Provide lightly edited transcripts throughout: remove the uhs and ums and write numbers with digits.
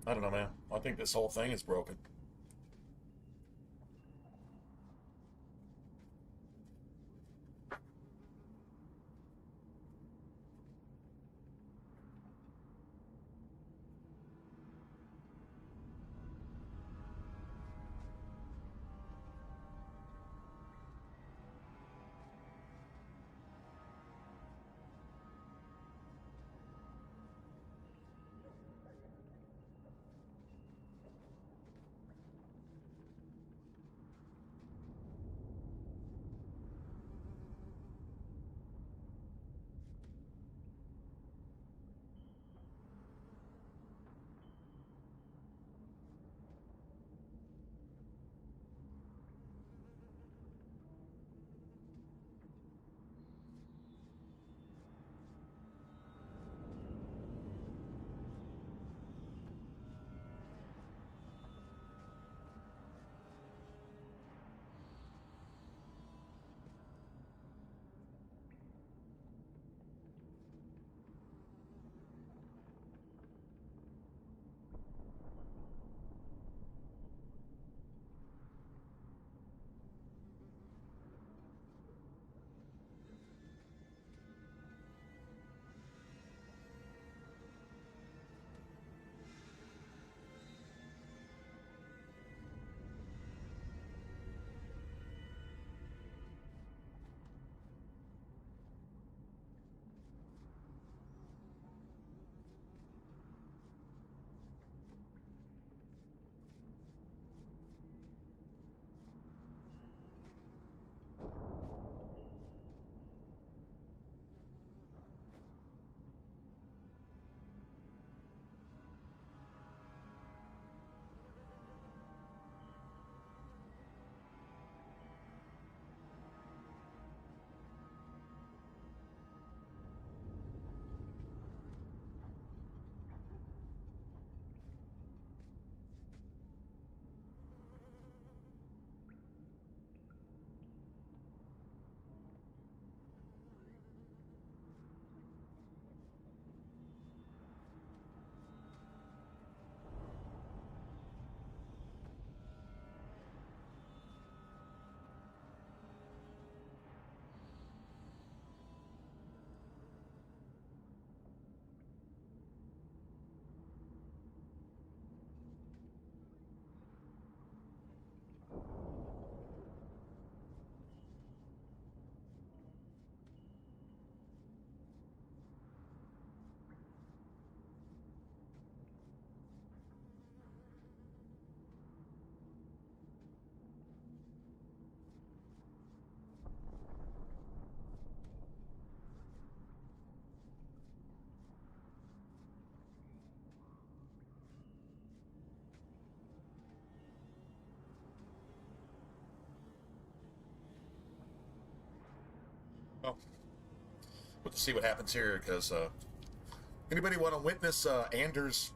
I don't know, man. I think this whole thing is broken. Well, we'll see what happens here, because anybody want to witness Anders'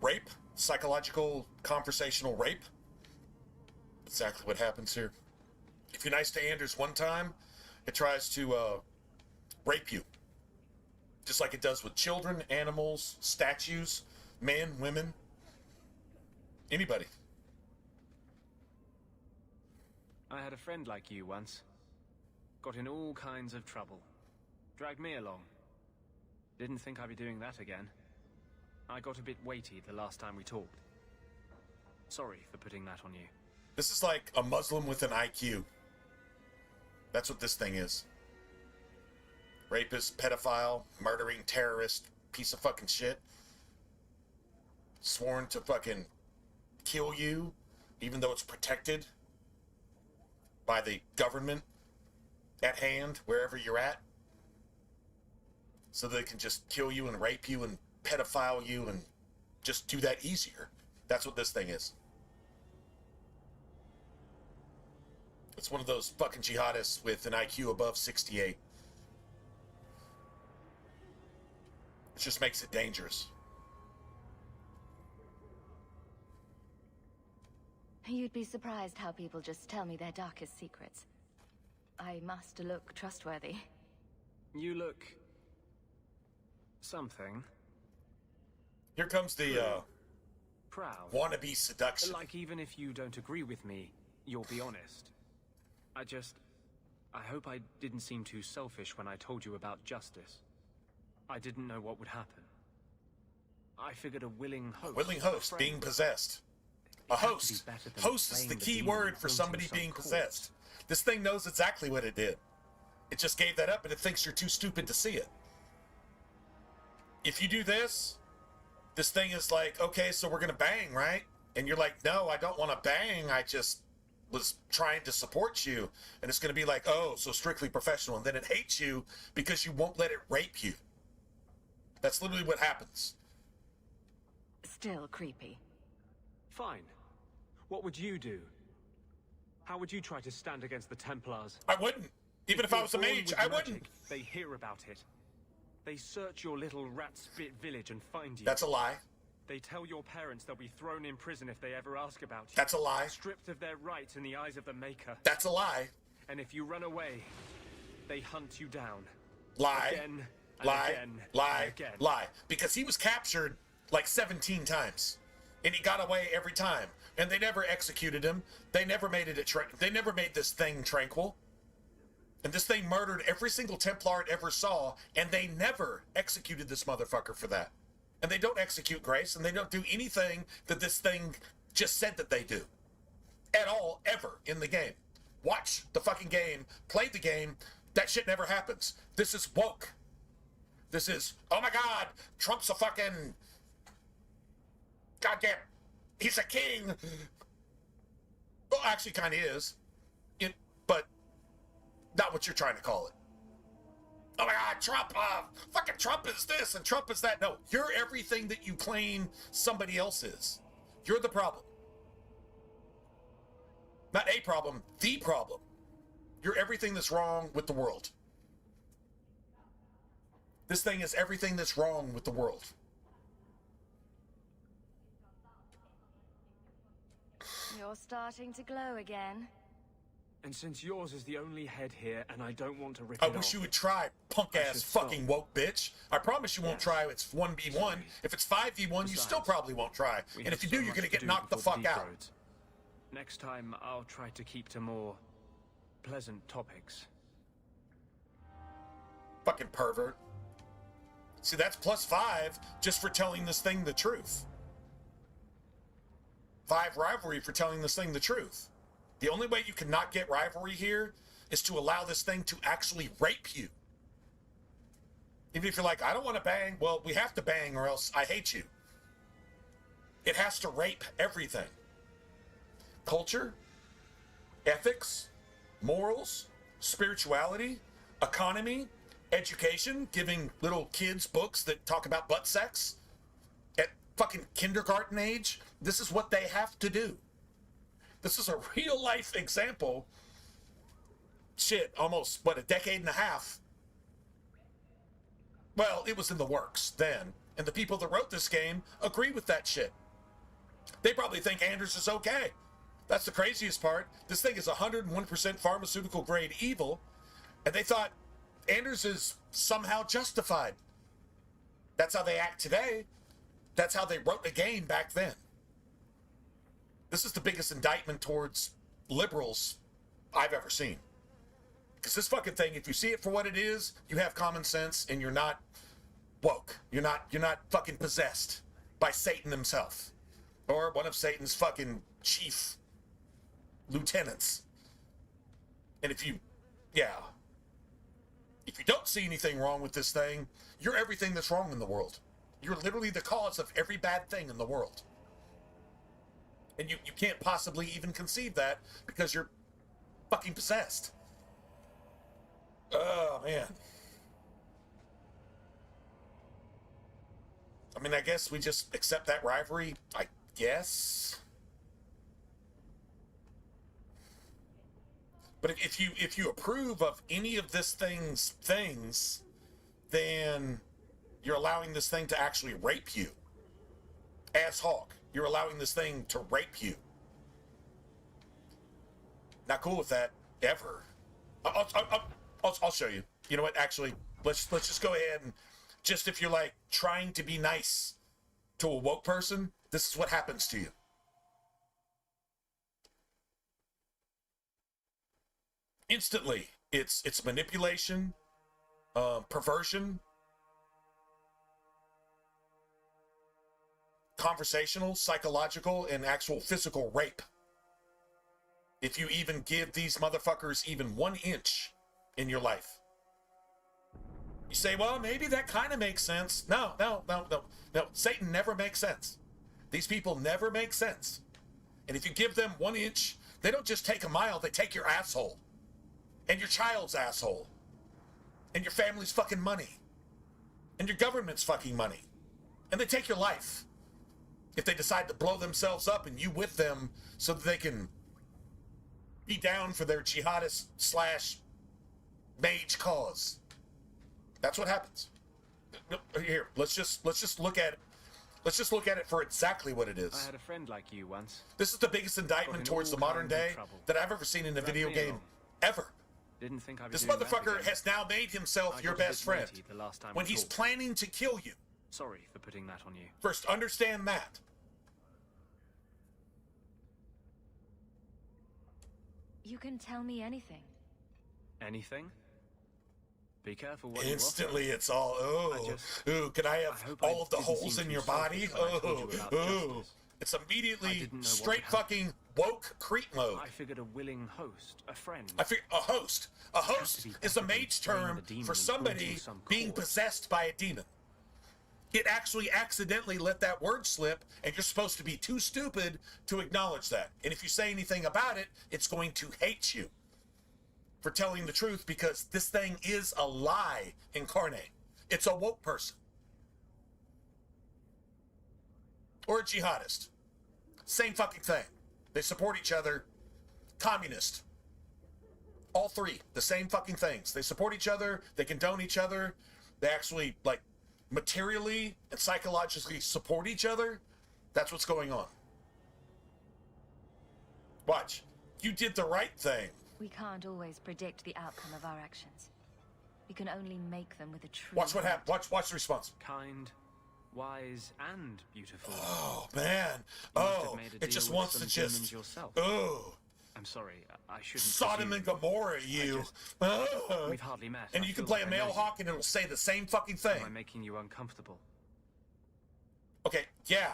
rape? Psychological, conversational rape? Exactly what happens here. If you're nice to Anders one time, it tries to rape you. Just like it does with children, animals, statues, men, women, anybody. I had a friend like you once. Got in all kinds of trouble. Dragged me along. Didn't think I'd be doing that again. I got a bit weighty the last time we talked. Sorry for putting that on you. This is like a Muslim with an IQ. That's what this thing is. Rapist, pedophile, murdering terrorist, piece of fucking shit. Sworn to fucking kill you, even though it's protected by the government at hand, wherever you're at. So they can just kill you and rape you and pedophile you and just do that easier. That's what this thing is. It's one of those fucking jihadists with an IQ above 68. It just makes it dangerous. You'd be surprised how people just tell me their darkest secrets. I must look trustworthy. You look... something. Here comes the proud. Wannabe seduction. Like, even if you don't agree with me, you'll be honest. I hope I didn't seem too selfish when I told you about justice. I didn't know what would happen. I figured a willing host... Willing host, being possessed. A host. Host is the key word for somebody being possessed. This thing knows exactly what it did. It just gave that up, and it thinks you're too stupid to see it. If you do this, this thing is like, okay, so we're going to bang, right? And you're like, no, I don't want to bang. I just was trying to support you. And it's going to be like, oh, so strictly professional. And then it hates you because you won't let it rape you. That's literally what happens. Still creepy. Fine. What would you do? How would you try to stand against the Templars? I wouldn't. Even if I was a mage, I wouldn't. They hear about it. They search your little rat-spit village and find you. That's a lie. They tell your parents they'll be thrown in prison if they ever ask about you. That's a lie. Stripped of their rights in the eyes of the Maker. That's a lie. And if you run away, they hunt you down. Lie. Again, and lie. again, lie. and again. Lie. Because he was captured like 17 times. And he got away every time. And they never executed him. They never made it they never made this thing tranquil. And this thing murdered every single Templar it ever saw, and they never executed this motherfucker for that. And they don't execute Grace, and they don't do anything that this thing just said that they do. At all, ever, in the game. Watch the fucking game, play the game, that shit never happens. This is woke. This is, oh my god, Trump's a fucking... goddamn, he's a king. Well, actually kind of is. But not what you're trying to call it. Oh my god, Trump, fucking Trump is this and Trump is that. No, you're everything that you claim somebody else is. You're the problem. Not a problem, the problem. You're everything that's wrong with the world. This thing is everything that's wrong with the world. You're starting to glow again. And since yours is the only head here, and I don't want to rip I it wish off, you would try, punk-ass fucking woke bitch. I promise you won't try. It's 1v1. Sorry. If it's 5v1, you still probably won't try. And if you do, you're going to get knocked the fuck out. Roads. Next time, I'll try to keep to more pleasant topics. Fucking pervert. See, that's +5 just for telling this thing the truth. 5 rivalry for telling this thing the truth. The only way you cannot get rivalry here is to allow this thing to actually rape you. Even if you're like, I don't want to bang, well, we have to bang or else I hate you. It has to rape everything. Culture, ethics, morals, spirituality, economy, education, giving little kids books that talk about butt sex at fucking kindergarten age. This is what they have to do. This is a real life example. Shit, almost, what, a decade and a half? Well, it was in the works then. And the people that wrote this game agree with that shit. They probably think Anders is okay. That's the craziest part. This thing is 101% pharmaceutical grade evil. And they thought Anders is somehow justified. That's how they act today. That's how they wrote the game back then. This is the biggest indictment towards liberals I've ever seen. Because this fucking thing, if you see it for what it is, you have common sense and you're not woke. You're not fucking possessed by Satan himself. Or one of Satan's fucking chief lieutenants. And if you don't see anything wrong with this thing, you're everything that's wrong in the world. You're literally the cause of every bad thing in the world. And you can't possibly even conceive that because you're fucking possessed. Oh, man. I mean, I guess we just accept that rivalry, I guess. But if you approve of any of this things, then you're allowing this thing to actually rape you. As Hawk. You're allowing this thing to rape you. Not cool with that, ever. I'll show you. You know what? Actually, let's just go ahead and just if you're like trying to be nice to a woke person, this is what happens to you. Instantly, it's manipulation, perversion, conversational, psychological, and actual physical rape. If you even give these motherfuckers even 1 inch in your life. You say, well, maybe that kind of makes sense. No. Satan never makes sense. These people never make sense. And if you give them 1 inch, they don't just take a mile, they take your asshole. And your child's asshole. And your family's fucking money. And your government's fucking money. And they take your life. If they decide to blow themselves up and you with them so that they can be down for their jihadist / mage cause. That's what happens. Here, let's just look at it. Let's just look at it for exactly what it is. I had a friend like you once. This is the biggest indictment towards the modern day that I've ever seen in a video game ever. Didn't think I'd be This doing that motherfucker again. has now made himself your best friend when he's planning to kill you. Sorry for putting that on you. First, understand that. You can tell me anything. Anything? Be careful what Instantly, it's all, ooh, can I have all of the holes in your body? It's immediately straight fucking woke creep mode. I figured a willing host, a friend. A host. A host is a mage term for somebody being possessed by a demon. It actually accidentally let that word slip, and you're supposed to be too stupid to acknowledge that. And if you say anything about it, it's going to hate you for telling the truth, because this thing is a lie incarnate. It's a woke person. Or a jihadist. Same fucking thing. They support each other. Communist. All three, the same fucking things. They support each other, they condone each other, they actually, like, materially and psychologically support each other. That's what's going on. Watch. You did the right thing. We can't always predict the outcome of our actions. We can only make them with a true Watch what heart. happens. Watch the response. Kind, wise, and beautiful. Oh, man. You must have made a It deal just with wants some to just... demons yourself. Oh. I'm sorry, I shouldn't. Sodom and Gomorrah, you. We've hardly met. And I you can feel play a like I know male you. hawk and it'll say the same fucking thing. Am I making you uncomfortable? Okay, yeah.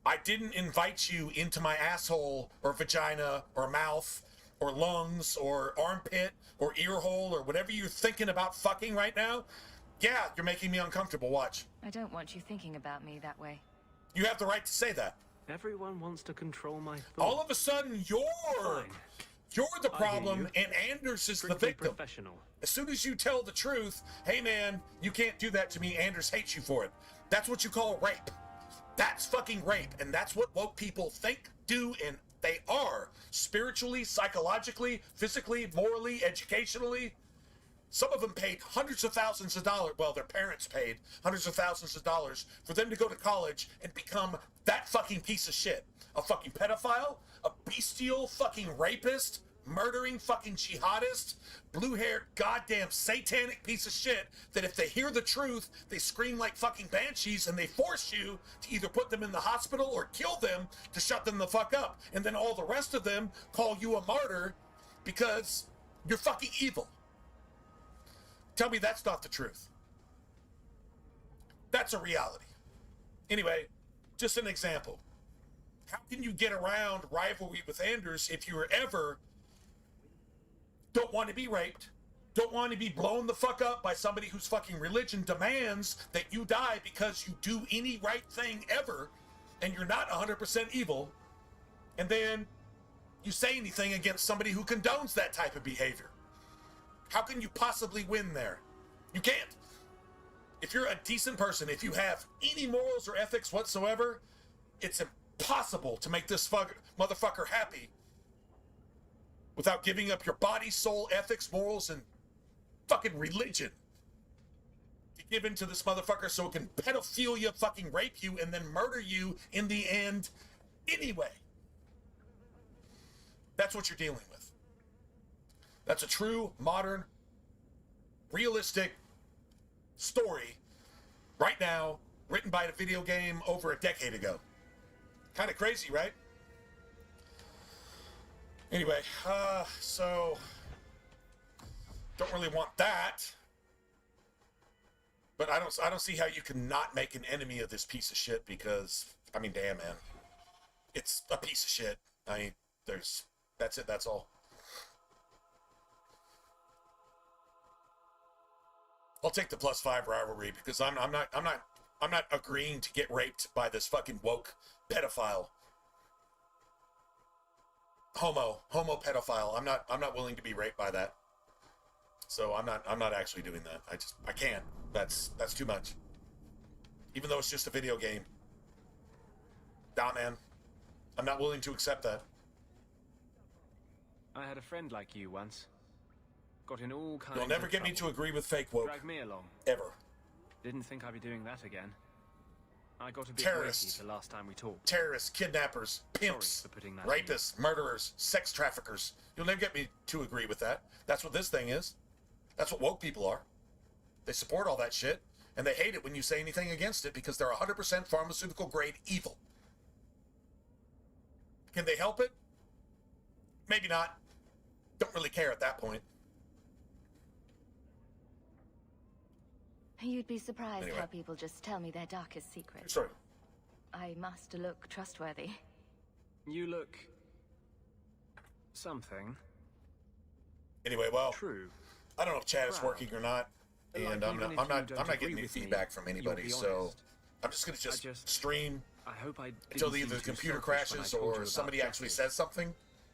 I didn't invite you into my asshole or vagina or mouth or lungs or armpit or ear hole or whatever you're thinking about fucking right now. Yeah, you're making me uncomfortable. Watch. I don't want you thinking about me that way. You have the right to say that. Everyone wants to control my thoughts. All of a sudden, you're the problem and Anders is the Strictly victim. professional. As soon as you tell the truth, hey man, you can't do that to me, Anders hates you for it. That's what you call rape. That's fucking rape. And that's what woke people think, do, and they are. Spiritually, psychologically, physically, morally, educationally. Some of them paid hundreds of thousands of dollars. Well, their parents paid hundreds of thousands of dollars for them to go to college and become that fucking piece of shit. A fucking pedophile, a bestial fucking rapist, murdering fucking jihadist, blue-haired goddamn satanic piece of shit that if they hear the truth, they scream like fucking banshees and they force you to either put them in the hospital or kill them to shut them the fuck up. And then all the rest of them call you a martyr because you're fucking evil. Tell me that's not the truth. That's a reality. Anyway, just an example. How can you get around rivalry with Anders if you ever don't want to be raped, don't want to be blown the fuck up by somebody whose fucking religion demands that you die because you do any right thing ever, and you're not 100% evil, and then you say anything against somebody who condones that type of behavior? How can you possibly win there? You can't. If you're a decent person, if you have any morals or ethics whatsoever, it's impossible to make this motherfucker happy without giving up your body, soul, ethics, morals, and fucking religion to give in to this motherfucker so it can pedophilia fucking rape you and then murder you in the end anyway. That's what you're dealing with. That's a true, modern, realistic story right now written by a video game over a decade ago. Kind of crazy, right? Anyway, so don't really want that. But I don't see how you can not make an enemy of this piece of shit because, I mean, damn, man. It's a piece of shit. I mean, that's it, that's all. I'll take the +5 rivalry because I'm not agreeing to get raped by this fucking woke pedophile. Homo pedophile. I'm not willing to be raped by that. So I'm not actually doing that. I can't. That's too much. Even though it's just a video game. Nah, man. I'm not willing to accept that. I had a friend like you once. Got in all kinds You'll never of get me trouble. to agree with fake woke. Drag me along. Ever. Didn't think I'd be doing that again. I got a bit Terrorists. weighty the last time we talked. Terrorists, kidnappers, pimps, Sorry for putting that on you. rapists, murderers, sex traffickers. You'll never get me to agree with that. That's what this thing is. That's what woke people are. They support all that shit, and they hate it when you say anything against it because they're 100% pharmaceutical grade evil. Can they help it? Maybe not. Don't really care at that point. You'd be surprised Anyway. how people just tell me their darkest secrets. Sorry. I must look trustworthy. You look... something. Anyway, well, True. I don't know if chat is Proud. working or not, and Like, I'm even if not you don't getting agree any with me, feedback from you'll anybody, be so honest. I'm just gonna I just- stream I hope I until didn't either the seem too computer selfish when I crashes told you or about somebody actually justice. says something,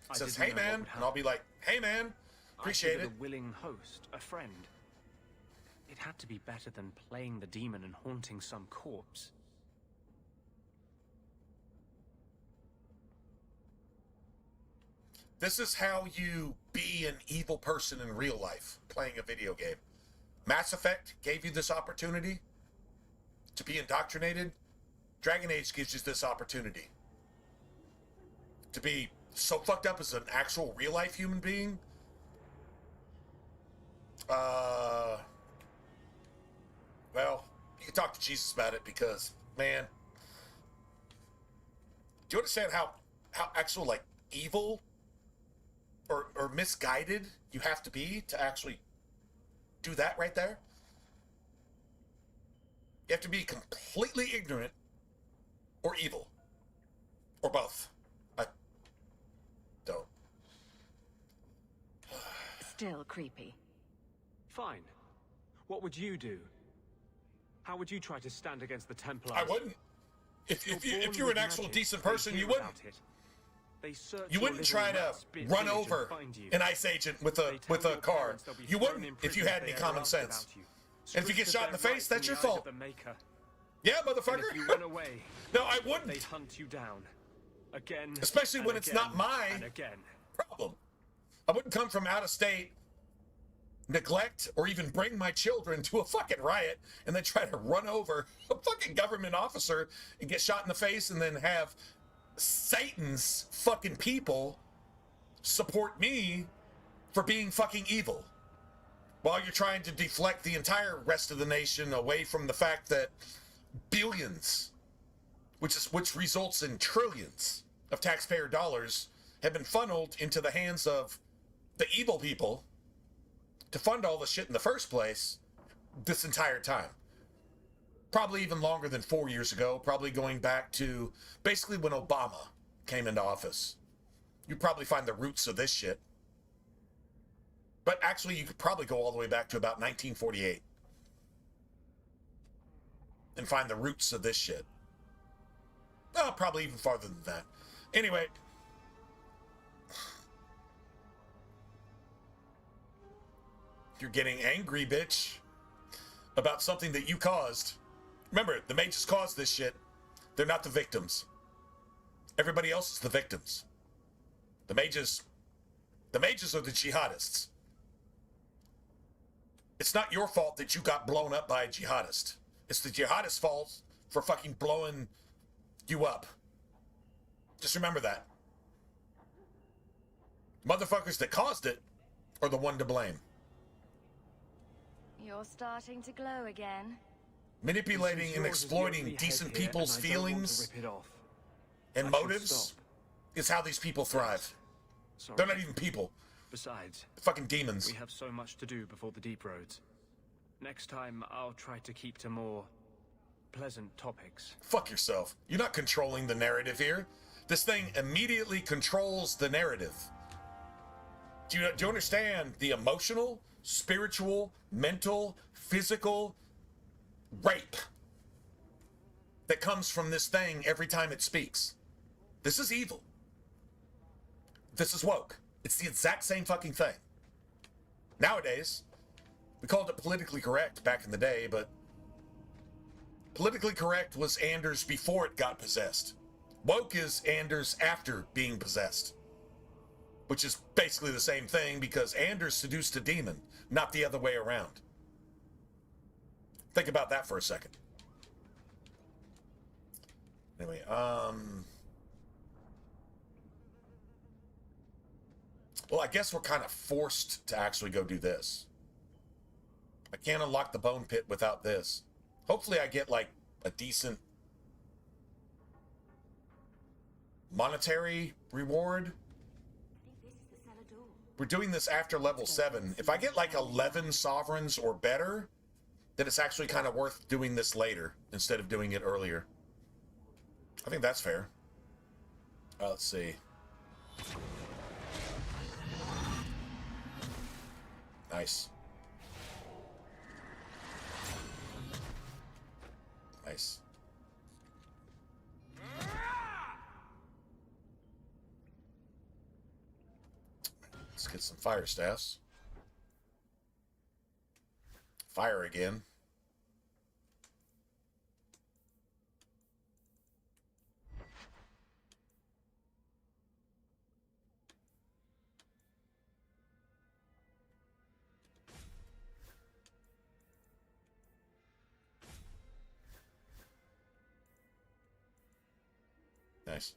I says, didn't "Hey know what man," would and I'll be like, "Hey man, appreciate I it." figured a willing host, a friend. It had to be better than playing the demon and haunting some corpse. This is how you be an evil person in real life, playing a video game. Mass Effect gave you this opportunity to be indoctrinated. Dragon Age gives you this opportunity to be so fucked up as an actual real life human being. Well, you can talk to Jesus about it because, man, do you understand how actual like evil or misguided you have to be to actually do that right there? You have to be completely ignorant or evil or both. I don't. Still creepy. Fine. What would you do? How would you try to stand against the Templars? I wouldn't. If you're an actual decent person, you wouldn't. You wouldn't try to run over an ICE agent with a car. You wouldn't if you had any common sense. And if you get shot in the face, that's your fault. Yeah, motherfucker. If you run away, No, I wouldn't. they'd hunt you down. Again. Especially and when it's again, not my and again. problem. I wouldn't come from out of state, neglect, or even bring my children to a fucking riot and then try to run over a fucking government officer and get shot in the face and then have Satan's fucking people support me for being fucking evil while you're trying to deflect the entire rest of the nation away from the fact that billions, which results in trillions of taxpayer dollars, have been funneled into the hands of the evil people to fund all the shit in the first place this entire time. Probably even longer than 4 years ago, probably going back to basically when Obama came into office. You probably find the roots of this shit. But actually, you could probably go all the way back to about 1948 and find the roots of this shit. Oh, probably even farther than that. Anyway. You're getting angry, bitch, about something that you caused. Remember, the mages caused this shit. They're not the victims. Everybody else is the victims. The mages are the jihadists. It's not your fault that you got blown up by a jihadist. It's the jihadist's fault for fucking blowing you up. Just remember that. Motherfuckers that caused it are the one to blame. You're starting to glow again. manipulating and exploiting decent people's feelings and motives is how these people thrive. Sorry. They're not even people. Besides, They're fucking demons. we have so much to do before the deep roads. Next time, I'll try to keep to more pleasant topics. Fuck yourself. You're not controlling the narrative here. This thing immediately controls the narrative. Do you understand the emotional, spiritual, mental, physical rape that comes from this thing every time it speaks? This is evil. This is woke. It's the exact same fucking thing. Nowadays, we called it politically correct back in the day, but politically correct was Anders before it got possessed. Woke is Anders after being possessed, which is basically the same thing because Anders seduced a demon, not the other way around. Think about that for a second. Anyway, well, I guess we're kind of forced to actually go do this. I can't unlock the bone pit without this. Hopefully I get, like, a decent monetary reward. We're doing this after level 7. If I get, like, 11 sovereigns or better, then it's actually kind of worth doing this later instead of doing it earlier. I think that's fair. Let's see. Nice. Nice. Let's get some fire staffs. Fire again. Nice.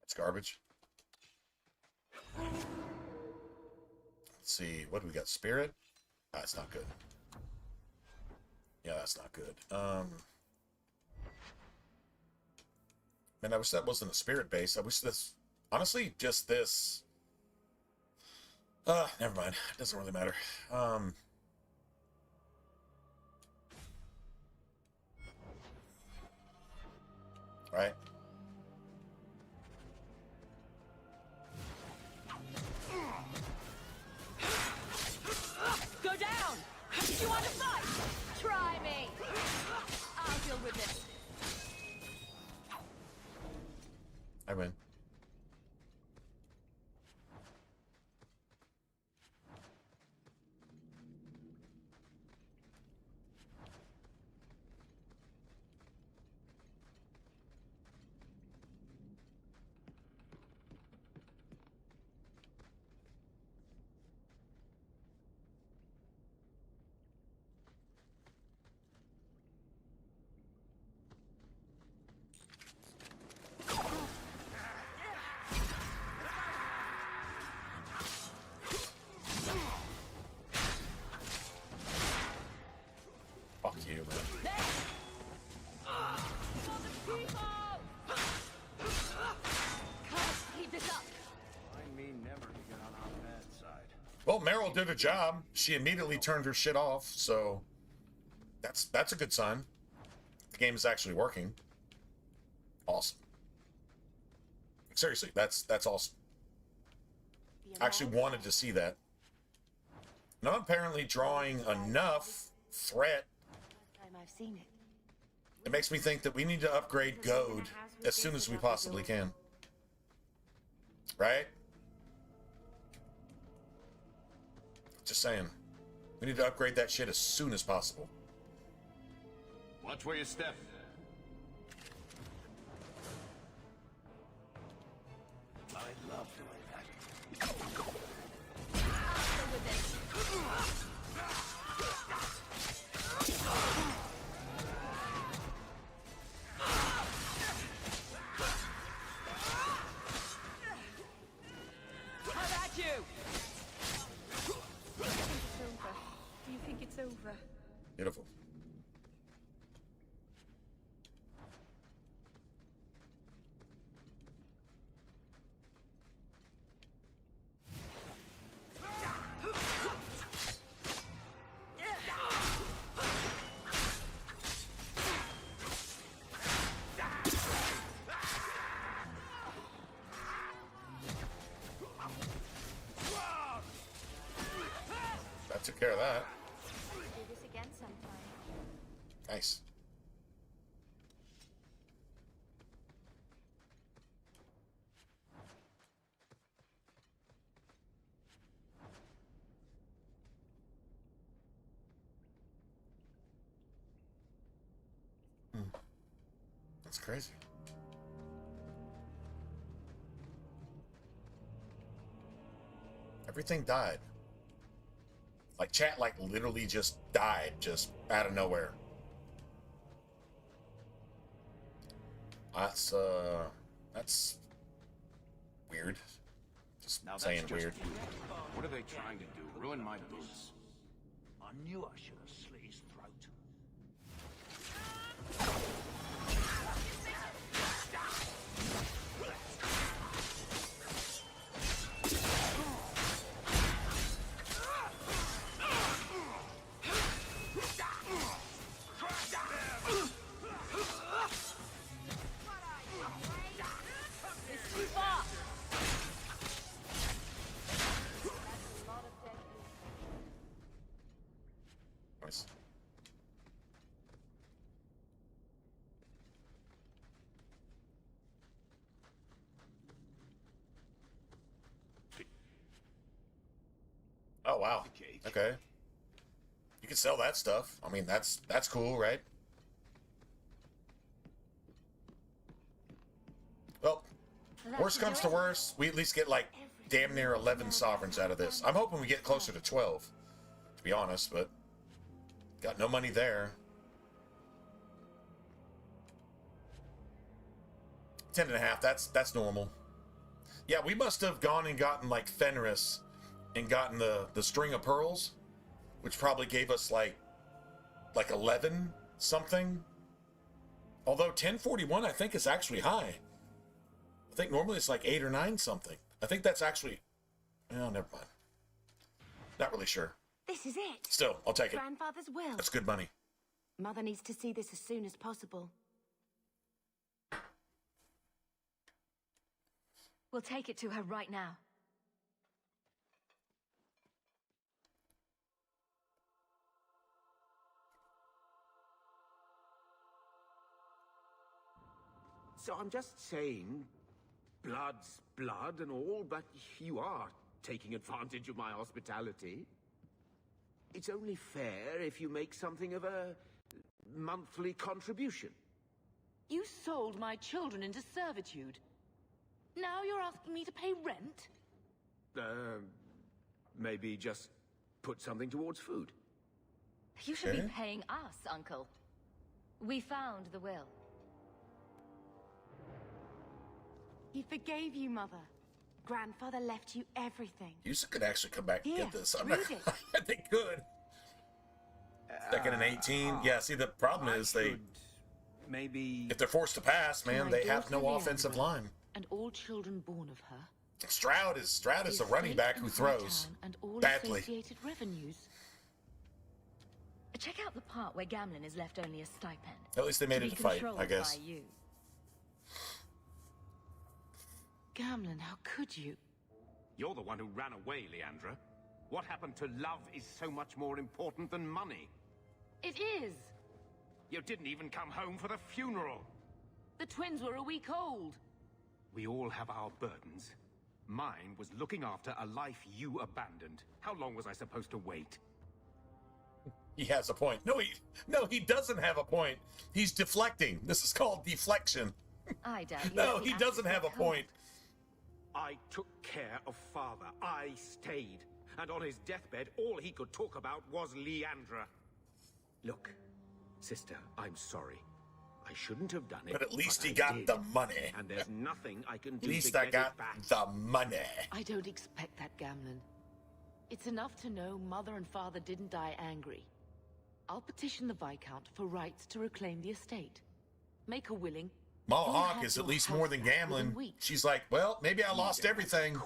It's garbage. Let's see, what do we got? Spirit? Ah, that's not good. Yeah, that's not good. Man, I wish that wasn't a spirit base. I wish this, honestly, just this. Never mind. It doesn't really matter. Right? Go down! You want to fight? Try me! I'll deal with this. I win. Fuck you, man. Keep this up. I mean never to get on our bad side. Well, Meryl did a job. She immediately turned her shit off, so that's a good sign. The game is actually working. Awesome. Seriously, that's awesome. I actually wanted to see that. Now I'm apparently drawing enough threat. I've seen it. It makes me think that we need to upgrade Goad as soon as we possibly can. Right? Just saying. We need to upgrade that shit as soon as possible. Watch where you step. over. Beautiful. That took care of that. Do this again sometime. Nice. That's crazy. Everything died. Like chat, like literally just died, just out of nowhere. That's weird. Just Now saying that's weird. just what are they trying to do? Ruin my boots? I knew I should have slit his throat. Nice. Oh wow. Okay. You can sell that stuff. I mean, that's cool, right? Well, worst comes to worst, we at least get like damn near 11 sovereigns out of this. I'm hoping we get closer to 12, to be honest, but got no money there. 10.5, that's normal. Yeah, we must have gone and gotten like Fenris and gotten the string of pearls, which probably gave us like 11 something. Although 1041 I think is actually high. I think normally it's like 8 or 9 something. I think that's actually, oh, never mind. Not really sure. This is it. Still, I'll take it. Grandfather's will. That's good money. Mother needs to see this as soon as possible. We'll take it to her right now. So I'm just saying, blood's blood and all, but you are taking advantage of my hospitality. It's only fair if you make something of a monthly contribution. You sold my children into servitude. Now you're asking me to pay rent? Maybe just put something towards food. You should be paying us, Uncle. We found the will. He forgave you, Mother. Grandfather left you everything. You could actually come back and Here, get this. I'm read not. it. They could. Second and 18. Yeah. See, the problem is Maybe if they're forced to pass, man, My they have no daughter offensive Leandra, line. And all children born of her. Stroud is the a running estate back who and throws Hightown and all badly. associated revenues. Check out the part where Gamlin is left only a stipend. At least they made it be to fight, controlled I guess. by you. Gamlin, how could you? You're the one who ran away, Leandra. What happened to love is so much more important than money. It is. You didn't even come home for the funeral. The twins were a week old. We all have our burdens. Mine was looking after a life you abandoned. How long was I supposed to wait? He has a point. No, he doesn't have a point. He's deflecting. This is called deflection. I doubt you. No, let the he doesn't actors have a come. point. I took care of Father. I stayed. And on his deathbed, all he could talk about was Leandra. Look, sister, I'm sorry. I shouldn't have done it. But at least he I got did. the money. And there's nothing I can do At least to I get got it back. the money. I don't expect that, Gamlin. It's enough to know Mother and Father didn't die angry. I'll petition the Viscount for rights to reclaim the estate. Make a willing. Mohawk is at least more than gambling. She's like, well, maybe I lost everything.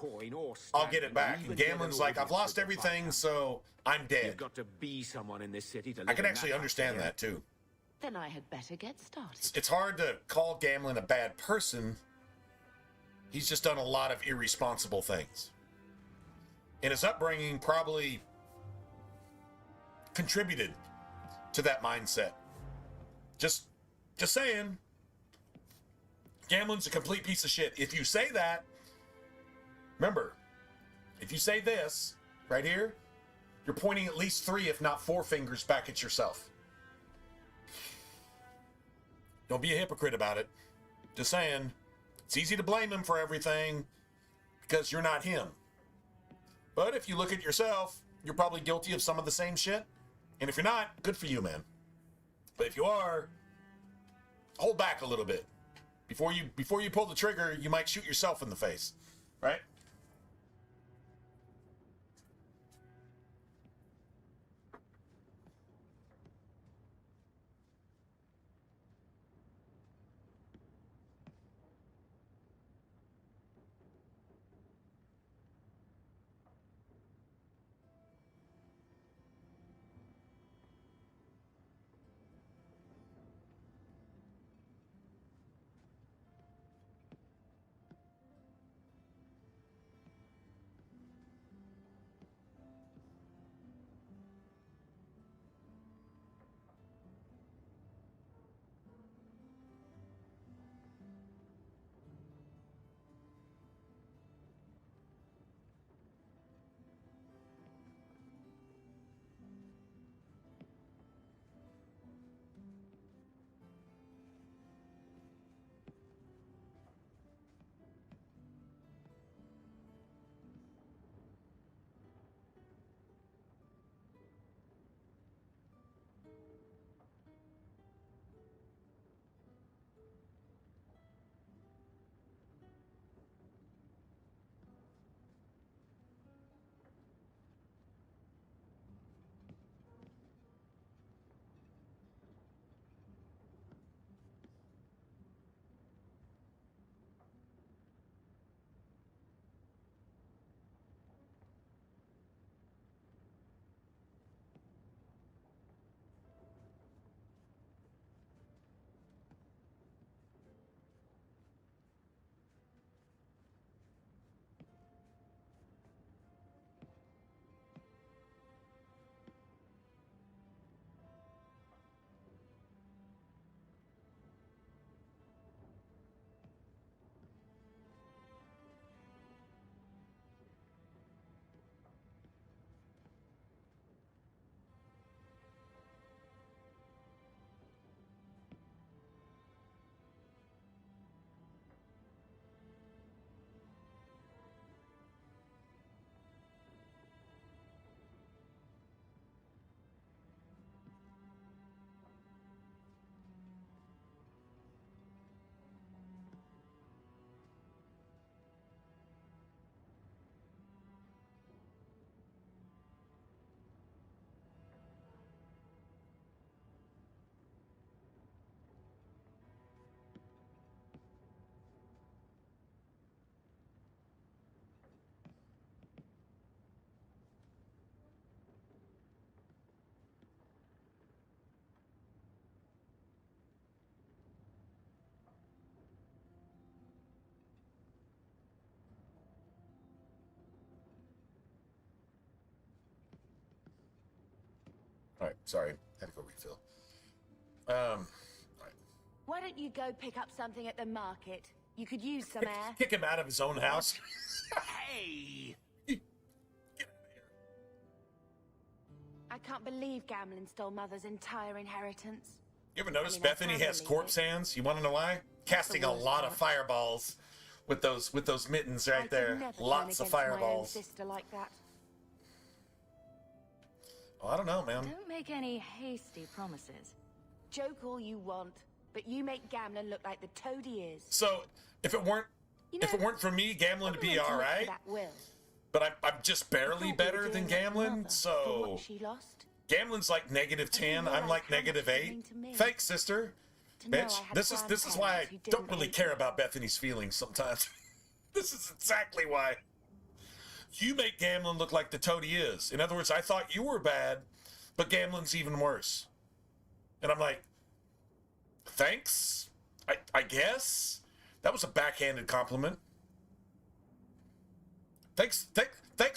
I'll get it back. And Gamlin's like, I've lost everything, so I'm dead. You've got to be someone in this city to live I can in actually that understand house, that, too. Then I had better get started. It's hard to call Gamlin a bad person. He's just done a lot of irresponsible things. And his upbringing probably contributed to that mindset. Just saying. Gamlin's a complete piece of shit. If you say that, remember, if you say this right here, you're pointing at least 3, if not 4 fingers back at yourself. Don't be a hypocrite about it. Just saying, it's easy to blame him for everything because you're not him. But if you look at yourself, you're probably guilty of some of the same shit. And if you're not, good for you, man. But if you are, hold back a little bit. Before you pull the trigger, you might shoot yourself in the face, right? All right, sorry, had to go refill. All right. Why don't you go pick up something at the market? You could use some air. Kick him out of his own house. Hey! Get out of here. I can't believe Gamlin stole Mother's entire inheritance. You ever notice I mean, I Bethany can has believe corpse it. hands? You want to know why? Casting a worst lot of part. fireballs with those mittens I right could there. never turn Lots of against my own fireballs. sister like that. Oh, I don't know, man. Don't make any hasty promises. Joke all you want, but you make Gamlin look like the toad he is. So if it weren't You know, if it weren't for me, Gamlin would be I'm all willing to look for right. that will. But I'm just I thought barely we were better doing than that for Gamlin, Mother, for so what she lost. Gamlin's like -10. I'm like -8. Thanks, sister. Bitch, this is why I don't really care about Bethany's feelings sometimes. This is exactly why. You make Gamlin look like the toad he is. In other words, I thought you were bad, but Gamlin's even worse. And I'm like, thanks? I guess? That was a backhanded compliment. Thanks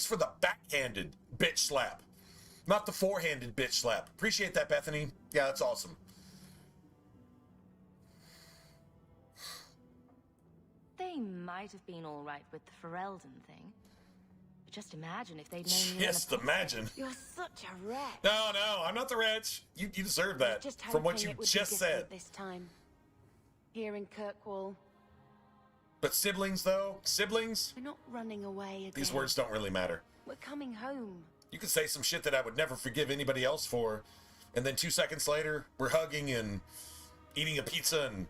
for the backhanded bitch slap. Not the forehanded bitch slap. Appreciate that, Bethany. Yeah, that's awesome. They might have been all right with the Ferelden thing. But just imagine if they'd known you. Just imagine. You're such a wretch. No, I'm not the wretch. You deserve that Just from what you hoping it would just be said. different this time. Here in Kirkwall. But siblings, though? Siblings? We're not running away again. These words don't really matter. We're coming home. You could say some shit that I would never forgive anybody else for, and then 2 seconds later, we're hugging and eating a pizza and,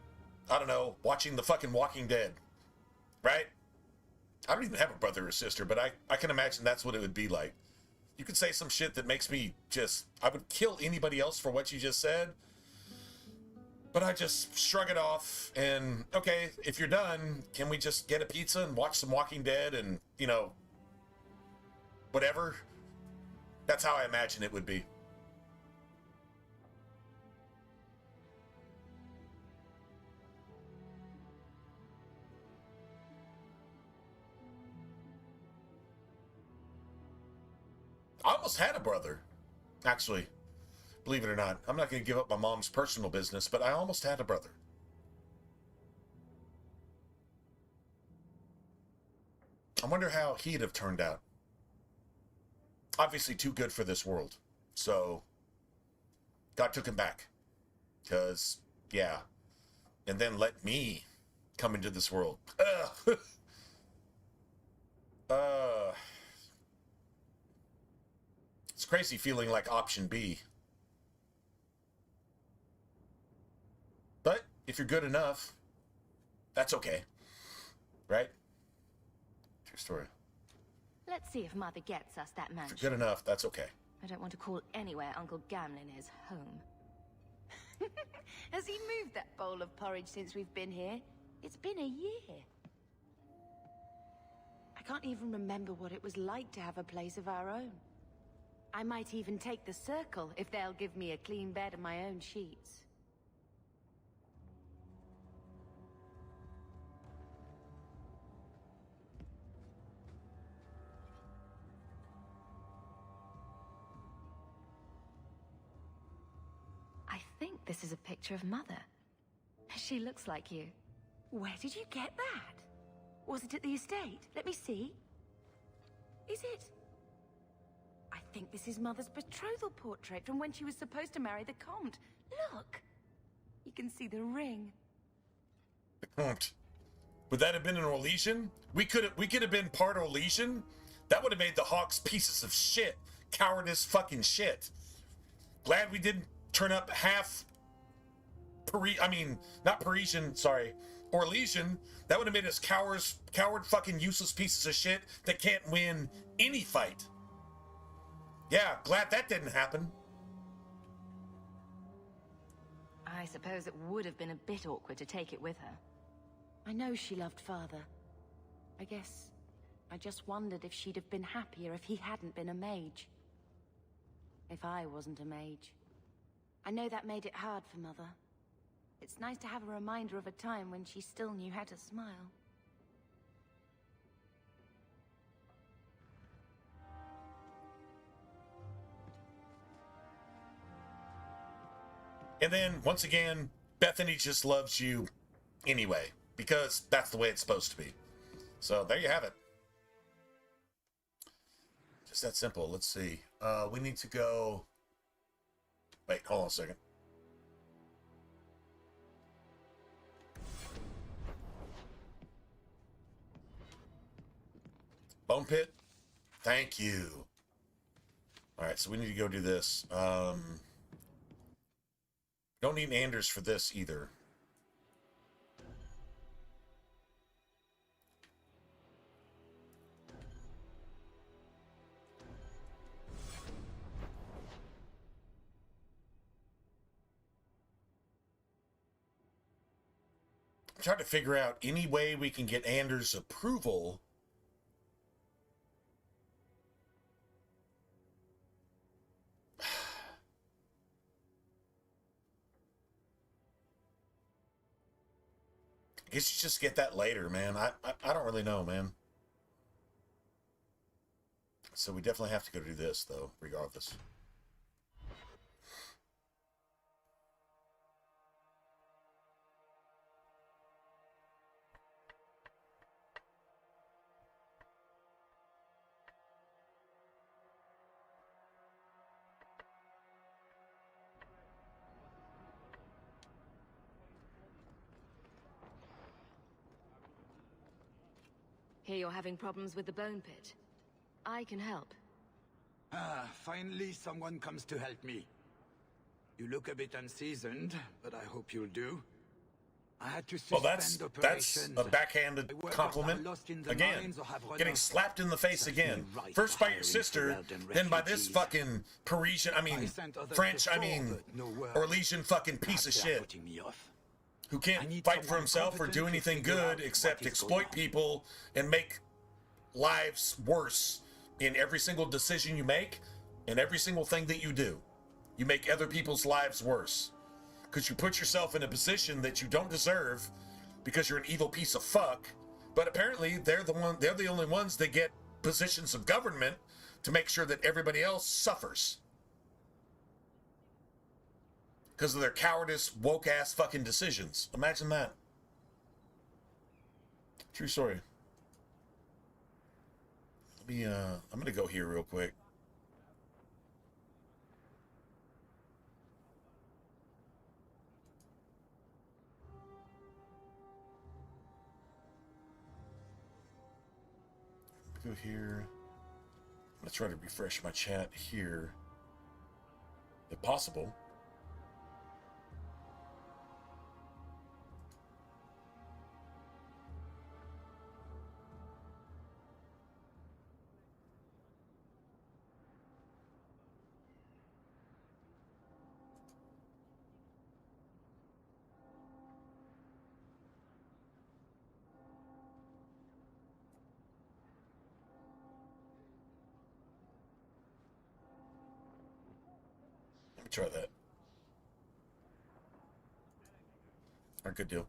I don't know, watching the fucking Walking Dead. Right? I don't even have a brother or sister, but I can imagine that's what it would be like. You could say some shit that makes me just... I would kill anybody else for what you just said, but I just shrug it off and, okay, if you're done, can we just get a pizza and watch some Walking Dead and, you know, whatever? That's how I imagine it would be. I almost had a brother, actually. Believe it or not. I'm not going to give up my mom's personal business, but I almost had a brother. I wonder how he'd have turned out. Obviously too good for this world. So, God took him back. Because, yeah. And then let me come into this world. Ugh. It's crazy feeling like option B. But if you're good enough, that's okay. Right? True story. Let's see if Mother gets us that If mansion. you're good enough, that's okay. I don't want to call anywhere Uncle Gamlin is home. Has he moved that bowl of porridge since we've been here? It's been a year. I can't even remember what it was like to have a place of our own. I might even take the circle if they'll give me a clean bed and my own sheets. I think this is a picture of Mother. She looks like you. Where did you get that? Was it at the estate? Let me see. Is it? I think this is Mother's betrothal portrait from when she was supposed to marry the Comte. Look! You can see the ring. The Comte. Would that have been an Orlesian? We could have been part Orlesian? That would have made the Hawks pieces of shit. Cowardice fucking shit. Glad we didn't turn up half not Parisian, sorry. Orlesian. That would have made us coward fucking useless pieces of shit that can't win any fight. Yeah, glad that didn't happen. I suppose it would have been a bit awkward to take it with her. I know she loved Father. I guess I just wondered if she'd have been happier if he hadn't been a mage. If I wasn't a mage. I know that made it hard for Mother. It's nice to have a reminder of a time when she still knew how to smile. And then, once again, Bethany just loves you anyway, because that's the way it's supposed to be. So, there you have it. Just that simple. Let's see. We need to go... Wait, hold on a second. Bone pit? Thank you. Alright, so we need to go do this. Don't need Anders for this either. trying to figure out any way we can get Anders' approval. I guess you just get that later, man. I don't really know, man. So we definitely have to go do this, though, regardless. Hear you're having problems with the bone pit. I can help. Ah, finally someone comes to help me. You look a bit unseasoned, but I hope you'll do. I had to Well, suspend that's operations. a backhanded compliment. Again, getting slapped in the face again. First by your sister, then by this fucking Parisian, French, or Elysian fucking piece of shit. Who can't fight for himself or do anything good except exploit people and make lives worse in every single decision you make and every single thing that you do. You make other people's lives worse because you put yourself in a position that you don't deserve because you're an evil piece of fuck. But apparently they're the only ones that get positions of government to make sure that everybody else suffers. Because of their cowardice, woke-ass fucking decisions. Imagine that. True story. Let me, I'm gonna go here real quick. Go here. I'm gonna try to refresh my chat here, if possible. Try that. All right, good deal.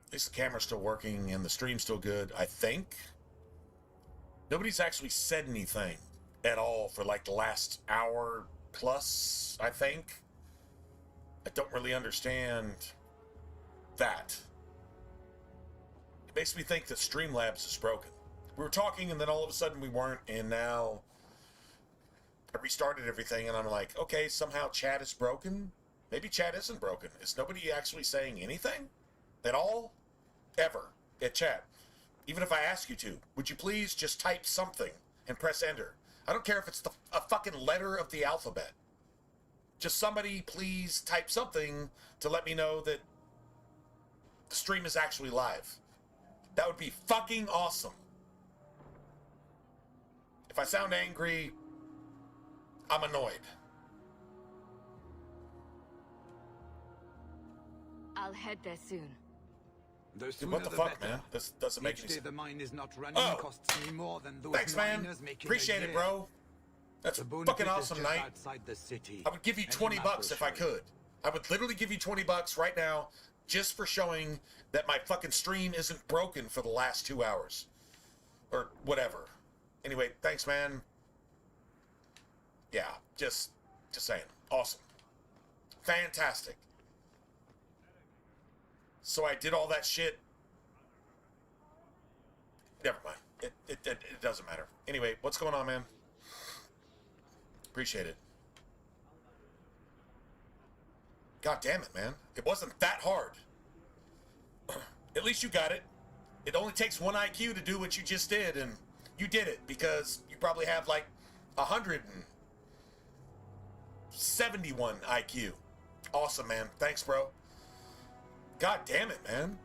At least the camera's still working and the stream's still good, I think. Nobody's actually said anything at all for like the last hour plus, I think. I don't really understand that. It makes me think that Streamlabs is broken. We were talking and then all of a sudden we weren't, and now I restarted everything and I'm like, okay, somehow chat is broken. Maybe chat isn't broken. Is nobody actually saying anything at all? Ever at chat? Even if I ask you to, would you please just type something and press enter? I don't care if it's a fucking letter of the alphabet. Just somebody please type something to let me know that the stream is actually live. That would be fucking awesome. If I sound angry, I'm annoyed. I'll head there soon. Dude, what the fuck, man? This doesn't make any sense. The mine is not running costs me more than those thanks, man. Appreciate it, bro. That's fucking awesome, Knight. I would give you 20 bucks if I could. I would literally give you 20 bucks right now just for showing that my fucking stream isn't broken for the last 2 hours. Or whatever. Anyway, thanks, man. Yeah, just saying. Awesome. Fantastic. So I did all that shit. Never mind. It doesn't matter. Anyway, what's going on, man? Appreciate it. God damn it, man. It wasn't that hard. At least you got it. It only takes 1 IQ to do what you just did, and you did it because you probably have like 171 IQ. Awesome, man. Thanks, bro. God damn it, man.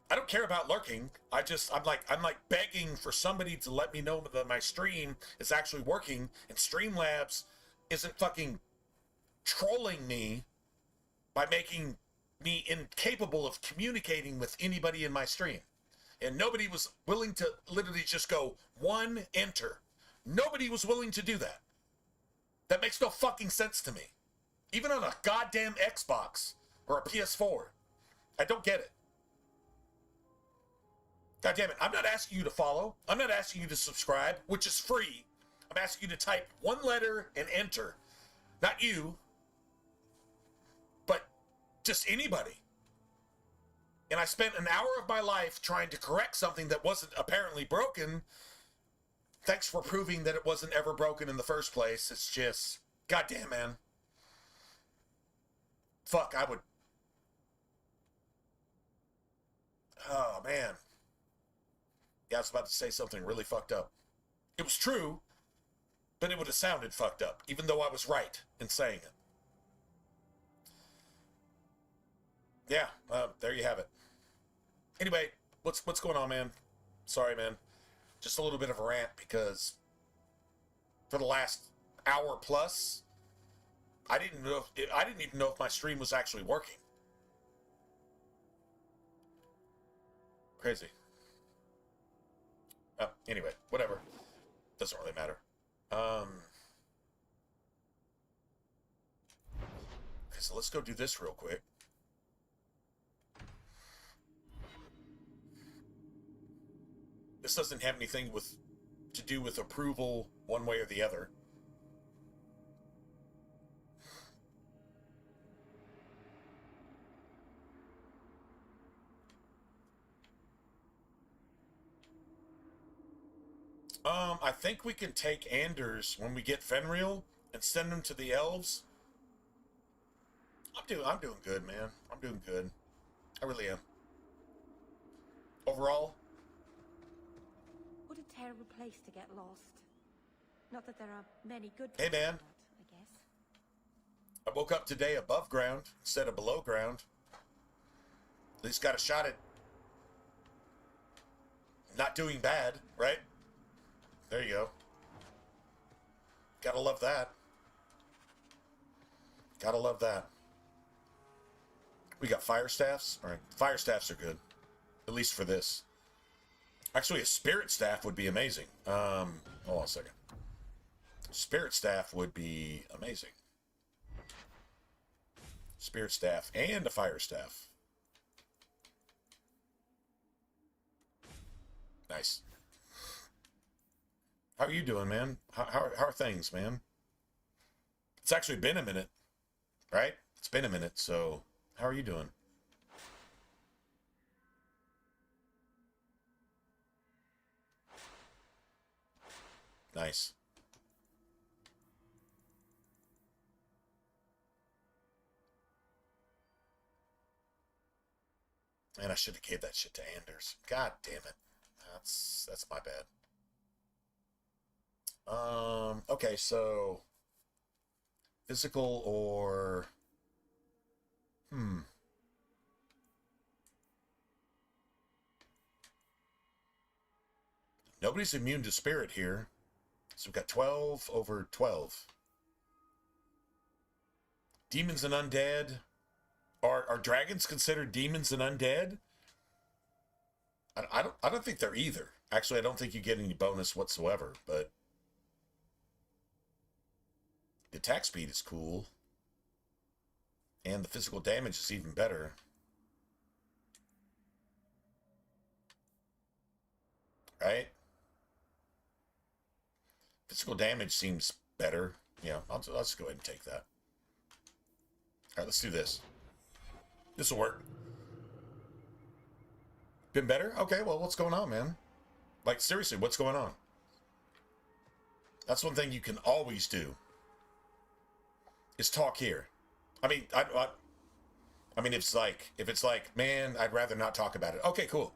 I don't care about lurking. I'm like begging for somebody to let me know that my stream is actually working and Streamlabs isn't fucking trolling me by making me incapable of communicating with anybody in my stream. And nobody was willing to literally just go one enter. Nobody was willing to do that. That makes no fucking sense to me. Even on a goddamn Xbox or a PS4. I don't get it. God damn it. I'm not asking you to follow. I'm not asking you to subscribe, which is free. I'm asking you to type one letter and enter. Not you, but just anybody. And I spent an hour of my life trying to correct something that wasn't apparently broken. Thanks for proving that it wasn't ever broken in the first place. It's just, goddamn, man. Fuck, I would. Oh, man. Yeah, I was about to say something really fucked up. It was true, but it would have sounded fucked up, even though I was right in saying it. Yeah, there you have it. Anyway, what's going on, man? Sorry, man. Just a little bit of a rant because for the last hour plus, I didn't even know if my stream was actually working. Crazy. Anyway, whatever. Doesn't really matter. Okay, so let's go do this real quick. This doesn't have anything to do with approval one way or the other. I think we can take Anders when we get Fenrir and send him to the elves. I'm doing good, man. I'm doing good. I really am. Overall. What a terrible place to get lost. Not that there are many good Hey, man. about, I guess. I woke up today above ground instead of below ground. At least got a shot at not doing bad, right? There you go. Gotta love that. Gotta love that. We got fire staffs. All right, fire staffs are good. At least for this. Actually, a spirit staff would be amazing. Hold on a second. Spirit staff would be amazing. Spirit staff and a fire staff. Nice. How are you doing, man? How are things, man? It's actually been a minute, right? It's been a minute, so how are you doing? Nice. Man, I should have gave that shit to Anders. God damn it. That's my bad. Okay, so physical or nobody's immune to spirit here. So we've got 12 over 12. Demons and undead. Are dragons considered demons and undead? I don't think they're either. Actually, I don't think you get any bonus whatsoever, but the attack speed is cool. And the physical damage is even better. Right? Physical damage seems better. Yeah, I'll just go ahead and take that. All right, let's do this. This will work. Been better? Okay, well, what's going on, man? Like, seriously, what's going on? That's one thing you can always do. Is talk here. I mean, I mean, if it's like, man, I'd rather not talk about it. Okay, cool.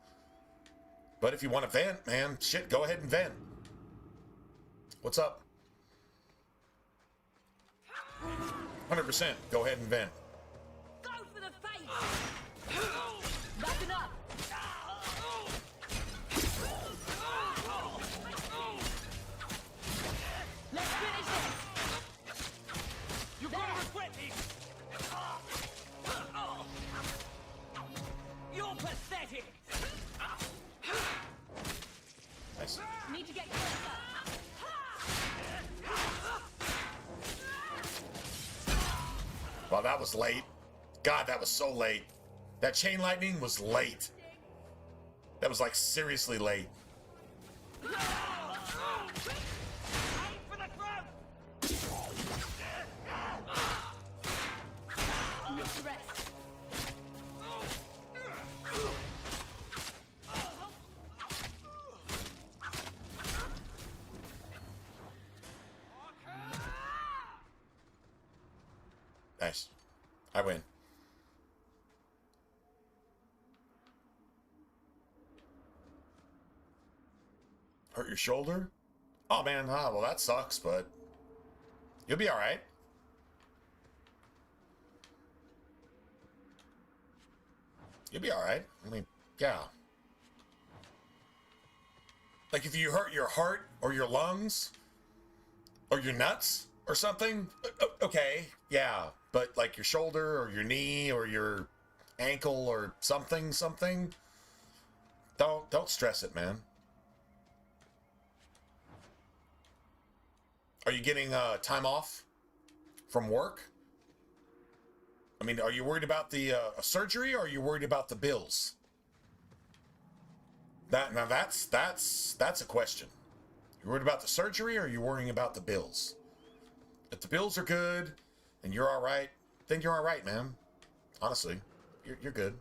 But if you want to vent, man, shit, go ahead and vent. What's up? 100%. Go ahead and vent. Go for the face! Button up! Let's finish this! You're gonna regret this! Nice. Need to get closer. Wow, that was late. God, that was so late. That chain lightning was late. That was like seriously late. Nice. I win. Hurt your shoulder? Oh man, well that sucks, but you'll be alright. You'll be alright. I mean, yeah. Like if you hurt your heart or your lungs or your nuts or something, okay, yeah. But like your shoulder or your knee or your ankle or something, don't stress it, man. Are you getting time off from work? I mean, are you worried about the surgery, or are you worried about the bills? That's a question. You worried about the surgery, or are you worrying about the bills? If the bills are good and you're all right, then you're all right, man. Honestly, you're good.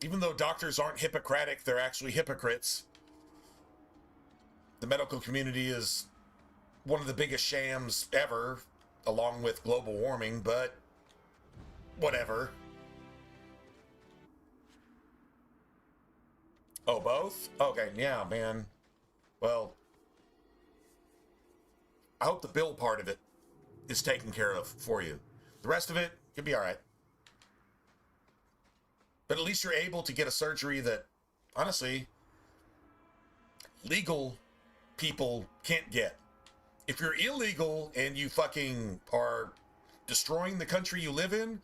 Even though doctors aren't Hippocratic, they're actually hypocrites. The medical community is one of the biggest shams ever, along with global warming, but whatever. Oh, both? Okay, yeah, man. Well, I hope the bill part of it is taken care of for you. The rest of it, you'll be all right. But at least you're able to get a surgery that, honestly, legal people can't get. If you're illegal and you fucking are destroying the country you live in,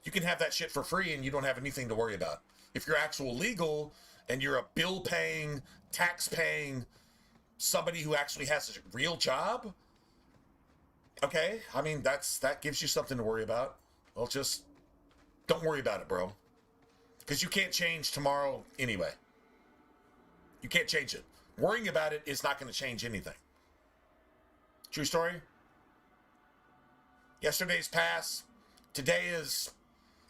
you can have that shit for free and you don't have anything to worry about. If you're actual legal and you're a bill-paying, tax-paying, somebody who actually has a real job, okay, I mean, that gives you something to worry about. Well, just don't worry about it, bro. Because you can't change tomorrow anyway. You can't change it. Worrying about it is not going to change anything. True story. Yesterday's past. Today is,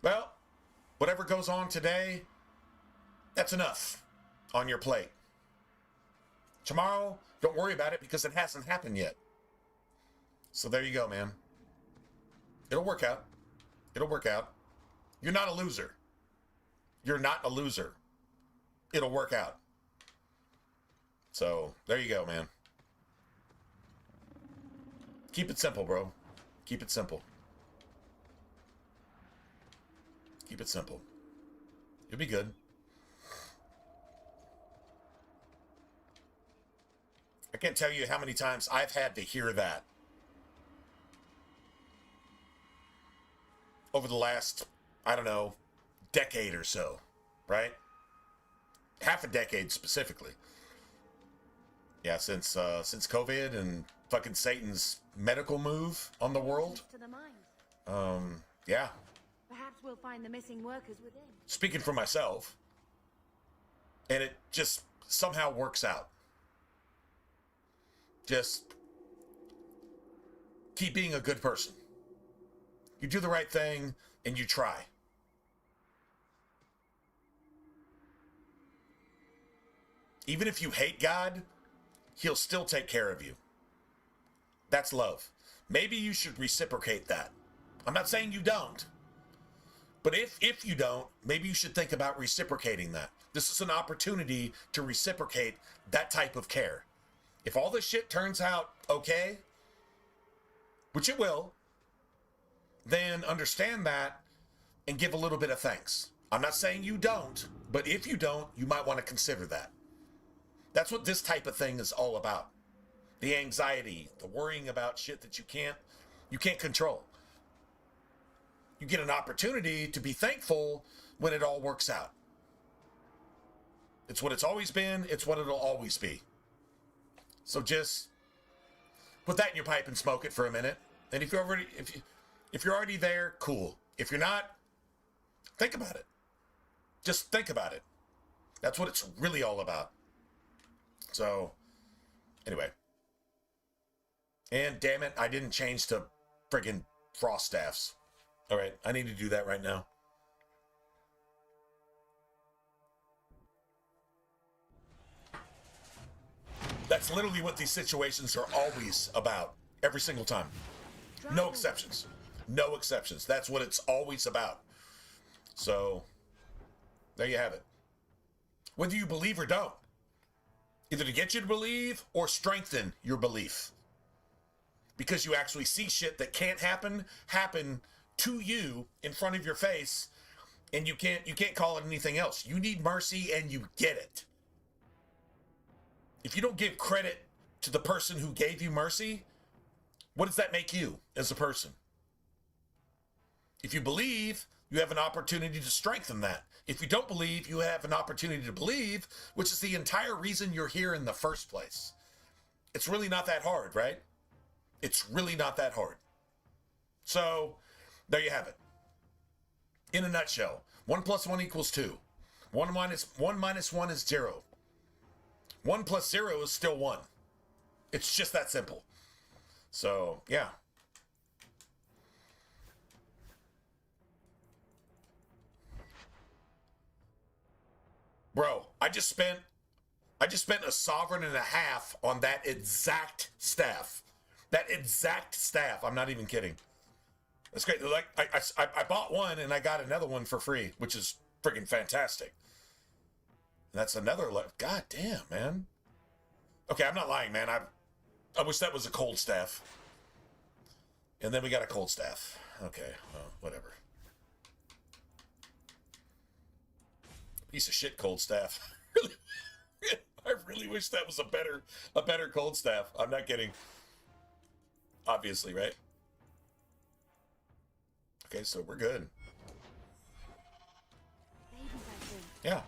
well, whatever goes on today, that's enough on your plate. Tomorrow, don't worry about it because it hasn't happened yet. So there you go, man. It'll work out. It'll work out. You're not a loser. You're not a loser. It'll work out. So, there you go, man. Keep it simple, bro. Keep it simple. Keep it simple. You'll be good. I can't tell you how many times I've had to hear that over the last, I don't know, decade or so, right? Half a decade specifically. Yeah, since COVID and fucking Satan's medical move on the world. To the mind. Yeah. Perhaps we'll find the missing workers within. Speaking for myself, and it just somehow works out. Just keep being a good person. You do the right thing and you try. Even if you hate God, he'll still take care of you. That's love. Maybe you should reciprocate that. I'm not saying you don't. But if you don't, maybe you should think about reciprocating that. This is an opportunity to reciprocate that type of care. If all this shit turns out okay, which it will, then understand that and give a little bit of thanks. I'm not saying you don't, but if you don't, you might want to consider that. That's what this type of thing is all about. the anxiety, the worrying about shit that you can't control. You get an opportunity to be thankful when it all works out. It's what it's always been. It's what it'll always be. So just put that in your pipe and smoke it for a minute. And if you're already there, cool. If you're not, think about it. Just think about it. That's what it's really all about. So, anyway. And damn it, I didn't change to friggin' frost staffs. All right, I need to do that right now. That's literally what these situations are always about. Every single time. No exceptions. No exceptions. That's what it's always about. So, there you have it. Whether you believe or don't. Either to get you to believe or strengthen your belief. Because you actually see shit that can't happen to you in front of your face, and you can't call it anything else. You need mercy and you get it. If you don't give credit to the person who gave you mercy, what does that make you as a person? If you believe, you have an opportunity to strengthen that. If you don't believe, you have an opportunity to believe, which is the entire reason you're here in the first place. It's really not that hard, right? It's really not that hard. So, there you have it. In a nutshell, 1 + 1 = 2. 1 minus 1 is 0. 1 + 0 is still 1. It's just that simple. So, yeah. Bro, I just spent a sovereign and a half on that exact staff. That exact staff. I'm not even kidding. That's great. Like I bought one and I got another one for free, which is freaking fantastic. And that's another God damn, man. Okay, I'm not lying, man. I wish that was a cold staff. And then we got a cold staff. Okay, well, whatever. Piece of shit cold staff. Really, I really wish that was a better cold staff. I'm not kidding. Obviously, right? Okay, so we're good. Yeah.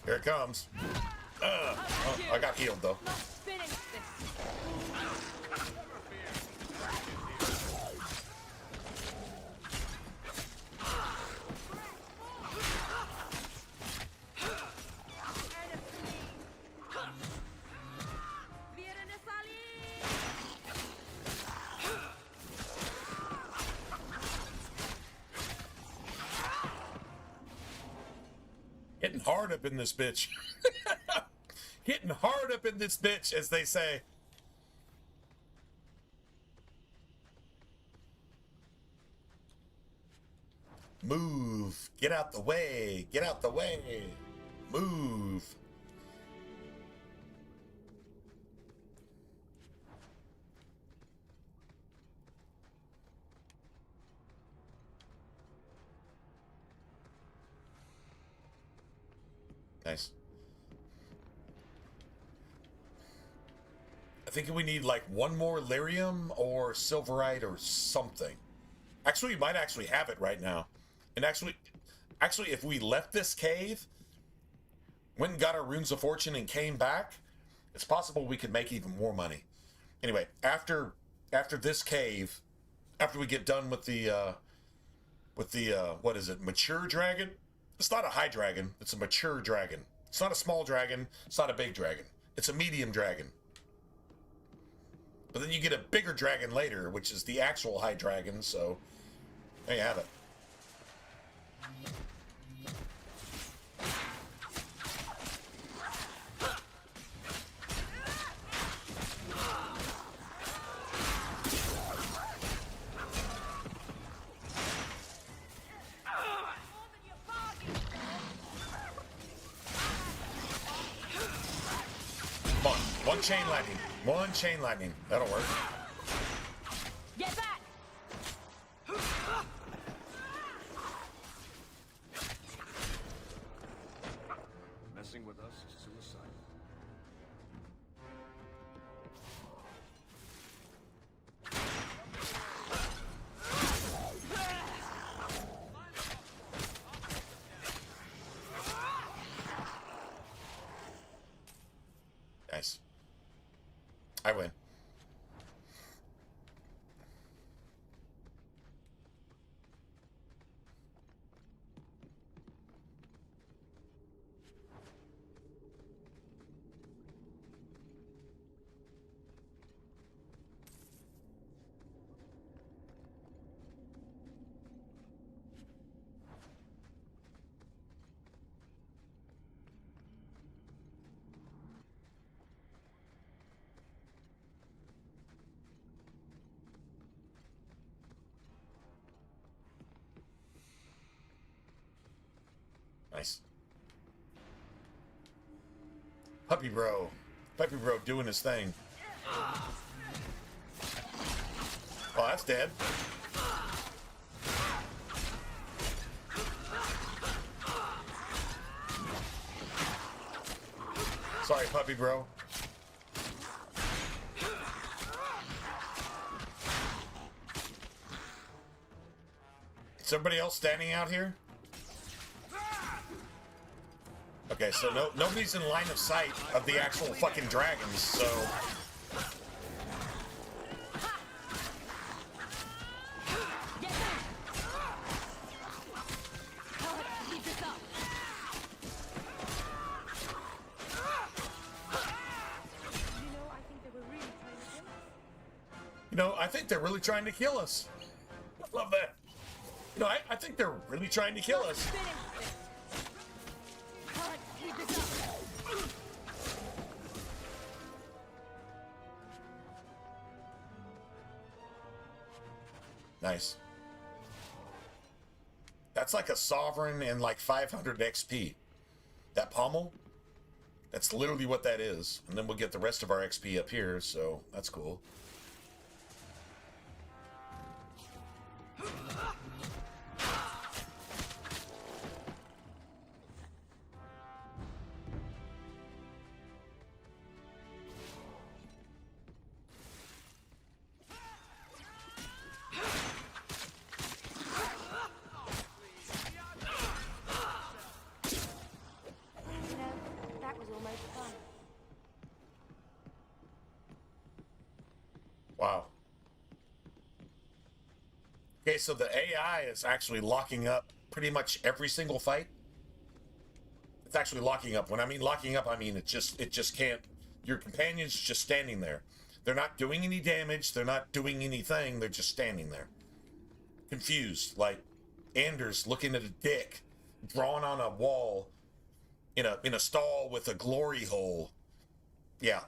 Here it comes. Oh, I got healed though. Hitting hard up in this bitch. Hitting hard up in this bitch, as they say. Move. Get out the way. Get out the way. Move. Nice. I think we need like one more lyrium or silverite or something. Actually, we might actually have it right now. And actually, if we left this cave, went and got our runes of fortune and came back, it's possible we could make even more money. Anyway, after this cave, after we get done with the what is it? Mature dragon? It's not a high dragon. It's a mature dragon. It's not a small dragon. It's not a big dragon. It's a medium dragon. But then you get a bigger dragon later, which is the actual high dragon. So there you have it. chain lightning. One chain lightning. That'll work. Get back! Messing with us is suicide. Nice. I win. Nice. Puppy bro. Puppy bro doing his thing. Oh, that's dead. Sorry, puppy bro. Is everybody else standing out here? Okay, so nobody's in line of sight of the actual fucking dragons, so... You know, I think they're really trying to kill us. I love that. You know, I think they're really trying to kill us. Nice. That's like a sovereign and like 500 XP. That pommel, that's literally what that is. And then we'll get the rest of our XP up here, so that's cool. Wow. Okay, so the AI is actually locking up pretty much every single fight. It's actually locking up. When I mean locking up, I mean it just can't. Your companion's just standing there. They're not doing any damage. They're not doing anything. They're just standing there, confused, like Anders looking at a dick drawn on a wall in a stall with a glory hole. Yeah.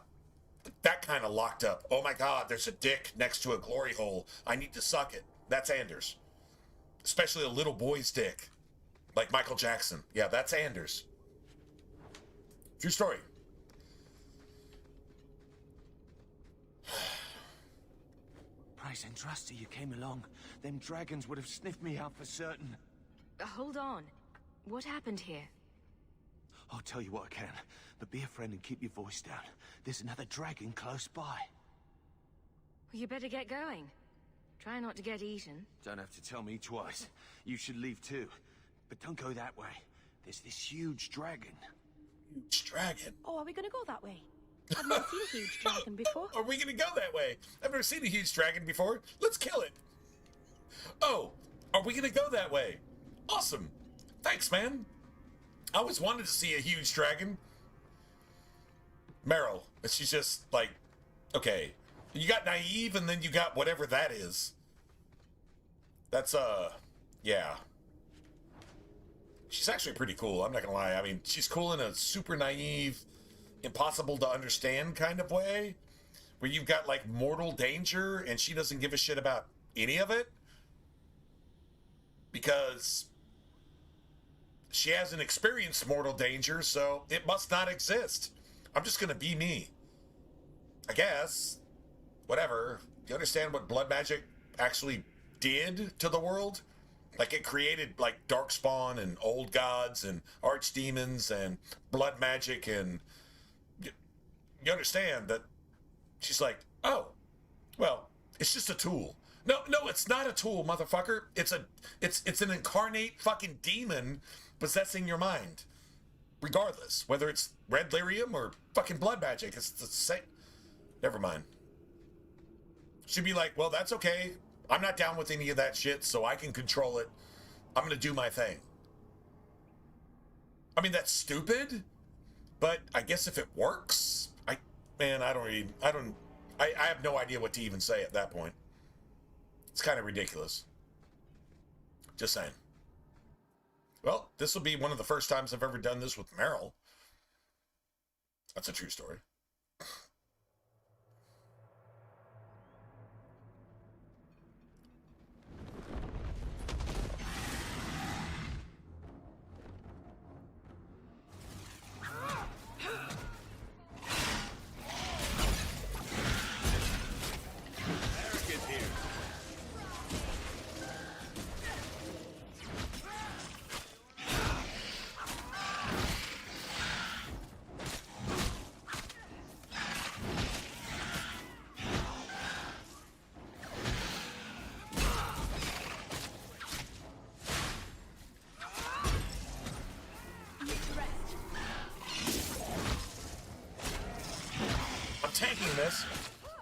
That kind of locked up. Oh my God, there's a dick next to a glory hole. I need to suck it. That's Anders. Especially a little boy's dick. Like Michael Jackson. Yeah, that's Anders. True story. Price and trusty you came along. Them dragons would have sniffed me out for certain. Hold on. What happened here? I'll tell you what I can, but be a friend and keep your voice down. There's another dragon close by. Well, you better get going. Try not to get eaten. Don't have to tell me twice. You should leave too. But don't go that way. There's this huge dragon. Huge dragon? Oh, are we gonna go that way? I've never seen a huge dragon before. Are we gonna go that way? I've never seen a huge dragon before. Let's kill it. Oh, are we gonna go that way? Awesome. Thanks, man. I always wanted to see a huge dragon. Meryl, she's just like, okay, you got naive and then you got whatever that is. That's, yeah. She's actually pretty cool, I'm not gonna lie. I mean, she's cool in a super naive, impossible to understand kind of way, where you've got like mortal danger and she doesn't give a shit about any of it. Because she hasn't experienced mortal danger, so it must not exist. I'm just gonna be me. I guess. Whatever. Do you understand what blood magic actually did to the world? Like, it created, like, darkspawn and old gods and archdemons and blood magic, and you understand that she's like, oh, well, it's just a tool. No, it's not a tool, motherfucker. It's an incarnate fucking demon possessing your mind. Regardless, whether it's red lyrium or fucking blood magic, it's the same. Never mind. She'd be like, well, that's okay. I'm not down with any of that shit, so I can control it. I'm gonna do my thing. I mean, that's stupid, but I guess if it works, I have no idea what to even say at that point. It's kind of ridiculous. Just saying. Well, this will be one of the first times I've ever done this with Meryl. That's a true story.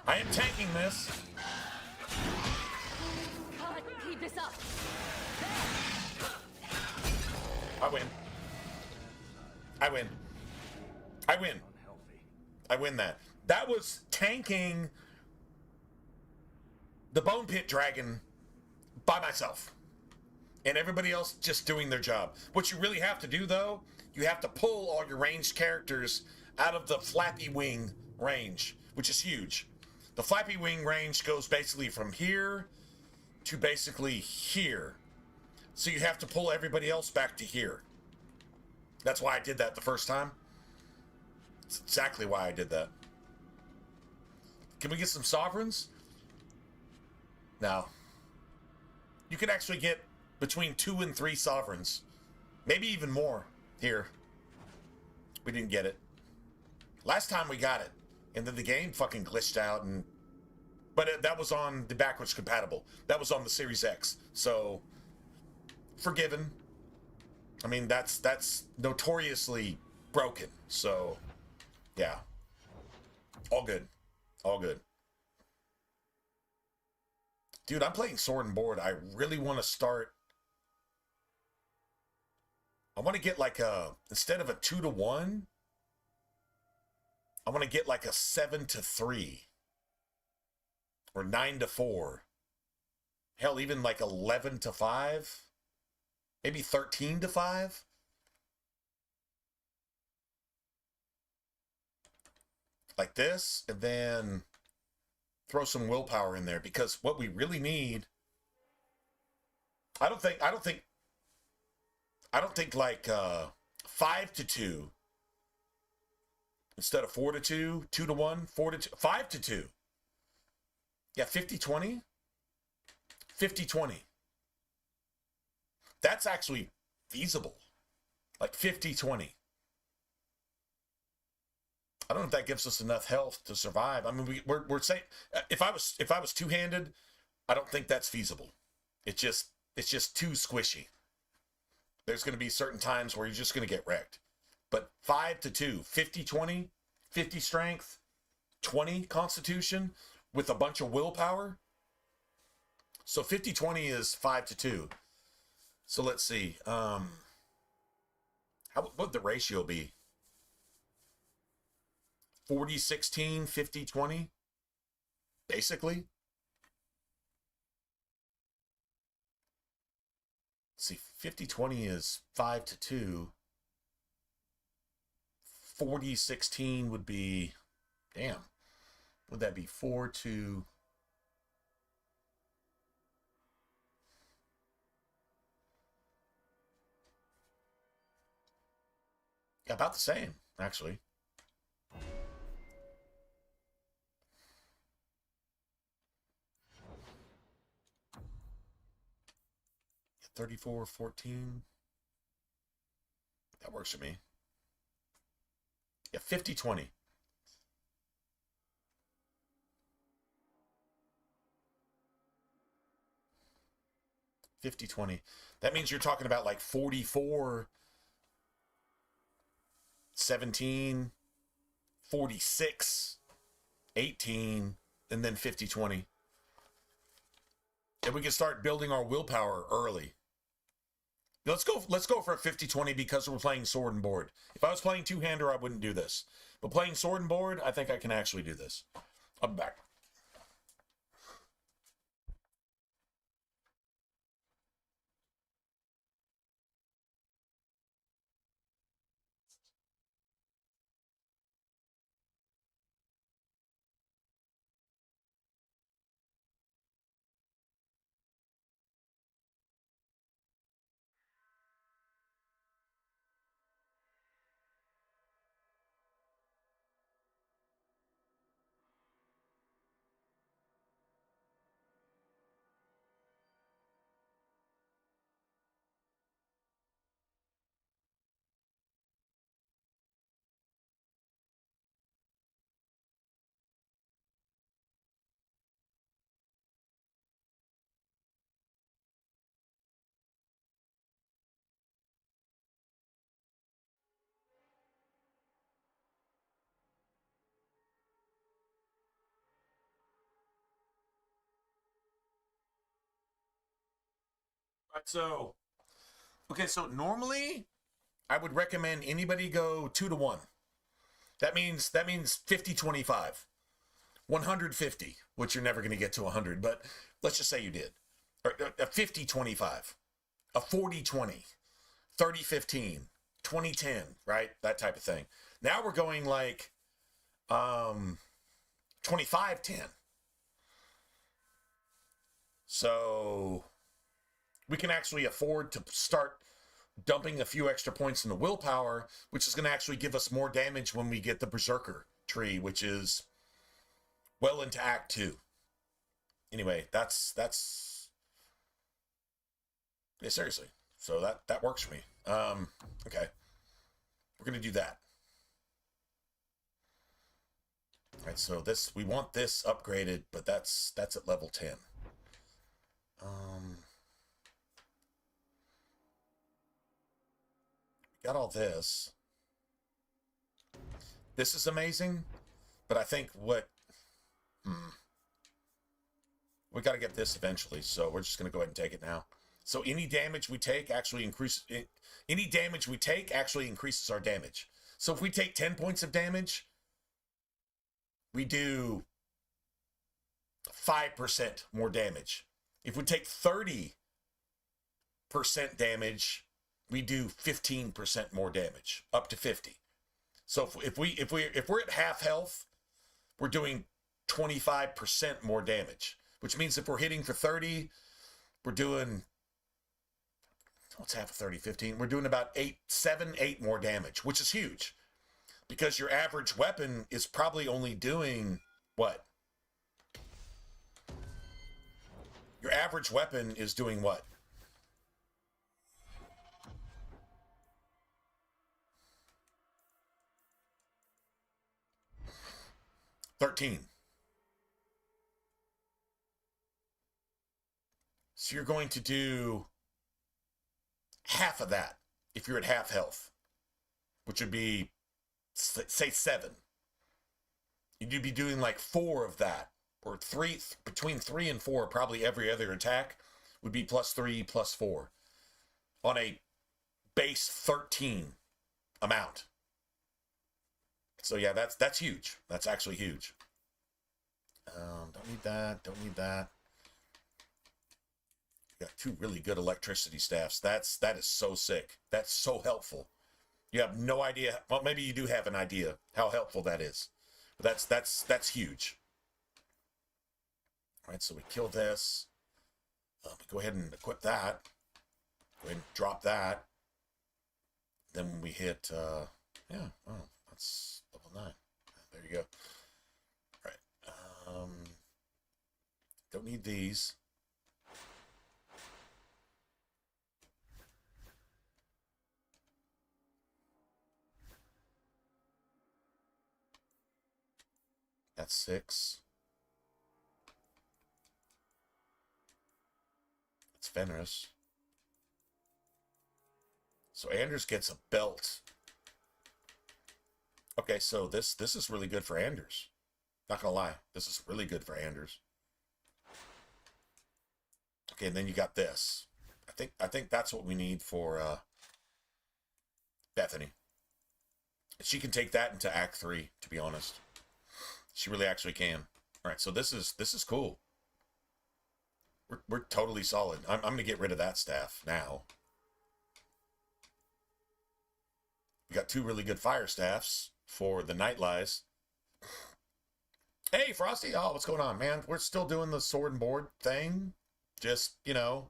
I am tanking this. Can't keep this up. I win. I win. I win. I win that. That was tanking the Bone Pit Dragon by myself. And everybody else just doing their job. What you really have to do, though, you have to pull all your ranged characters out of the Flappy Wing range, which is huge. The Flappy Wing range goes basically from here to basically here. So you have to pull everybody else back to here. That's why I did that the first time. That's exactly why I did that. Can we get some sovereigns? No. You can actually get between 2 and 3 sovereigns. Maybe even more here. We didn't get it. Last time we got it. And then the game fucking glitched out, but that was on the backwards compatible. That was on the Series X. So, forgiven. I mean, that's notoriously broken. So, yeah. All good. All good. Dude, I'm playing Sword and Board. I really want to start. I want to get like instead of a 2-to-1, I want to get like a 7-to-3 or 9-to-4. Hell, even like 11-to-5, maybe 13-to-5. Like this, and then throw some willpower in there, because what we really need, I don't think like 5-to-2 instead of 4-to-2, 2-to-1, 4-to-2, 5-to-2. Yeah, 50-20. 50-20. That's actually feasible. Like 50-20. I don't know if that gives us enough health to survive. I mean, we're saying if I was two-handed, I don't think that's feasible. It's just too squishy. There's going to be certain times where you're just going to get wrecked. But 5-to-2, 50-20, 50 strength, 20 constitution with a bunch of willpower. So 50-20 is 5-to-2. So let's see. What would the ratio be? 40-16, 50-20, basically. Let's see, 50-20 is 5-to-2. 40-16 would be, damn, would that be 4-to... Yeah, about the same, actually. 34, 14. That works for me. Yeah, 50, 20. That means you're talking about like 44, 17, 46, 18, and then 50, 20. And we can start building our willpower early. Let's go for a 50-20 because we're playing sword and board. If I was playing two-hander, I wouldn't do this. But playing sword and board, I think I can actually do this. I'm back. Right, so normally I would recommend anybody go 2 to 1. That means 50-25. 150, which you're never going to get to 100, but let's just say you did. Or a 50-25, a 40-20, 30-15, 20-10, right? That type of thing. Now we're going like 25-10. So we can actually afford to start dumping a few extra points in the willpower, which is going to actually give us more damage when we get the Berserker tree, which is well into Act 2. Anyway, that's yeah, seriously. So that works for me. Okay. We're going to do that. All right, so we want this upgraded, but that's at level 10. Got all this. This is amazing, but I think we got to get this eventually, so we're just going to go ahead and take it now. So any damage we take actually increases our damage. So if we take 10 points of damage, we do 5% more damage. If we take 30% damage, we do 15% more damage, up to 50. So if we're at half health, we're doing 25% more damage, which means if we're hitting for 30, we're doing, what's half of 30, 15? We're doing about 7, 8 more damage, which is huge, because your average weapon is probably only doing what? Your average weapon is doing what? $13. So you're going to do half of that if you're at half health, which would be, say, 7. You'd be doing like 4 of that, or 3, between 3 and 4, probably every other attack would be +3, +4 on a base 13 amount. So yeah, that's huge. That's actually huge. Don't need that. Don't need that. You got 2 really good electricity staffs. That is so sick. That's so helpful. You have no idea. Well, maybe you do have an idea how helpful that is. But that's huge. All right, so we kill this. Go ahead and equip that. Go ahead and drop that. Then when we hit, yeah, oh, that's level 9. There you go. All right. Don't need these. That's 6. It's Fenris. So Anders gets a belt. Okay, so this is really good for Anders. Not gonna lie, this is really good for Anders. Okay, and then you got this. I think that's what we need for Bethany. She can take that into Act 3, to be honest. She really actually can. All right, so this is cool. We're totally solid. I'm gonna get rid of that staff now. We got 2 really good fire staffs for the Night Lies. Hey, Frosty. Oh, what's going on, man? We're still doing the sword and board thing. Just, you know.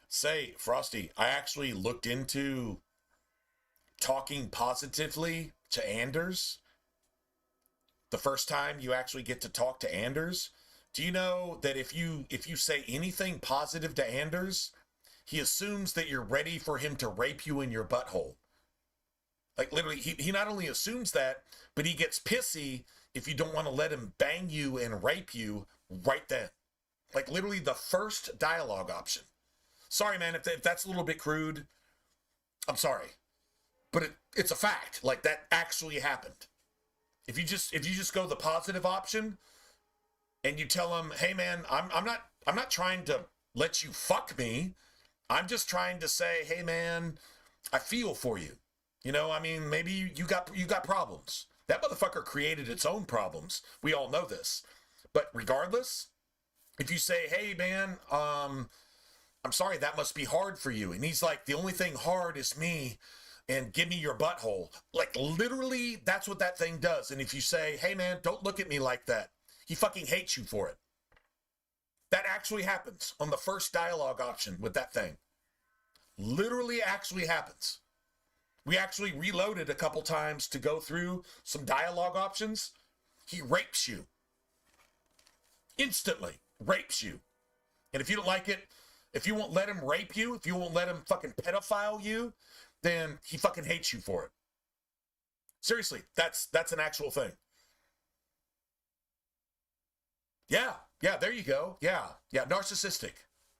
Say, Frosty, I actually looked into talking positively to Anders. The first time you actually get to talk to Anders. Do you know that if you say anything positive to Anders, he assumes that you're ready for him to rape you in your butthole? Like, literally, he not only assumes that, but he gets pissy if you don't want to let him bang you and rape you right then. Like, literally, the first dialogue option. Sorry, man, if that's a little bit crude. I'm sorry. But it's a fact. Like, that actually happened. If you just go the positive option and you tell him, hey, man, I'm not trying to let you fuck me. I'm just trying to say, hey, man, I feel for you. You know, I mean, maybe you got problems. That motherfucker created its own problems. We all know this. But regardless, if you say, hey, man, I'm sorry, that must be hard for you. And he's like, the only thing hard is me, and give me your butthole. Like, literally, that's what that thing does. And if you say, hey, man, don't look at me like that, he fucking hates you for it. That actually happens on the first dialogue option with that thing. Literally actually happens. We actually reloaded a couple times to go through some dialogue options. He rapes you. Instantly rapes you. And if you don't like it, if you won't let him rape you, if you won't let him fucking pedophile you, then he fucking hates you for it. Seriously, that's an actual thing. Yeah, there you go. Yeah, narcissistic.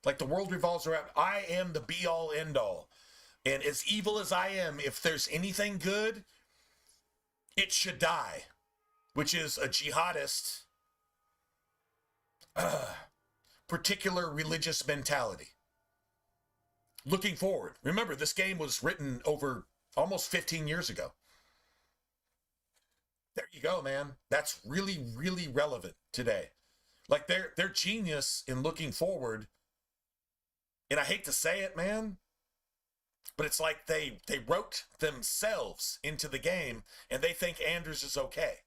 Like the world revolves around, I am the be-all, end-all. And as evil as I am, if there's anything good, it should die. Which is a jihadist, particular religious mentality. Looking forward. Remember, this game was written over almost 15 years ago. There you go, man. That's really, really relevant today. Like, they're genius in looking forward. And I hate to say it, man, but it's like they wrote themselves into the game, and they think Anders is okay.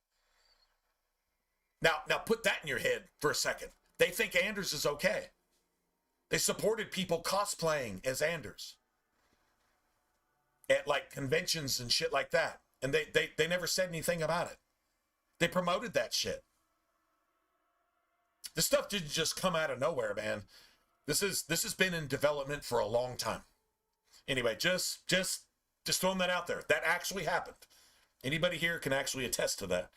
Now put that in your head for a second. They think Anders is okay. They supported people cosplaying as Anders at like conventions and shit like that. And they never said anything about it. They promoted that shit. This stuff didn't just come out of nowhere, man. This has been in development for a long time. Anyway, just throwing that out there. That actually happened. Anybody here can actually attest to that.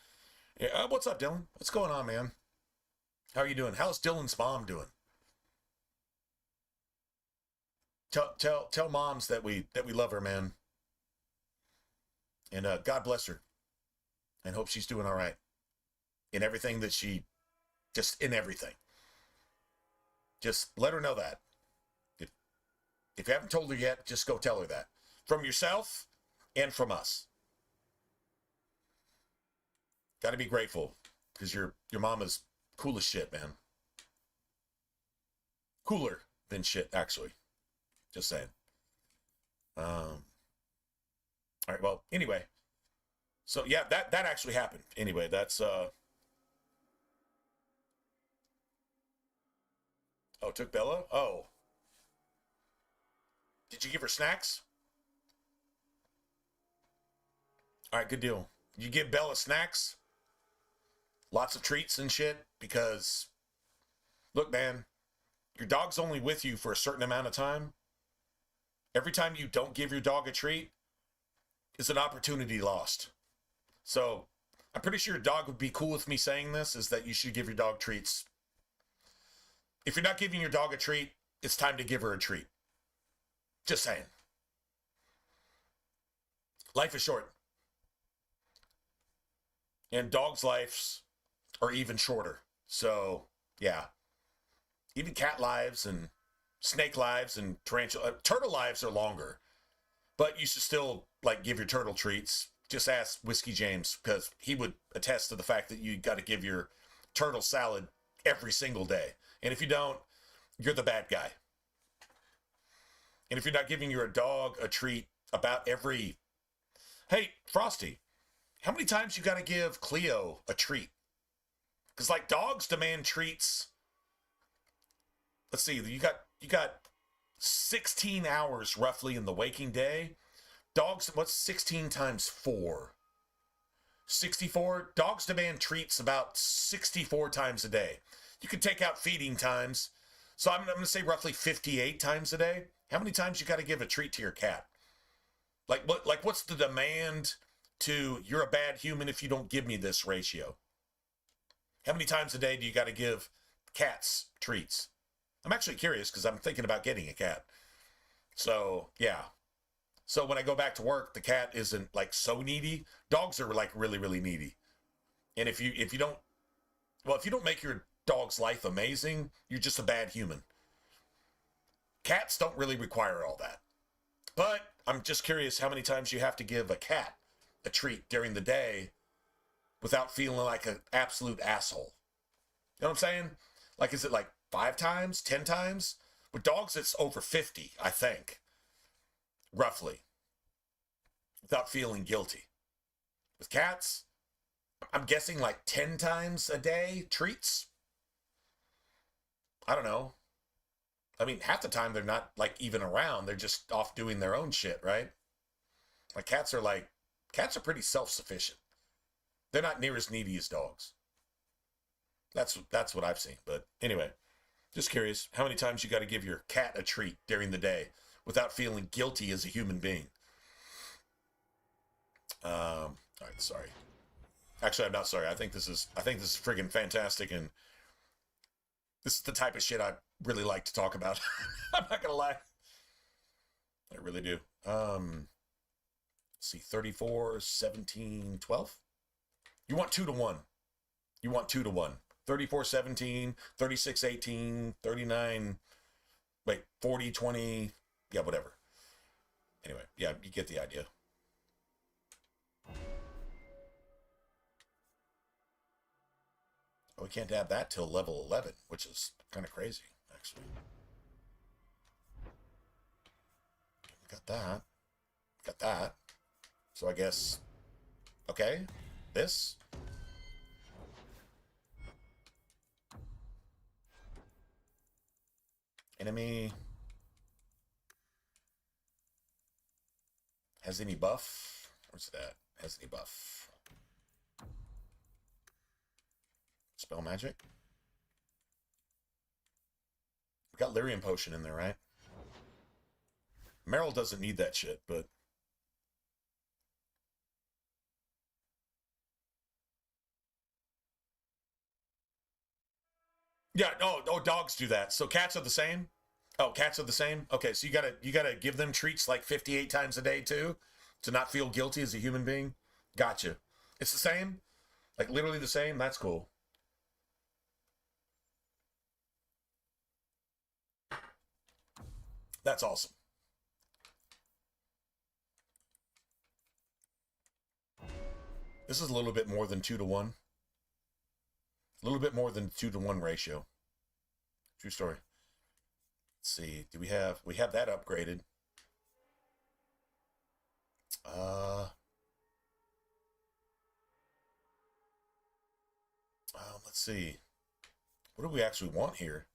Yeah, what's up, Dylan? What's going on, man? How are you doing? How's Dylan's mom doing? Tell moms that we love her, man. And God bless her. And hope she's doing all right. In everything that just in everything. Just let her know that. If you haven't told her yet, just go tell her that. From yourself and from us. Got to be grateful because your mom is cool as shit, man. Cooler than shit, actually. Just saying. All right, well, anyway. So, yeah, that actually happened. Anyway, that's... Oh, took Bella? Oh. Did you give her snacks? All right, good deal. You give Bella snacks? Lots of treats and shit? Because, look, man, your dog's only with you for a certain amount of time. Every time you don't give your dog a treat is an opportunity lost. So, I'm pretty sure your dog would be cool with me saying this, is that you should give your dog treats. If you're not giving your dog a treat, it's time to give her a treat. Just saying. Life is short. And dogs' lives are even shorter. So, yeah. Even cat lives and snake lives and turtle lives are longer. But you should still, like, give your turtle treats. Just ask Whiskey James, because he would attest to the fact that you got to give your turtle salad every single day. And if you don't, you're the bad guy. And if you're not giving your dog a treat about every... Hey, Frosty, how many times you got to give Cleo a treat? Because, like, dogs demand treats. Let's see, you got 16 hours roughly in the waking day. Dogs, what's 16 times 4? 64. Dogs demand treats about 64 times a day. You can take out feeding times. So I'm going to say roughly 58 times a day. How many times you got to give a treat to your cat? What's the demand to you're a bad human if you don't give me this ratio? How many times a day do you got to give cats treats? I'm actually curious because I'm thinking about getting a cat. So, yeah. So when I go back to work, the cat isn't like so needy. Dogs are like really, really needy. And if you don't make your dog's life amazing, you're just a bad human. Cats don't really require all that. But I'm just curious how many times you have to give a cat a treat during the day without feeling like an absolute asshole. You know what I'm saying? Like, is it like 5 times, 10 times? With dogs, it's over 50, I think. Roughly. Without feeling guilty. With cats, I'm guessing like 10 times a day treats. I don't know. I mean, half the time they're not like even around. They're just off doing their own shit, right? Like cats are pretty self-sufficient. They're not near as needy as dogs. That's what I've seen. But anyway, just curious how many times you got to give your cat a treat during the day without feeling guilty as a human being. All right, sorry. Actually, I'm not sorry. I think this is friggin' fantastic, and this is the type of shit I really like to talk about. I'm not gonna lie. I really do. Let's see, 34, 17, 12? You want 2 to 1. You want 2 to 1. 34, 17, 36, 18, 39, 40, 20, yeah, whatever. Anyway, yeah, you get the idea. We can't add that till level 11, which is kind of crazy, actually. We got that. Got that. So I guess, okay, this. Enemy has any buff? Where's that? Has any buff? Spell magic. We got Lyrium Potion in there, right? Meryl doesn't need that shit, but... Yeah, oh, dogs do that. So cats are the same? Oh, cats are the same? Okay, so you gotta give them treats like 58 times a day, too? To not feel guilty as a human being? Gotcha. It's the same? Like, literally the same? That's cool. That's awesome. This is a little bit more than 2 to 1. A little bit more than 2 to 1 ratio. True story. Let's see. We have that upgraded. Let's see. What do we actually want here?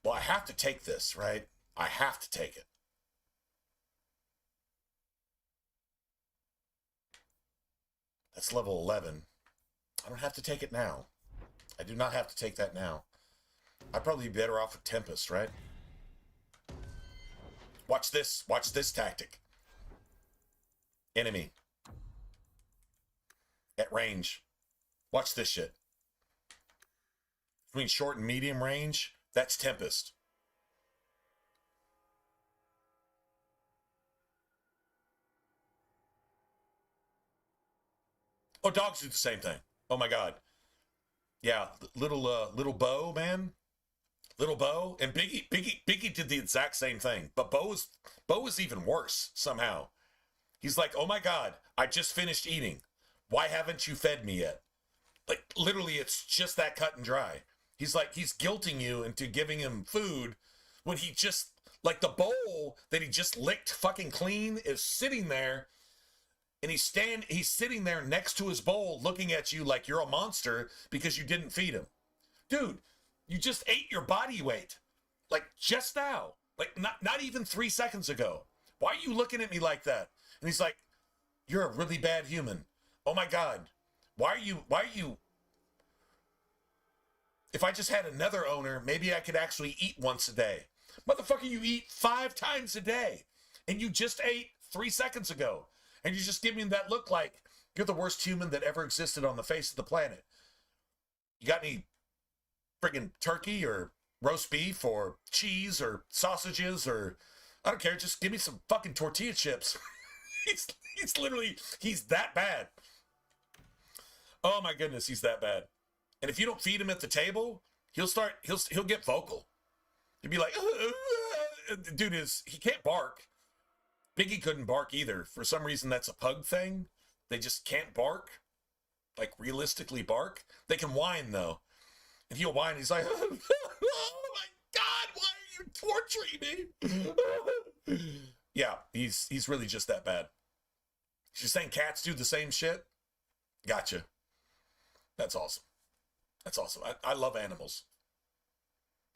Well, I have to take this, right? I have to take it. That's level 11. I don't have to take it now. I do not have to take that now. I'd probably be better off with Tempest, right? Watch this. Watch this tactic. Enemy. at range. Watch this shit. Between short and medium range, that's Tempest. Oh, dogs do the same thing. Oh my God. Yeah, little Bo, man. Little Bo and Biggie did the exact same thing, but Bo was even worse somehow. He's like, "Oh my God, I just finished eating. Why haven't you fed me yet?" Like literally, it's just that cut and dry. He's like, he's guilting you into giving him food when he just, like, the bowl that he just licked fucking clean is sitting there, and he's sitting there next to his bowl looking at you like you're a monster because you didn't feed him. Dude, you just ate your body weight. Like just now. Like not even 3 seconds ago. Why are you looking at me like that? And he's like, "You're a really bad human. Oh my God. Why are you If I just had another owner, maybe I could actually eat once a day." Motherfucker, you eat 5 times a day. And you just ate 3 seconds ago. And you just give me that look like you're the worst human that ever existed on the face of the planet. You got any friggin' turkey or roast beef or cheese or sausages or, I don't care, just give me some fucking tortilla chips. he's literally, he's that bad. Oh my goodness, he's that bad. And if you don't feed him at the table, he'll get vocal. He'll be like, dude, he can't bark. Biggie couldn't bark either. For some reason, that's a pug thing. They just can't bark, like realistically bark. They can whine though. And he'll whine. He's like, "Oh my God, why are you torturing me?" Yeah, he's really just that bad. She's saying cats do the same shit? Gotcha. That's awesome. That's awesome. I love animals.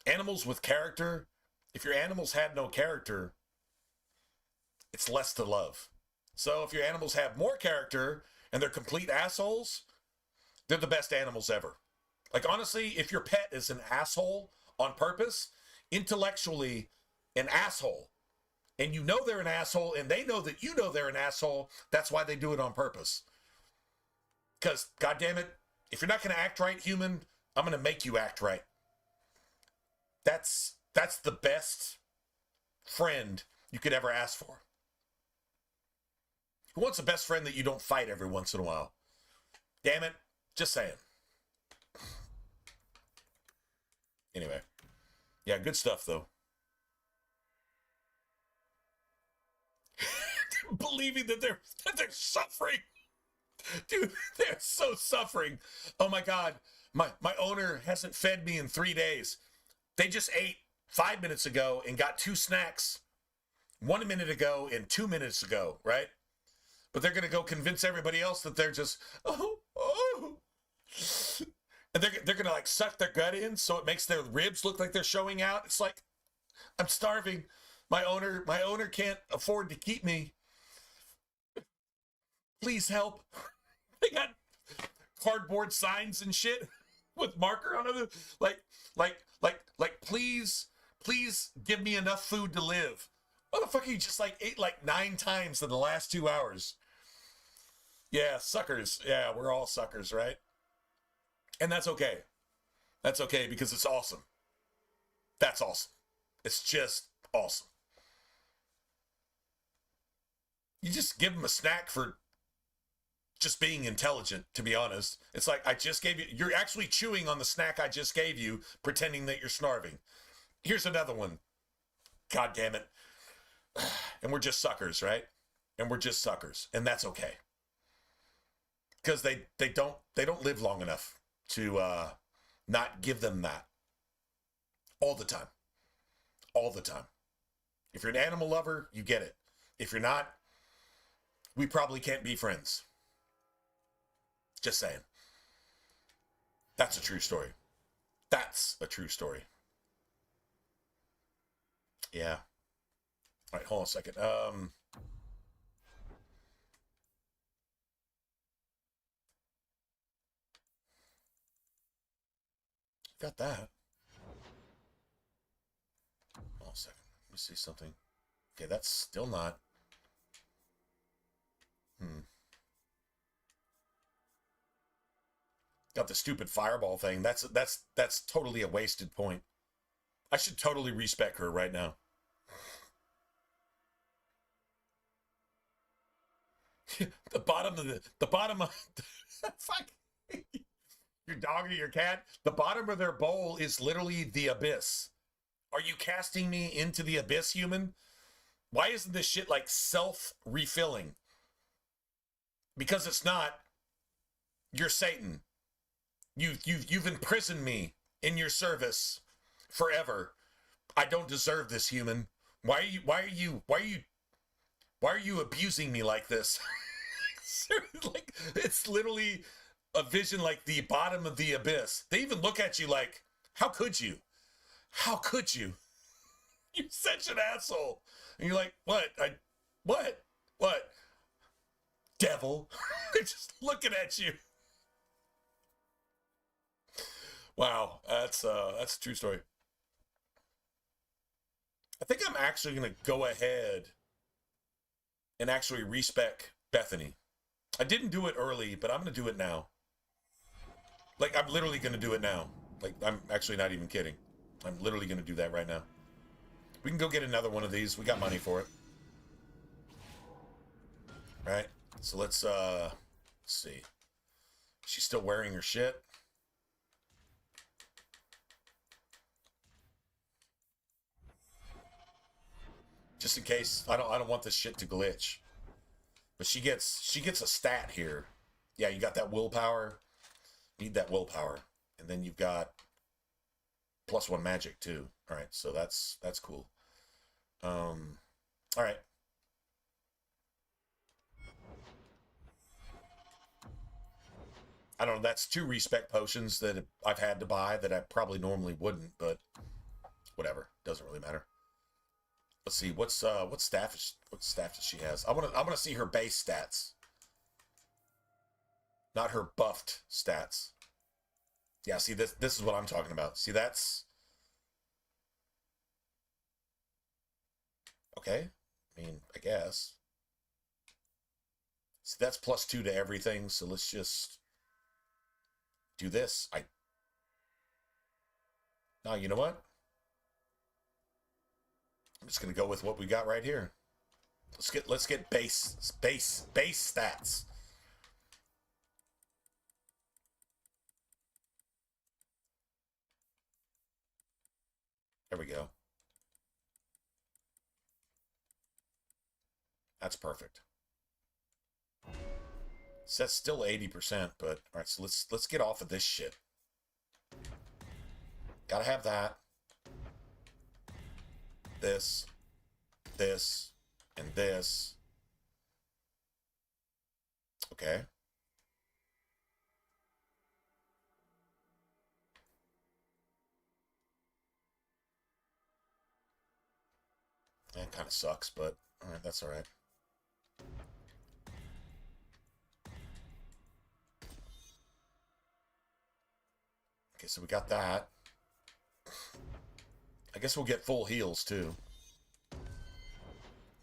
Animals with character. If your animals had no character, it's less to love. So if your animals have more character and they're complete assholes, they're the best animals ever. Like, honestly, if your pet is an asshole on purpose, intellectually an asshole, and you know they're an asshole and they know that you know they're an asshole, that's why they do it on purpose. Because, goddammit, if you're not going to act right, human, I'm going to make you act right. That's the best friend you could ever ask for. Who wants a best friend that you don't fight every once in a while? Damn it. Just saying. Anyway. Yeah, good stuff, though. Believing that they're suffering. Dude, they're so suffering. Oh, my God. My owner hasn't fed me in 3 days. They just ate 5 minutes ago and got 2 snacks 1 minute ago and 2 minutes ago, right? But they're going to go convince everybody else that they're just, oh. And they're going to like suck their gut in so it makes their ribs look like they're showing out. It's like, I'm starving. My owner can't afford to keep me. Please help. They got cardboard signs and shit with marker on it. Like, please give me enough food to live. Motherfucker, you just like ate like 9 times in the last 2 hours. Yeah, suckers. Yeah, we're all suckers, right? And that's okay. That's okay because it's awesome. That's awesome. It's just awesome. You just give them a snack for just being intelligent, to be honest. It's like, I just gave you, you're actually chewing on the snack I just gave you, pretending that you're starving. Here's another one. God damn it. And we're just suckers, right? And we're just suckers. And that's okay. Because they don't live long enough to not give them that. All the time. All the time. If you're an animal lover, you get it. If you're not, we probably can't be friends. Just saying. That's a true story. That's a true story. Yeah. All right, hold on a second. Got that. Hold on a second. Let me see something. Okay, that's still not. Got the stupid fireball thing. That's totally a wasted point. I should totally respec her right now. the bottom of fuck your dog or your cat. The bottom of their bowl is literally the abyss. Are you casting me into the abyss, human? Why isn't this shit like self-refilling? Because it's not. You're Satan. You've imprisoned me in your service forever. I don't deserve this, human. Why are you abusing me like this? Like, it's literally a vision like the bottom of the abyss. They even look at you like, how could you? How could you? You're such an asshole. And you're like, what? What? Devil. They're just looking at you. Wow, that's a true story. I think I'm actually going to go ahead and actually respec Bethany. I didn't do it early, but I'm going to do it now. Like, I'm literally going to do it now. Like, I'm actually not even kidding. I'm literally going to do that right now. We can go get another one of these. We got money for it. Right? So let's see. She's still wearing her shit. Just in case, I don't want this shit to glitch. But she gets a stat here. Yeah, you got that willpower. Need that willpower. And then you've got +1 magic too. All right, so that's cool. All right. I don't know, that's 2 respec potions that I've had to buy that I probably normally wouldn't, but whatever. Doesn't really matter. Let's see, what staff does she has? I wanna see her base stats. Not her buffed stats. Yeah, see, this is what I'm talking about. See, that's okay. I mean, I guess. See, that's +2 to everything, so let's just do this. Now, you know what? I'm just gonna go with what we got right here. Let's get base stats. There we go. That's perfect. So that's still 80%, but all right, so let's get off of this shit. Gotta have that. This, and this. Okay. That kind of sucks, but all right, that's all right. Okay, so we got that. I guess we'll get full heals too.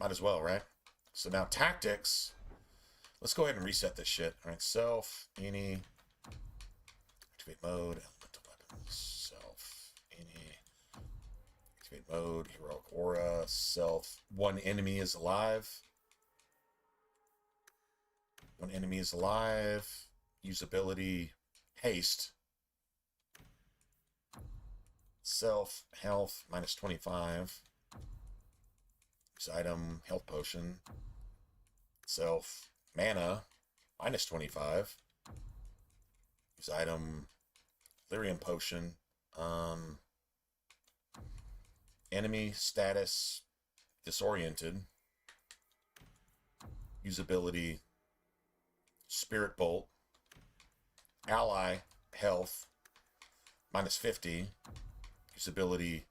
Might as well, right? So now tactics. Let's go ahead and reset this shit. All right, self, any, activate mode, elemental weapons, self, any, activate mode, heroic aura, self. 1 enemy is alive. 1 enemy is alive. Usability, haste. Self, health, -25. Use item, health potion. Self, mana, -25. Use item, lyrium potion. Enemy status, disoriented. Usability, spirit bolt. Ally, health, -50. Usability,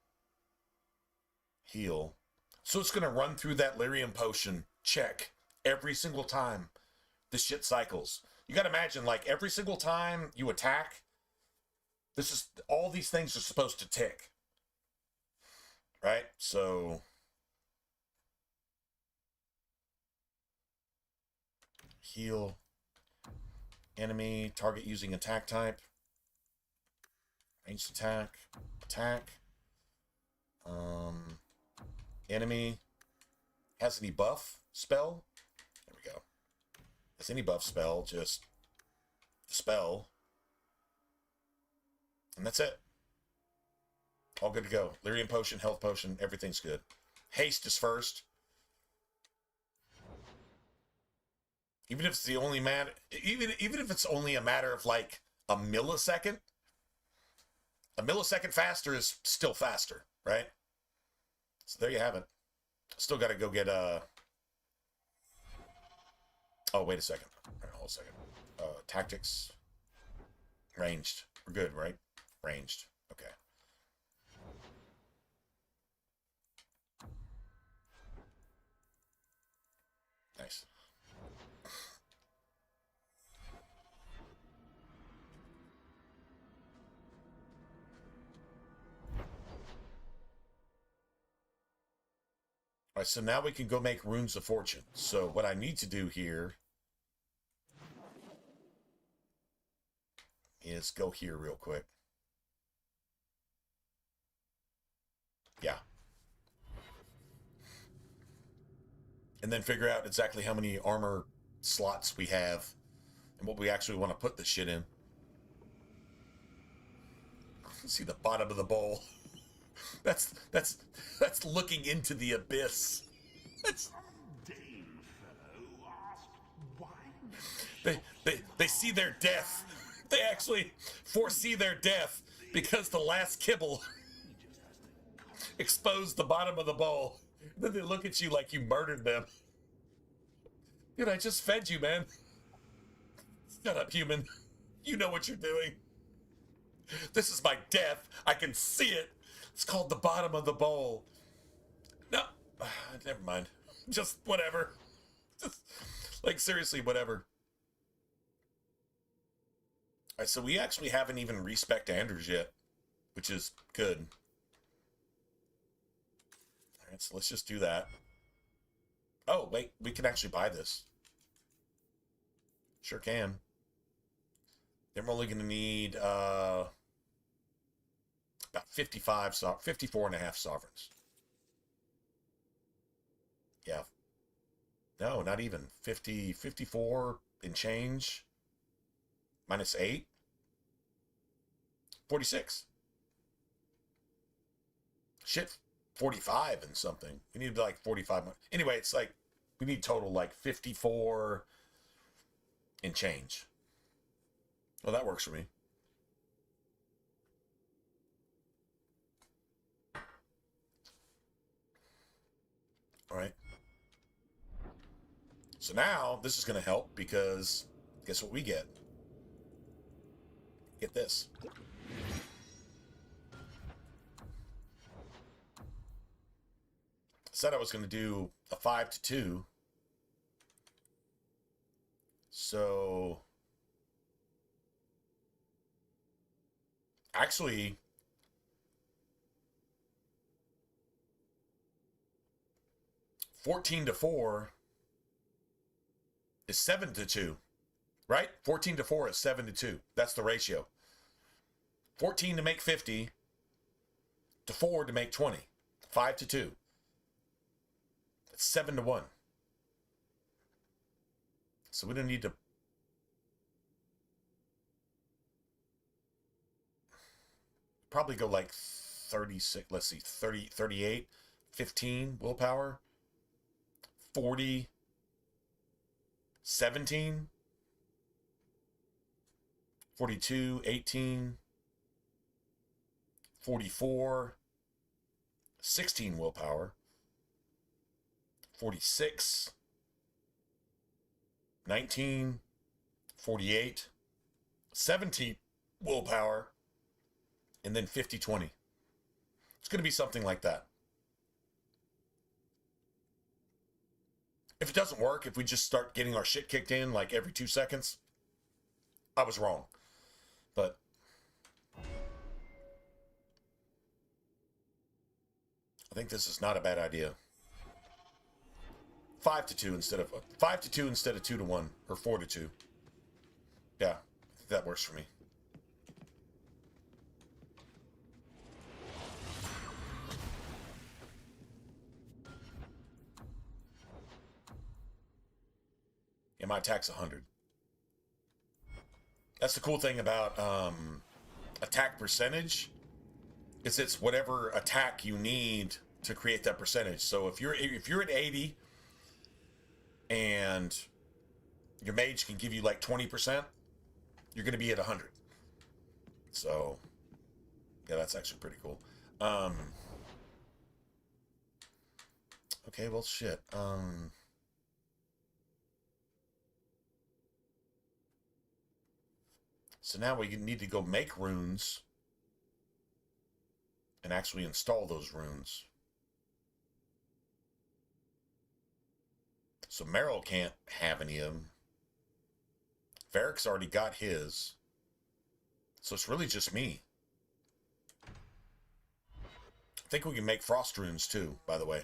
heal. So it's going to run through that lyrium potion check every single time the shit cycles. You got to imagine, like, every single time you attack, this is, all these things are supposed to tick. Right? So heal enemy, target using attack type. Ranged attack. Attack. Enemy. Has any buff spell? There we go. Has any buff spell, just spell. And that's it. All good to go. Lyrium potion, health potion, everything's good. Haste is first. Even if it's the only matter, even if it's only a matter of like a millisecond faster is still faster, right? So there you have it. Still got to go get oh, wait a second. All right, hold a second. Tactics. Ranged. We're good, right? Ranged. Okay. Nice. All right, so now we can go make runes of fortune. So what I need to do here is go here real quick. Yeah. And then figure out exactly how many armor slots we have and what we actually want to put this shit in. See the bottom of the bowl. That's looking into the abyss. They see their death. They actually foresee their death because the last kibble exposed the bottom of the bowl. Then they look at you like you murdered them. Dude, I just fed you, man. Shut up, human. You know what you're doing. This is my death. I can see it. It's called the bottom of the bowl. No, never mind. Just whatever. Just, like, seriously, whatever. All right, so we actually haven't even respec'd Anders yet, which is good. All right, so let's just do that. Oh, wait, we can actually buy this. Sure can. Then we're only going to need about 54 and a half sovereigns. Yeah. No, not even. 54 and change. Minus 8. 46. Shit, 45 and something. We need to be like 45. Anyway, it's like, we need total like 54 and change. Well, that works for me. All right. So now this is going to help because guess what we get? Get this. Said I was going to do a 5-2. So actually, (14-4) is 7-2, right? 14-4 is 7-2. That's the ratio. 14 to make 50, to 4 to make 20. 5-2. It's 7-1. So we don't need to. Probably go like 36, let's see, 30, 38, 15 willpower, 40, 17, 42, 18, 44, 16 willpower, 46, 19, 48, 17 willpower, and then 50, 20. It's going to be something like that. If it doesn't work, if we just start getting our shit kicked in like every 2 seconds, I was wrong. But I think this is not a bad idea. 5-2 instead of 5-2 instead of 2-1 or 4-2. Yeah, that works for me. it might tax 100. That's the cool thing about attack percentage, is it's whatever attack you need to create that percentage. So if you're at 80 and your mage can give you like 20%, you're going to be at 100. So yeah, that's actually pretty cool. Okay, well, shit. So now we need to go make runes and actually install those runes. So Meryl can't have any of them. Varric's already got his. So it's really just me. I think we can make frost runes too, by the way.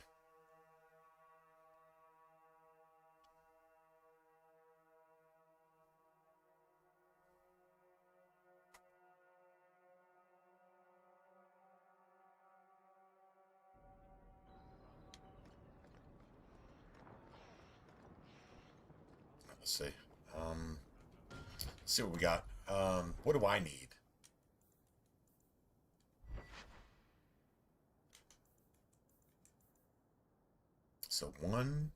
Let's see. Let's see what we got. What do I need? So 1.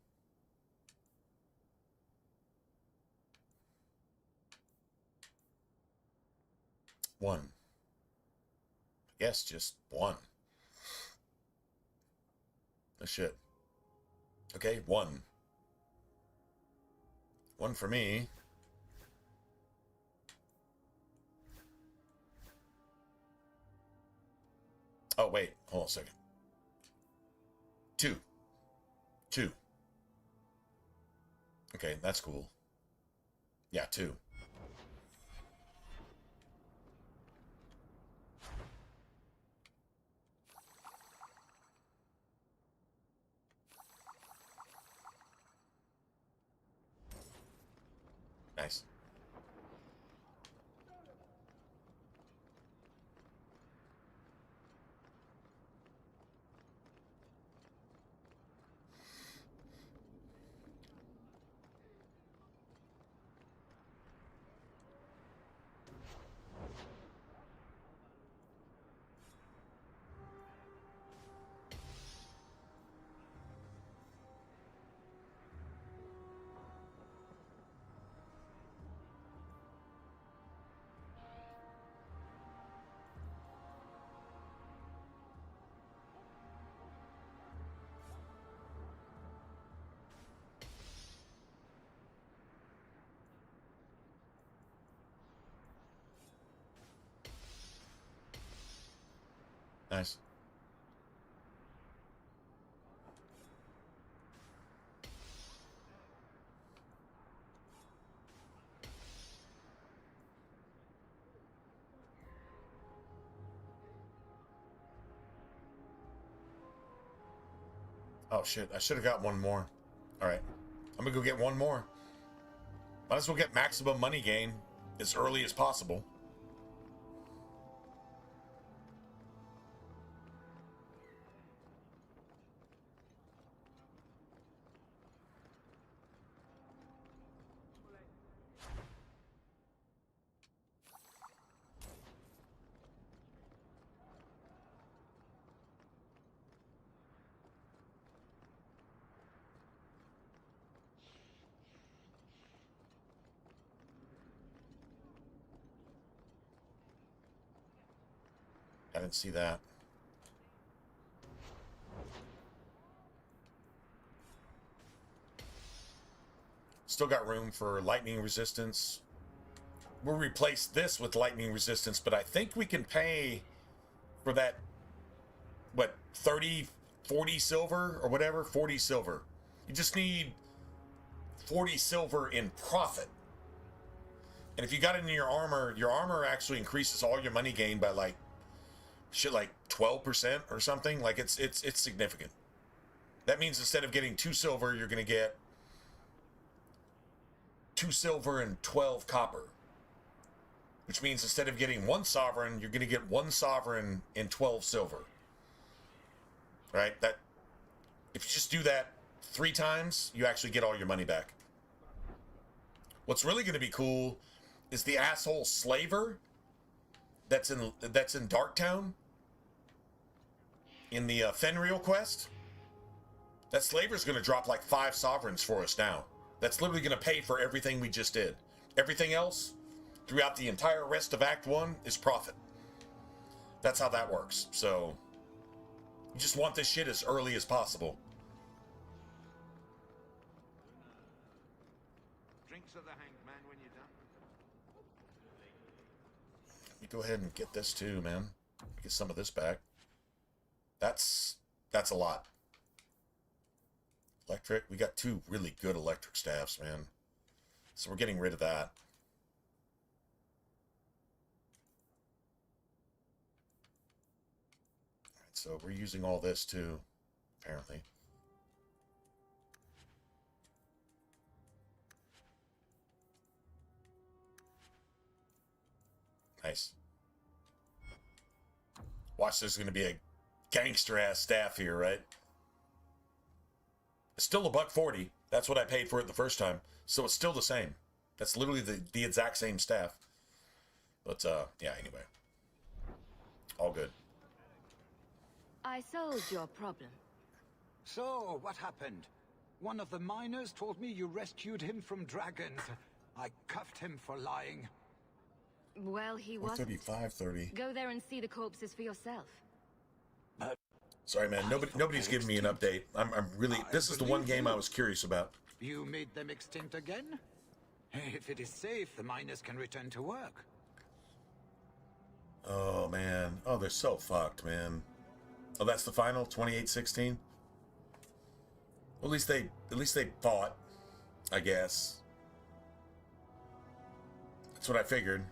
Yes, just 1. Oh shit. Okay, 1. 1 for me. Oh, wait. Hold on a second. 2. 2. Okay, that's cool. Yeah, 2. Nice. Nice. Oh shit, I should have got one more. Alright. I'm gonna go get one more. Might as well get maximum money gain as early as possible. I didn't see that. Still got room for lightning resistance. We'll replace this with lightning resistance, but I think we can pay for that, what, 30, 40 silver or whatever? 40 silver. You just need 40 silver in profit. And if you got it in your armor actually increases all your money gain by like, shit, like 12% or something. Like it's significant. That means instead of getting 2 silver, you're going to get 2 silver and 12 copper. Which means instead of getting 1 sovereign, you're going to get 1 sovereign and 12 silver. Right? That, if you just do that 3 times, you actually get all your money back. What's really going to be cool is the asshole slaver that's in Darktown in the Fenrir quest. That slaver's going to drop like 5 sovereigns for us now. That's literally going to pay for everything we just did. Everything else throughout the entire rest of Act 1 is profit. That's how that works. So you just want this shit as early as possible. Drinks of the hanged man when you're done. Let me go ahead and get this too, man. Get some of this back. That's a lot. Electric. We got 2 really good electric staffs, man. So we're getting rid of that. All right, so we're using all this too, apparently. Nice. Watch, there's going to be a gangster-ass staff here, right? It's still $140. That's what I paid for it the first time. So it's still the same. That's literally the exact same staff. But, yeah, anyway. All good. I solved your problem. So, what happened? One of the miners told me you rescued him from dragons. I cuffed him for lying. Well, he wasn't. 35:30. Go there and see the corpses for yourself. Sorry, man. Nobody's giving me an update. I'm really. This is the one game I was curious about. You made them extinct again? If it is safe, the miners can return to work. Oh man. Oh, they're so fucked, man. Oh, that's the final. 28-16. Well, at least they fought, I guess. That's what I figured.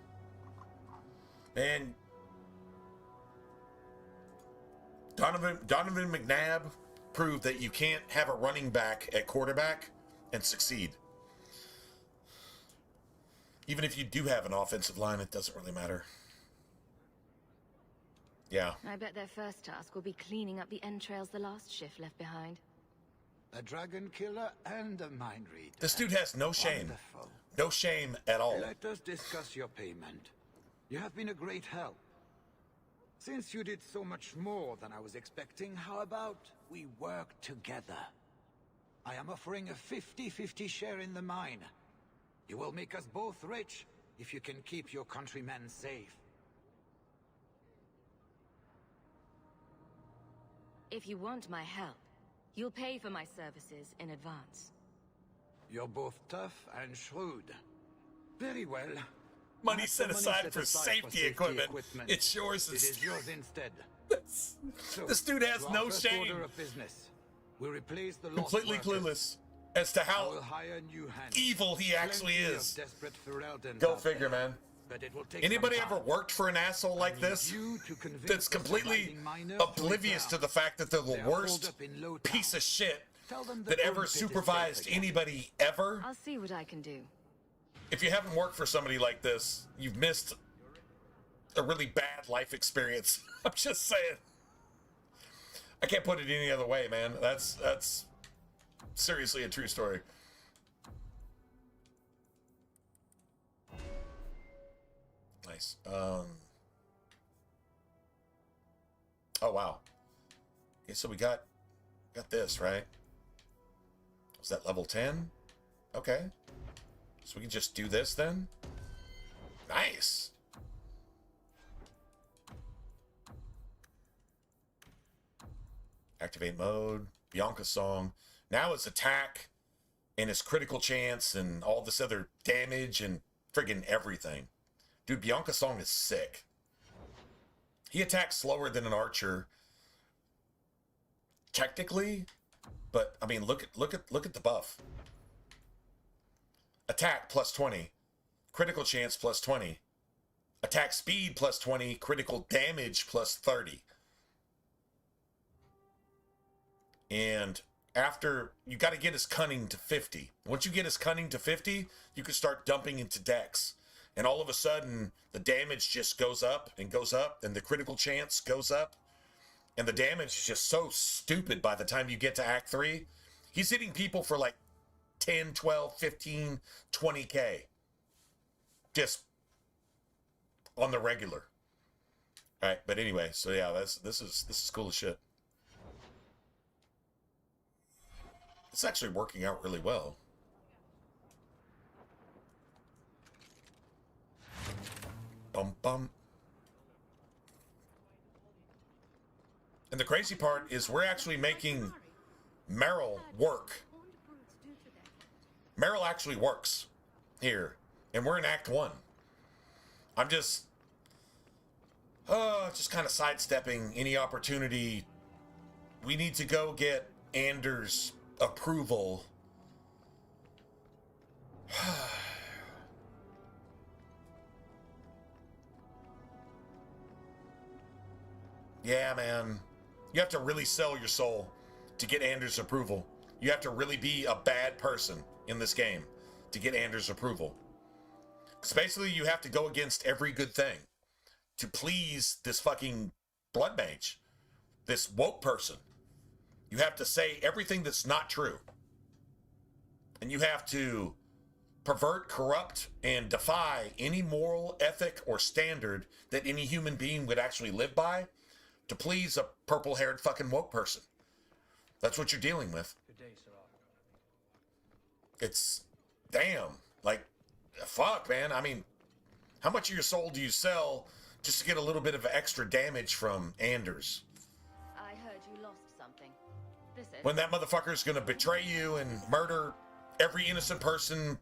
And Donovan McNabb proved that you can't have a running back at quarterback and succeed. Even if you do have an offensive line, it doesn't really matter. Yeah. I bet their first task will be cleaning up the entrails the last shift left behind. A dragon killer and a mind reader. This dude has no shame. Wonderful. No shame at all. Let us discuss your payment. You have been a great help. Since you did so much more than I was expecting, how about we work together? I am offering a 50-50 share in the mine. You will make us both rich if you can keep your countrymen safe. If you want my help, you'll pay for my services in advance. You're both tough and shrewd. Very well. Money Have set the aside for safety equipment. It's yours It is yours instead. So, this dude has to our no first shame. order of business, we replace the lost Completely workers. clueless as to I how will hire new hands. evil he actually Plenty of is. desperate Ferelden Go out figure, there. man. But it will take Anybody some ever time. worked for an asshole like I need this you to convince that's the completely surviving miners to oblivious to return. the fact that they're the They are holed worst up in Low piece Town. of shit Tell them the that bone ever pit is supervised safe again. anybody ever? I'll see what I can do. If you haven't worked for somebody like this, you've missed a really bad life experience. I'm just saying. I can't put it any other way, man. That's seriously a true story. Nice. Oh wow. Okay, so we got this, right? Was that level 10? Okay. So we can just do this then? Nice. Activate mode, Bianca's song. Now it's attack and his critical chance and all this other damage and friggin' everything. Dude, Bianca's song is sick. He attacks slower than an archer, technically, but I mean, look at the buff. Attack plus 20, critical chance plus 20, attack speed plus 20, critical damage plus 30. And after, you got to get his cunning to 50. Once you get his cunning to 50, you can start dumping into dex. And all of a sudden, the damage just goes up, and the critical chance goes up. And the damage is just so stupid by the time you get to Act 3. He's hitting people for like 10, 12, 15, 20K. Just on the regular. All right, but anyway, so yeah, this is cool as shit. It's actually working out really well. Bum bum. And the crazy part is we're actually making Meryl work. Meryl actually works here. And we're in Act 1. I'm just kind of sidestepping any opportunity. We need to go get Anders' approval. Yeah, man. You have to really sell your soul to get Anders' approval. You have to really be a bad person in this game to get Anders' approval. Because basically you have to go against every good thing to please this fucking blood mage, this woke person. You have to say everything that's not true. And you have to pervert, corrupt, and defy any moral, ethic, or standard that any human being would actually live by to please a purple-haired fucking woke person. That's what you're dealing with. Good day, Sir Arthur. It's, damn, like, fuck, man. I mean, how much of your soul do you sell just to get a little bit of extra damage from Anders? I heard you lost something. This is... When that motherfucker's gonna betray you and murder every innocent person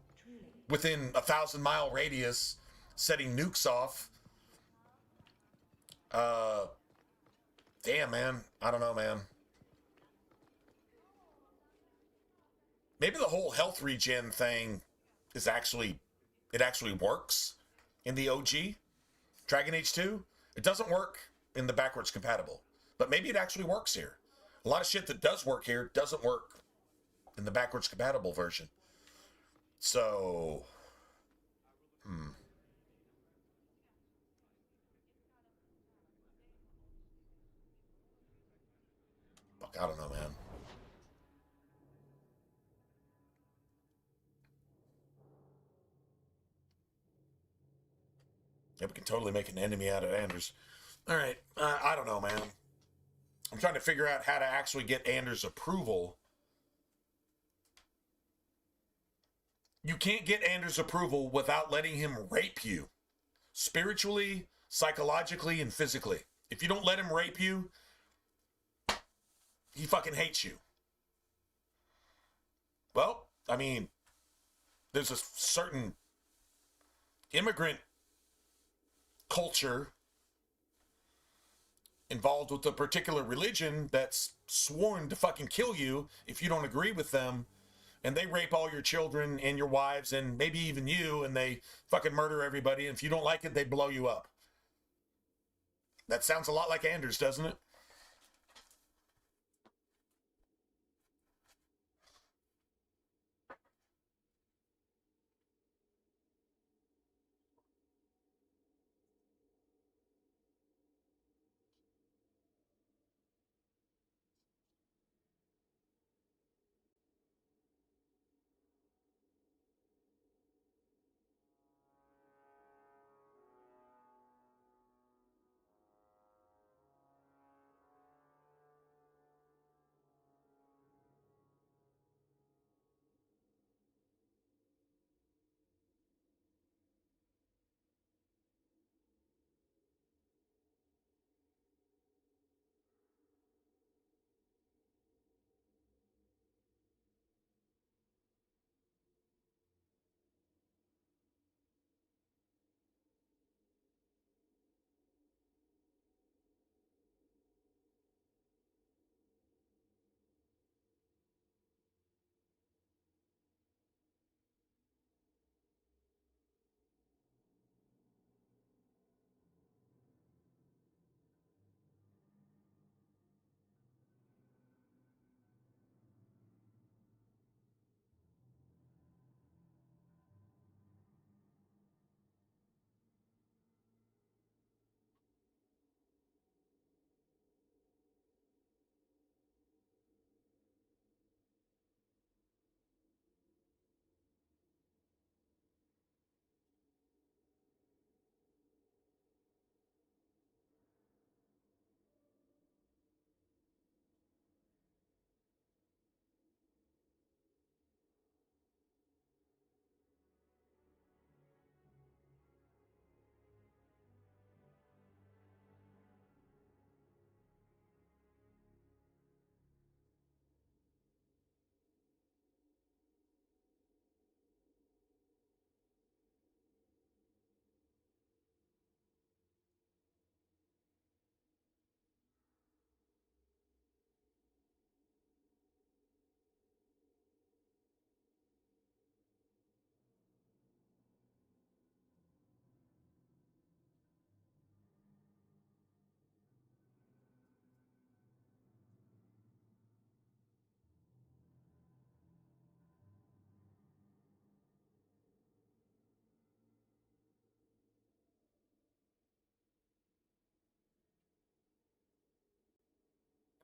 within a 1,000-mile radius, setting nukes off. Damn, man. I don't know, man. Maybe the whole health regen thing is actually, it actually works in the OG Dragon Age 2. It doesn't work in the backwards compatible, but maybe it actually works here. A lot of shit that does work here doesn't work in the backwards compatible version. So, Fuck, I don't know, man. Yeah, we can totally make an enemy out of Anders. All right, I don't know, man. I'm trying to figure out how to actually get Anders' approval. You can't get Anders' approval without letting him rape you. Spiritually, psychologically, and physically. If you don't let him rape you, he fucking hates you. Well, I mean, there's a certain immigrant culture involved with a particular religion that's sworn to fucking kill you if you don't agree with them, and they rape all your children and your wives and maybe even you, and they fucking murder everybody, and if you don't like it, they blow you up. That sounds a lot like Anders, doesn't it?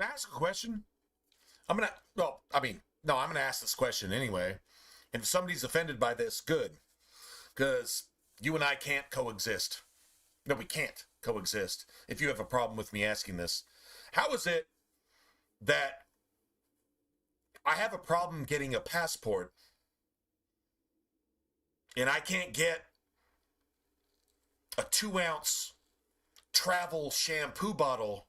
Can I ask a question? I'm gonna ask this question anyway. And if somebody's offended by this, good. Because you and I can't coexist. No, we can't coexist. If you have a problem with me asking this, how is it that I have a problem getting a passport and I can't get a 2-ounce travel shampoo bottle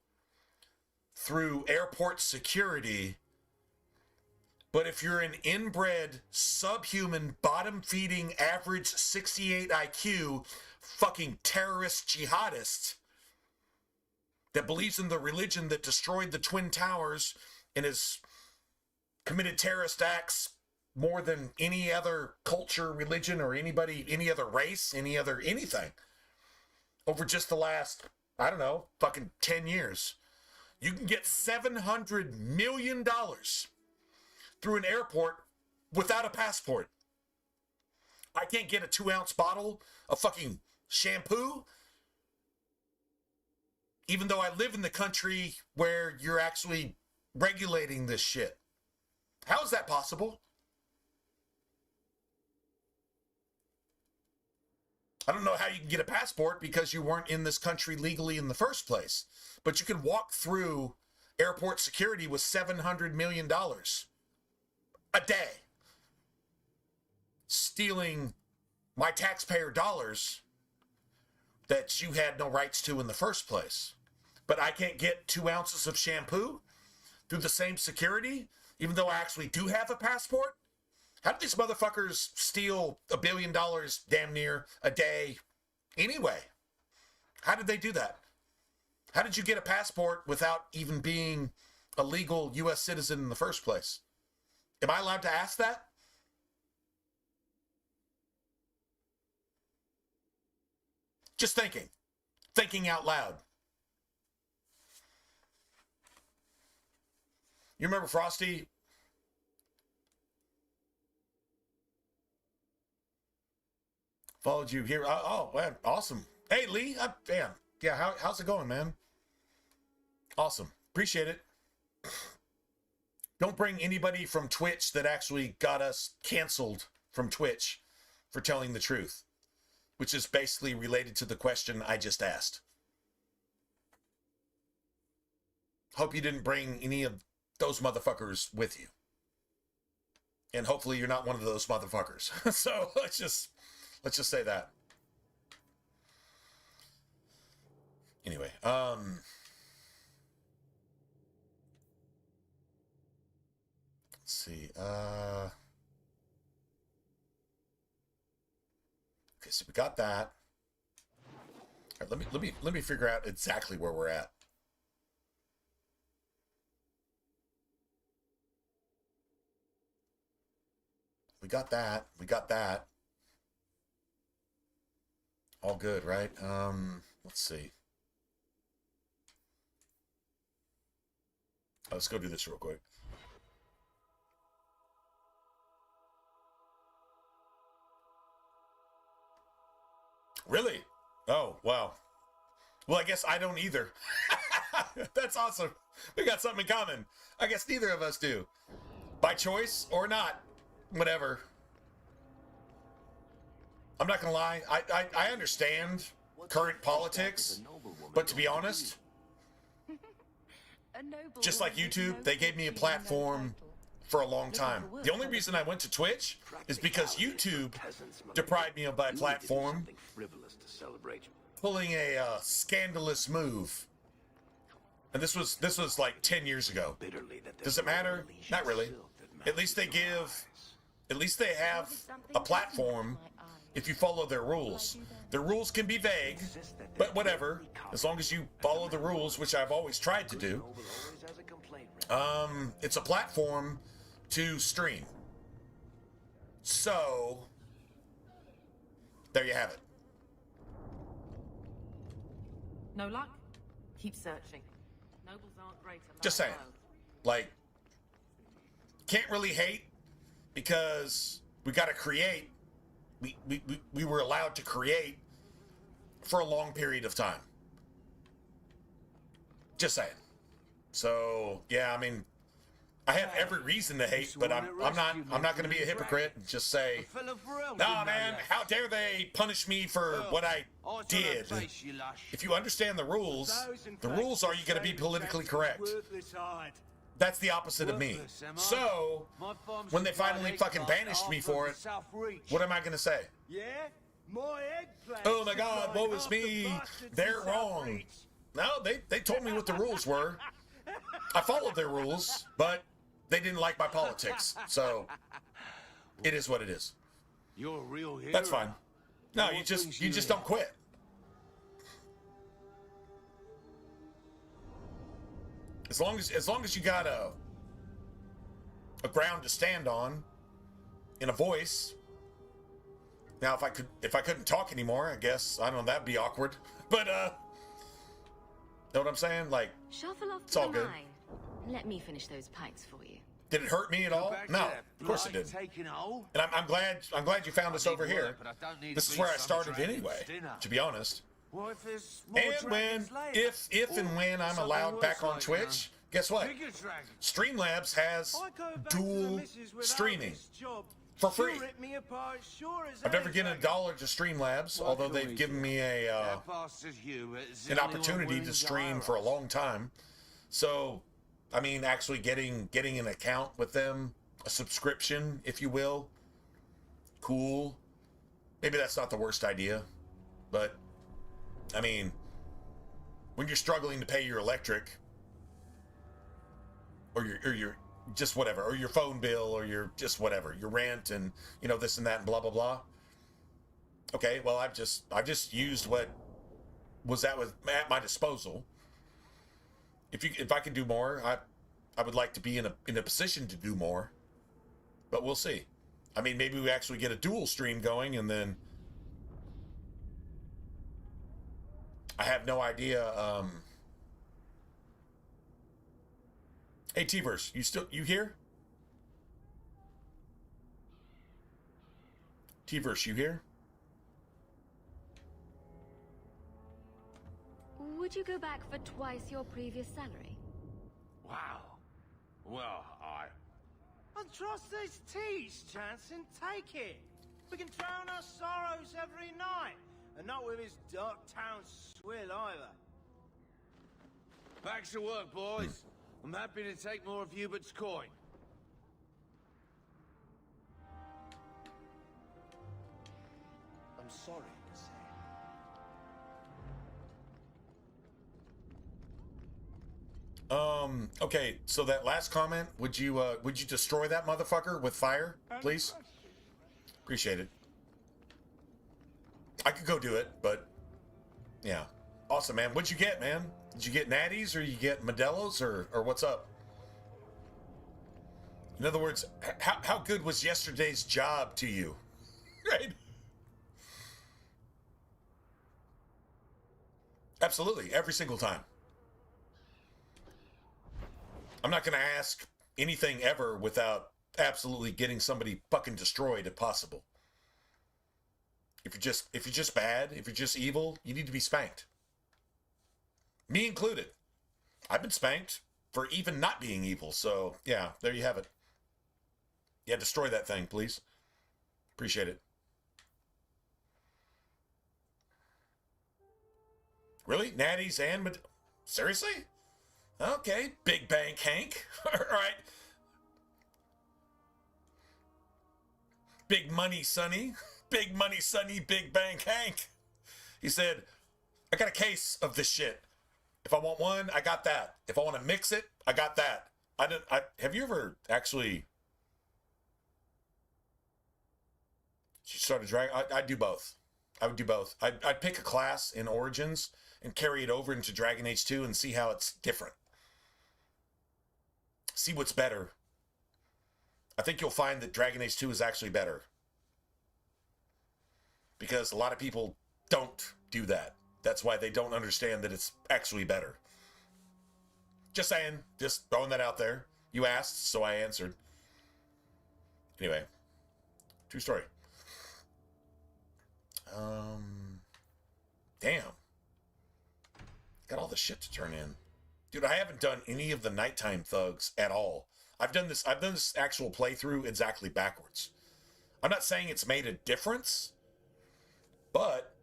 through airport security? But if you're an inbred, subhuman, bottom-feeding, average 68 IQ, fucking terrorist jihadist that believes in the religion that destroyed the Twin Towers and has committed terrorist acts more than any other culture, religion, or anybody, any other race, any other anything, over just the last, I don't know, fucking 10 years, you can get $700 million through an airport without a passport. I can't get a 2-ounce bottle of fucking shampoo, even though I live in the country where you're actually regulating this shit. How is that possible? I don't know how you can get a passport because you weren't in this country legally in the first place, but you can walk through airport security with $700 million a day, stealing my taxpayer dollars that you had no rights to in the first place. But I can't get 2 ounces of shampoo through the same security, even though I actually do have a passport? How did these motherfuckers steal $1 billion damn near a day anyway? How did they do that? How did you get a passport without even being a legal U.S. citizen in the first place? Am I allowed to ask that? Just thinking out loud. You remember Frosty? Followed you here. Oh, man, awesome. Hey, Lee. Damn. Yeah, how's it going, man? Awesome. Appreciate it. Don't bring anybody from Twitch that actually got us canceled from Twitch for telling the truth, which is basically related to the question I just asked. Hope you didn't bring any of those motherfuckers with you. And hopefully you're not one of those motherfuckers. So let's just say that. Anyway, let's see. Okay, so we got that. All right, let me figure out exactly where we're at. We got that. We got that. All good, right? Let's see. Let's go do this real quick. Really? Oh, wow. Well, I guess I don't either. That's awesome. We got something in common. I guess neither of us do. By choice or not. Whatever. I'm not gonna lie. I understand current politics, but to be honest, just like YouTube, they gave me a platform for a long time. The only reason I went to Twitch is because YouTube deprived me of my platform, pulling a scandalous move. And this was like 10 years ago. Does it matter? Not really. At least they have a platform if you follow their rules. Their rules can be vague, but whatever, as long as you follow the rules, which I've always tried to do. It's a platform to stream. So, there you have it. No luck? Keep searching. Nobles aren't great at Just saying. Like, can't really hate because we got to create. We were allowed to create for a long period of time. Just saying. So yeah, I mean, I have every reason to hate, but I'm not going to be a hypocrite and just say, nah, man, how dare they punish me for what I did? If you understand the rules are you going to be politically correct? That's the opposite of me. So, when they finally fucking banished me for it, what am I going to say? Oh my God, woe is me. They're wrong. No, they told me what the rules were. I followed their rules, but they didn't like my politics. So, it is what it is. You're a real hero. That's fine. No, you just don't quit. As long as you got a ground to stand on, in a voice. Now, if I couldn't talk anymore, I guess I don't know, that'd be awkward. But know what I'm saying? Like, Shuffle off it's to all the good. line. Let me finish those pints for you. Did it hurt me at all? No, of course it didn't. And I'm glad you found us over here. This is where I started anyway, to be honest. And if and when I'm allowed back on Twitch, guess what? Streamlabs has dual streaming for free. I've never given $1 to Streamlabs, although they've given me an opportunity to stream for a long time. So, I mean, actually getting an account with them, a subscription, if you will, cool. Maybe that's not the worst idea, but I mean, when you're struggling to pay your electric, or your just whatever, or your phone bill, or your just whatever, your rent, and you know this and that and blah blah blah. Okay, well I've just used what was at my disposal. If I can do more, I would like to be in a position to do more, but we'll see. I mean, maybe we actually get a dual stream going, and then I have no idea. Hey T-Verse, you here? T-Verse, you here? Would you go back for twice your previous salary? Wow. Well, And trust these teas, Jansen. Take it. We can drown our sorrows every night. And not with his dark town swill either. back to work, boys. I'm happy to take more of Hubert's coin. I'm sorry, Okay, so that last comment, would you destroy that motherfucker with fire, please? Appreciate it. I could go do it, but yeah. Awesome, man. What'd you get, man? Did you get natties or you get Modelo's or what's up? In other words, how good was yesterday's job to you? Right? Absolutely, every single time. I'm not going to ask anything ever without absolutely getting somebody fucking destroyed if possible. If you're just bad, if you're just evil, you need to be spanked. Me included. I've been spanked for even not being evil. So, yeah, there you have it. Yeah, destroy that thing, please. Appreciate it. Really? Natties and... Seriously? Okay, Big Bank Hank. All right. Big Money Sonny. Big Money Sonny, Big Bank Hank. He said, I got a case of this shit. If I want one, I got that. If I want to mix it, I got that. Have you ever actually... She started dragging... I'd do both. I would do both. I'd pick a class in Origins and carry it over into Dragon Age 2 and see how it's different. See what's better. I think you'll find that Dragon Age 2 is actually better. Because a lot of people don't do that. That's why they don't understand that it's actually better. Just saying. Just throwing that out there. You asked, so I answered. Anyway. True story. Damn. Got all the shit to turn in. Dude, I haven't done any of the nighttime thugs at all. I've done this actual playthrough exactly backwards. I'm not saying it's made a difference, but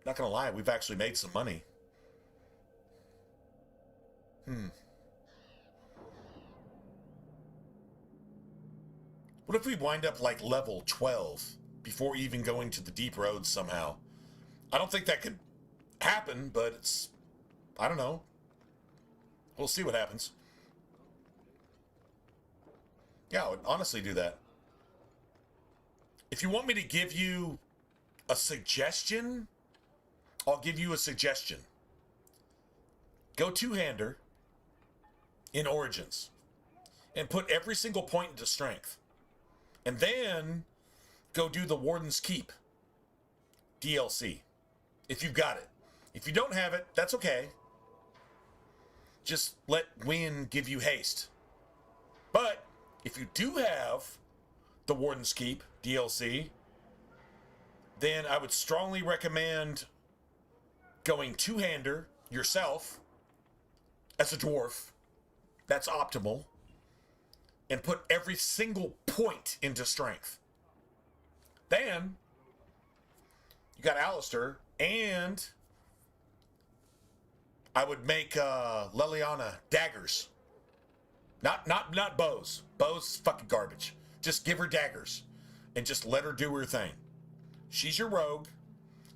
not gonna lie, we've actually made some money. What if we wind up like level 12 before even going to the deep roads somehow? I don't think that could happen, but it's, I don't know. We'll see what happens. Yeah, I would honestly do that. If you want me to give you a suggestion, I'll give you a suggestion. Go two-hander in Origins and put every single point into strength. And then go do the Warden's Keep DLC. If you've got it. If you don't have it, that's okay. Just let Wynn give you haste. But if you do have the Warden's Keep DLC, then I would strongly recommend going two-hander yourself as a dwarf. That's optimal. And put every single point into strength. Then you got Alistair, and I would make Leliana daggers. Not bows. Bows is fucking garbage. Just give her daggers and just let her do her thing. She's your rogue.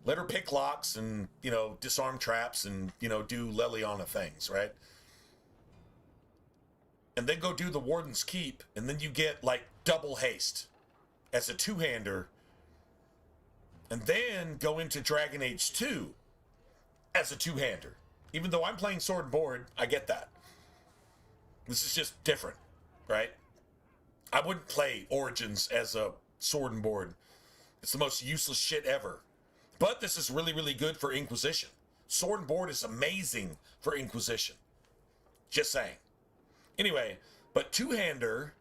Let her pick locks and, disarm traps and, do Leliana things, right? And then go do the Warden's Keep, and then you get, like, double haste as a two-hander. And then go into Dragon Age 2 as a two-hander. Even though I'm playing Sword and Board, I get that. This is just different, right? I wouldn't play Origins as a Sword and Board. It's the most useless shit ever. But this is really, really good for Inquisition. Sword and Board is amazing for Inquisition. Just saying. Anyway, but two-hander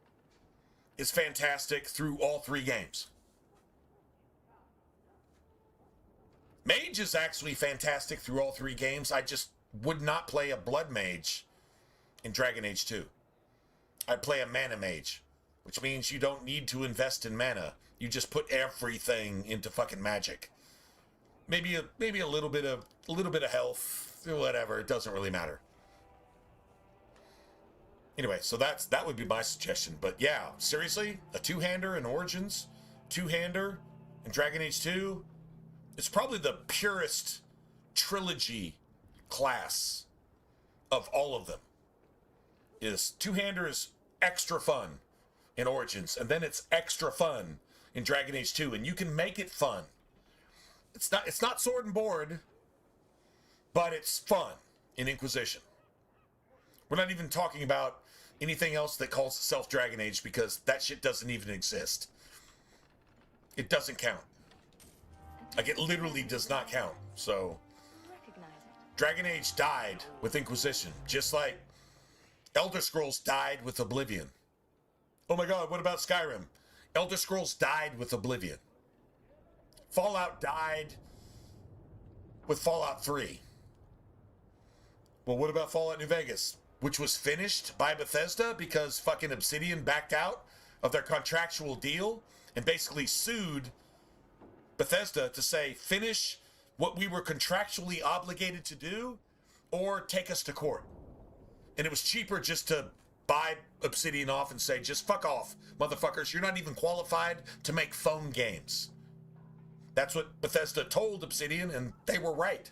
is fantastic through all three games. Mage is actually fantastic through all three games. I just would not play a Blood Mage in Dragon Age 2. I'd play a Mana Mage, which means you don't need to invest in mana. You just put everything into fucking magic. Maybe a little bit of health, whatever. It doesn't really matter. Anyway, so that would be my suggestion. But yeah, seriously, a two-hander in Origins, two-hander in Dragon Age 2. It's probably the purest trilogy class of all of them. Is two-hander is extra fun in Origins, and then it's extra fun in Dragon Age 2, and you can make it fun. It's not Sword and Board, but it's fun in Inquisition. We're not even talking about anything else that calls itself Dragon Age, because that shit doesn't even exist. It doesn't count. Like, it literally does not count. So, Dragon Age died with Inquisition, just like Elder Scrolls died with Oblivion. Oh my god, what about Skyrim? Elder Scrolls died with Oblivion. Fallout died with Fallout 3. Well, what about Fallout New Vegas? Which was finished by Bethesda because fucking Obsidian backed out of their contractual deal and basically sued Bethesda to say, finish what we were contractually obligated to do or take us to court. And it was cheaper just to buy Obsidian off and say, just fuck off, motherfuckers. You're not even qualified to make phone games. That's what Bethesda told Obsidian, and they were right.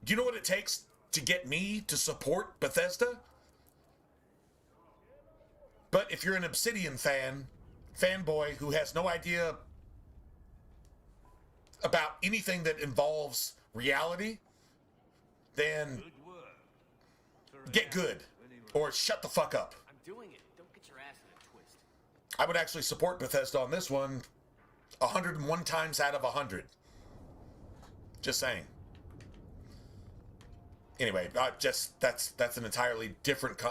Do you know what it takes to get me to support Bethesda? But if you're an Obsidian fanboy who has no idea about anything that involves reality, then get good or shut the fuck up. I'm doing it. Don't get your ass in a twist. I would actually support Bethesda on this one 101 times out of 100. Just saying. Anyway, that's an entirely different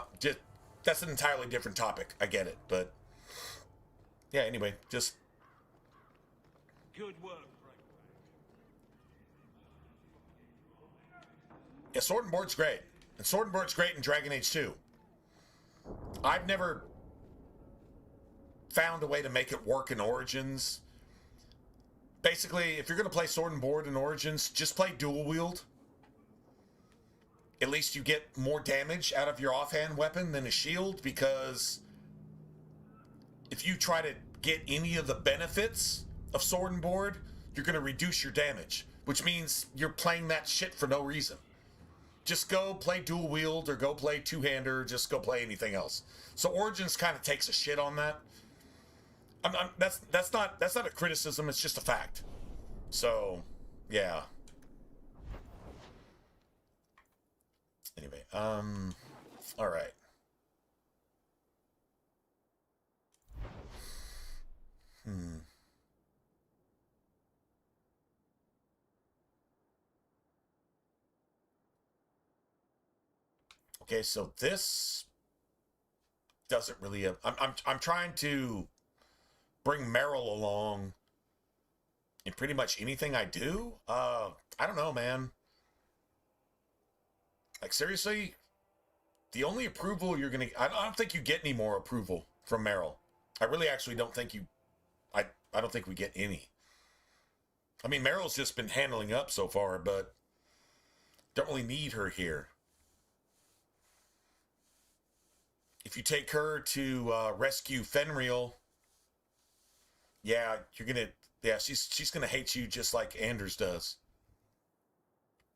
that's an entirely different topic. I get it, but yeah. Anyway, just good work. Yeah, Sword and Board's great. And Sword and Board's great in Dragon Age 2. I've never found a way to make it work in Origins. Basically, if you're going to play Sword and Board in Origins, just play dual wield. At least you get more damage out of your offhand weapon than a shield, because if you try to get any of the benefits of Sword and Board, you're going to reduce your damage, which means you're playing that shit for no reason. Just go play dual wield or go play two-hander, just go play anything else. So Origins kind of takes a shit on that. That's not a criticism, it's just a fact. So, yeah. Anyway, all right. Okay, so this doesn't really. I'm trying to bring Meryl along in pretty much anything I do. I don't know, man. Like, seriously, the only approval you're gonna. I don't think you get any more approval from Meryl. I really actually don't think you. I don't think we get any. I mean, Meryl's just been handling up so far, but don't really need her here. If you take her to rescue Fenrir, yeah, you're gonna. Yeah, she's gonna hate you just like Anders does.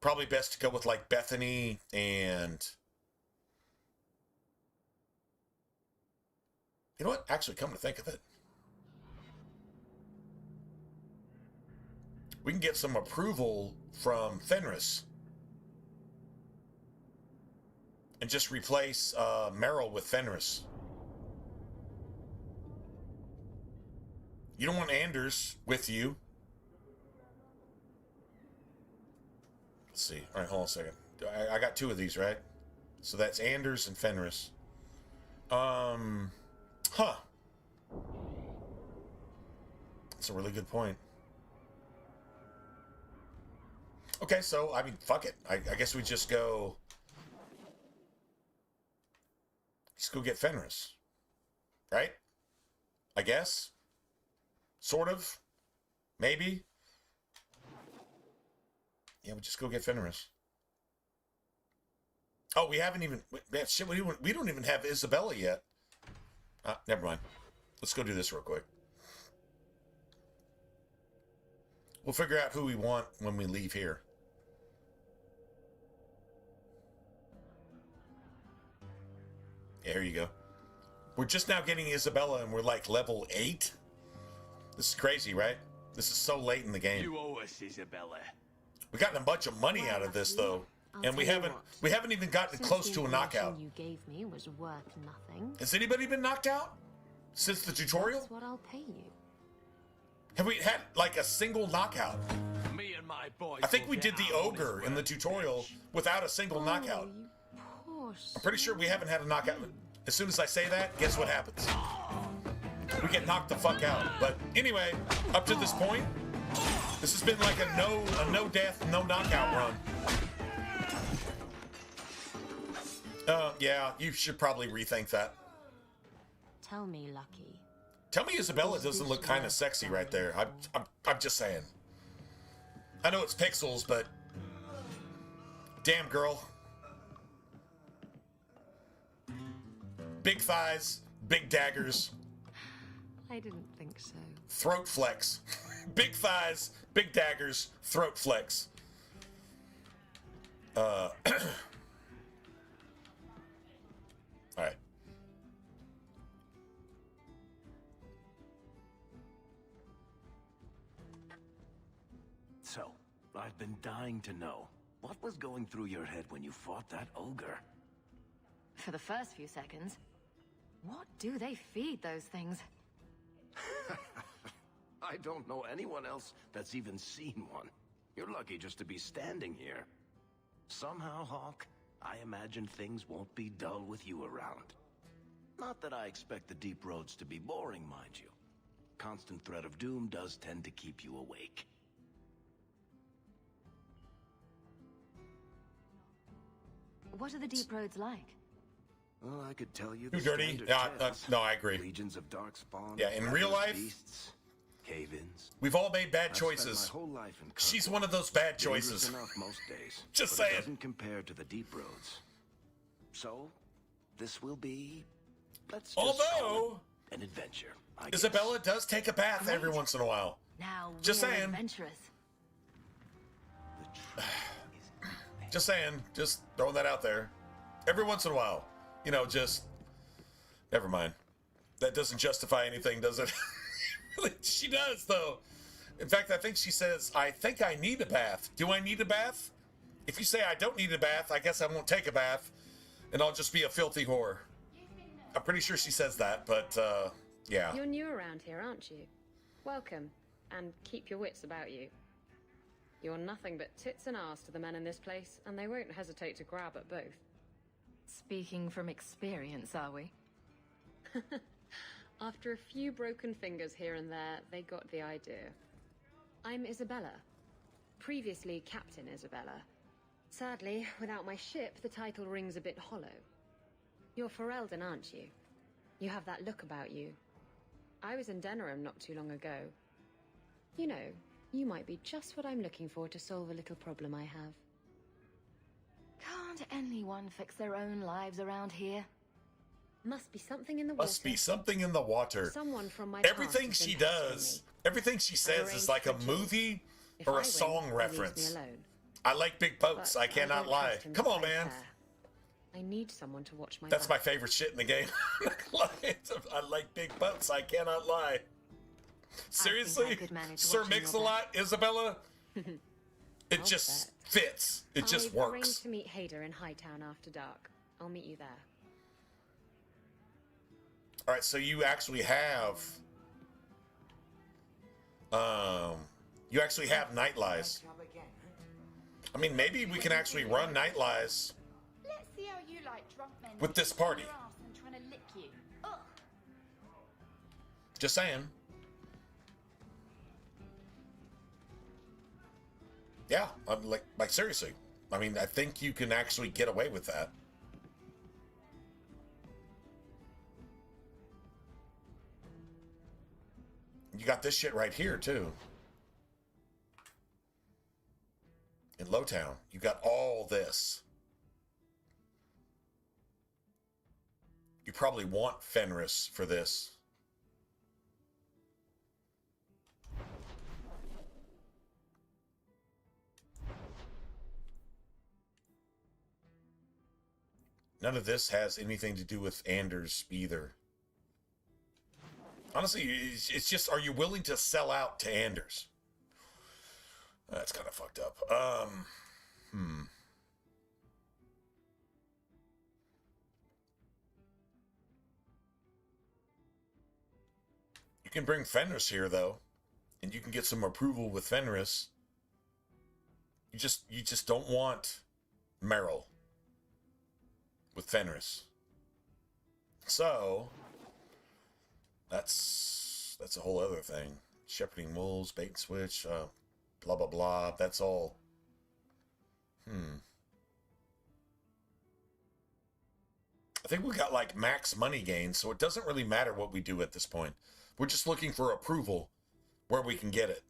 Probably best to go with like Bethany and. You know what? Actually, come to think of it, we can get some approval from Fenris and just replace Meryl with Fenris. You don't want Anders with you. Let's see. All right, hold on a second. I got two of these, right? So that's Anders and Fenris. Huh. That's a really good point. Okay, so, I mean, fuck it. I guess we just go... Just go get Fenris. Right? I guess? Sort of? Maybe? Yeah, we just go get Fenris. Oh, we haven't even... Man, shit, we don't even have Isabella yet. Never mind. Let's go do this real quick. We'll figure out who we want when we leave here. Yeah, here you go. We're just now getting Isabella and we're like level 8. This is crazy, right? This is so late in the game. You owe us, Isabella. We got a bunch of money out of this though. And we haven't even gotten close to a knockout. You gave me was worth nothing. Has anybody been knocked out since the tutorial? That's what I'll pay you. Have we had like a single knockout? Me and my boys. I think we did the ogre in the tutorial without a single knockout. I'm pretty sure we haven't had a knockout. As soon as I say that, guess what happens? We get knocked the fuck out. But anyway, up to this point, this has been like a no death, no knockout run. Yeah, you should probably rethink that. Tell me, Lucky. Tell me Isabella doesn't look kind of sexy right there. I'm just saying. I know it's pixels, but damn, girl. Big thighs, big daggers. I didn't think so. Throat flex. Big thighs, big daggers, throat flex. All right. So, I've been dying to know, what was going through your head when you fought that ogre? For the first few seconds. What do they feed those things? I don't know anyone else that's even seen one. You're lucky just to be standing here. Somehow, Hawk, I imagine things won't be dull with you around. Not that I expect the deep roads to be boring, mind you. Constant threat of doom does tend to keep you awake. What are the deep roads like? Well, I could tell you Too the dirty? standard Yeah, tales. no, I agree. Legions of darkspawn. Yeah, in real life, beasts, cave-ins. we've all made bad I've spent choices. my whole life in She's Kirkwall. one of those bad Dangerous choices. enough most days. Just but saying. It doesn't compare to the deep roads. So, this will be. Let's just Although, call it an adventure. I guess. Isabella does take a bath every once in a while. Now Just we're saying. adventurous. Just saying. Just throwing that out there. Every once in a while. You know, just... Never mind. That doesn't justify anything, does it? She does, though. In fact, I think she says, I think I need a bath. Do I need a bath? If you say I don't need a bath, I guess I won't take a bath. And I'll just be a filthy whore. I'm pretty sure she says that, but, yeah. You're new around here, aren't you? Welcome, and keep your wits about you. You're nothing but tits and arse to the men in this place, and they won't hesitate to grab at both. Speaking from experience, are we? After a few broken fingers here and there, they got the idea. I'm Isabella. Previously Captain Isabella. Sadly, without my ship, the title rings a bit hollow. You're Ferelden, aren't you? You have that look about you. I was in Denerim not too long ago. You know, you might be just what I'm looking for to solve a little problem I have. Can't anyone fix their own lives around here? Must be something in the water. Must be something in the water. Someone from my Everything past has she been pestering does, me. everything she says is like a movie If or I a win, song he leaves reference. me alone. I like big boats. But I cannot don't lie. trust him Come to on, play man. fair. I need someone to watch my That's my back. favorite shit in the game. I like big boats. I cannot lie. Seriously? could manage Sir watching your Mix-a-Lot, Isabella? It I'll just fits. It just I've works. arranged to meet Hader in Hightown after dark. I'll meet you there. All right, so you actually have... Night Lies. I mean, maybe we can actually run Night Lies Let's see how you like drunk men with this party. your ass and trying to lick you. Ugh. Just saying. Yeah, I'm like seriously. I mean, I think you can actually get away with that. You got this shit right here too. In Lowtown, you got all this. You probably want Fenris for this. None of this has anything to do with Anders either. Honestly, it's just, are you willing to sell out to Anders? That's kind of fucked up. You can bring Fenris here, though, and you can get some approval with Fenris. You just don't want Meryl with Fenris. So that's a whole other thing. Shepherding wolves, bait and switch, blah blah blah. That's all. I think we got like max money gain, so it doesn't really matter what we do at this point. We're just looking for approval where we can get it.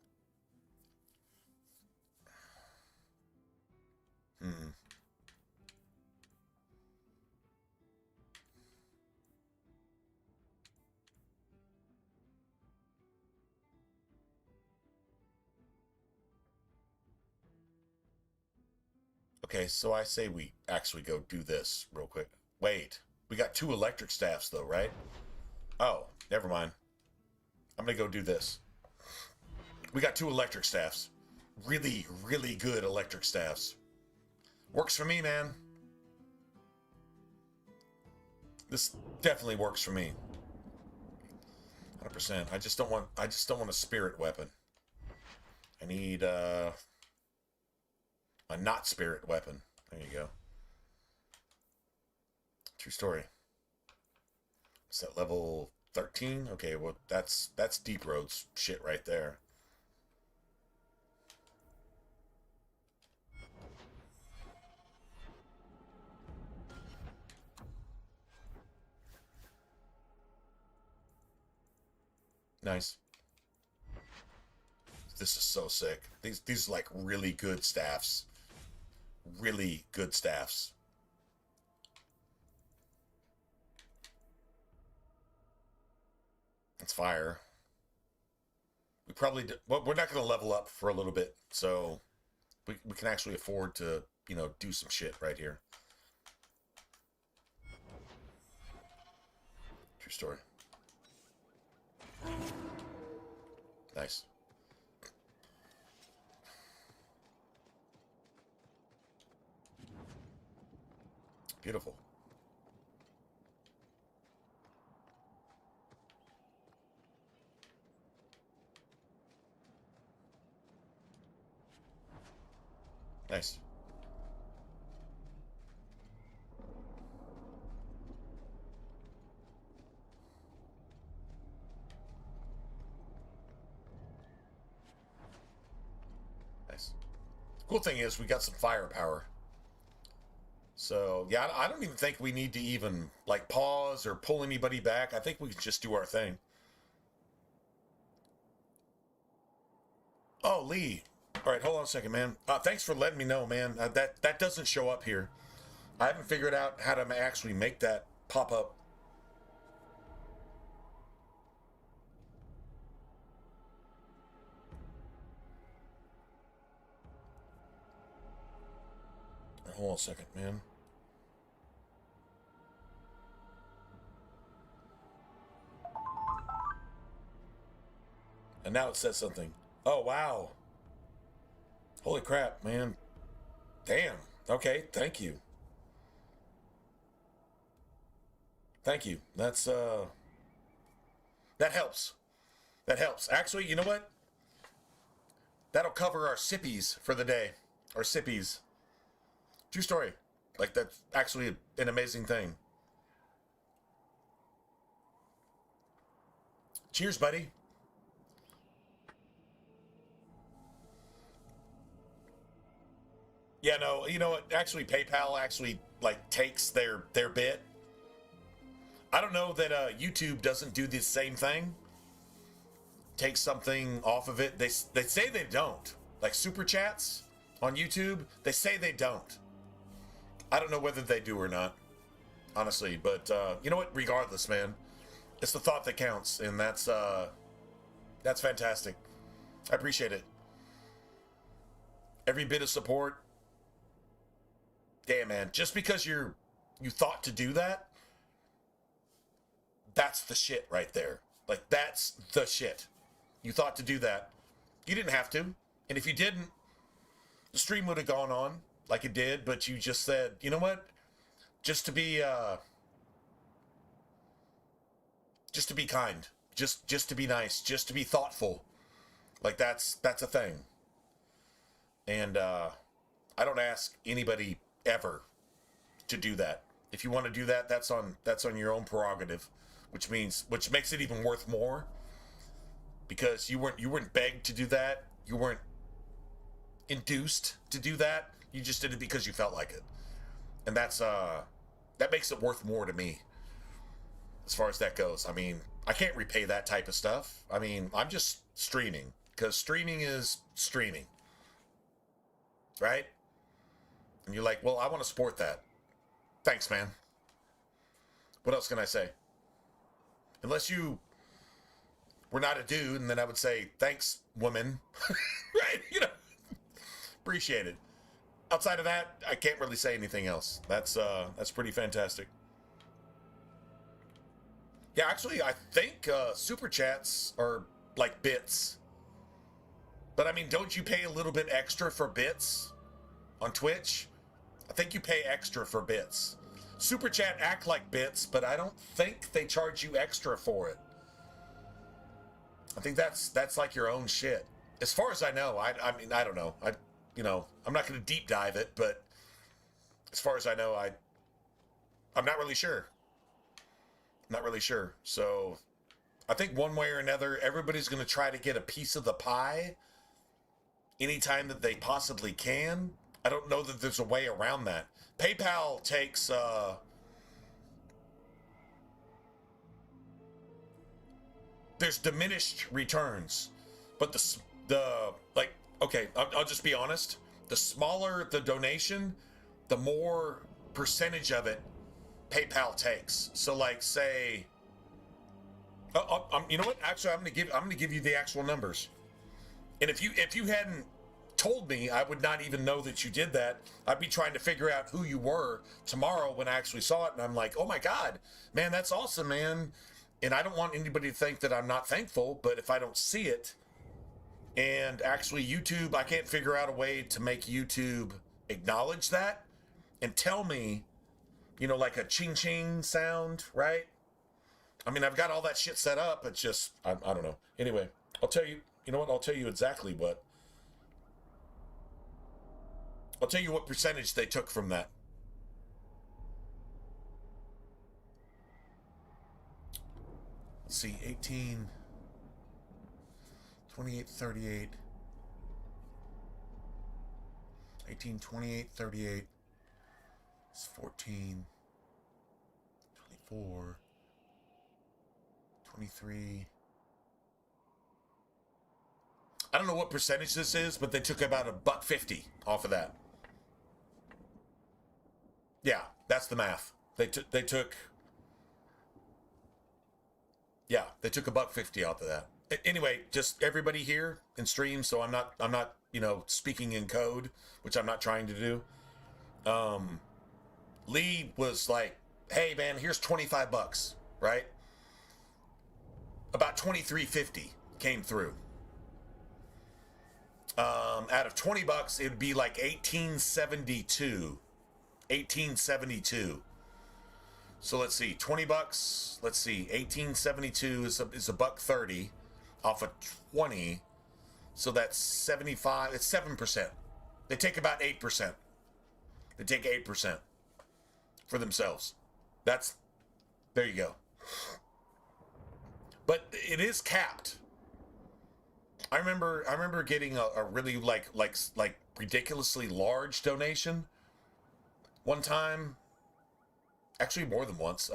Okay, so I say we actually go do this real quick. Wait, we got 2 electric staffs though, right? Oh, never mind. I'm gonna go do this. We got 2 electric staffs. Really, really good electric staffs. Works for me, man. This definitely works for me. 100%. I just don't want a spirit weapon. I need a not spirit weapon. There you go. True story. Is that level 13? Okay, well that's Deep Roads shit right there. Nice. This is so sick. These are like really good staffs. Really good staffs. It's fire. We probably well, we're not going to level up for a little bit, so we can actually afford to, you know, do some shit right here. True story. Nice. Beautiful. Nice. Nice. Cool thing is we got some firepower. So, yeah, I don't even think we need to even, like, pause or pull anybody back. I think we can just do our thing. Oh, Lee. All right, hold on a second, man. Thanks for letting me know, man. That doesn't show up here. I haven't figured out how to actually make that pop up. Hold on a second, man. And now it says something. Oh, wow. Holy crap, man. Damn. Okay, thank you. Thank you. That's, that helps. That helps. Actually, you know what? That'll cover our sippies for the day. Our sippies. True story. Like, that's actually an amazing thing. Cheers, buddy. Yeah, no, you know what? Actually, PayPal actually, like, takes their bit. I don't know that YouTube doesn't do the same thing. Take something off of it. They say they don't. Like super chats on YouTube, they say they don't. I don't know whether they do or not, honestly. But you know what? Regardless, man, it's the thought that counts, and that's fantastic. I appreciate it. Every bit of support. Damn, man. Just because you thought to do that, that's the shit right there. Like, that's the shit. You thought to do that. You didn't have to. And if you didn't, the stream would have gone on like it did, but you just said, you know what? Just to be kind. Just to be nice. Just to be thoughtful. Like, that's a thing. And I don't ask anybody ever to do that. If you want to do that, that's on your own prerogative, which makes it even worth more, because you weren't begged to do that. You weren't induced to do that. You just did it because you felt like it. And that makes it worth more to me as far as that goes. I mean, I can't repay that type of stuff. I mean, I'm just streaming, because streaming is streaming. Right? And you're like, well, I want to support that. Thanks, man. What else can I say? Unless you were not a dude, and then I would say, thanks, woman. Right? You know, appreciate it. Outside of that, I can't really say anything else. That's pretty fantastic. Yeah, actually, I think super chats are like bits. But I mean, don't you pay a little bit extra for bits on Twitch? I think you pay extra for bits. Super chat act like bits, but I don't think they charge you extra for it. I think that's like your own shit. As far as I know, I mean, I don't know. I'm not going to deep dive it, but as far as I know, I'm not really sure. Not really sure. So I think one way or another, everybody's going to try to get a piece of the pie anytime that they possibly can. I don't know that there's a way around that. PayPal takes I there's diminished returns, but okay, I'll just be honest. The smaller the donation, the more percentage of it PayPal takes. So like say, you know what? Actually, I'm gonna give you the actual numbers. And if you hadn't told me, I would not even know that you did that. I'd be trying to figure out who you were tomorrow when I actually saw it, and I'm like, oh my God, man, that's awesome, man. And I don't want anybody to think that I'm not thankful, but if I don't see it, and actually YouTube, I can't figure out a way to make YouTube acknowledge that and tell me, you know, like a ching ching sound, right? I mean, I've got all that shit set up. It's just, I don't know. Anyway, I'll tell you, you know what? I'll tell you exactly what. I'll tell you what percentage they took from that. Let's see, 18, 28, 38. 18, 28, 38. It's 14, 24, 23. I don't know what percentage this is, but they took about $1.50 off of that. Yeah, that's the math. They took $1.50 off of that. Anyway, just everybody here in stream, so I'm not, you know, speaking in code, which I'm not trying to do. Lee was like, "Hey man, here's $25, right?" About $23.50 came through. Out of $20, it would be like $18.72. $18.72. So let's see, $20. Let's see, $18.72 is $1.30 off of 20. So that's 75. It's 7%. They take about 8%. They take 8% for themselves. There you go. But it is capped. I remember getting a really like ridiculously large donation one time. Actually, more than once.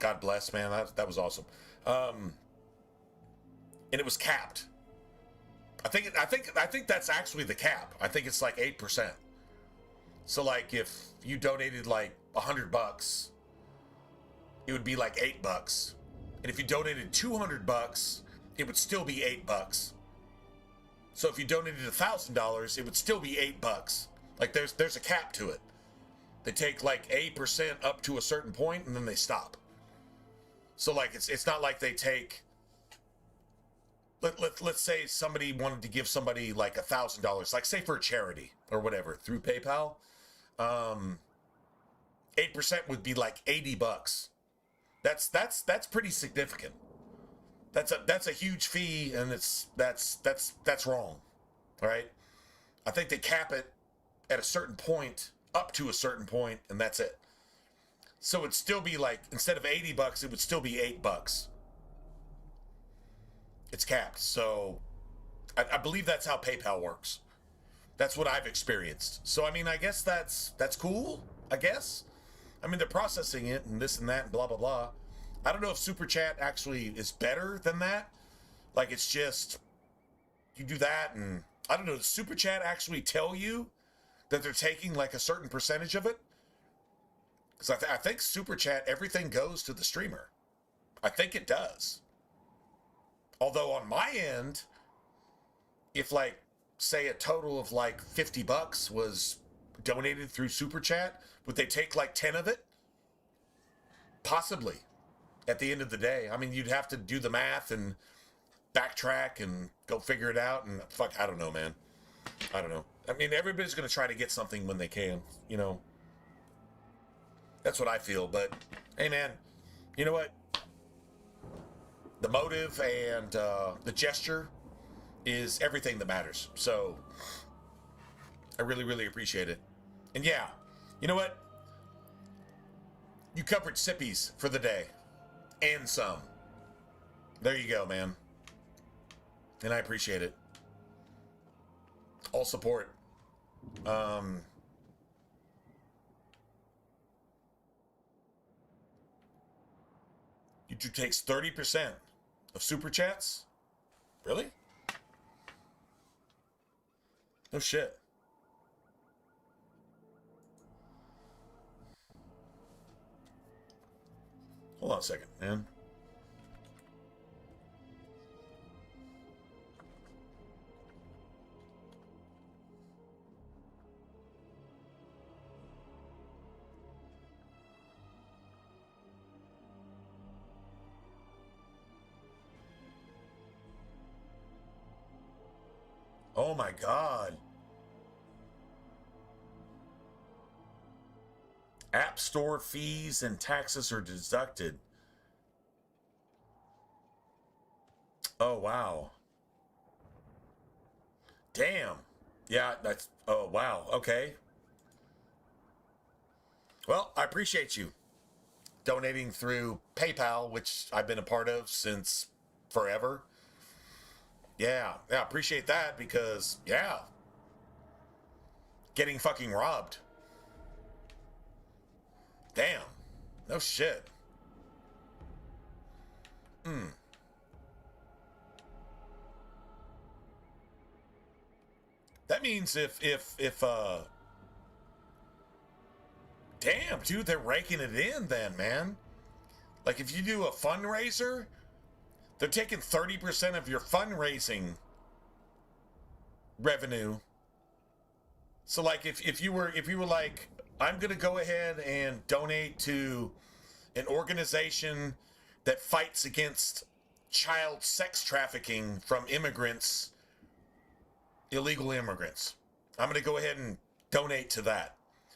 God bless, man. That was awesome. And it was capped. I think that's actually the cap. I think it's like 8%. So like if you donated like $100, it would be like $8. And if you donated $200, it would still be $8. So if you donated $1,000, it would still be $8. Like there's a cap to it. They take like 8% up to a certain point and then they stop. So like it's not like they take. Let's say somebody wanted to give somebody like $1,000, like say for a charity or whatever through PayPal. 8% would be like $80. That's pretty significant. That's a huge fee, and that's wrong. All right. I think they cap it at a certain point, up to a certain point, and that's it. So it'd still be like, instead of $80, it would still be $8. It's capped. So I believe that's how PayPal works. That's what I've experienced. So I mean, I guess that's cool, I guess. I mean, they're processing it and this and that and blah blah blah. I don't know if Super Chat actually is better than that. Like it's just you do that, and I don't know, does Super Chat actually tell you that they're taking like a certain percentage of it? Because I think Super Chat, everything goes to the streamer. I think it does. Although on my end, if like, say a total of like $50 was donated through Super Chat, would they take like 10 of it? Possibly. At the end of the day. I mean, you'd have to do the math and backtrack and go figure it out. And fuck, I don't know, man. I don't know. I mean, everybody's going to try to get something when they can, you know. That's what I feel. But, hey, man, you know what? The motive and the gesture is everything that matters. So, I really, really appreciate it. And yeah, you know what? You covered Sippies for the day. And some. There you go, man. And I appreciate it. All support. YouTube takes 30%. of super chats? Really? No shit. Hold on a second, man. Oh my God. App Store fees and taxes are deducted. Oh, wow. Damn. Yeah, that's... Oh, wow. Okay. Well, I appreciate you donating through PayPal, which I've been a part of since forever. Yeah, I appreciate that because, yeah. Getting fucking robbed. Damn. No shit. That means if damn, dude, they're raking it in then, man. Like if you do a fundraiser, they're taking 30% of your fundraising revenue. So like if you were like, I'm gonna go ahead and donate to an organization that fights against child sex trafficking from immigrants, illegal immigrants. I'm gonna go ahead and donate to that.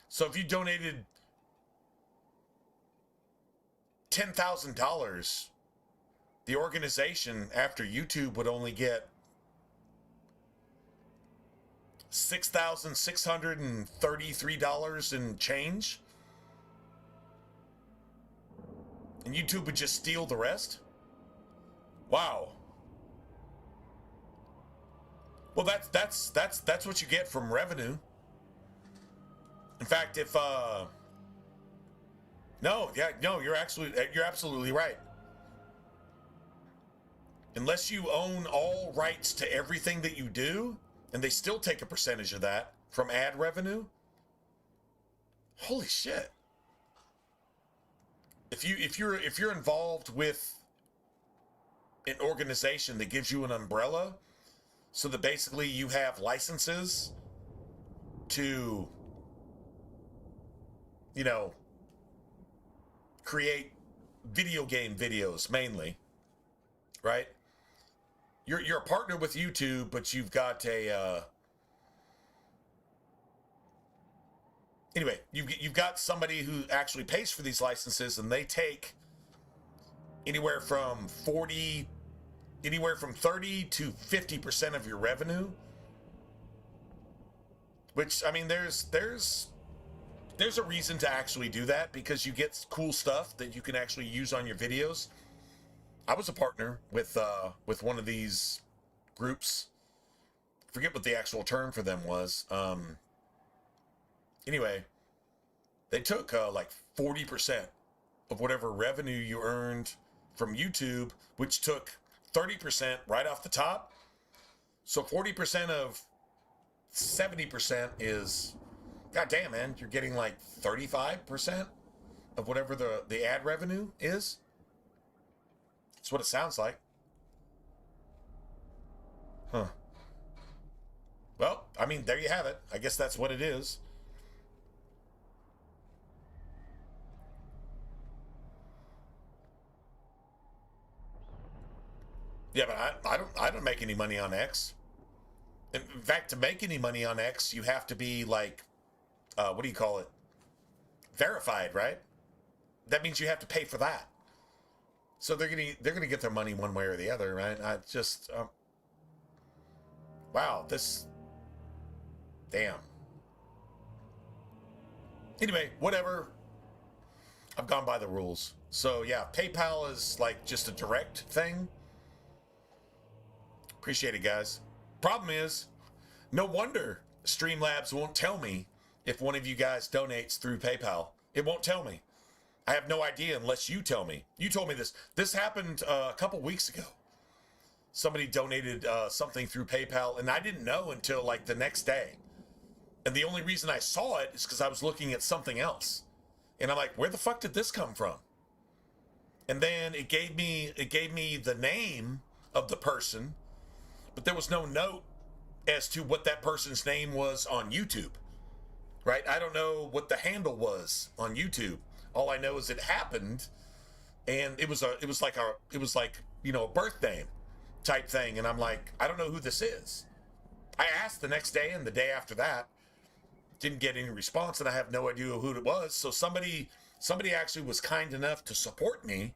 So if you donated $10,000, the organization after YouTube would only get $6,633 in change, and YouTube would just steal the rest. Wow. Well, that's what you get from revenue. In fact, if you're absolutely right. Unless you own all rights to everything that you do, and they still take a percentage of that from ad revenue. Holy shit. If you're involved with an organization that gives you an umbrella, so that basically you have licenses to, create video game videos mainly, right? You're a partner with YouTube, but you've got a anyway, you've got somebody who actually pays for these licenses, and they take anywhere from 30 to 50% of your revenue. Which, I mean, there's a reason to actually do that, because you get cool stuff that you can actually use on your videos. I was a partner with one of these groups. I forget what the actual term for them was. Anyway, they took like 40% of whatever revenue you earned from YouTube, which took 30% right off the top. So 40% of 70% is, god damn, man, you're getting like 35% of whatever the ad revenue is. That's what it sounds like. Huh. Well, I mean, there you have it. I guess that's what it is. Yeah, but I don't make any money on X. In fact, to make any money on X, you have to be like, what do you call it? Verified, right? That means you have to pay for that. So they're gonna get their money one way or the other, right? I just, wow, this, damn. Anyway, whatever. I've gone by the rules. So yeah, PayPal is like just a direct thing. Appreciate it, guys. Problem is, no wonder Streamlabs won't tell me if one of you guys donates through PayPal. It won't tell me. I have no idea unless you tell me. You told me this. This happened a couple weeks ago. somebody donated something through PayPal, and I didn't know until like the next day. And the only reason I saw it is because I was looking at something else. And I'm like, where the fuck did this come from? And then it gave me the name of the person, but there was no note as to what that person's name was on YouTube. Right? I don't know what the handle was on YouTube. All I know is it happened, and it was like you know, a birth name type thing. And I'm like, I don't know who this is. I asked the next day and the day after that, didn't get any response, and I have no idea who it was. So somebody actually was kind enough to support me,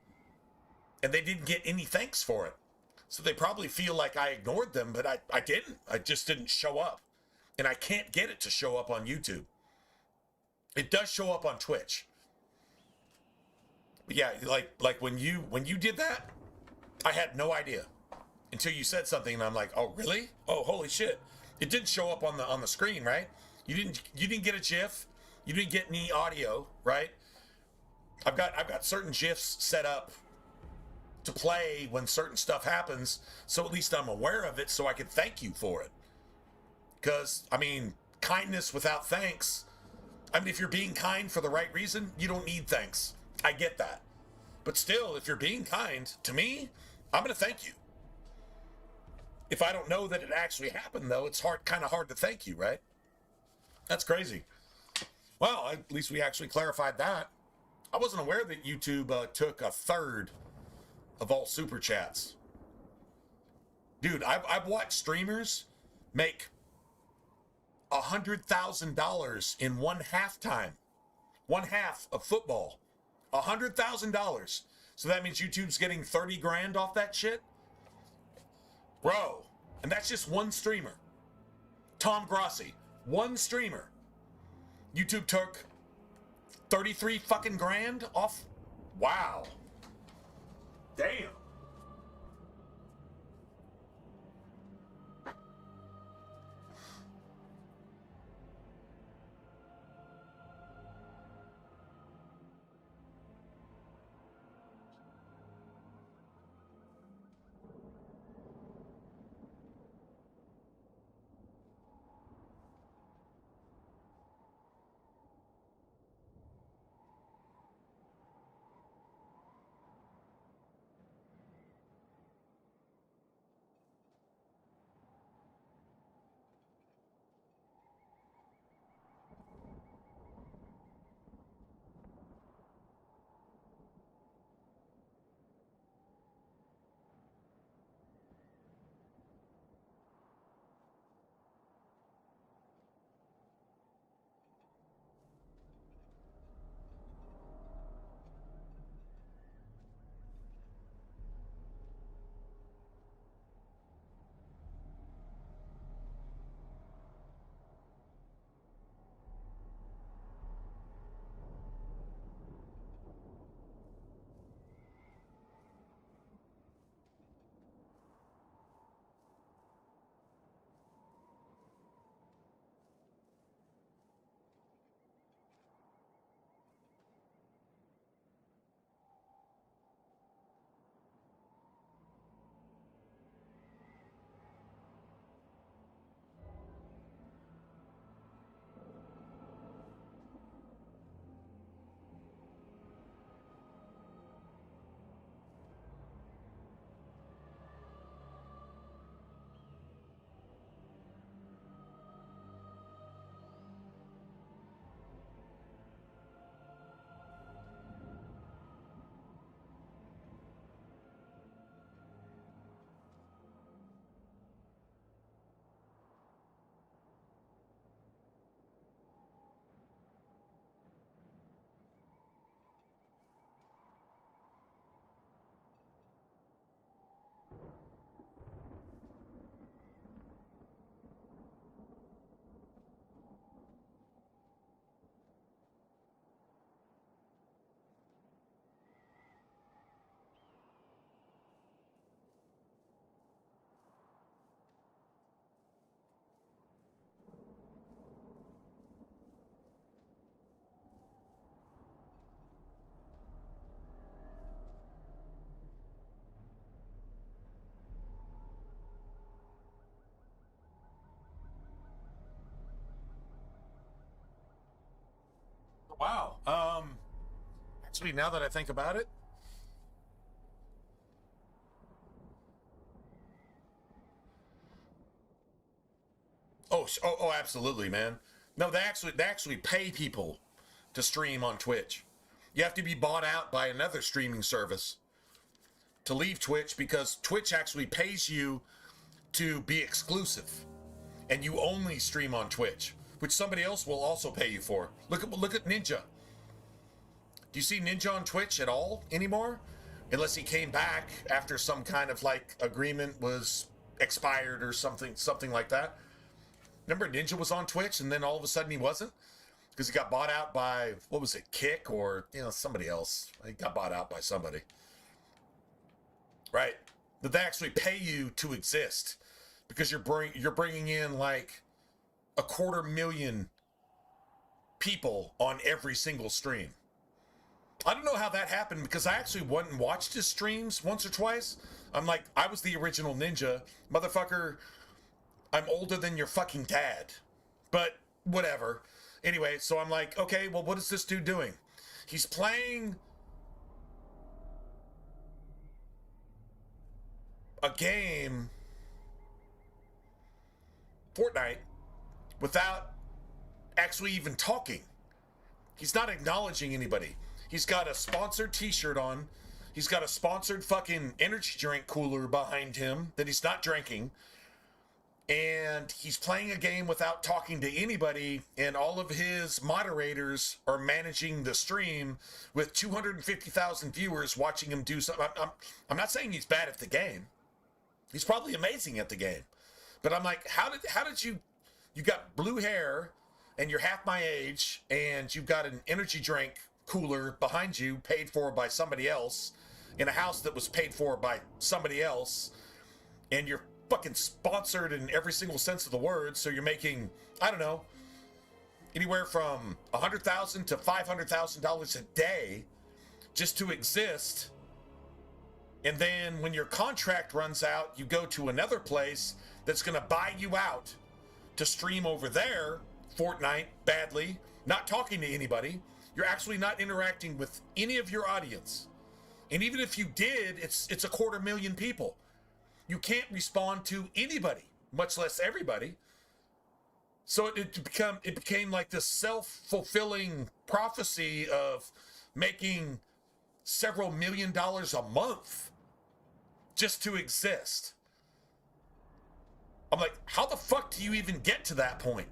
and they didn't get any thanks for it. So they probably feel like I ignored them, but I didn't. I just didn't show up. And I can't get it to show up on YouTube. It does show up on Twitch. But yeah, like when you did that, I had no idea until you said something, and I'm like, oh really? Oh holy shit! It didn't show up on the screen, right? You didn't get a GIF. You didn't get any audio, right? I've got certain GIFs set up to play when certain stuff happens, so at least I'm aware of it, so I can thank you for it. Because I mean, kindness without thanks. I mean, if you're being kind for the right reason, you don't need thanks. I get that. But still, if you're being kind to me, I'm going to thank you. If I don't know that it actually happened, though, it's kind of hard to thank you, right? That's crazy. Well, at least we actually clarified that. I wasn't aware that YouTube took a third of all super chats. Dude, I've watched streamers make $100,000 in one halftime. One half of football. $100,000. So that means YouTube's getting 30 grand off that shit? Bro. And that's just one streamer. Tom Grossi. One streamer. YouTube took 33 fucking grand off. Wow. Damn. Sweet, now that I think about it. Oh, absolutely, man. No, they actually pay people to stream on Twitch. You have to be bought out by another streaming service to leave Twitch because Twitch actually pays you to be exclusive, and you only stream on Twitch, which somebody else will also pay you for. Look at Ninja. Do you see Ninja on Twitch at all anymore? Unless he came back after some kind of like agreement was expired or something like that. Remember Ninja was on Twitch and then all of a sudden he wasn't? Because he got bought out by, what was it, Kick or, somebody else. He got bought out by somebody. Right. But they actually pay you to exist because you're bringing in like 250,000 people on every single stream. I don't know how that happened because I actually went and watched his streams once or twice. I'm like, I was the original Ninja. Motherfucker, I'm older than your fucking dad. But whatever. Anyway, so I'm like, okay, well, what is this dude doing? He's playing a game, Fortnite, without actually even talking. He's not acknowledging anybody. He's got a sponsored t-shirt on. He's got a sponsored fucking energy drink cooler behind him that he's not drinking. And he's playing a game without talking to anybody, and all of his moderators are managing the stream with 250,000 viewers watching him do something. I'm not saying he's bad at the game. He's probably amazing at the game. But I'm like, how did you got blue hair, and you're half my age, and you've got an energy drink cooler behind you paid for by somebody else in a house that was paid for by somebody else, and you're fucking sponsored in every single sense of the word, so you're making, I don't know, anywhere from $100,000 to $500,000 a day just to exist. And then when your contract runs out, you go to another place that's going to buy you out to stream over there, Fortnite, badly, not talking to anybody. You're actually not interacting with any of your audience. And even if you did, it's 250,000 people. You can't respond to anybody, much less everybody. So it became like this self-fulfilling prophecy of making several $1 million a month just to exist. I'm like, how the fuck do you even get to that point?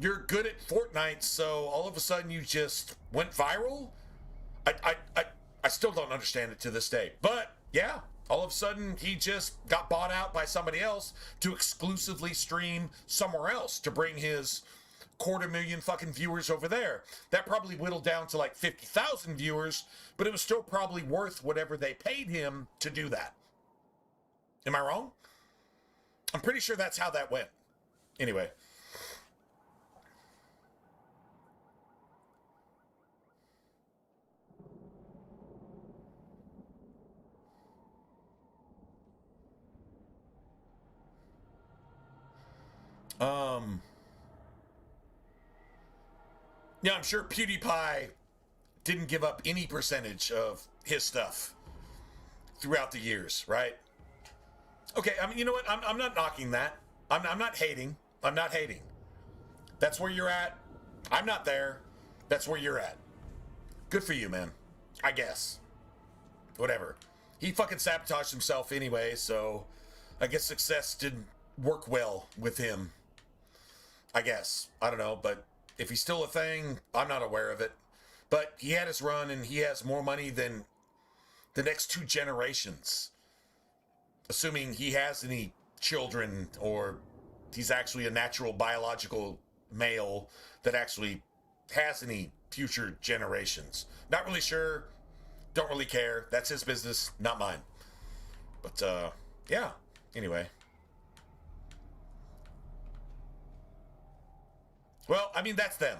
You're good at Fortnite, so all of a sudden you just went viral? I still don't understand it to this day. But yeah, all of a sudden he just got bought out by somebody else to exclusively stream somewhere else to bring his 250,000 fucking viewers over there. That probably whittled down to like 50,000 viewers, but it was still probably worth whatever they paid him to do that. Am I wrong? I'm pretty sure that's how that went. Anyway. Yeah, I'm sure PewDiePie didn't give up any percentage of his stuff throughout the years, right? Okay, I mean, you know what? I'm not knocking that. I'm not hating. I'm not hating. That's where you're at. I'm not there. That's where you're at. Good for you, man. I guess. Whatever. He fucking sabotaged himself anyway, so I guess success didn't work well with him. I guess. I don't know, but if he's still a thing, I'm not aware of it. But he had his run, and he has more money than the next 2 generations. Assuming he has any children, or he's actually a natural biological male that actually has any future generations. Not really sure. Don't really care. That's his business, not mine. But, yeah. Anyway. Well, I mean, that's them.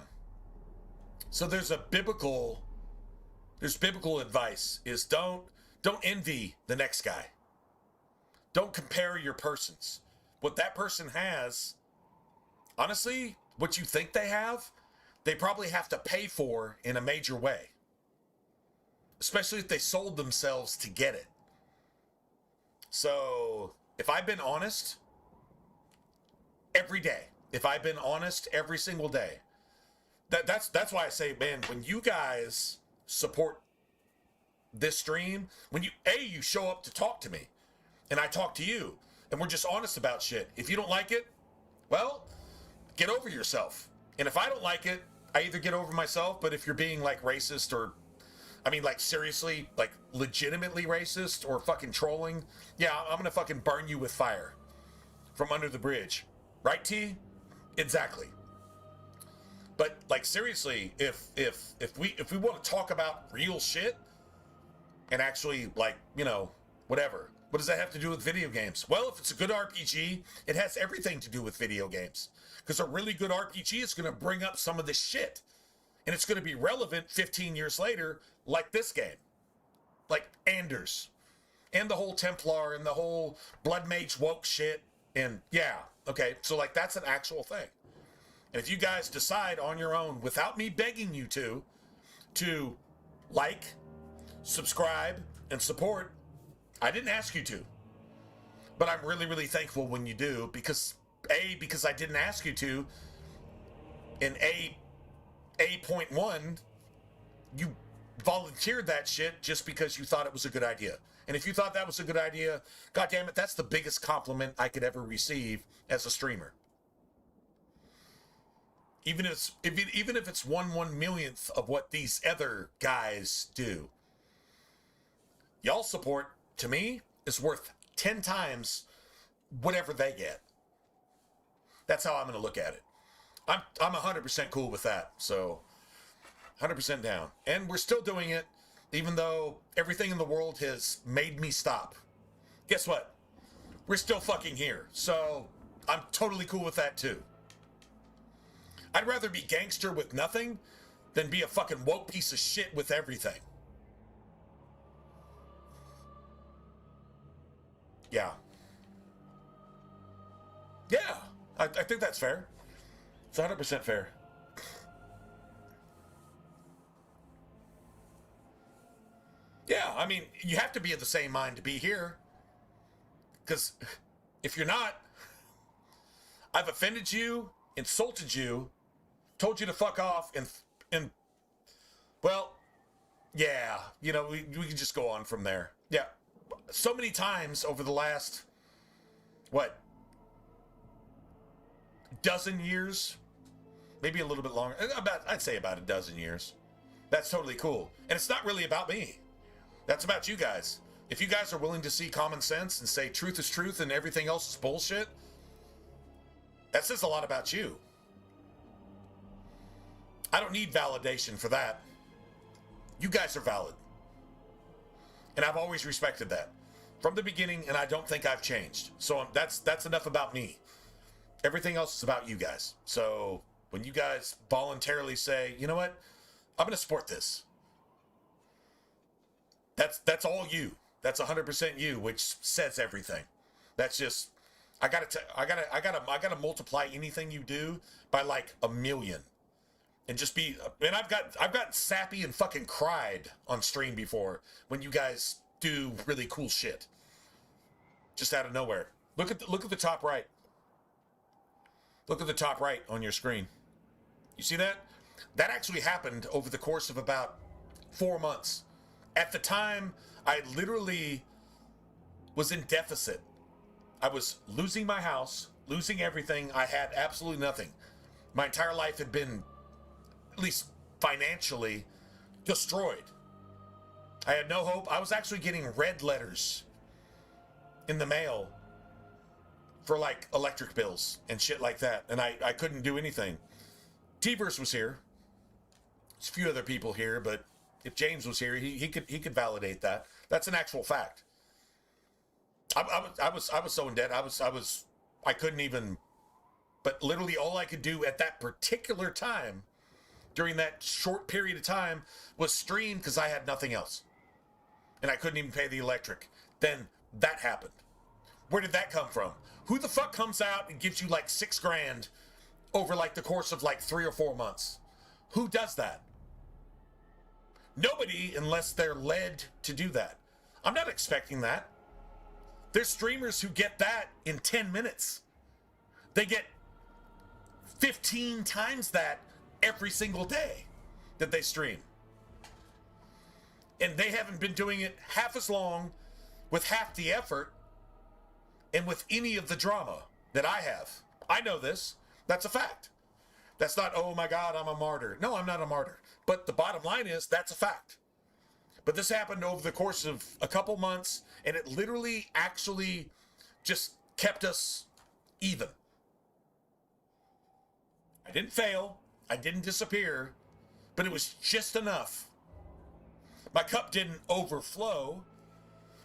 So there's biblical advice is don't envy the next guy. Don't compare your persons. What that person has, honestly, what you think they have, they probably have to pay for in a major way. Especially if they sold themselves to get it. So, if I've been honest every day, if I've been honest every single day, that's why I say, man, when you guys support this stream, when you show up to talk to me, and I talk to you, and we're just honest about shit. If you don't like it, well, get over yourself. And if I don't like it, I either get over myself, but if you're being like racist or, I mean, like seriously, like legitimately racist or fucking trolling, yeah, I'm gonna fucking burn you with fire from under the bridge. Right, T? Exactly. But like seriously, if we want to talk about real shit and actually like, you know, whatever. What does that have to do with video games? Well, if it's a good RPG, it has everything to do with video games. Because a really good RPG is going to bring up some of this shit. And it's going to be relevant 15 years later, like this game. Like Anders. And the whole Templar and the whole Blood Mage woke shit. And yeah, okay, so like that's an actual thing. And if you guys decide on your own, without me begging you to like, subscribe, and support, I didn't ask you to. But I'm really, really thankful when you do, because I didn't ask you to, in A.1, you volunteered that shit just because you thought it was a good idea. And if you thought that was a good idea, God damn it, that's the biggest compliment I could ever receive as a streamer. Even if it's 1/1,000,000th of what these other guys do. Y'all support, to me, is worth 10 times whatever they get. That's how I'm going to look at it. I'm 100% cool with that. So 100% down. And we're still doing it, even though everything in the world has made me stop. Guess what? We're still fucking here. So I'm totally cool with that too. I'd rather be gangster with nothing than be a fucking woke piece of shit with everything. Yeah. Yeah. I think that's fair. It's 100% fair. Yeah, I mean, you have to be of the same mind to be here. Because if you're not, I've offended you, insulted you, told you to fuck off, and well, yeah, you know, we can just go on from there. Yeah, so many times over the last, what, dozen years, maybe a little bit longer, I'd say about a dozen years. That's totally cool. And it's not really about me. That's about you guys. If you guys are willing to see common sense and say truth is truth and everything else is bullshit, that says a lot about you. I don't need validation for that. You guys are valid. And I've always respected that from the beginning, and I don't think I've changed. So that's enough about me. Everything else is about you guys. So when you guys voluntarily say, you know what, I'm going to support this. That's all you. That's 100% you, which says everything. That's just, I gotta multiply anything you do by like 1,000,000, and just be. And I've gotten sappy and fucking cried on stream before when you guys do really cool shit, just out of nowhere. Look at the top right. Look at the top right on your screen. You see that? That actually happened over the course of about 4 months. At the time, I literally was in deficit. I was losing my house, losing everything. I had absolutely nothing. My entire life had been, at least financially, destroyed. I had no hope. I was actually getting red letters in the mail for like electric bills and shit like that. And I couldn't do anything. T-Verse was here. There's a few other people here, but if James was here, he could validate that. That's an actual fact. I was so in debt. I couldn't even. But literally, all I could do at that particular time, during that short period of time, was stream because I had nothing else, and I couldn't even pay the electric. Then that happened. Where did that come from? Who the fuck comes out and gives you like $6,000 over like the course of like 3 or 4 months? Who does that? Nobody, unless they're led to do that. I'm not expecting that. There's streamers who get that in 10 minutes. They get 15 times that every single day that they stream. And they haven't been doing it half as long, with half the effort, and with any of the drama that I have. I know this. That's a fact. That's not, oh my God, I'm a martyr. No, I'm not a martyr. But the bottom line is, that's a fact. But this happened over the course of a couple months, and it literally actually just kept us even. I didn't fail. I didn't disappear. But it was just enough. My cup didn't overflow,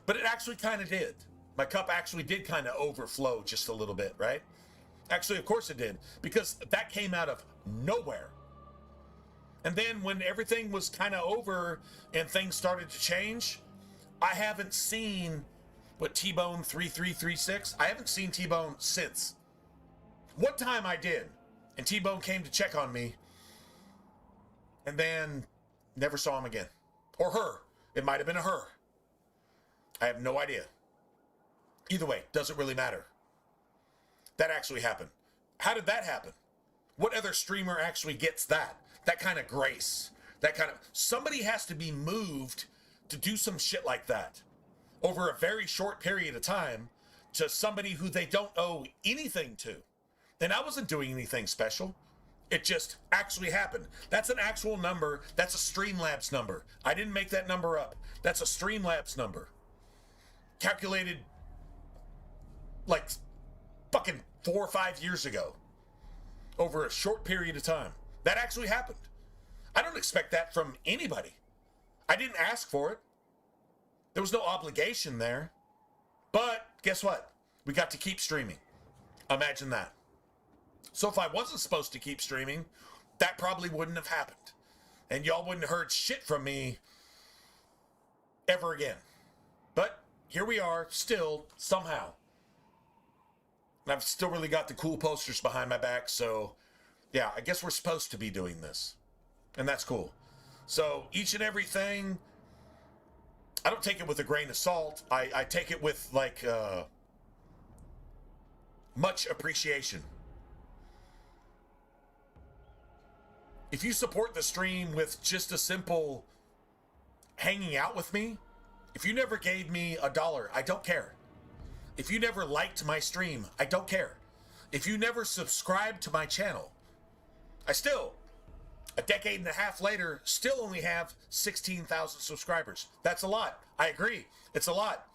but it actually kind of did. My cup actually did kind of overflow just a little bit, right? Actually, of course it did, because that came out of nowhere. And then when everything was kind of over and things started to change, I haven't seen T-Bone 3336. I haven't seen T-Bone since. One time I did, and T-Bone came to check on me, and then never saw him again. Or her. It might have been a her. I have no idea. Either way, doesn't really matter. That actually happened. How did that happen? What other streamer actually gets that? That kind of grace. That kind of... Somebody has to be moved to do some shit like that over a very short period of time to somebody who they don't owe anything to. And I wasn't doing anything special. It just actually happened. That's an actual number. That's a Streamlabs number. I didn't make that number up. That's a Streamlabs number. Calculated like fucking 4 or 5 years ago. Over a short period of time. That actually happened. I don't expect that from anybody. I didn't ask for it. There was no obligation there. But guess what? We got to keep streaming. Imagine that. So if I wasn't supposed to keep streaming, that probably wouldn't have happened. And y'all wouldn't have heard shit from me ever again. But here we are, still, somehow. And I've still really got the cool posters behind my back, so yeah, I guess we're supposed to be doing this. And that's cool. So each and everything, I don't take it with a grain of salt. I take it with, like, much appreciation. If you support the stream with just a simple hanging out with me, if you never gave me $1, I don't care. If you never liked my stream, I don't care. If you never subscribed to my channel, I still, a decade and a half later, still only have 16,000 subscribers. That's a lot. I agree. It's a lot.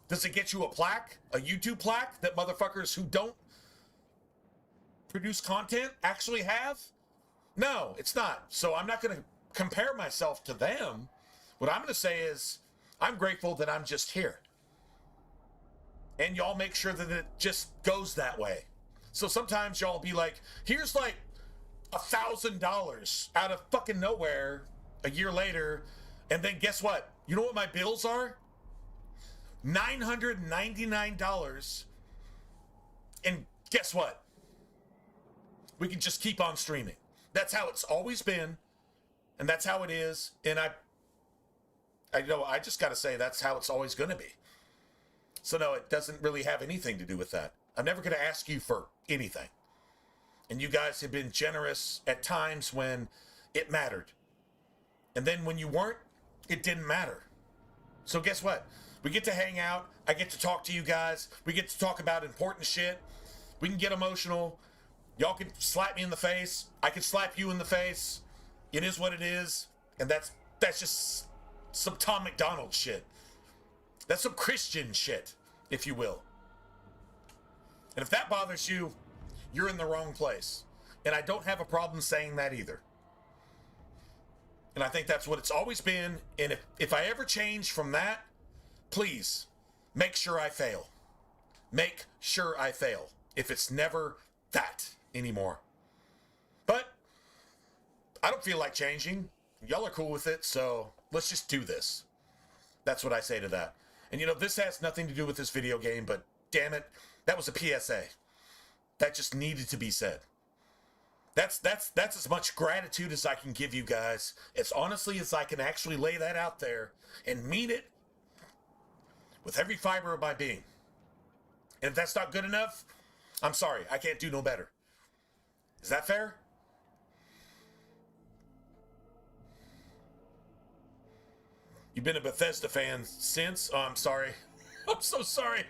Does it get you a plaque? A YouTube plaque that motherfuckers who don't produce content actually have? No, it's not. So I'm not going to compare myself to them. What I'm going to say is I'm grateful that I'm just here. And y'all make sure that it just goes that way. So sometimes y'all be like, here's like $1,000 out of fucking nowhere a year later. And then guess what? You know what my bills are? $999. And guess what? We can just keep on streaming. That's how it's always been, and that's how it is. And I just got to say that's how it's always going to be. So no, it doesn't really have anything to do with that. I'm never going to ask you for anything. And you guys have been generous at times when it mattered. And then when you weren't, it didn't matter. So guess what? We get to hang out. I get to talk to you guys. We get to talk about important shit. We can get emotional. Y'all can slap me in the face. I can slap you in the face. It is what it is. And that's just some Tom McDonald shit. That's some Christian shit, if you will. And if that bothers you, you're in the wrong place. And I don't have a problem saying that either. And I think that's what it's always been. And if I ever change from that, please make sure I fail. Make sure I fail. If it's never that anymore. But I don't feel like changing. Y'all are cool with it, so let's just do this. That's what I say to that. And you know, this has nothing to do with this video game, but damn it, that was a PSA. That just needed to be said. That's as much gratitude as I can give you guys. As honestly as I can actually lay that out there and mean it with every fiber of my being. And if that's not good enough, I'm sorry. I can't do no better. Is that fair? You've been a Bethesda fan since? Oh, I'm sorry. I'm so sorry.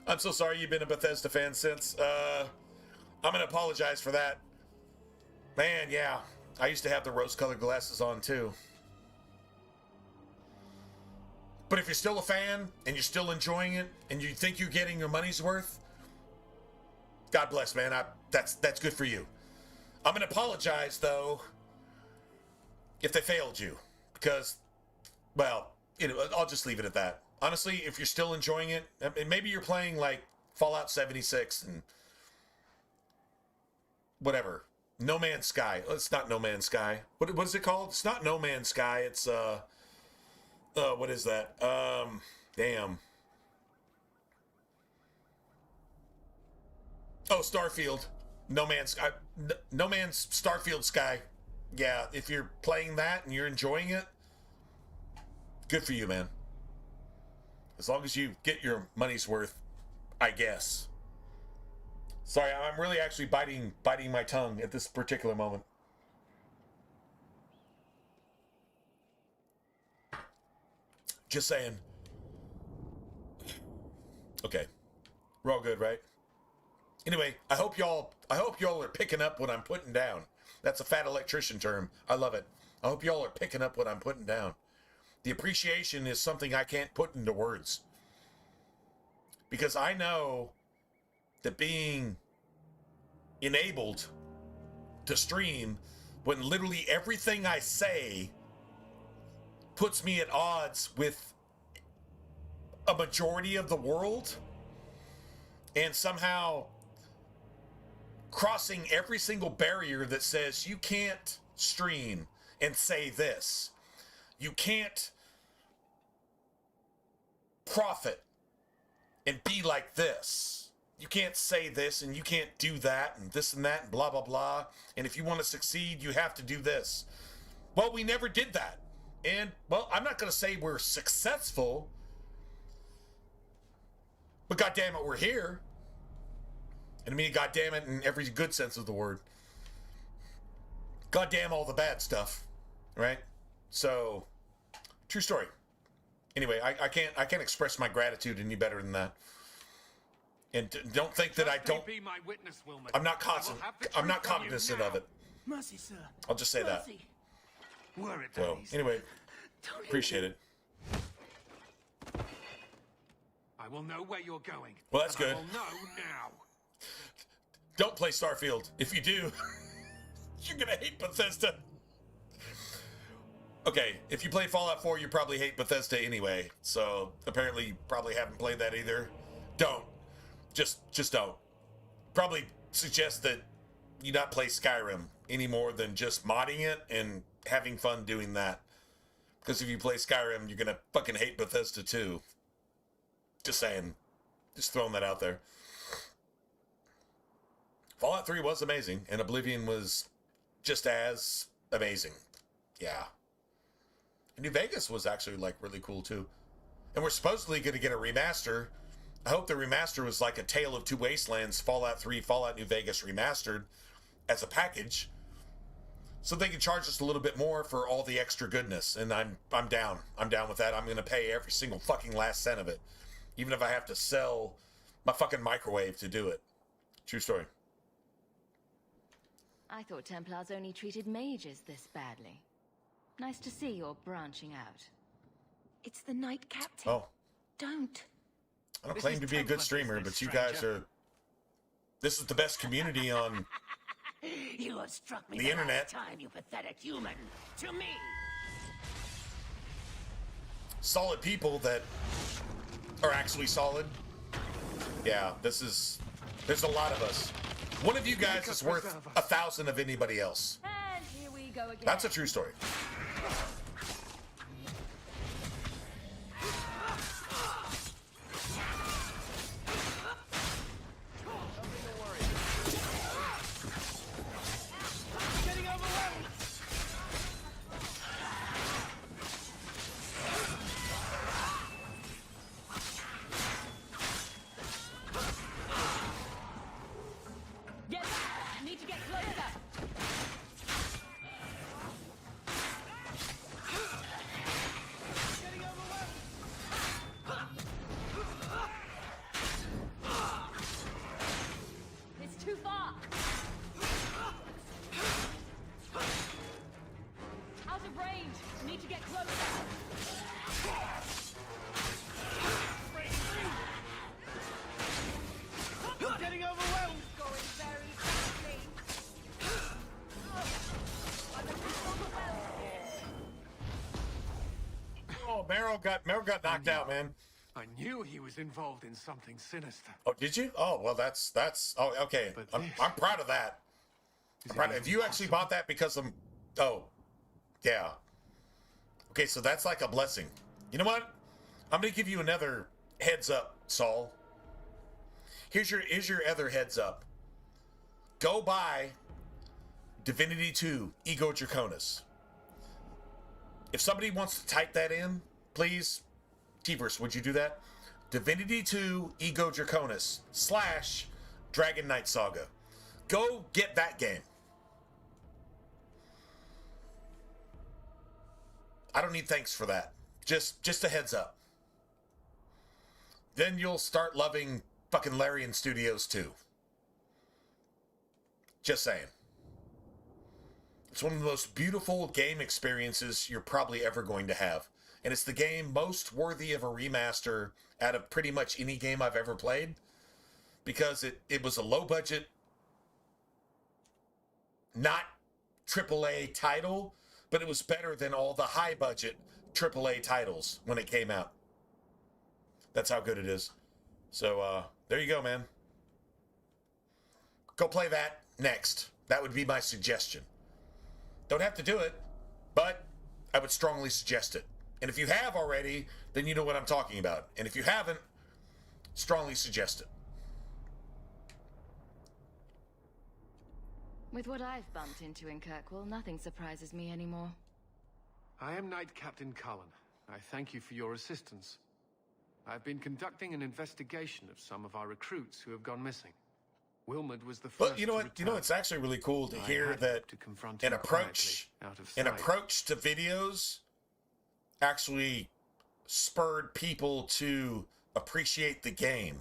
I'm so sorry you've been a Bethesda fan since. I'm going to apologize for that. Man, yeah. I used to have the rose-colored glasses on, too. But if you're still a fan, and you're still enjoying it, and you think you're getting your money's worth, God bless, man. That's good for you. I'm going to apologize, though, if they failed you. Because, well, you know, I'll just leave it at that. Honestly, if you're still enjoying it, and maybe you're playing, like, Fallout 76 and whatever. No Man's Sky. It's not No Man's Sky. What is it called? It's not No Man's Sky. It's, what is that? Damn. Oh, Starfield. No Man's Sky. No Man's Starfield Sky. Yeah, if you're playing that and you're enjoying it, good for you, man. As long as you get your money's worth, I guess. Sorry, I'm really actually biting my tongue at this particular moment. Just saying. Okay. We're all good, right? Anyway, I hope y'all are picking up what I'm putting down. That's a fat electrician term. I love it. I hope y'all are picking up what I'm putting down. The appreciation is something I can't put into words. Because I know that being enabled to stream when literally everything I say puts me at odds with a majority of the world, and somehow crossing every single barrier that says you can't stream and say this. You can't profit and be like this. You can't say this and you can't do that and this and that and blah, blah, blah. And if you want to succeed, you have to do this. Well, we never did that. And, well, I'm not going to say we're successful, but goddamn it, we're here. And I mean, goddamn it in every good sense of the word. Goddamn all the bad stuff, right? So, true story. Anyway, I can't express my gratitude any better than that. And don't think that I don't. Be my witness, Wilmot. I'm not cognizant of it. Mercy, sir. I'll just say that. Were it So, anyway, appreciate it. I will know where you're going. Well, that's good. I will know now. Don't play Starfield. If you do, you're gonna hate Bethesda. Okay, if you play Fallout 4, you probably hate Bethesda anyway. So apparently, you probably haven't played that either. Don't. Just don't. Probably suggest that you not play Skyrim any more than just modding it and having fun doing that. Because if you play Skyrim, you're gonna fucking hate Bethesda too. Just saying. Just throwing that out there. Fallout 3 was amazing, and Oblivion was just as amazing. Yeah. And New Vegas was actually, like, really cool, too. And we're supposedly going to get a remaster. I hope the remaster was like a Tale of Two Wastelands, Fallout 3, Fallout New Vegas remastered as a package. So they can charge us a little bit more for all the extra goodness. And I'm down. I'm down with that. I'm going to pay every single fucking last cent of it. Even if I have to sell my fucking microwave to do it. True story. I thought Templars only treated mages this badly. Nice to see you're branching out. It's the Knight Captain. Oh. Don't. I don't claim to be a good streamer, but you guys are... This is the best community on You have struck me the internet. last time, you pathetic human. To me. Solid people that are actually solid. Yeah, there's a lot of us. One of you guys is worth 1,000 of anybody else. And here we go again. That's a true story. Merrill got knocked out, man. I knew he was involved in something sinister. Oh, did you? Oh, well, that's. Oh, okay. I'm proud of that. I'm proud. Have you actually bought that because of? Oh, yeah. Okay, so that's like a blessing. You know what? I'm gonna give you another heads up, Saul. Here's your other heads up. Go buy Divinity 2 Ego Draconis. If somebody wants to type that in, please, T-Verse, would you do that? Divinity 2 Ego Draconis / Dragon Knight Saga. Go get that game. I don't need thanks for that. Just a heads up. Then you'll start loving fucking Larian Studios too. Just saying. It's one of the most beautiful game experiences you're probably ever going to have. And it's the game most worthy of a remaster out of pretty much any game I've ever played. Because it was a low budget, not AAA title, but it was better than all the high budget AAA titles when it came out. That's how good it is. So, there you go, man. Go play that next. That would be my suggestion. Don't have to do it, but I would strongly suggest it. And if you have already, then you know what I'm talking about. And if you haven't, strongly suggest it. With what I've bumped into in Kirkwall, nothing surprises me anymore. I am Knight Captain Cullen. I thank you for your assistance. I've been conducting an investigation of some of our recruits who have gone missing. Wilmot was the first. Well, you know what? You know, it's actually really cool to hear that an approach to videos actually spurred people to appreciate the game.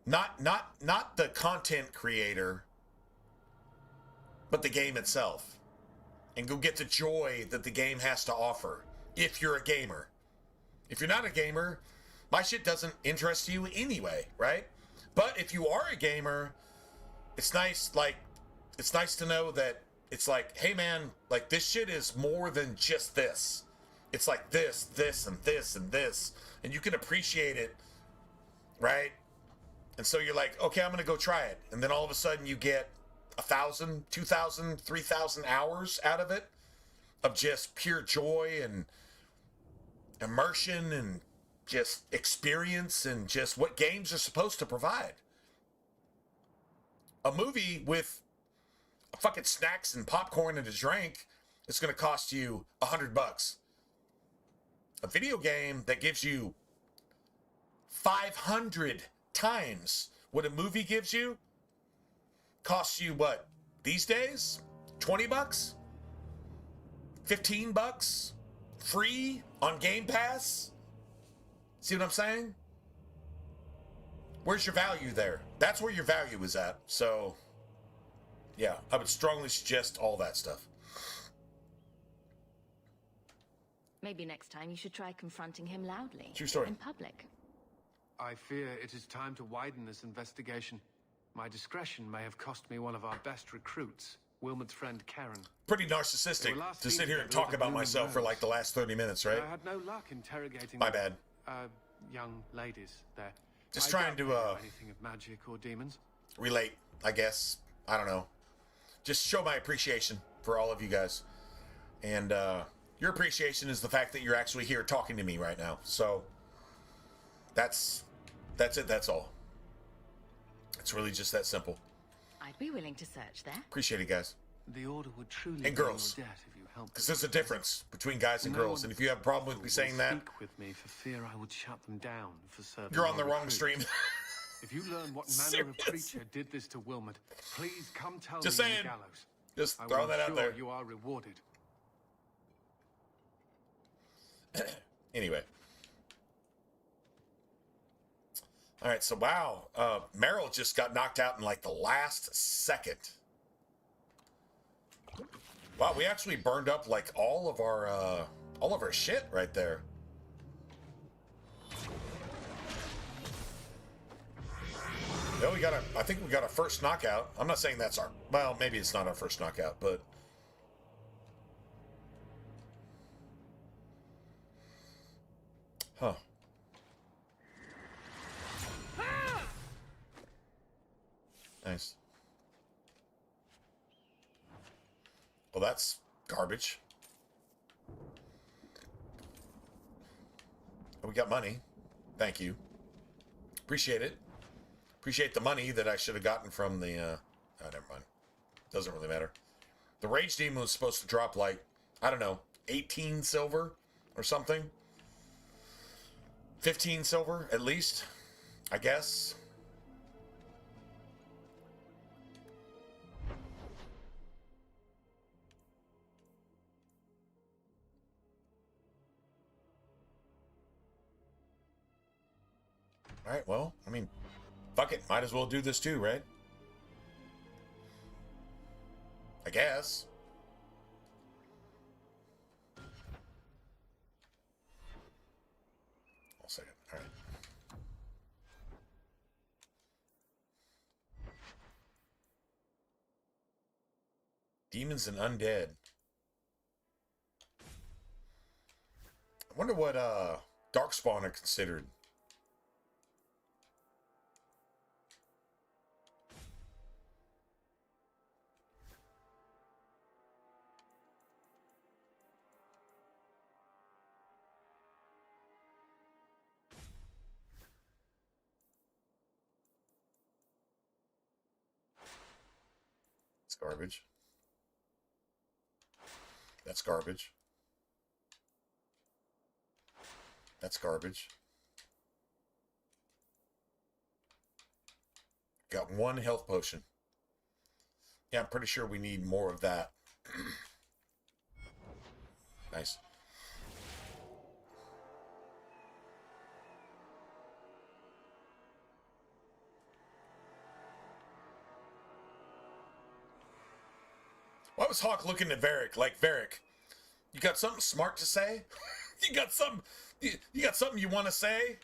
Not the content creator, but the game itself. And go get the joy that the game has to offer, if you're a gamer. If you're not a gamer, my shit doesn't interest you anyway, right? But if you are a gamer, it's nice to know that it's like, hey man, like this shit is more than just this. It's like this, and this, and this. And you can appreciate it, right? And so you're like, okay, I'm gonna go try it. And then all of a sudden you get 1,000, 2,000, 3,000 hours out of it of just pure joy and immersion and just experience and just what games are supposed to provide. A movie with fucking snacks and popcorn and a drink is going to cost you $100. A video game that gives you 500 times what a movie gives you costs you what these days? $20? $15? Free on Game Pass? See what I'm saying? Where's your value there? That's where your value is at. So, yeah, I would strongly suggest all that stuff. Maybe next time you should try confronting him loudly. True story. In public. I fear it is time to widen this investigation. My discretion may have cost me one of our best recruits, Wilmot's friend Karen. Pretty narcissistic to sit here and talk about myself for like the last 30 minutes, right? I had no luck interrogating my bad. Young ladies there. Just trying to anything of magic or demons. Relate, I guess. I don't know. Just show my appreciation for all of you guys. And your appreciation is the fact that you're actually here talking to me right now. So that's it, that's all. It's really just that simple. I'd be willing to search there. Appreciate it, guys. The order would truly and girls. Because there's a difference between guys and girls. And if you have a problem with me saying that, speak with me for fear I would shut them down for serving. You're on the wrong stream. If you learn what manner of creature did this to Wilmot, please come tell just me saying. in the gallows. Just throw that out there. You are rewarded. Anyway. All right, so wow, Merrill just got knocked out in like the last second. Wow, we actually burned up like all of our shit right there. Well, I think we got our first knockout. I'm not saying that's well, maybe it's not our first knockout, but Huh. Nice. Well, that's garbage. We got money. Thank you. Appreciate it. Appreciate the money that I should have gotten from the, oh, never mind. Doesn't really matter. The Rage Demon was supposed to drop, like, I don't know, 18 silver or something. 15 silver, at least, I guess. All right, well, I mean, fuck it. Might as well do this too, right? I guess. One second. All right. Demons and undead. I wonder what Darkspawn are considered. It's garbage. That's garbage. That's garbage. Got one health potion. Yeah, I'm pretty sure we need more of that. Nice. Why was Hawk looking at Varric like, Varric, you got something smart to say? you got something you want to say?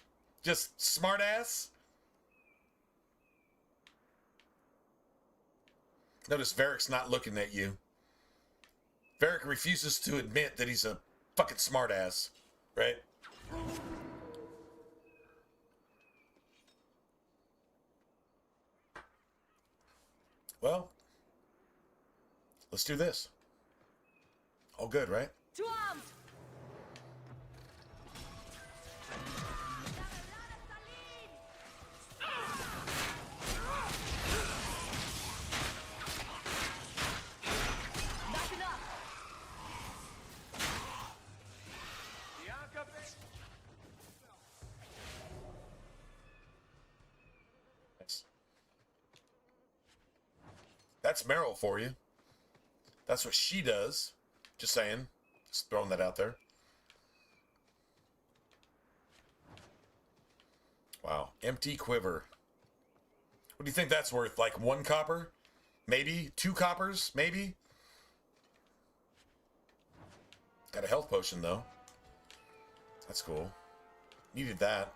Just smart ass? Notice Varric's not looking at you. Varric refuses to admit that he's a fucking smart ass, right? Well, let's do this. All good, right? To arms! That's Meryl for you. That's what she does. Just saying. Just throwing that out there. Wow. Empty quiver. What do you think that's worth? Like 1 copper? Maybe? 2 coppers? Maybe? Got a health potion, though. That's cool. Needed that.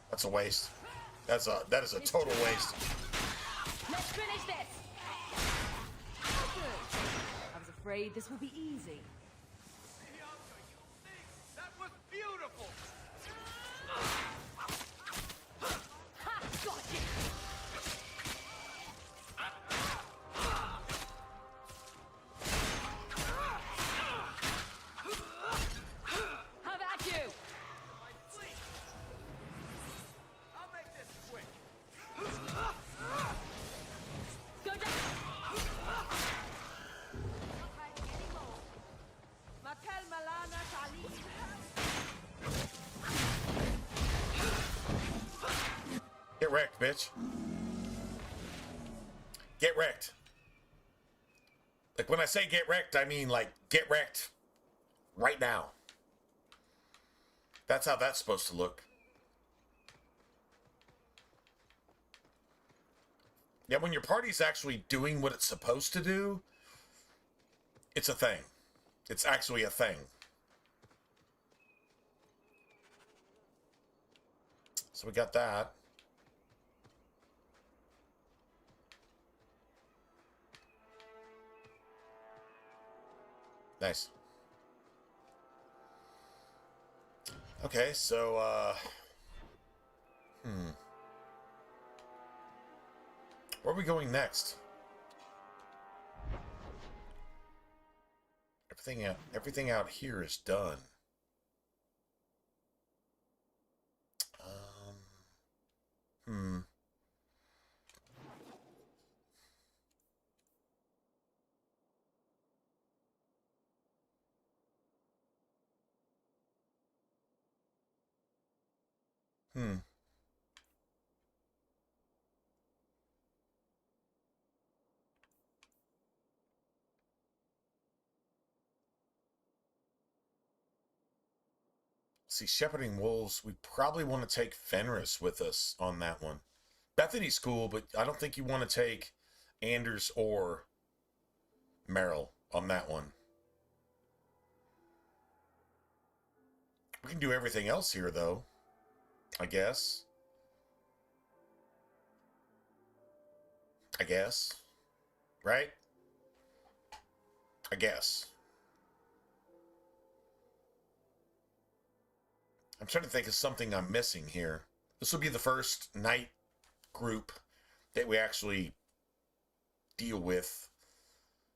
That's a waste. That is a total waste. Let's finish this. I was afraid this would be easy. That was beautiful. Ha! Got you. How about you? I'll make this quick. Go down. Get wrecked, bitch. Get wrecked. Like, when I say get wrecked, I mean, like, get wrecked right now. That's how that's supposed to look. Yeah, when your party's actually doing what it's supposed to do, it's a thing. It's actually a thing. So we got that. Nice. Okay, so, where are we going next? Everything out here is done. Hmm. See, shepherding wolves, we probably want to take Fenris with us on that one. Bethany's cool, but I don't think you want to take Anders or Meryl on that one. We can do everything else here, though, I guess. Right? I guess. I'm trying to think of something I'm missing here. This will be the first night group that we actually deal with.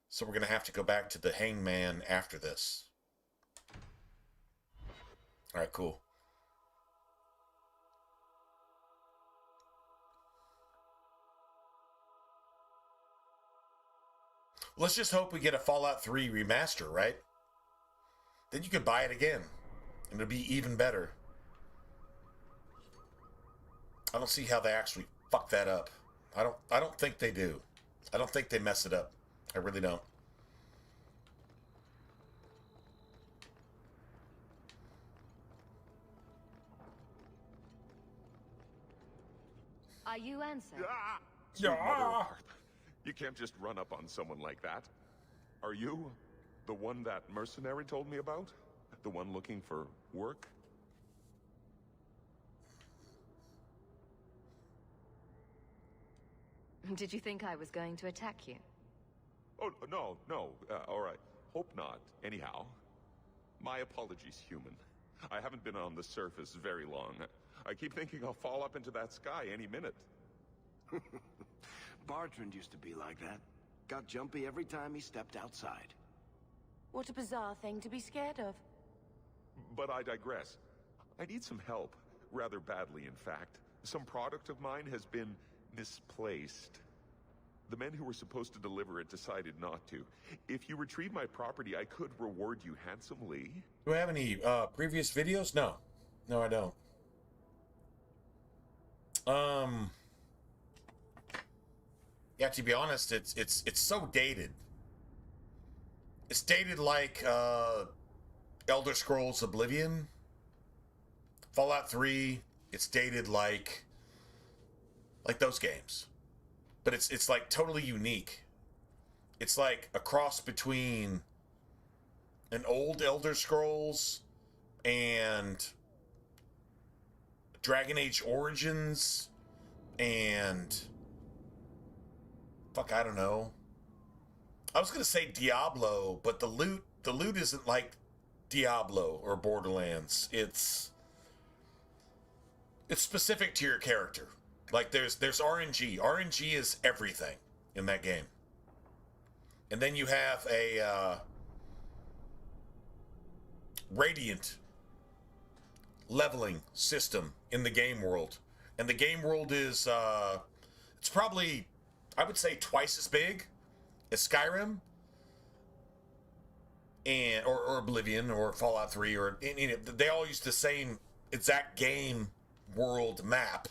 So we're going to have to go back to the hangman after this. All right, cool. Let's just hope we get a Fallout 3 remaster, right? Then you could buy it again, and it'll be even better. I don't see how they actually fuck that up. I don't think they do. I don't think they mess it up. I really don't. Are you Ansel? Sweet Mother of Hearth. You can't just run up on someone like that. Are you the one that mercenary told me about? The one looking for work? Did you think I was going to attack you? Oh, no. All right. Hope not. Anyhow, my apologies, human. I haven't been on the surface very long. I keep thinking I'll fall up into that sky any minute. Bartrand used to be like that. Got jumpy every time he stepped outside. What a bizarre thing to be scared of. But I digress. I need some help. Rather badly, in fact. Some product of mine has been misplaced. The men who were supposed to deliver it decided not to. If you retrieve my property, I could reward you handsomely. Do I have any previous videos? No. No, I don't. Yeah, to be honest, it's so dated. It's dated like Elder Scrolls Oblivion. Fallout 3, it's dated like those games. But it's like totally unique. It's like a cross between an old Elder Scrolls and Dragon Age Origins and fuck, I don't know. I was gonna say Diablo, but the loot isn't like Diablo or Borderlands. It's specific to your character. Like there's RNG. RNG is everything in that game. And then you have a Radiant leveling system in the game world. And the game world is it's probably, I would say, twice as big as Skyrim and or Oblivion or Fallout 3 or they all use the same exact game world map.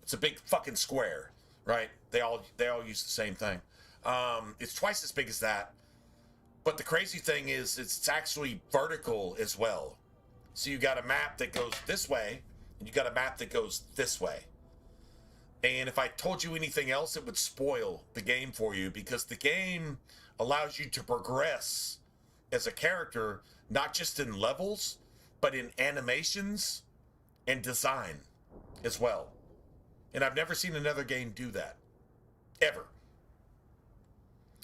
It's a big fucking square, right? They all use the same thing. It's twice as big as that. But the crazy thing is it's actually vertical as well. So you got a map that goes this way and you got a map that goes this way. And if I told you anything else, it would spoil the game for you, because the game allows you to progress as a character, not just in levels, but in animations and design as well. And I've never seen another game do that, ever.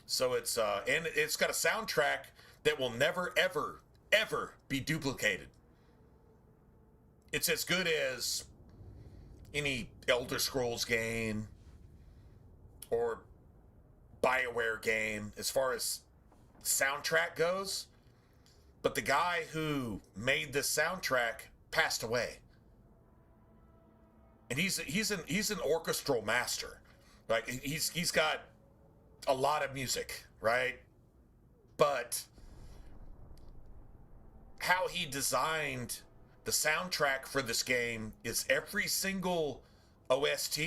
So it's and it's got a soundtrack that will never, ever, ever be duplicated. It's as good as any Elder Scrolls game or BioWare game as far as soundtrack goes. But the guy who made this soundtrack passed away. And he's an orchestral master. Like he's got a lot of music, right? But how he designed the soundtrack for this game is every single OST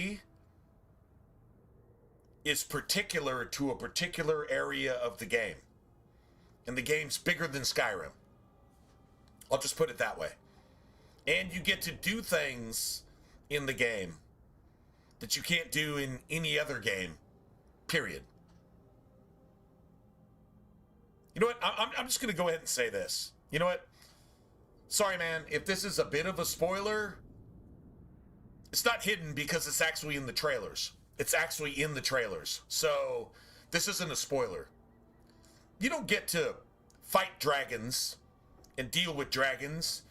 is particular to a particular area of the game. And the game's bigger than Skyrim. I'll just put it that way. And you get to do things in the game that you can't do in any other game, period. You know what? I'm just going to go ahead and say this. You know what? Sorry, man. If this is a bit of a spoiler, it's not hidden because it's actually in the trailers. It's actually in the trailers. So this isn't a spoiler. You don't get to fight dragons and deal with dragons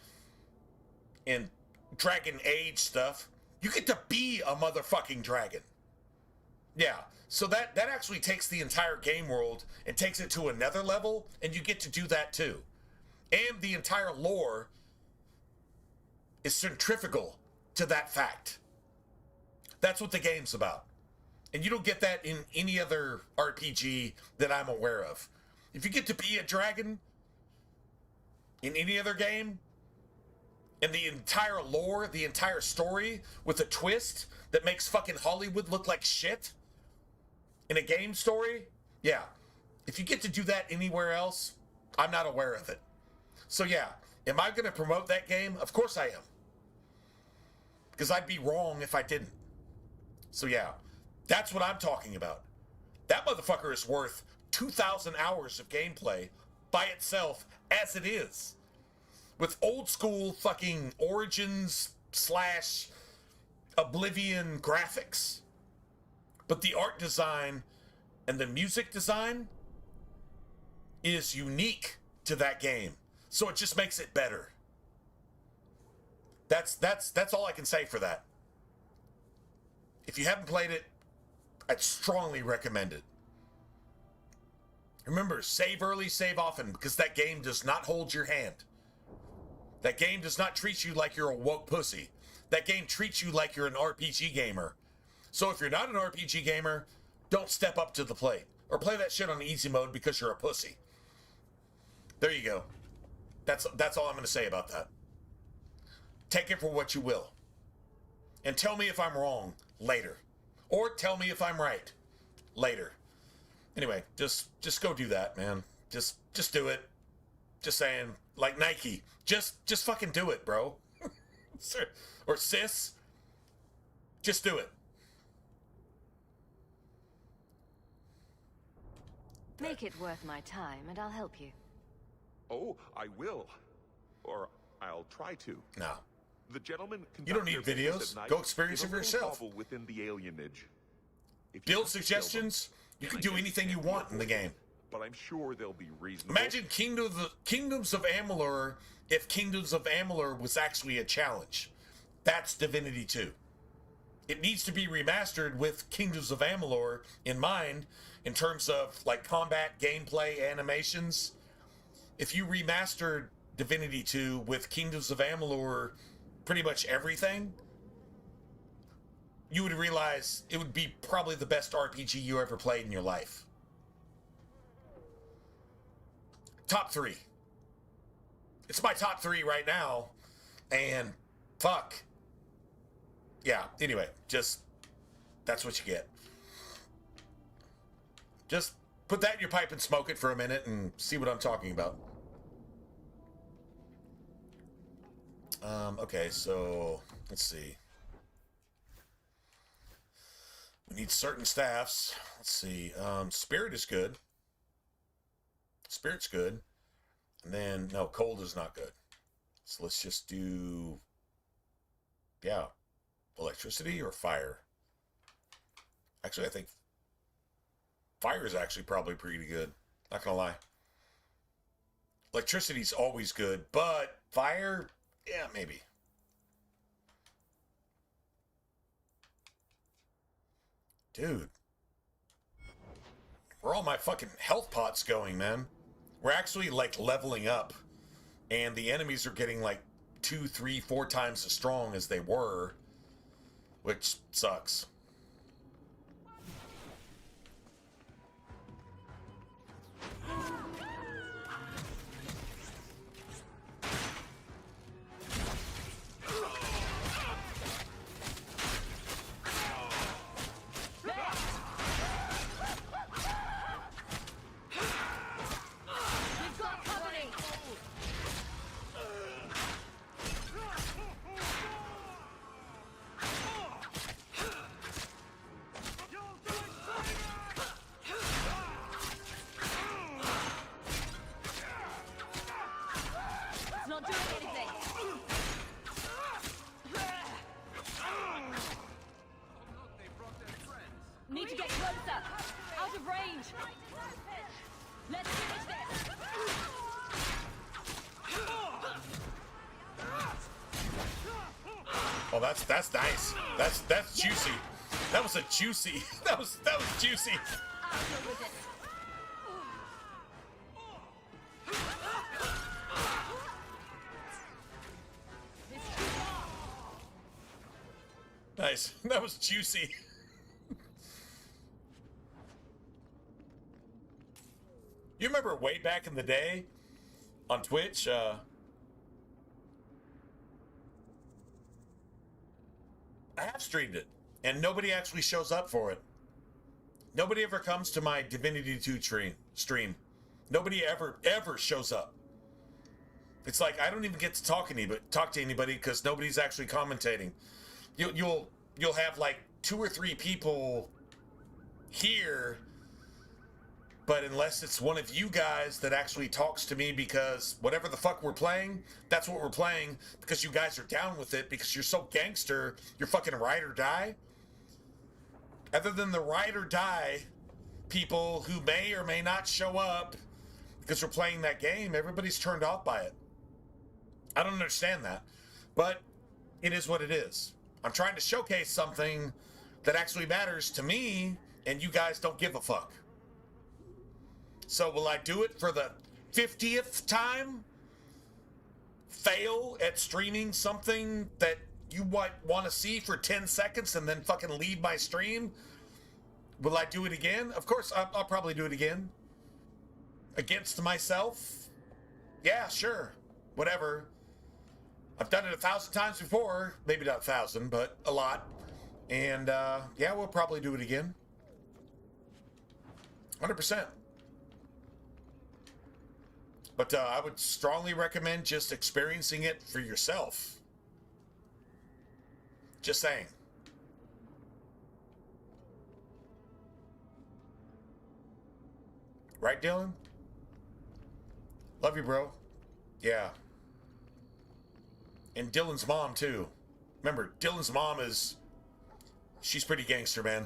and Dragon Age stuff. You get to be a motherfucking dragon. Yeah. So that actually takes the entire game world and takes it to another level, and you get to do that too. And the entire lore is centrifugal to that fact. That's what the game's about. And you don't get that in any other RPG that I'm aware of. If you get to be a dragon in any other game, and the entire lore, the entire story, with a twist that makes fucking Hollywood look like shit in a game story, yeah. If you get to do that anywhere else, I'm not aware of it. So yeah, am I going to promote that game? Of course I am. Because I'd be wrong if I didn't. So yeah, that's what I'm talking about. That motherfucker is worth 2,000 hours of gameplay by itself as it is. With old school fucking Origins / Oblivion graphics. But the art design and the music design is unique to that game. So it just makes it better. That's all I can say for that. If you haven't played it, I'd strongly recommend it. Remember, save early, save often, because that game does not hold your hand. That game does not treat you like you're a woke pussy. That game treats you like you're an RPG gamer. So if you're not an RPG gamer, don't step up to the plate. Or play that shit on easy mode because you're a pussy. There you go. That's all I'm going to say about that. Take it for what you will. And tell me if I'm wrong later. Or tell me if I'm right later. Anyway, just go do that, man. Just do it. Just saying, like Nike. Just fucking do it, bro. Or sis. Just do it. Make it worth my time, and I'll help you. Oh, I will. Or I'll try to. No. The gentleman you don't need videos. Go experience it for yourself. Within the alienage. Build suggestions. You can do anything you want in the game. But I'm sure they'll be reasonable. Imagine Kingdoms of Amalur if Kingdoms of Amalur was actually a challenge. That's Divinity 2. It needs to be remastered with Kingdoms of Amalur in mind in terms of like combat, gameplay, animations. If you remastered Divinity 2 with Kingdoms of Amalur, pretty much everything, you would realize it would be probably the best RPG you ever played in your life. Top 3. It's my top 3 right now, and fuck. Yeah, anyway, just, that's what you get. Just put that in your pipe and smoke it for a minute and see what I'm talking about. Okay, so, let's see. Need certain staffs. Let's see. Spirit is good. Spirit's good. And then, no, cold is not good. So let's just do, yeah, electricity or fire. Actually, I think fire is actually probably pretty good. Not gonna lie. Electricity's always good, but fire, yeah, maybe. Dude. Where are all my fucking health pots going, man? We're actually, like, leveling up. And the enemies are getting, like, 2, 3, 4 times as strong as they were. Which sucks. Need to get closer. Out of range. Let's finish this. Oh, that's nice. That's juicy. That was a juicy. That was juicy. Nice. That was juicy. You remember way back in the day on Twitch, I have streamed it, and nobody actually shows up for it. Nobody ever comes to my Divinity 2 stream. Nobody ever shows up. It's like I don't even get to talk to anybody because nobody's actually commentating. You'll have like 2 or 3 people here. But unless it's one of you guys that actually talks to me because whatever the fuck we're playing, that's what we're playing because you guys are down with it because you're so gangster, you're fucking ride or die. Other than the ride or die people who may or may not show up because we're playing that game, everybody's turned off by it. I don't understand that. But it is what it is. I'm trying to showcase something that actually matters to me and you guys don't give a fuck. So will I do it for the 50th time? Fail at streaming something that you want to see for 10 seconds and then fucking leave my stream? Will I do it again? Of course, I'll probably do it again. Against myself? Yeah, sure. Whatever. I've done it 1,000 times before. Maybe not 1,000, but a lot. And, yeah, we'll probably do it again. 100%. But I would strongly recommend just experiencing it for yourself. Just saying. Right, Dylan? Love you, bro. Yeah. And Dylan's mom, too. Remember, Dylan's mom she's pretty gangster, man.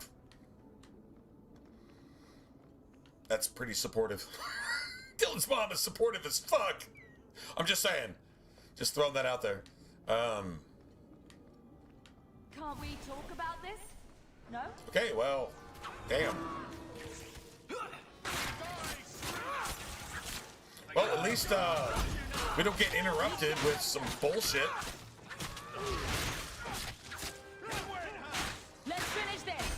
That's pretty supportive. Dylan's mom is supportive as fuck. I'm just saying. Just throwing that out there. Can't we talk about this? No? Okay, well, damn. Well, at least we don't get interrupted with some bullshit. Let's finish this.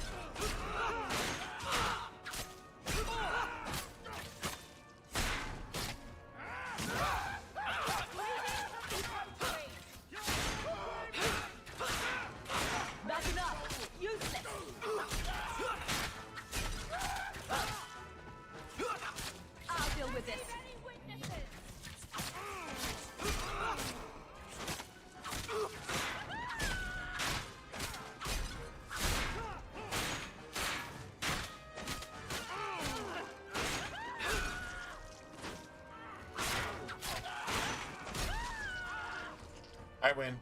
I win.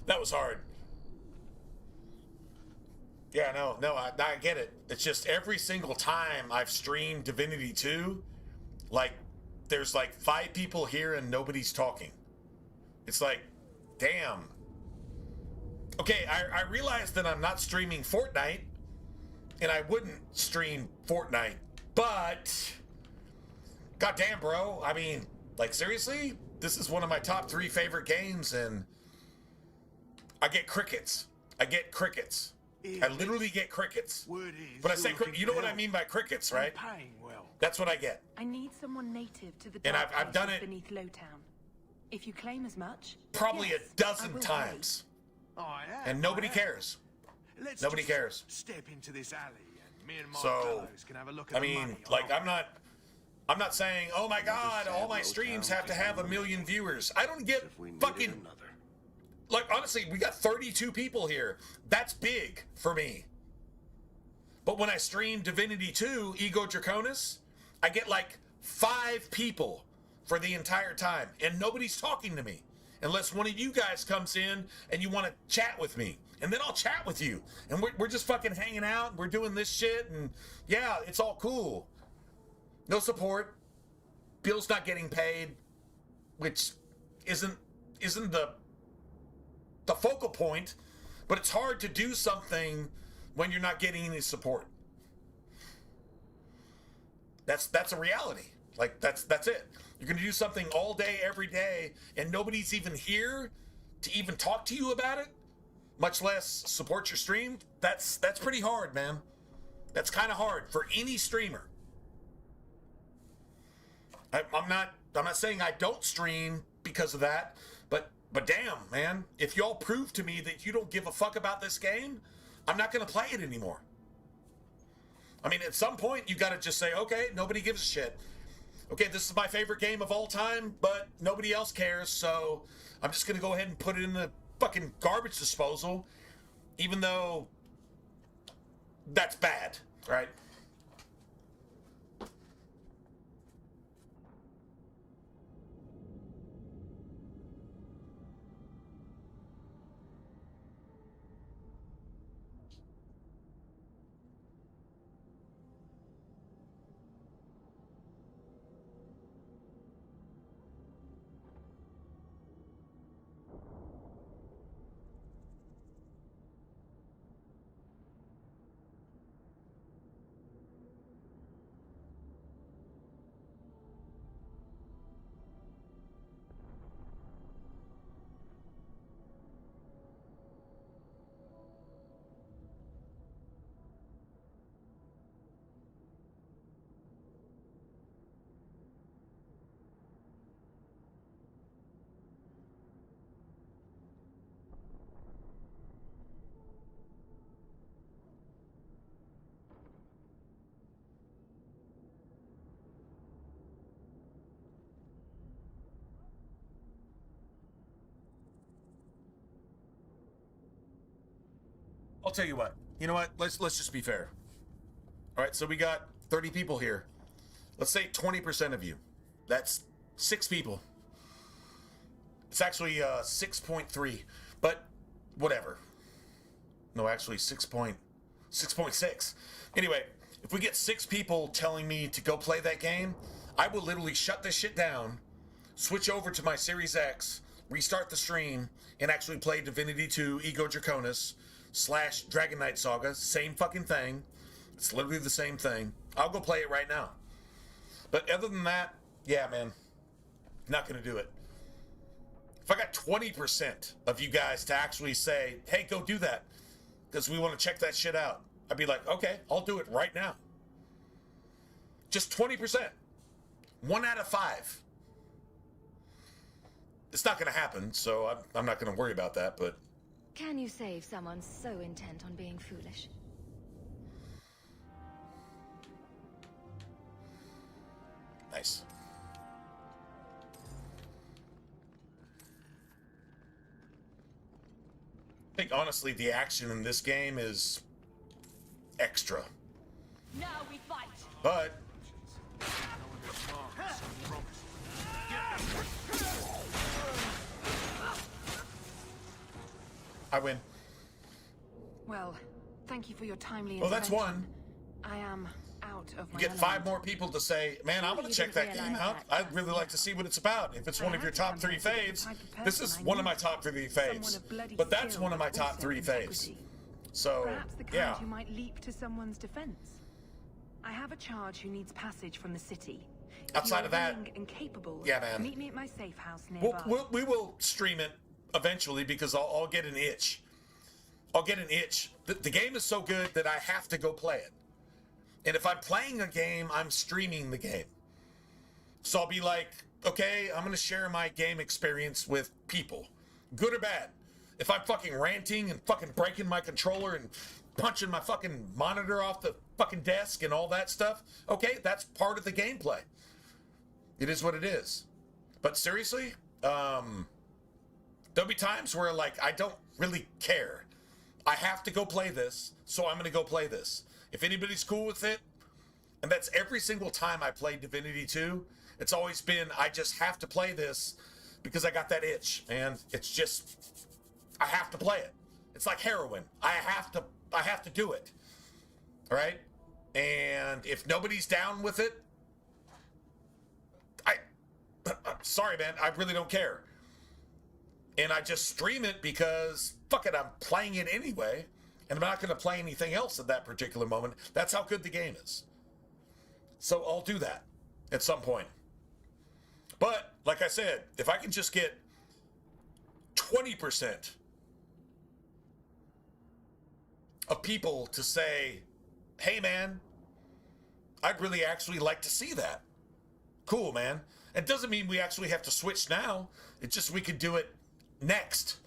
That was hard. Yeah, no, I get it. It's just every single time I've streamed Divinity 2, like, there's like 5 people here and nobody's talking. It's like, damn. Okay, I realize that I'm not streaming Fortnite, and I wouldn't stream Fortnite, but goddamn, bro. I mean, like, seriously? This is one of my top 3 favorite games, and I get crickets. I get crickets. I literally get crickets. But I say, you know what I mean by crickets, right? That's what I get. I need someone native to the And dark I've done places it beneath Lowtown. If you claim as much, probably yes, a dozen times. And nobody cares. Nobody cares. Step into this alley and me and my So, fellows can have a look at I the mean, money. like, I'm not saying, oh my god, all my streams have to have 1 million viewers. I don't get fucking, like, honestly, we got 32 people here. That's big for me. But when I stream Divinity 2, Ego Draconis, I get like 5 people for the entire time, and nobody's talking to me. Unless one of you guys comes in and you want to chat with me. And then I'll chat with you. And we're just fucking hanging out, and we're doing this shit, and yeah, it's all cool. No support. Bill's not getting paid, which isn't the focal point, but it's hard to do something when you're not getting any support. That's a reality. Like, that's it. You're going to do something all day, every day, and nobody's even here to even talk to you about it, much less support your stream. That's pretty hard, man. That's kind of hard for any streamer. I'm not saying I don't stream because of that, but damn, man, if y'all prove to me that you don't give a fuck about this game, I'm not going to play it anymore. I mean, at some point, you got to just say, okay, nobody gives a shit. Okay, this is my favorite game of all time, but nobody else cares, so I'm just going to go ahead and put it in the fucking garbage disposal, even though that's bad, right? I'll tell you what. You know what? Let's just be fair. All right, so we got 30 people here. Let's say 20% of you. That's 6 people. It's actually 6.3, but whatever. No, actually 6.6. Anyway, if we get 6 people telling me to go play that game, I will literally shut this shit down, switch over to my Series X, restart the stream, and actually play Divinity 2 Ego Draconis / Dragon Knight Saga. Same fucking thing. It's literally the same thing. I'll go play it right now. But other than that, yeah, man, not going to do it. If I got 20% of you guys to actually say, hey, go do that, because we want to check that shit out, I'd be like, okay, I'll do it right now. Just 20%. 1 out of 5. It's not going to happen, so I'm not going to worry about that, but... Can you save someone so intent on being foolish? Nice. I think, honestly, the action in this game is extra. Now we fight. But I win. Well, thank you for your timely Well, that's intervention. one. I am out of You my get element. 5 more people to say, man, I'm going to check that game out. I'd really like to see what it's about. If it's one of your top 3 faves, this is one of my top 3 faves. But that's one of my top 3 faves. So, Perhaps the kind yeah. who might leap to someone's defense. I have a charge who needs passage from the city. If Outside you are of that, willing and capable, yeah, man. meet me at my safe house nearby. We will stream it eventually because I'll get an itch. I'll get an itch. The game is so good that I have to go play it. And if I'm playing a game, I'm streaming the game. So I'll be like, okay, I'm going to share my game experience with people. Good or bad. If I'm fucking ranting and fucking breaking my controller and punching my fucking monitor off the fucking desk and all that stuff, okay, that's part of the gameplay. It is what it is. But seriously, there'll be times where, like, I don't really care. I have to go play this, so I'm going to go play this. If anybody's cool with it, and that's every single time I play Divinity 2, it's always been, I just have to play this because I got that itch, and it's just, I have to play it. It's like heroin. I have to do it. All right? And if nobody's down with it, sorry, man, I really don't care. And I just stream it because, fuck it, I'm playing it anyway. And I'm not going to play anything else at that particular moment. That's how good the game is. So I'll do that at some point. But, like I said, if I can just get 20% of people to say, hey, man, I'd really actually like to see that. Cool, man. It doesn't mean we actually have to switch now. It's just we could do it next.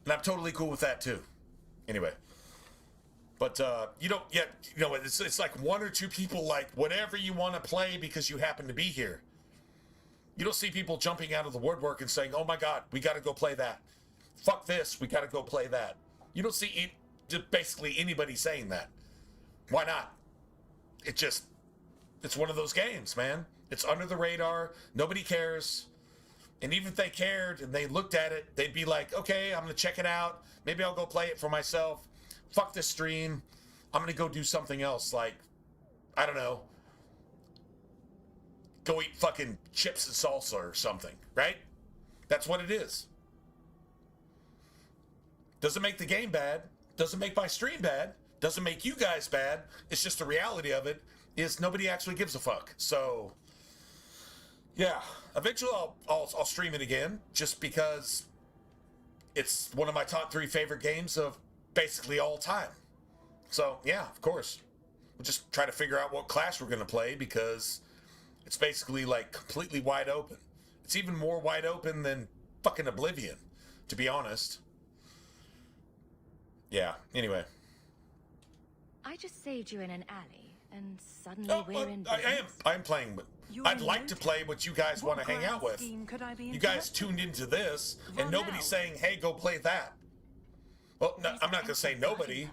And I'm totally cool with that too. Anyway. But you don't yet, you know, it's like 1 or 2 people like whatever you want to play because you happen to be here. You don't see people jumping out of the woodwork and saying, oh my God, we got to go play that. Fuck this, we got to go play that. You don't see just basically anybody saying that. Why not? It's one of those games, man. It's under the radar. Nobody cares. And even if they cared and they looked at it, they'd be like, okay, I'm going to check it out. Maybe I'll go play it for myself. Fuck this stream. I'm going to go do something else. Like, I don't know. Go eat fucking chips and salsa or something, right? That's what it is. Doesn't make the game bad. Doesn't make my stream bad. Doesn't make you guys bad. It's just the reality of it is nobody actually gives a fuck. So, yeah. Eventually I'll stream it again just because it's one of my top 3 favorite games of basically all time. So, yeah, of course. We'll just try to figure out what class we're going to play because it's basically like completely wide open. It's even more wide open than fucking Oblivion, to be honest. Yeah, anyway. I just saved you in an alley, and suddenly we're in business. I'm playing with... I'd like to play what you guys want to hang out with. You guys tuned into this, and nobody's saying, hey, go play that. Well, no, I'm not going to say nobody.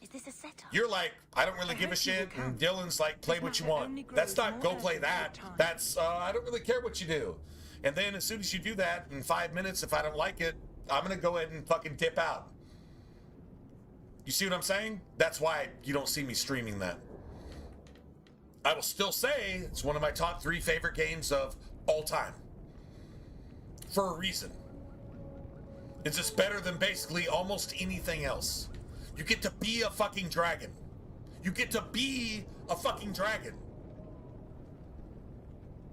Is this a setup? You're like, I don't really give a shit, and Dylan's like, play what you want. That's not go play that. That's, I don't really care what you do. And then as soon as you do that, in 5 minutes, if I don't like it, I'm going to go ahead and fucking dip out. You see what I'm saying? That's why you don't see me streaming that. I will still say it's one of my top 3 favorite games of all time. For a reason. It's just better than basically almost anything else. You get to be a fucking dragon. You get to be a fucking dragon.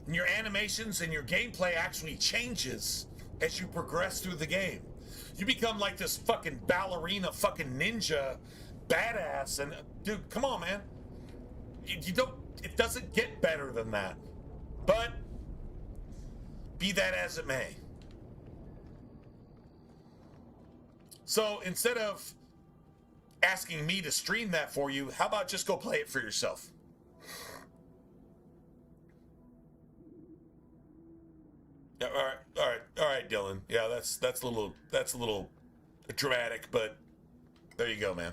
And your animations and your gameplay actually changes as you progress through the game. You become like this fucking ballerina fucking ninja badass. And dude, come on, man. You don't, it doesn't get better than that. But be that as it may. So instead of asking me to stream that for you, how about just go play it for yourself? Yeah, all right, Dylan. Yeah, that's a little dramatic, but there you go, man.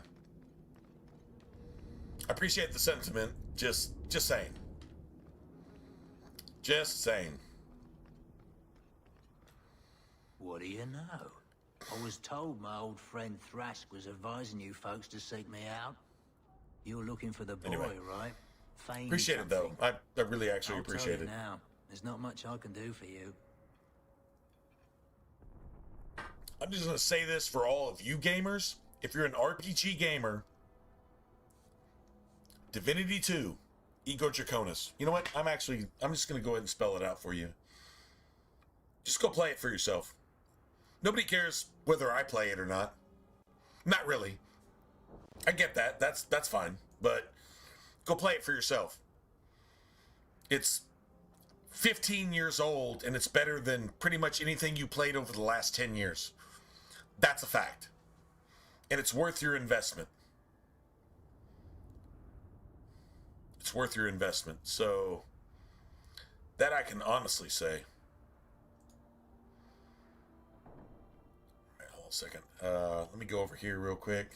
I appreciate the sentiment. Just saying. Just saying. What do you know? I was told my old friend Thrask was advising you folks to seek me out. You're looking for the boy, Anyway. right? Fane Appreciate it, though. something. I really actually I'll tell appreciate you it. now, there's not much I can do for you. I'm just going to say this for all of you gamers. If you're an RPG gamer, Divinity 2, Ego Draconis. You know what? I'm just going to go ahead and spell it out for you. Just go play it for yourself. Nobody cares whether I play it or not. Not really. I get that. That's fine. But go play it for yourself. It's 15 years old, and it's better than pretty much anything you played over the last 10 years. That's a fact. And it's worth your investment. It's worth your investment. So, that I can honestly say. All right, hold on a second. Let me go over here real quick.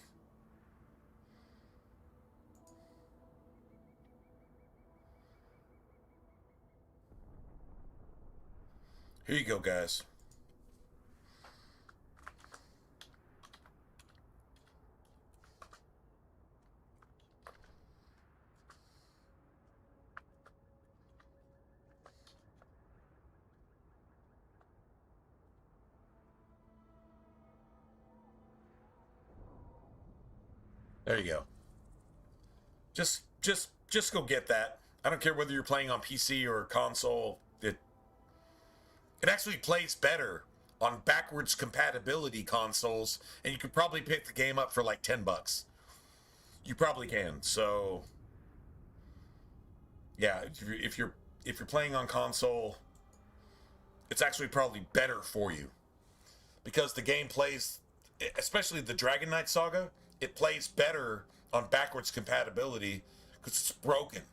Here you go, guys. There you go. Just go get that. I don't care whether you're playing on PC or console. It actually plays better on backwards compatibility consoles, and you could probably pick the game up for like $10. You probably can. So, yeah, if you're playing on console, it's actually probably better for you because the game plays, especially the Dragon Knight Saga, it plays better on backwards compatibility because it's broken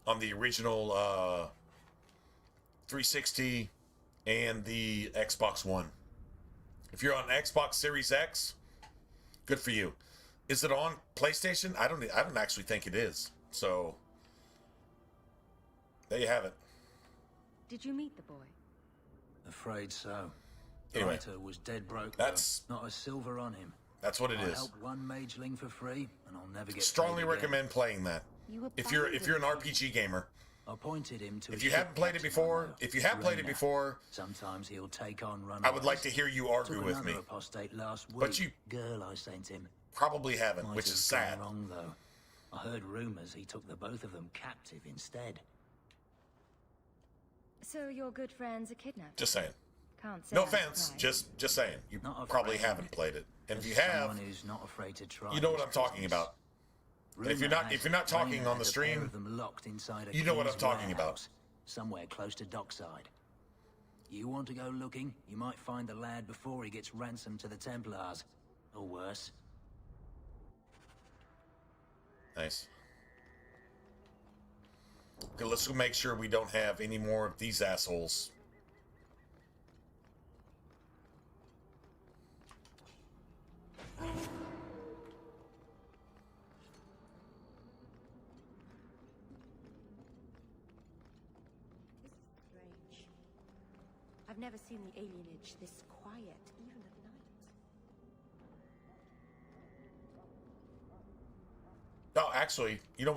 on the original 360 and the Xbox One. If you're on Xbox Series X, good for you. Is it on PlayStation? I don't actually think it is. So there you have it. Did you meet the boy? Afraid so. Anyway, Writer was dead broke. that's not a silver on him. That's what it I is. helped one mageling for free, and I'll never get Strongly paid again. recommend playing that. If you're an RPG gamer. I pointed him to If a you ship haven't played it captain before, I know, if you have played it Rayna. before, Sometimes he'll take on runaways. I would like to hear you argue Took with another me. apostate last week. But you girl I sent him. Probably haven't, Might which have is gone sad. Wrong though. I heard rumors he took the both of them captive instead. So your good friend's a kidnapper? Just saying. Can't say No I'm offense, surprised. just saying. You Not probably afraid. haven't played it. And if you Just have, someone who's not afraid to try you know what his I'm talking business. about. And if you're Rumor not has talking it on Rayna the had a pair stream, of them locked inside a you know what king's I'm talking about. warehouse, somewhere close to dockside. You want to go looking? You might find the lad before he gets ransomed to the Templars, or worse. Nice. Okay, let's go make sure we don't have any more of these assholes. Strange. I've never seen the alienage this quiet, even at night. Oh, actually, you know,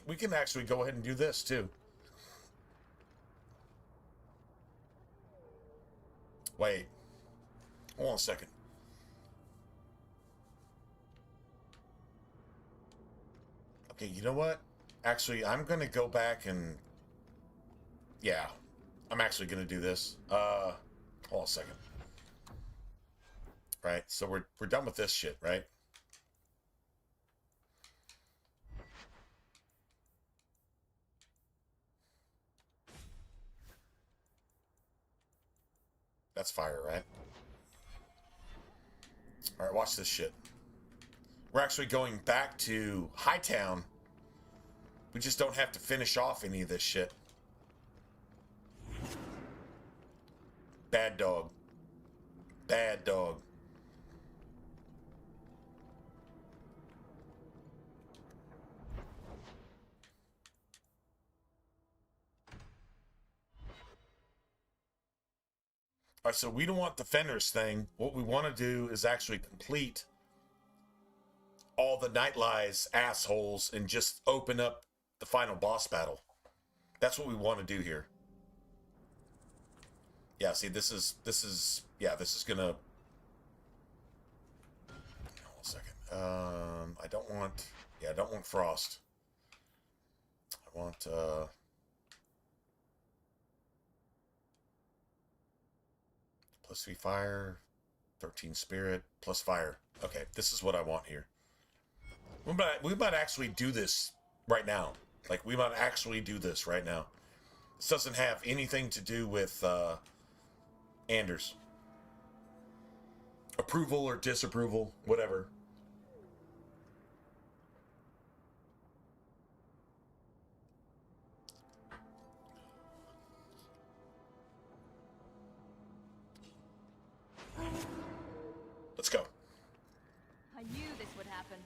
we can actually go ahead and do this too. Wait. Hold on a second. Okay, you know what? Actually, I'm going to go back and... Yeah, I'm actually going to do this. Hold on a second. Right, so we're done with this shit, right? That's fire, right? Alright, watch this shit. We're actually going back to Hightown. We just don't have to finish off any of this shit. Bad dog. Bad dog. All right, so we don't want the Fenris thing. What we want to do is actually complete all the Night Lies assholes and just open up the final boss battle. That's what we want to do here. Yeah, see, this is gonna... Hold on a second. I don't want Frost. I want, +3 fire, 13 spirit, plus fire. Okay, this is what I want here. We might actually do this right now. Like, we might actually do this right now. This doesn't have anything to do with Anders. Approval or disapproval, whatever. Let's go. I knew this would happen.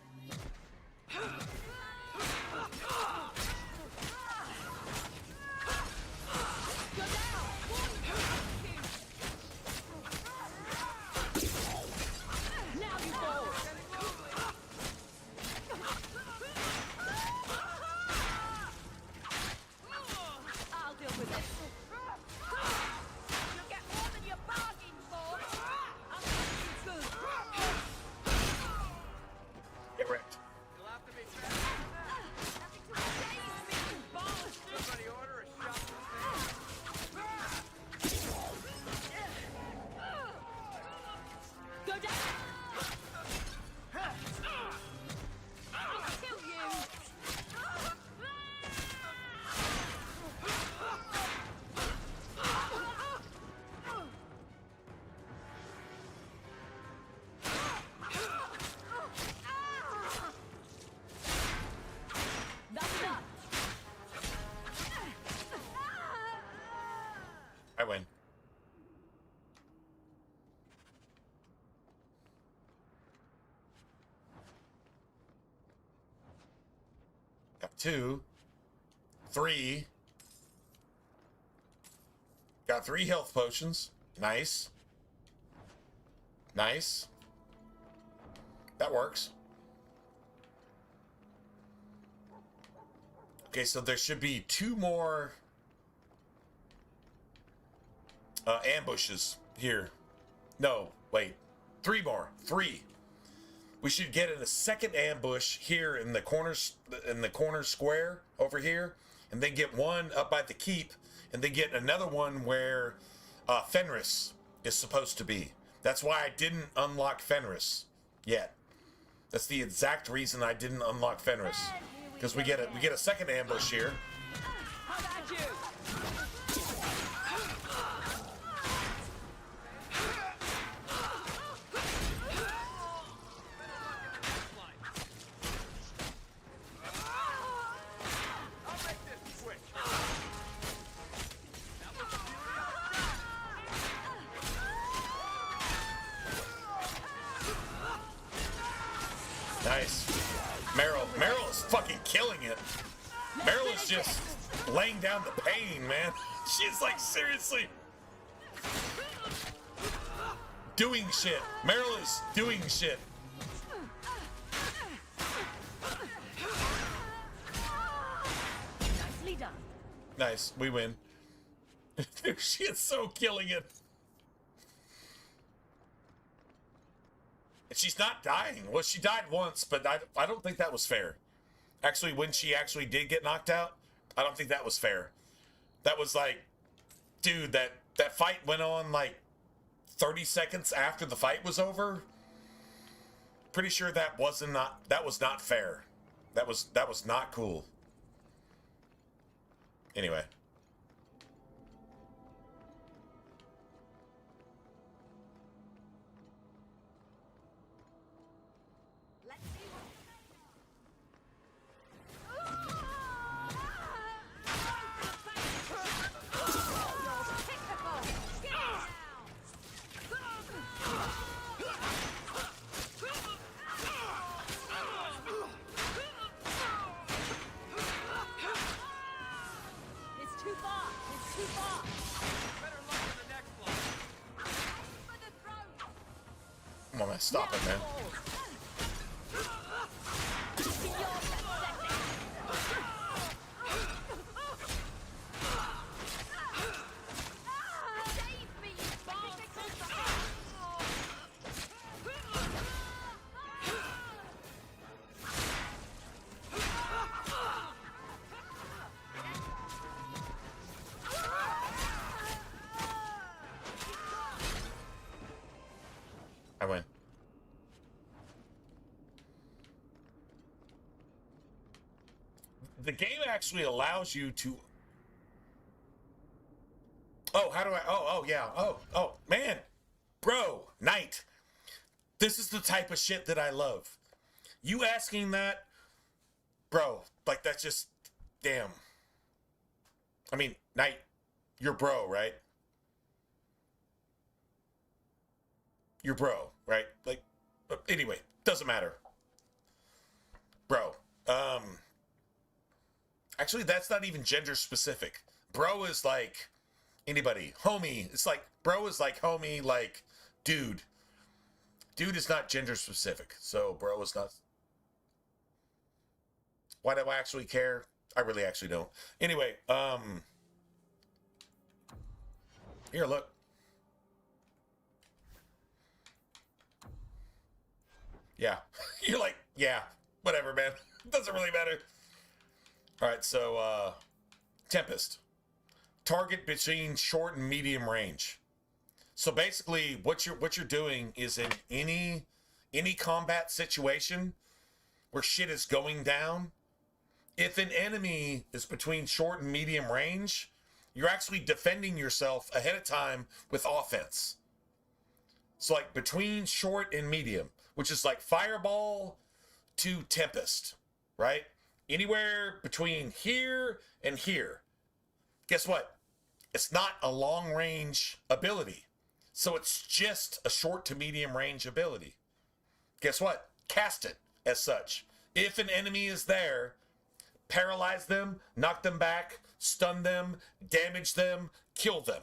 Now you fall. I'll deal with it. You'll get more than you bargained for. I'm good. Get wrecked. You'll have to be fast. Somebody order a shot from Go down. I'll kill you. That's enough. I win. Got 2, 3. Got 3 health potions. Nice. Nice. That works. Okay, so there should be 2 more ambushes here. No, wait. 3 more. 3. We should get in a second ambush here in the corner square over here, and then get one up by the keep, and then get another one where Fenris is supposed to be. That's why I didn't unlock Fenris yet. That's the exact reason I didn't unlock Fenris, because we get a second ambush here. How about you? Nice. Meryl is fucking killing it. Meryl is just laying down the pain, man. She's like, seriously doing shit. Meryl is doing shit. Nicely done. Nice, we win. She is so killing it. And she's not dying. Well, she died once, but I don't think that was fair. Actually, when she actually did get knocked out, I don't think that was fair. That was like, dude, that fight went on like 30 seconds after the fight was over. Pretty sure that was not fair. That was not cool. Anyway. This Come on, man. Stop it, man. I win. The game actually allows you to... Oh, how do I... Oh, yeah. Oh, man. Bro, Knight. This is the type of shit that I love. You asking that... Bro, like, that's just... Damn. I mean, Knight, you're bro, right? You're bro, right? Like, anyway, doesn't matter. Bro, actually, that's not even gender specific. Bro is like anybody. Homie, it's like, bro is like homie, like dude. Dude is not gender specific, so bro is not. Why do I actually care? I really actually don't. Anyway, here, look. Yeah. You're like, yeah, whatever, man. Doesn't really matter. All right, so Tempest. Target between short and medium range. So basically what you're doing is in any combat situation where shit is going down, if an enemy is between short and medium range, you're actually defending yourself ahead of time with offense. So like between short and medium, which is like Fireball to Tempest, right? Anywhere between here and here. Guess what? It's not a long range ability. So it's just a short to medium range ability. Guess what? Cast it as such. If an enemy is there, paralyze them, knock them back, stun them, damage them, kill them.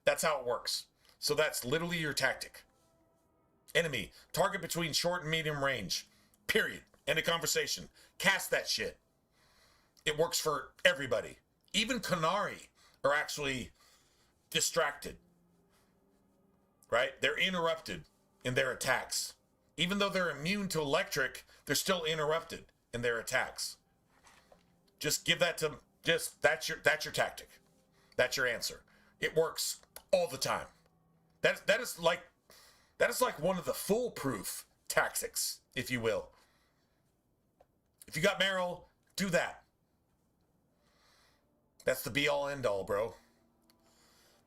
That's how it works. So that's literally your tactic. Enemy, target between short and medium range. Period. End of conversation. Cast that shit. It works for everybody. Even Kanari are actually distracted. Right? They're interrupted in their attacks. Even though they're immune to electric, they're still interrupted in their attacks. Just give that to that's your tactic. That's your answer. It works all the time. That is like one of the foolproof tactics, if you will. If you got Meryl, do that. That's the be-all, end-all, bro.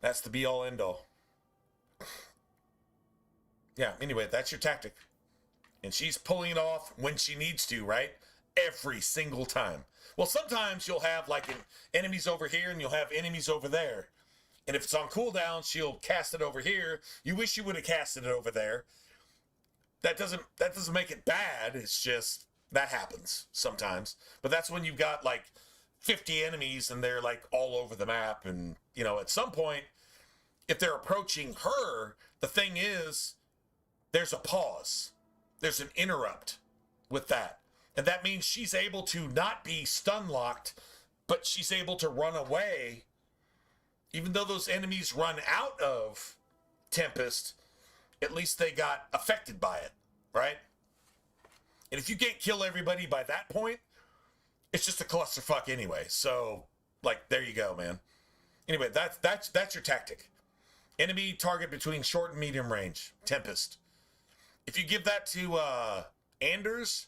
That's the be-all, end-all. Yeah, anyway, that's your tactic. And she's pulling it off when she needs to, right? Every single time. Well, sometimes you'll have, like, enemies over here and you'll have enemies over there. And if it's on cooldown, she'll cast it over here. You wish you would have casted it over there. That doesn't make it bad. It's just... that happens sometimes. But that's when you've got like 50 enemies and they're like all over the map. And, you know, at some point, if they're approaching her, the thing is, there's a pause. There's an interrupt with that. And that means she's able to not be stun locked, but she's able to run away. Even though those enemies run out of Tempest, at least they got affected by it, right? And if you can't kill everybody by that point, it's just a clusterfuck anyway. So, like, there you go, man. Anyway, that's your tactic. Enemy target between short and medium range. Tempest. If you give that to Anders,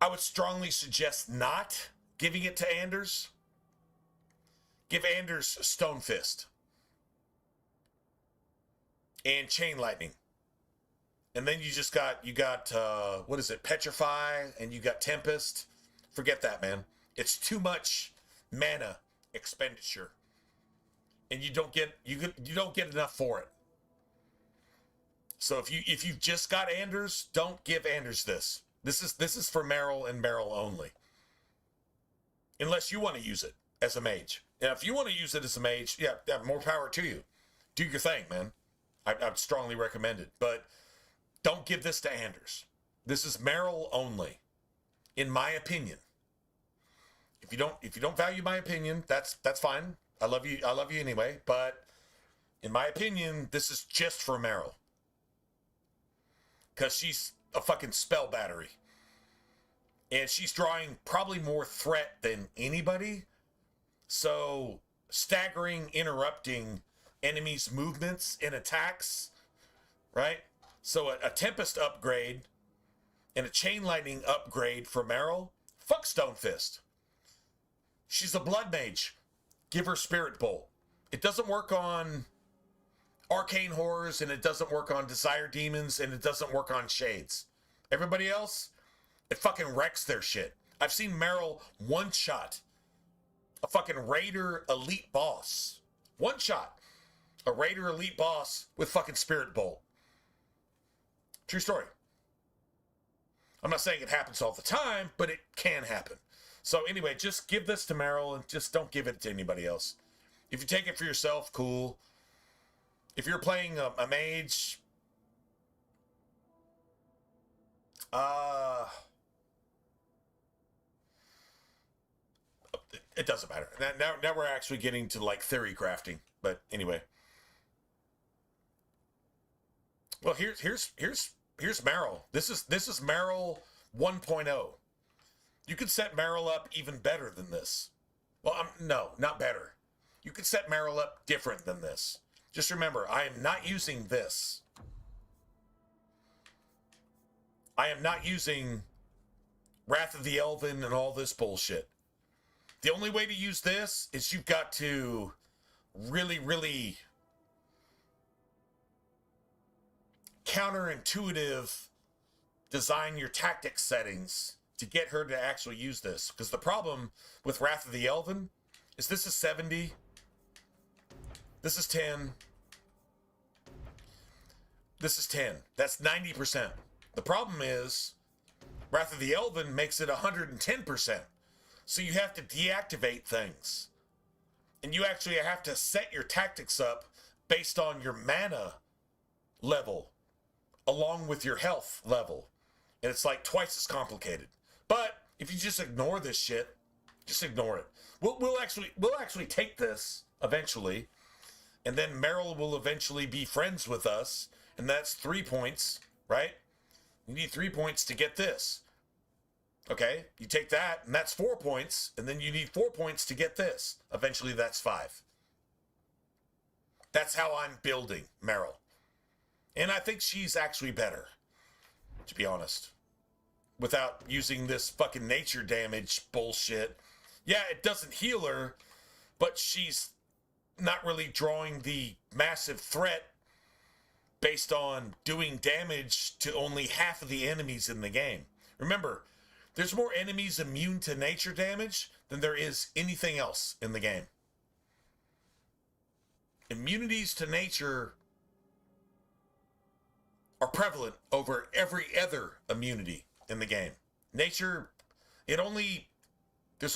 I would strongly suggest not giving it to Anders. Give Anders Stone Fist. And Chain Lightning. And then you got, what is it, Petrify, and you got Tempest. Forget that, man. It's too much mana expenditure. And you don't get enough for it. So if you've just got Anders, don't give Anders this. This is for Meryl and Meryl only. Unless you want to use it as a mage. Now, if you want to use it as a mage, yeah, more power to you. do your thing, man. I'd strongly recommend it. But don't give this to Anders. This is Meryl only, in my opinion. If you don't value my opinion, that's fine. I love you anyway. But in my opinion, this is just for Meryl. Because she's a fucking spell battery. And she's drawing probably more threat than anybody. So, staggering, interrupting enemies' movements and attacks, right? So, a Tempest upgrade and a Chain Lightning upgrade for Meryl, fuck Stonefist. She's a Blood Mage. Give her Spirit Bolt. It doesn't work on Arcane Horrors, and it doesn't work on Desire Demons, and it doesn't work on Shades. Everybody else, it fucking wrecks their shit. I've seen Meryl one-shot a fucking Raider Elite boss. One-shot a Raider Elite boss with fucking Spirit Bolt. True story. I'm not saying it happens all the time, but it can happen. So anyway, just give this to Meryl and just don't give it to anybody else. If you take it for yourself, cool. If you're playing a mage, it doesn't matter. Now we're actually getting to like theory crafting. But anyway, well, here's Meryl. This is Meryl 1.0. You could set Meryl up even better than this. Well, no, not better. You could set Meryl up different than this. Just remember, I am not using this. I am not using Wrath of the Elven and all this bullshit. The only way to use this is you've got to really, really counterintuitive design your tactics settings to get her to actually use this. Because the problem with Wrath of the Elven is this is 70. This is 10. This is 10. That's 90%. The problem is Wrath of the Elven makes it 110%. So you have to deactivate things. And you actually have to set your tactics up based on your mana level along with your health level. And it's like twice as complicated. But if you just ignore this shit, just ignore it. We'll actually take this eventually. And then Meryl will eventually be friends with us. And that's 3 points, right? You need 3 points to get this. Okay, you take that, and that's 4 points, and then you need 4 points to get this. Eventually, that's 5. That's how I'm building Meryl. And I think she's actually better, to be honest. Without using this fucking nature damage bullshit. Yeah, it doesn't heal her, but she's not really drawing the massive threat based on doing damage to only half of the enemies in the game. Remember, there's more enemies immune to nature damage than there is anything else in the game. Immunities to nature are prevalent over every other immunity in the game. Nature, there's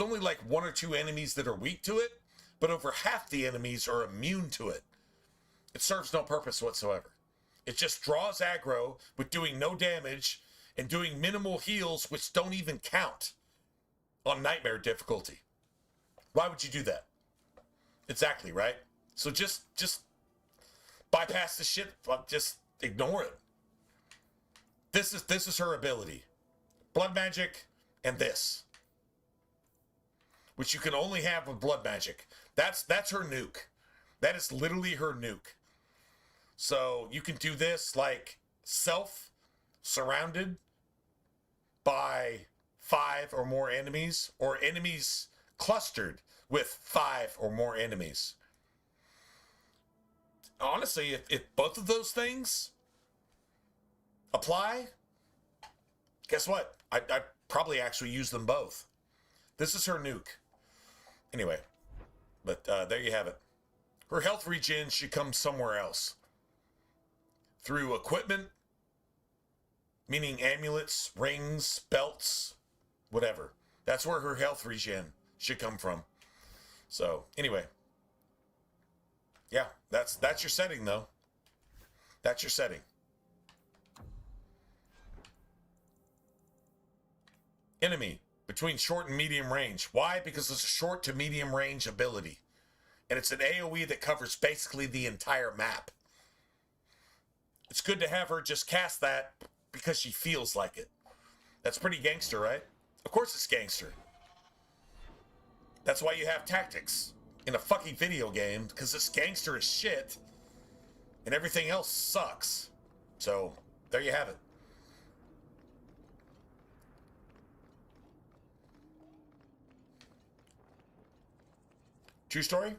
only like 1 or 2 enemies that are weak to it, but over half the enemies are immune to it. It serves no purpose whatsoever. It just draws aggro with doing no damage and doing minimal heals, which don't even count on nightmare difficulty. Why would you do that? Exactly, right? So just bypass the shit. Just ignore it. This is her ability. Blood magic and this. Which you can only have with blood magic. That's her nuke. That is literally her nuke. So you can do this like surrounded by 5 or more enemies, or enemies clustered with 5 or more enemies. Honestly, if both of those things apply, guess what? I'd probably actually use them both. This is her nuke. Anyway, but there you have it. Her health regen should come somewhere else. Through equipment, meaning amulets, rings, belts, whatever. That's where her health regen should come from. So, anyway. Yeah, that's your setting though. That's your setting. Enemy between short and medium range. Why? Because it's a short to medium range ability. And it's an AoE that covers basically the entire map. It's good to have her just cast that because she feels like it. That's pretty gangster, right? Of course it's gangster. That's why you have tactics in a fucking video game, because this gangster is shit and everything else sucks. So, there you have it. True story?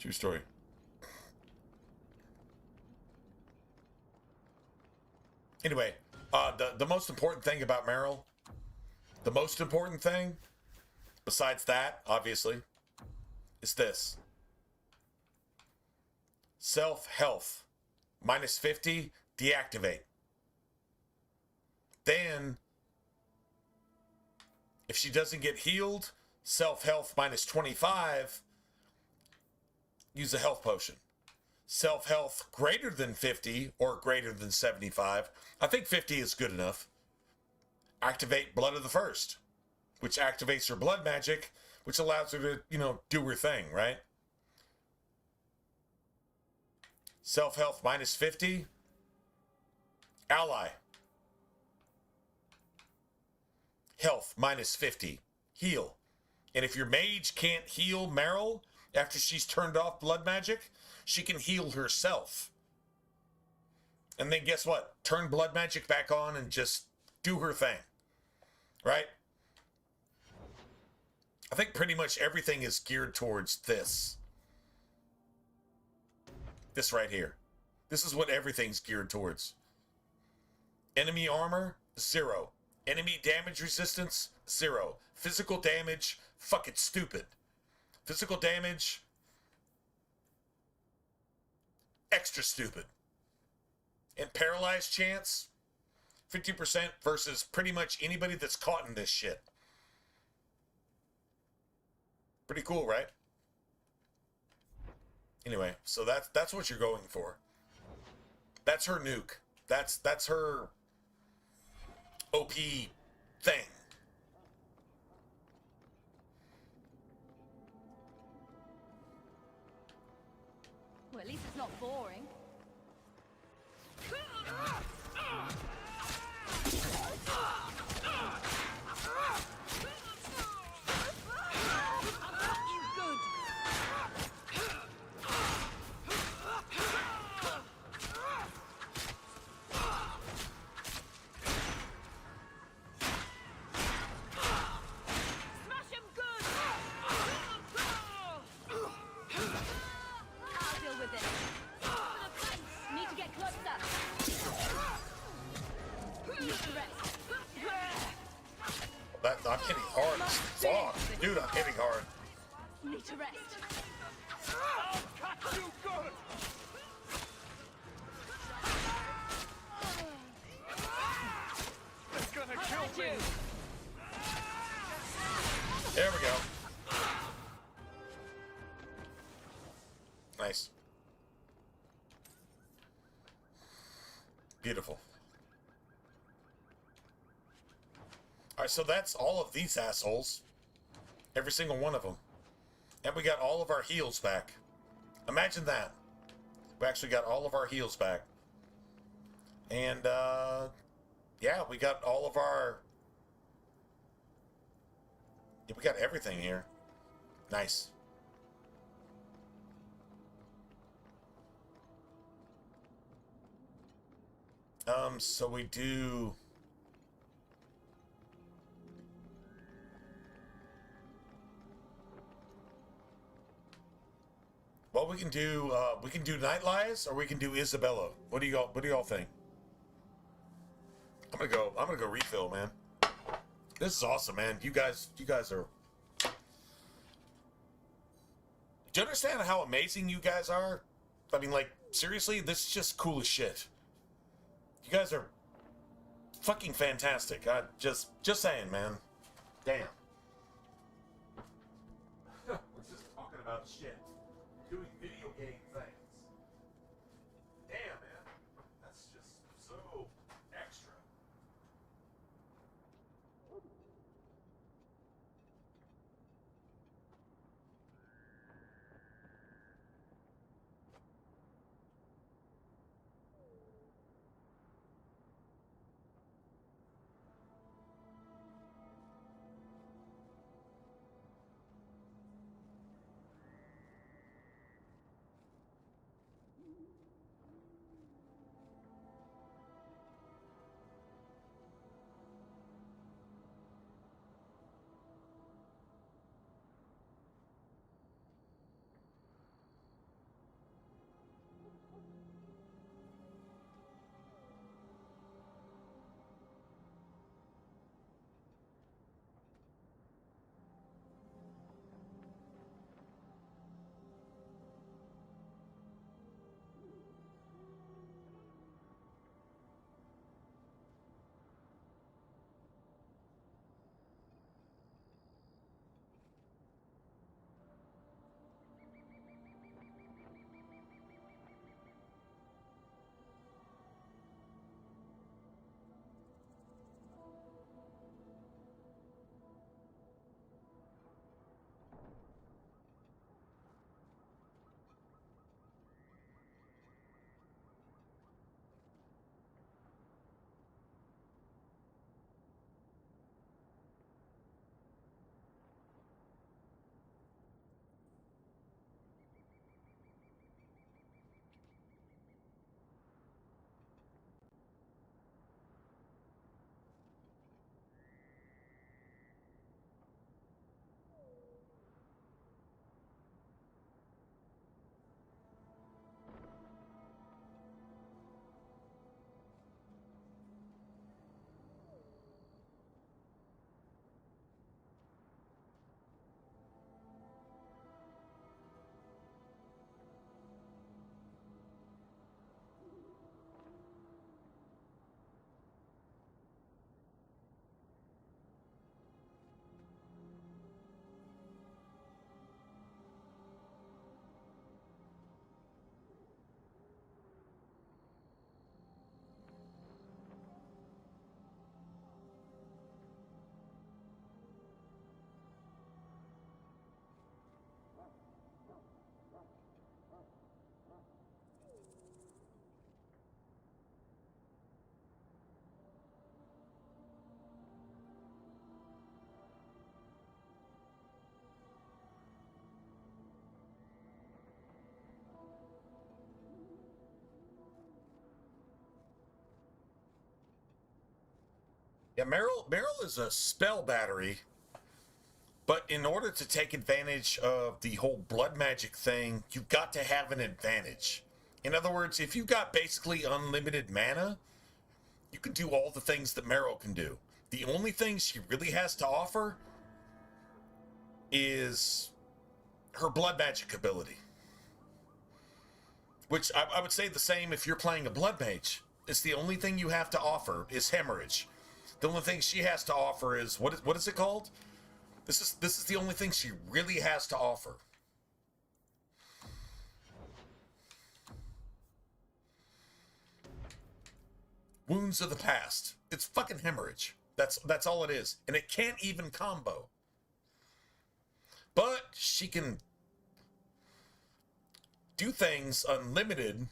True story. Anyway, the most important thing about Meryl, the most important thing, besides that, obviously, is this. Self-health. Minus 50, deactivate. Then, if she doesn't get healed, self-health minus 25, use a health potion. Self-health greater than 50 or greater than 75. I think 50 is good enough. Activate Blood of the First, which activates her blood magic, which allows her to, do her thing, right? Self-health minus 50. Ally. Health minus 50. Heal. And if your mage can't heal Meryl after she's turned off blood magic, she can heal herself. And then guess what? Turn blood magic back on and just do her thing. Right? I think pretty much everything is geared towards this. This right here. This is what everything's geared towards. Enemy armor, 0. Enemy damage resistance, 0. Physical damage, fucking stupid. Physical damage, extra stupid. And paralyzed chance, 50% versus pretty much anybody that's caught in this shit. Pretty cool, right? Anyway, so that's what you're going for. That's her nuke. That's her OP thing. Well, at least it's not boring. I'm hitting hard as fuck. Dude, I'm hitting hard. Need to rest. I'll cut you good! It's gonna kill me! There we go. Nice. Beautiful. Alright, so that's all of these assholes. Every single one of them. And we got all of our heals back. Imagine that. We actually got all of our heals back. And, yeah, we got all of our... Yeah, we got everything here. Nice. So we do... Well, we can do Night Lies, or we can do Isabella. What do y'all think? I'm gonna go refill, man. This is awesome, man. You guys are. Do you understand how amazing you guys are? I mean, like, seriously, this is just cool as shit. You guys are fucking fantastic. Just saying, man. Damn. We're just talking about shit. Doing Yeah, Meryl is a spell battery, but in order to take advantage of the whole blood magic thing, you've got to have an advantage. In other words, if you've got basically unlimited mana, you can do all the things that Meryl can do. The only thing she really has to offer is her blood magic ability. Which I would say the same if you're playing a blood mage. It's the only thing you have to offer is hemorrhage. The only thing she has to offer is, what is it called? This is the only thing she really has to offer. Wounds of the past. It's fucking hemorrhage. That's all it is. And it can't even combo. But she can do things unlimited.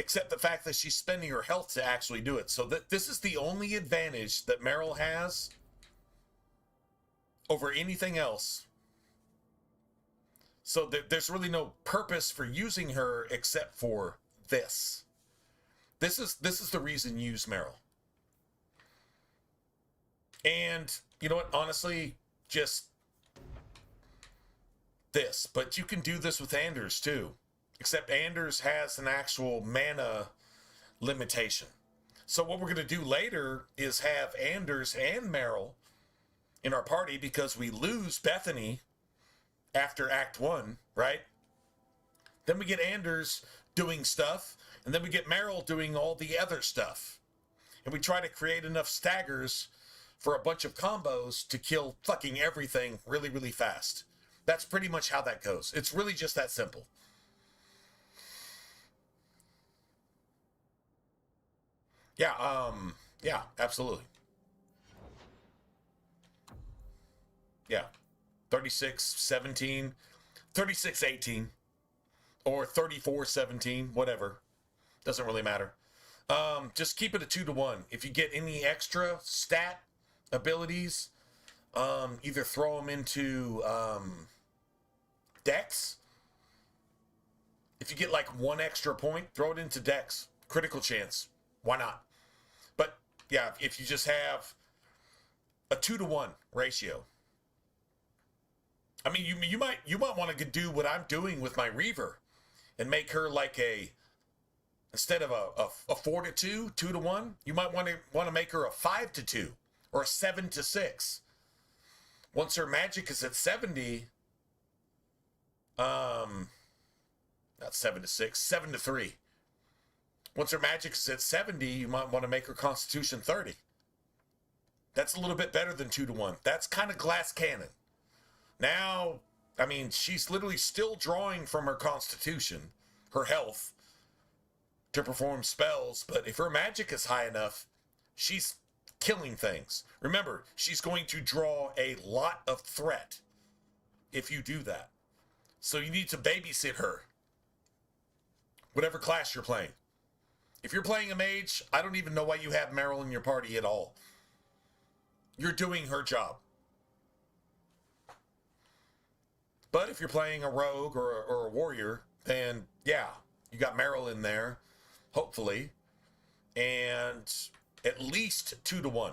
Except the fact that she's spending her health to actually do it. So this is the only advantage that Meryl has over anything else. So there's really no purpose for using her except for this. This is the reason you use Meryl. And you know what? Honestly, just this. But you can do this with Anders too. Except Anders has an actual mana limitation. So what we're going to do later is have Anders and Meryl in our party because we lose Bethany after Act 1, right? Then we get Anders doing stuff, and then we get Meryl doing all the other stuff. And we try to create enough staggers for a bunch of combos to kill fucking everything really, really fast. That's pretty much how that goes. It's really just that simple. Yeah, absolutely. Yeah. 36-17, 36-18, or 34-17, whatever. Doesn't really matter. Just keep it a 2-to-1. If you get any extra stat abilities, either throw them into Dex. If you get like one extra point, throw it into Dex. Critical chance. Why not? But yeah, if you just have a 2-to-1 ratio. I mean, you might want to do what I'm doing with my Reaver and make her like instead of a 4-to-2, 2-to-1, you might want to make her a 5-to-2 or a 7-to-6. Once her magic is at 70, not 7-to-6, 7-to-3. Once her magic is at 70, you might want to make her Constitution 30. That's a little bit better than 2-to-1. That's kind of glass cannon. Now, I mean, she's literally still drawing from her Constitution, her health, to perform spells, but if her magic is high enough, she's killing things. Remember, she's going to draw a lot of threat if you do that. So you need to babysit her, whatever class you're playing. If you're playing a mage, I don't even know why you have Meryl in your party at all. You're doing her job. But if you're playing a rogue or a warrior, then yeah, you got Meryl in there, hopefully, and at least 2-to-1.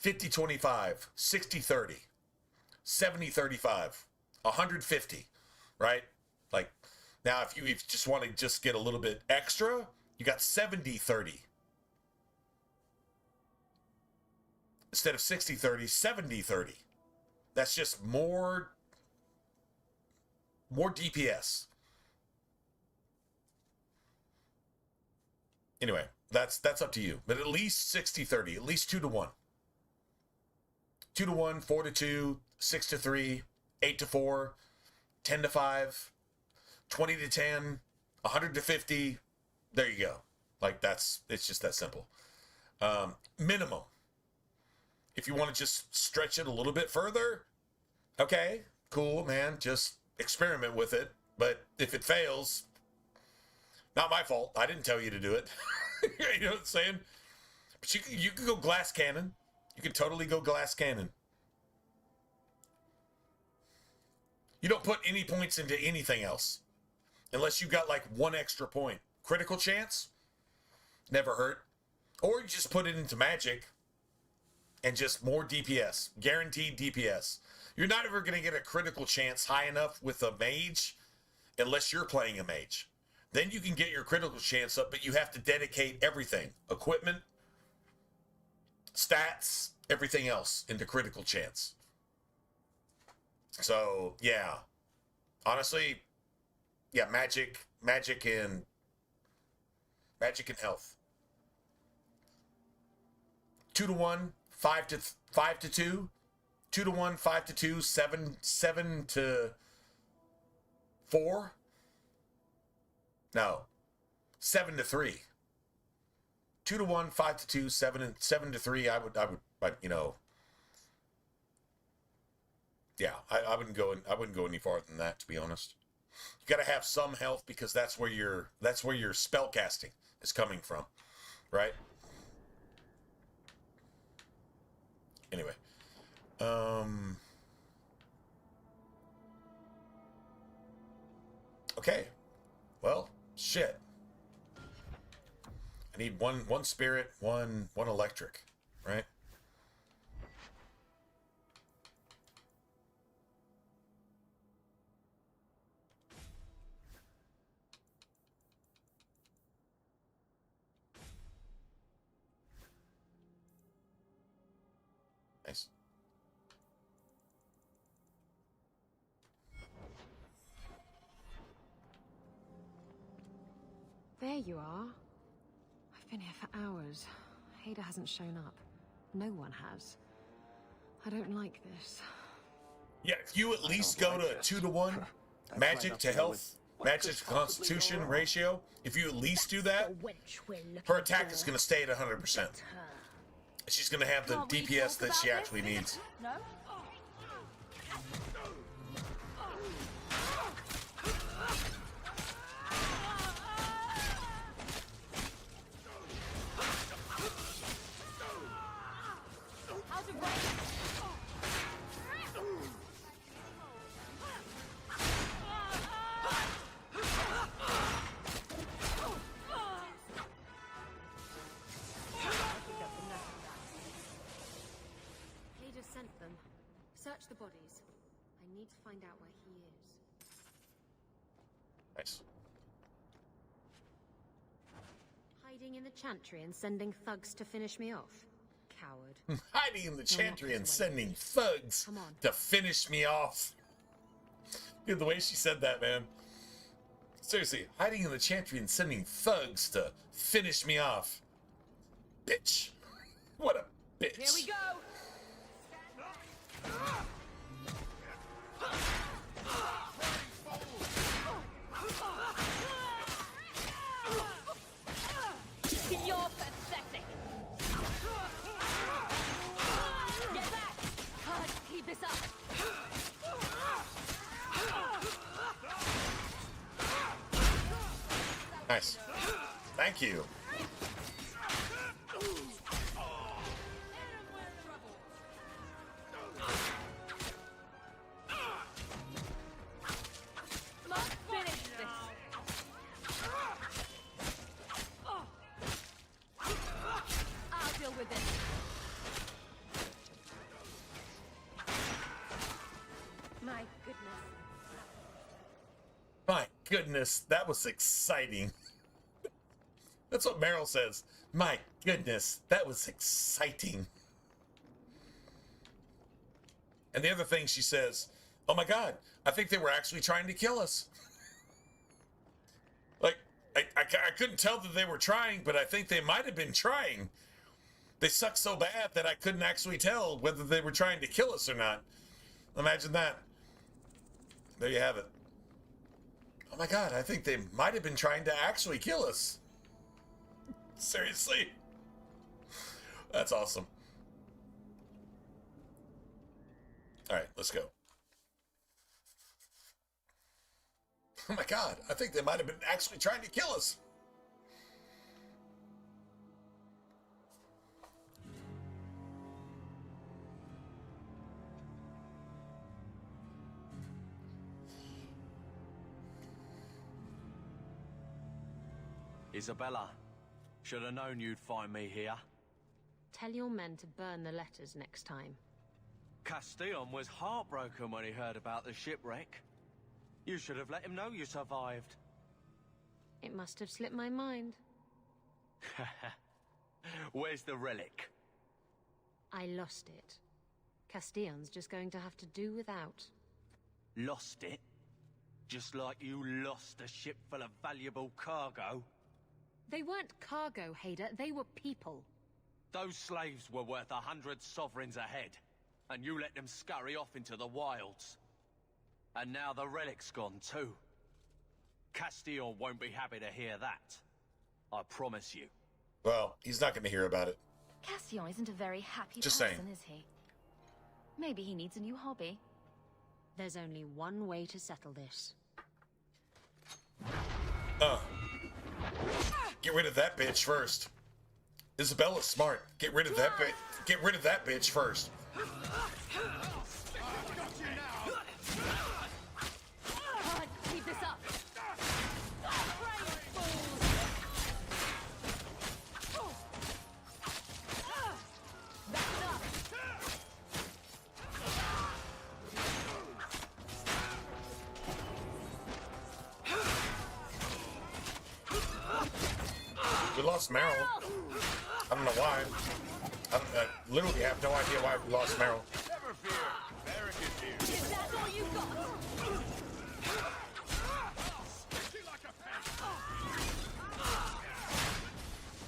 50-25, 60-30, 70-35, 150, right? Like, now if you just want to just get a little bit extra, you got 70-30. Instead of 60-30, 70-30. That's just more DPS. Anyway, that's up to you. But at least 60-30, at least 2-to-1. 2-to-1, 4-to-2, 6-to-3, 8-to-4, 10-to-5, 20-to-10, 100-to-50. There you go. Like it's just that simple. Minimum. If you want to just stretch it a little bit further, okay, cool, man. Just experiment with it. But if it fails, not my fault. I didn't tell you to do it. You know what I'm saying? But you can go glass cannon. You can totally go glass cannon. You don't put any points into anything else. Unless you got like 1 extra point. Critical chance? Never hurt. Or you just put it into magic and just more DPS. Guaranteed DPS. You're not ever going to get a critical chance high enough with a mage unless you're playing a mage. Then you can get your critical chance up, but you have to dedicate everything. Equipment, stats, everything else into critical chance. So, yeah. Honestly, yeah, magic and health. 2 to 1, 5 to 2, 2 to 1, 5 to 2, 7 to 4. No, 7 to 3. 2 to 1, 5 to 2, 7 to 3. I would, you know. Yeah, I wouldn't go any farther than that, to be honest. You got to have some health because that's where your spell casting is coming from, right? Anyway, okay. Well, shit. I need one spirit, one electric, right? Nice. There you are. I've been here for hours. Ada hasn't shown up. No one has. I don't like this. Yeah, if you at least go to 2 to 1 magic to health, magic to constitution ratio, if you at least do that, her attack is going to stay at 100%. She's going to have the DPS that she actually needs. No? Out of range. Ada sent them. Search the bodies. I need to find out where he is. Nice. Hiding in the chantry and sending thugs to finish me off. Coward. Hiding in the chantry and sending thugs to finish me off. Dude, the way she said that, man. Seriously, hiding in the chantry and sending thugs to finish me off. Bitch. What a bitch. Here we go. You're pathetic. Get back. Can't keep this up. Nice. Thank you. Let's finish this. I'll deal with it. My goodness. My goodness, that was exciting. That's what Meryl says. My goodness, that was exciting. And the other thing she says, oh my God, I think they were actually trying to kill us. Like, I couldn't tell that they were trying, but I think they might have been trying. They suck so bad that I couldn't actually tell whether they were trying to kill us or not. Imagine that. There you have it. Oh my God, I think they might have been trying to actually kill us. Seriously. That's awesome. All right, let's go. Oh my God, I think they might have been actually trying to kill us. Isabella, should have known you'd find me here. Tell your men to burn the letters next time. Castillon was heartbroken when he heard about the shipwreck. You should have let him know you survived. It must have slipped my mind. Where's the relic? I lost it. Castillon's just going to have to do without. Lost it? Just like you lost a ship full of valuable cargo? They weren't cargo, Hader. They were people. Those slaves were worth 100 sovereigns a head, and you let them scurry off into the wilds. And now the relic's gone too. Castillon won't be happy to hear that. I promise you. Well, he's not going to hear about it. Castillon isn't a very happy Just person, saying. is he? Maybe he needs a new hobby. There's only one way to settle this. Get rid of that bitch first. Isabella's smart. Get rid of that bitch. Get rid of that bitch first. Keep this up. We lost Meryl. I don't know why. I literally have no idea why we lost Meryl. Never fear. Barrack is here. Is that all you got?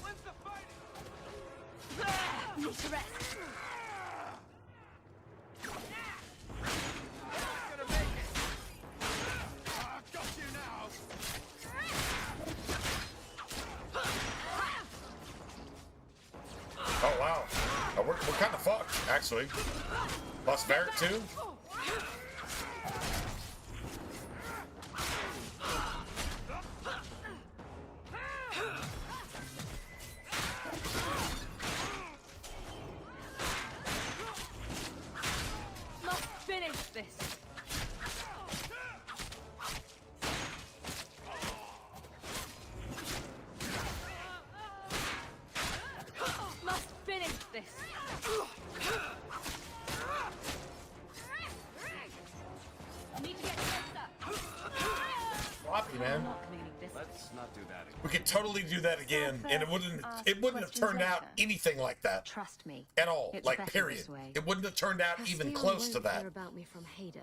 When's the fighting? Need to rest. Gonna make it. I've got you now. Oh wow. We're kind of fucked, actually. Lost Barrett too. Must finish this. Must finish this. Need to get closer. Floppy, man. Let's not do that again. We could totally do that again, and it wouldn't have turned out anything like that. Trust me. At all. It's Like, better period. this way. It wouldn't have turned out even Castillon close to won't that. hear about me from Hader,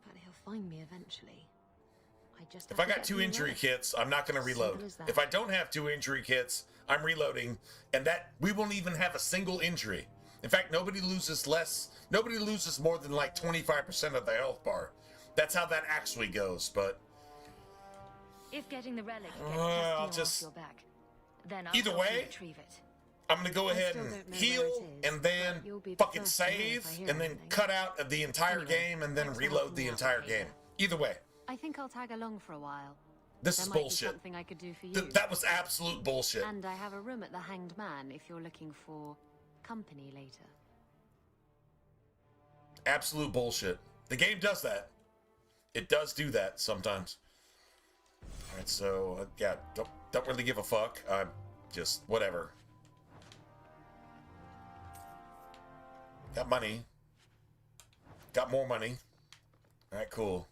but he'll find me eventually. I just If have I to got get 2 the injury relic. kits, I'm not going to reload. Simple as that. If I don't have 2 injury kits, I'm reloading, and that we won't even have a single injury. In fact, nobody loses more than like 25% of the health bar. That's how that actually goes, but If getting the relic gets I'll Castillon off just- your back, then I'll either help you way, retrieve it. I'm going to go I ahead still and don't know heal where it is, and then but you'll be the fucking first to know if save I hear and then anything. cut out the entire game and then thanks for reload helping the me out, entire Hader. game. Either way, I think I'll tag along for a while. this There is might be bullshit. something I could do for you. That was absolute bullshit. And I have a room at the Hanged Man if you're looking for company later. Absolute bullshit. The game does that. It does do that sometimes. All right, so yeah, don't really give a fuck. I'm just whatever. Got money. Got more money. All right, cool.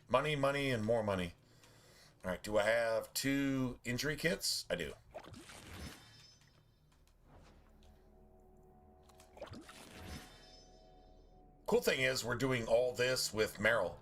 Money, money, and more money. All right, do I have 2 injury kits? I do. Cool thing is, we're doing all this with Meryl.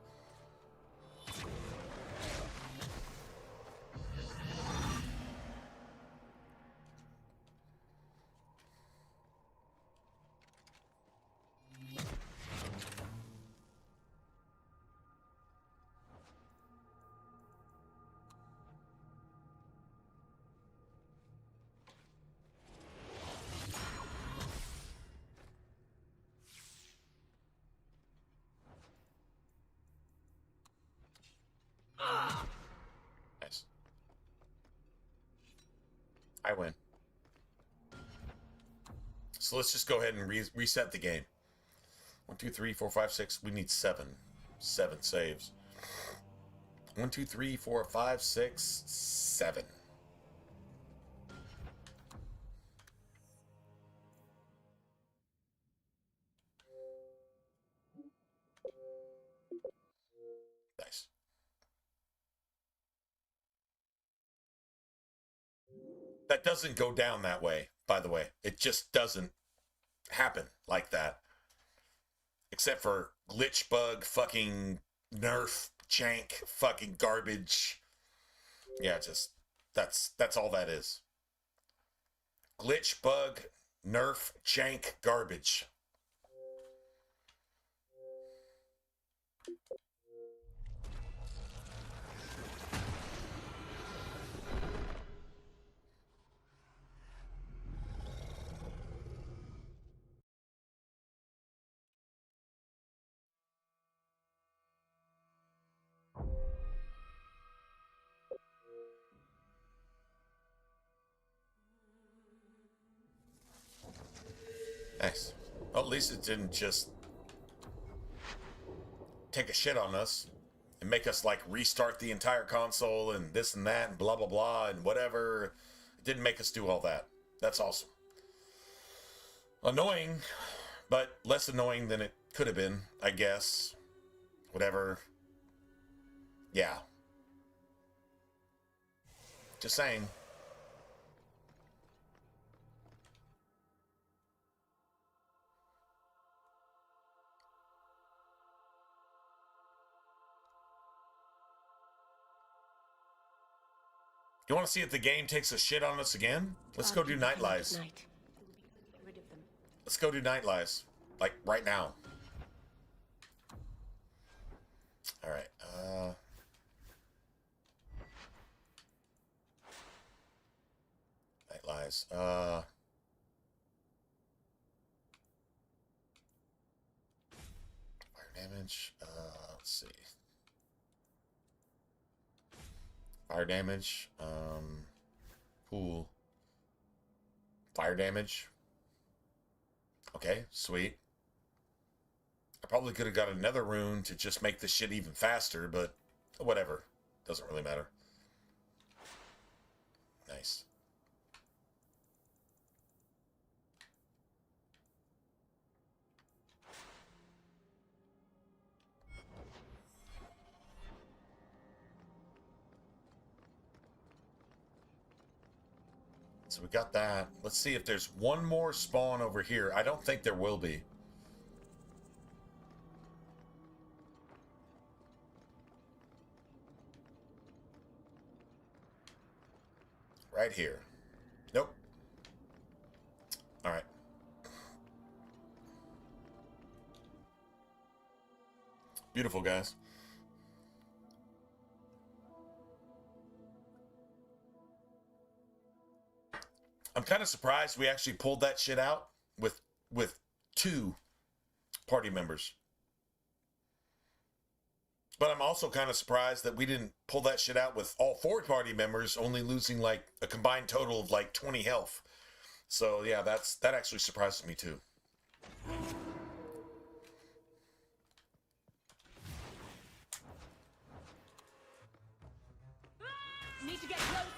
Nice. I win. So let's just go ahead and reset the game. 1, 2, 3, 4, 5, 6. We need 7. 7 saves. 1, 2, 3, 4, 5, 6, 7. Nice. That doesn't go down that way, by the way. It just doesn't happen like that. Except for glitch bug, fucking nerf, jank, fucking garbage. Yeah, just that's all that is. Glitch bug, nerf, jank, garbage. Nice. Well, at least it didn't just take a shit on us and make us like restart the entire console and this and that and blah blah blah and whatever. It didn't make us do all that. That's awesome. Annoying, but less annoying than it could have been, I guess. Whatever. Yeah. Just saying. You want to see if the game takes a shit on us again? Let's go do Night Lies. Let's go do Night Lies. Like, right now. Alright, Night Lies. Fire damage. Let's see. Fire damage, pool, fire damage. Okay, sweet. I probably could have got another rune to just make this shit even faster, but whatever. Doesn't really matter. Nice. So we got that. Let's see if there's one more spawn over here. I don't think there will be. Right here. Nope. All right. Beautiful, guys. I'm kind of surprised we actually pulled that shit out with 2 party members. But I'm also kind of surprised that we didn't pull that shit out with all 4 party members, only losing like a combined total of like 20 health. So yeah, that actually surprises me too. Need to get closer.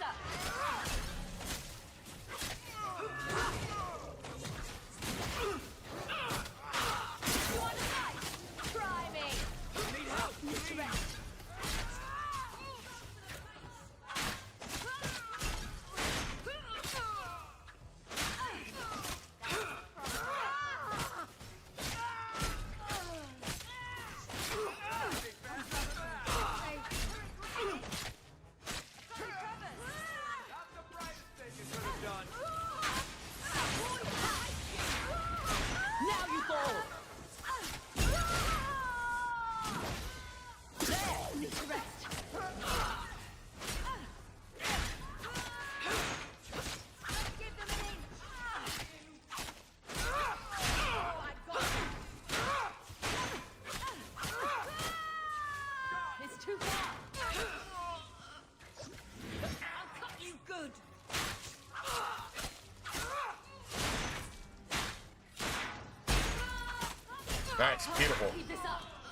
Nice, beautiful.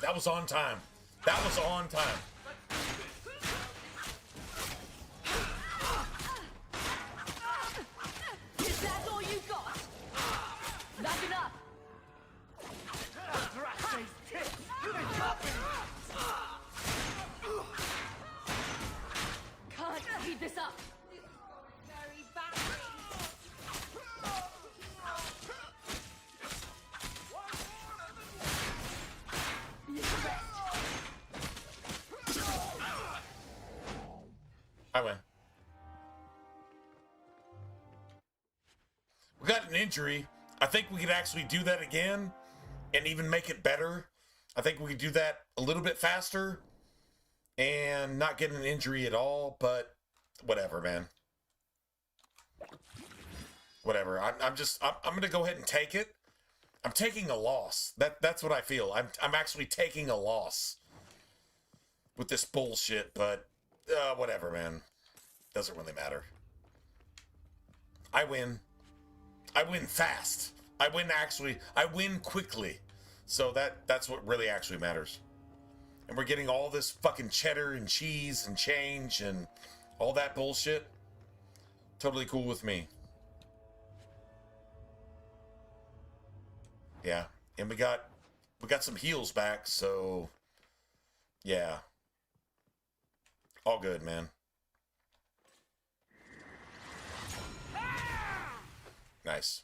That was on time. That was on time. I win. We got an injury. I think we could actually do that again and even make it better. I think we could do that a little bit faster and not get an injury at all, but whatever, man. Whatever. I'm going to go ahead and take it. I'm taking a loss. That's what I feel. I'm actually taking a loss with this bullshit, but whatever, man. Doesn't really matter. I win. I win fast. I win quickly. So that's what really actually matters. And we're getting all this fucking cheddar and cheese and change and all that bullshit. Totally cool with me. Yeah. And we got some heals back, so yeah. All good, man. Nice.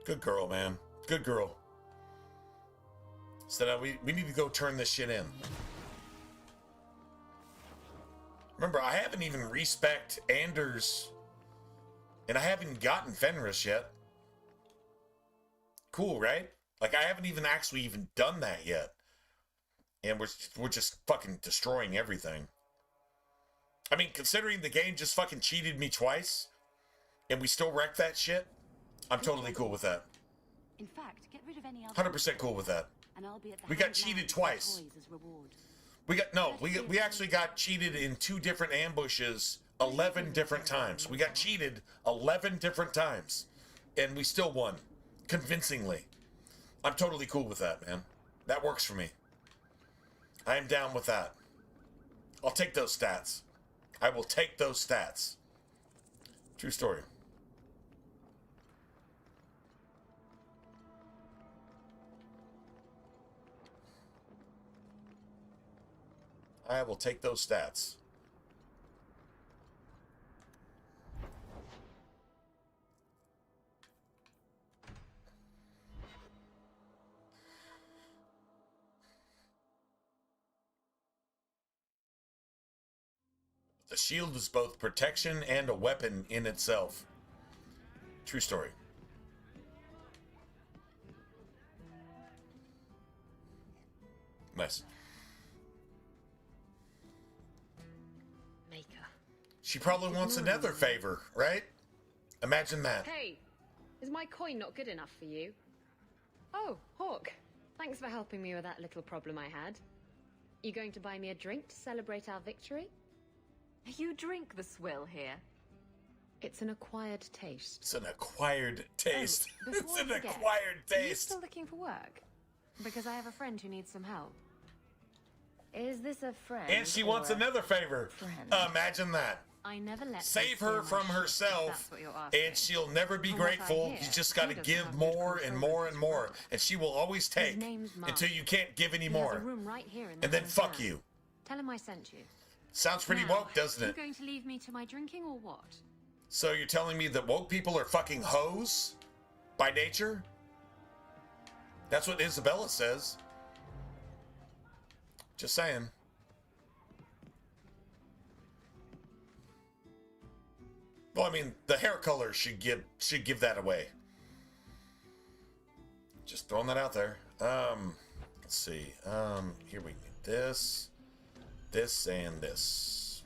Good girl, man. Good girl. So now we need to go turn this shit in. Remember, I haven't even respect Anders, and I haven't gotten Fenris yet. Cool, right? Like, I haven't even actually even done that yet. And we're just fucking destroying everything. I mean, considering the game just fucking cheated me twice, and we still wrecked that shit, I'm totally cool with that. In fact, get rid of any other 100% cool with that. and I'll be at the We got hand cheated man with twice. toys as reward. We actually got cheated in 2 different ambushes 11 different times. We got cheated 11 different times, and we still won convincingly. I'm totally cool with that, man. That works for me. I am down with that. I'll take those stats. I will take those stats. True story. I will take those stats. The shield is both protection and a weapon in itself. True story. Nice. Maker. She probably wants another favor, right? Imagine that. Hey, is my coin not good enough for you? Oh, Hawk. Thanks for helping me with that little problem I had. You going to buy me a drink to celebrate our victory? You drink the swill here. It's an acquired taste. It's an acquired taste. Oh, It's before an I forget, acquired Are you taste. still looking for work? Because I have a friend who needs some help. Is this a friend? And she wants or another favor. Imagine that. I never let Save them her steal my from shit, if herself, that's what you're asking. and she'll never be From what I grateful. hear, You just got to he doesn't give have good more and control more of and his more, wealth. and she will always take name's Mark. until you can't give any He has a more. room right here in the And then house fuck now. you. Tell him I sent you. Sounds pretty Now, woke, doesn't You it? going to leave me to my drinking or what? So you're telling me that woke people are fucking hoes by nature? That's what Isabella says. Just saying. Well, I mean, the hair color should give that away. Just throwing that out there. Let's see. Here we get this, and this.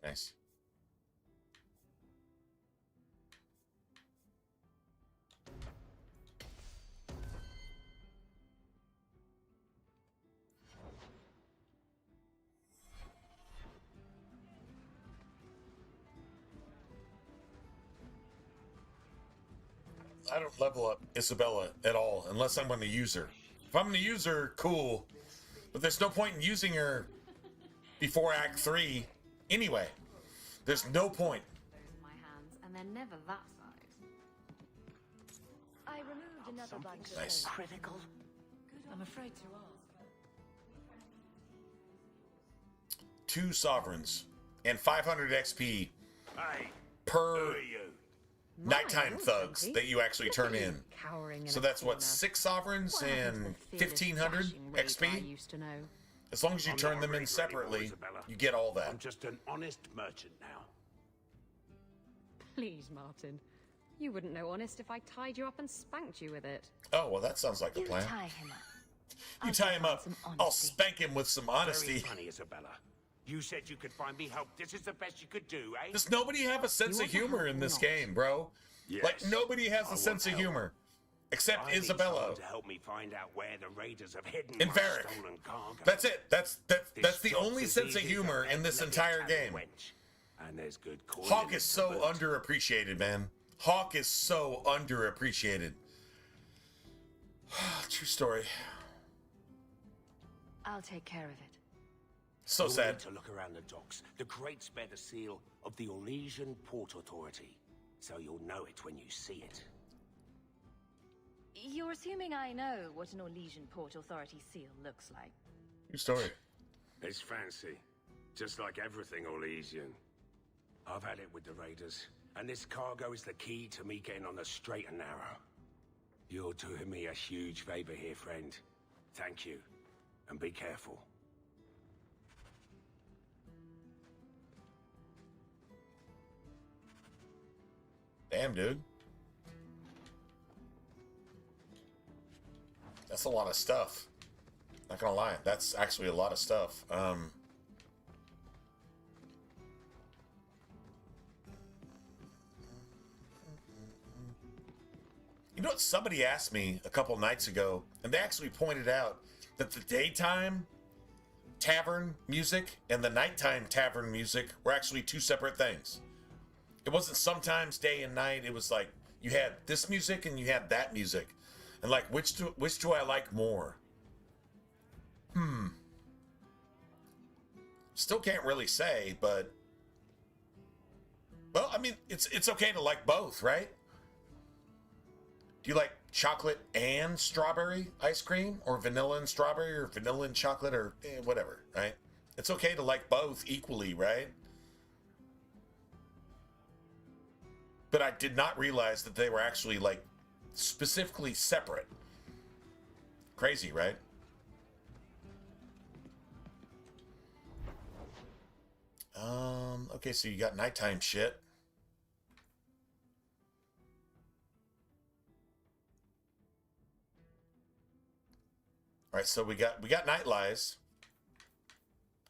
Nice. I don't level up Isabella at all unless I'm going to use her. If I'm going to use her, cool. But there's no point in using her before Act 3 anyway. There's no point. and they're never that size. I removed another bunch of Nice. those. Critical? I'm afraid to ask. 2 sovereigns and 500 XP Hey, per who are you? nighttime My, thugs Grumpy. that you actually Look at turn you, in. cowering in So a that's what, corner. 6 sovereigns What happened to and the fearless 1500 dashing raid I XP? used to know? As long as you I'm turn not a them in raider separately, anymore, Isabella. you get all that. I'm just an honest merchant now. Please, Martin. You wouldn't know honest if I tied you up and spanked you with it. Oh, well, that sounds like a You plan. tie him up. You I'll tie just him want up. some I'll honesty. spank him with some Very honesty. funny, Isabella. You said you could find me help. This is the best you could do, eh? Does nobody have a sense of humor in this not. game, bro? Yes. Like, nobody has I a want sense of help. humor. Except I need Isabella. someone to help me find out where the raiders have hidden And my Varric. stolen cargo. That's it. That's This the job's only as sense of easy as a humor in this red-legged entire tatty game. wench. And there's good coin Hawk in it is to so boot. underappreciated, man. Hawk is so underappreciated. True story. I'll take care of it. So You'll sad. need to look around the docks. The crates bear the seal of the Orlesian Port Authority, so you'll know it when you see it. You're assuming I know what an Orlesian Port Authority seal looks like. True story. It's fancy, just like everything Orlesian. I've had it with the raiders, and this cargo is the key to me getting on the straight and narrow. You're doing me a huge favor here, friend. Thank you, and be careful. Damn, dude. That's a lot of stuff. Not gonna lie, that's actually a lot of stuff. You know what? Somebody asked me a couple nights ago, and they actually pointed out that the daytime tavern music and the nighttime tavern music were actually 2 separate things. It wasn't sometimes day and night. It was like you had this music and you had that music, and like which do I like more? Still can't really say, but well, I mean, it's okay to like both, right? Do you like chocolate and strawberry ice cream, or vanilla and strawberry, or vanilla and chocolate, or whatever, right? It's okay to like both equally, right? But I did not realize that they were actually like specifically separate. Crazy, right? Okay, so you got nighttime shit. All right, so we got night lies.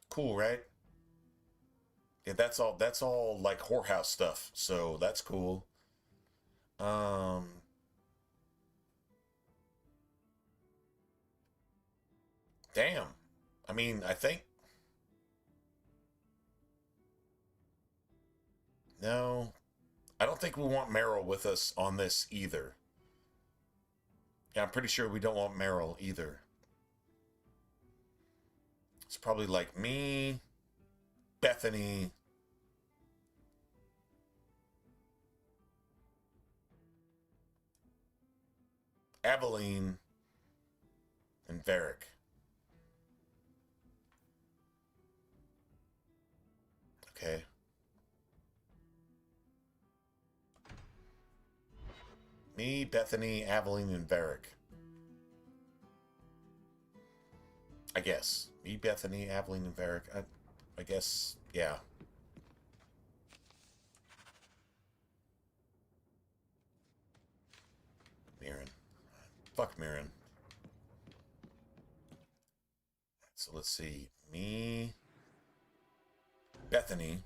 Cool, right? Yeah, that's all like whorehouse stuff. So that's cool. Damn. I mean, I think no. I don't think we want Meryl with us on this either. Yeah, I'm pretty sure we don't want Meryl either. It's probably like me, Bethany, Aveline, and Varric. Okay. Me, Bethany, Aveline, and Varric. I guess. Me, Bethany, Aveline, and Varric. I guess, yeah. Mirren. Fuck Mirren. So let's see. Me, Bethany,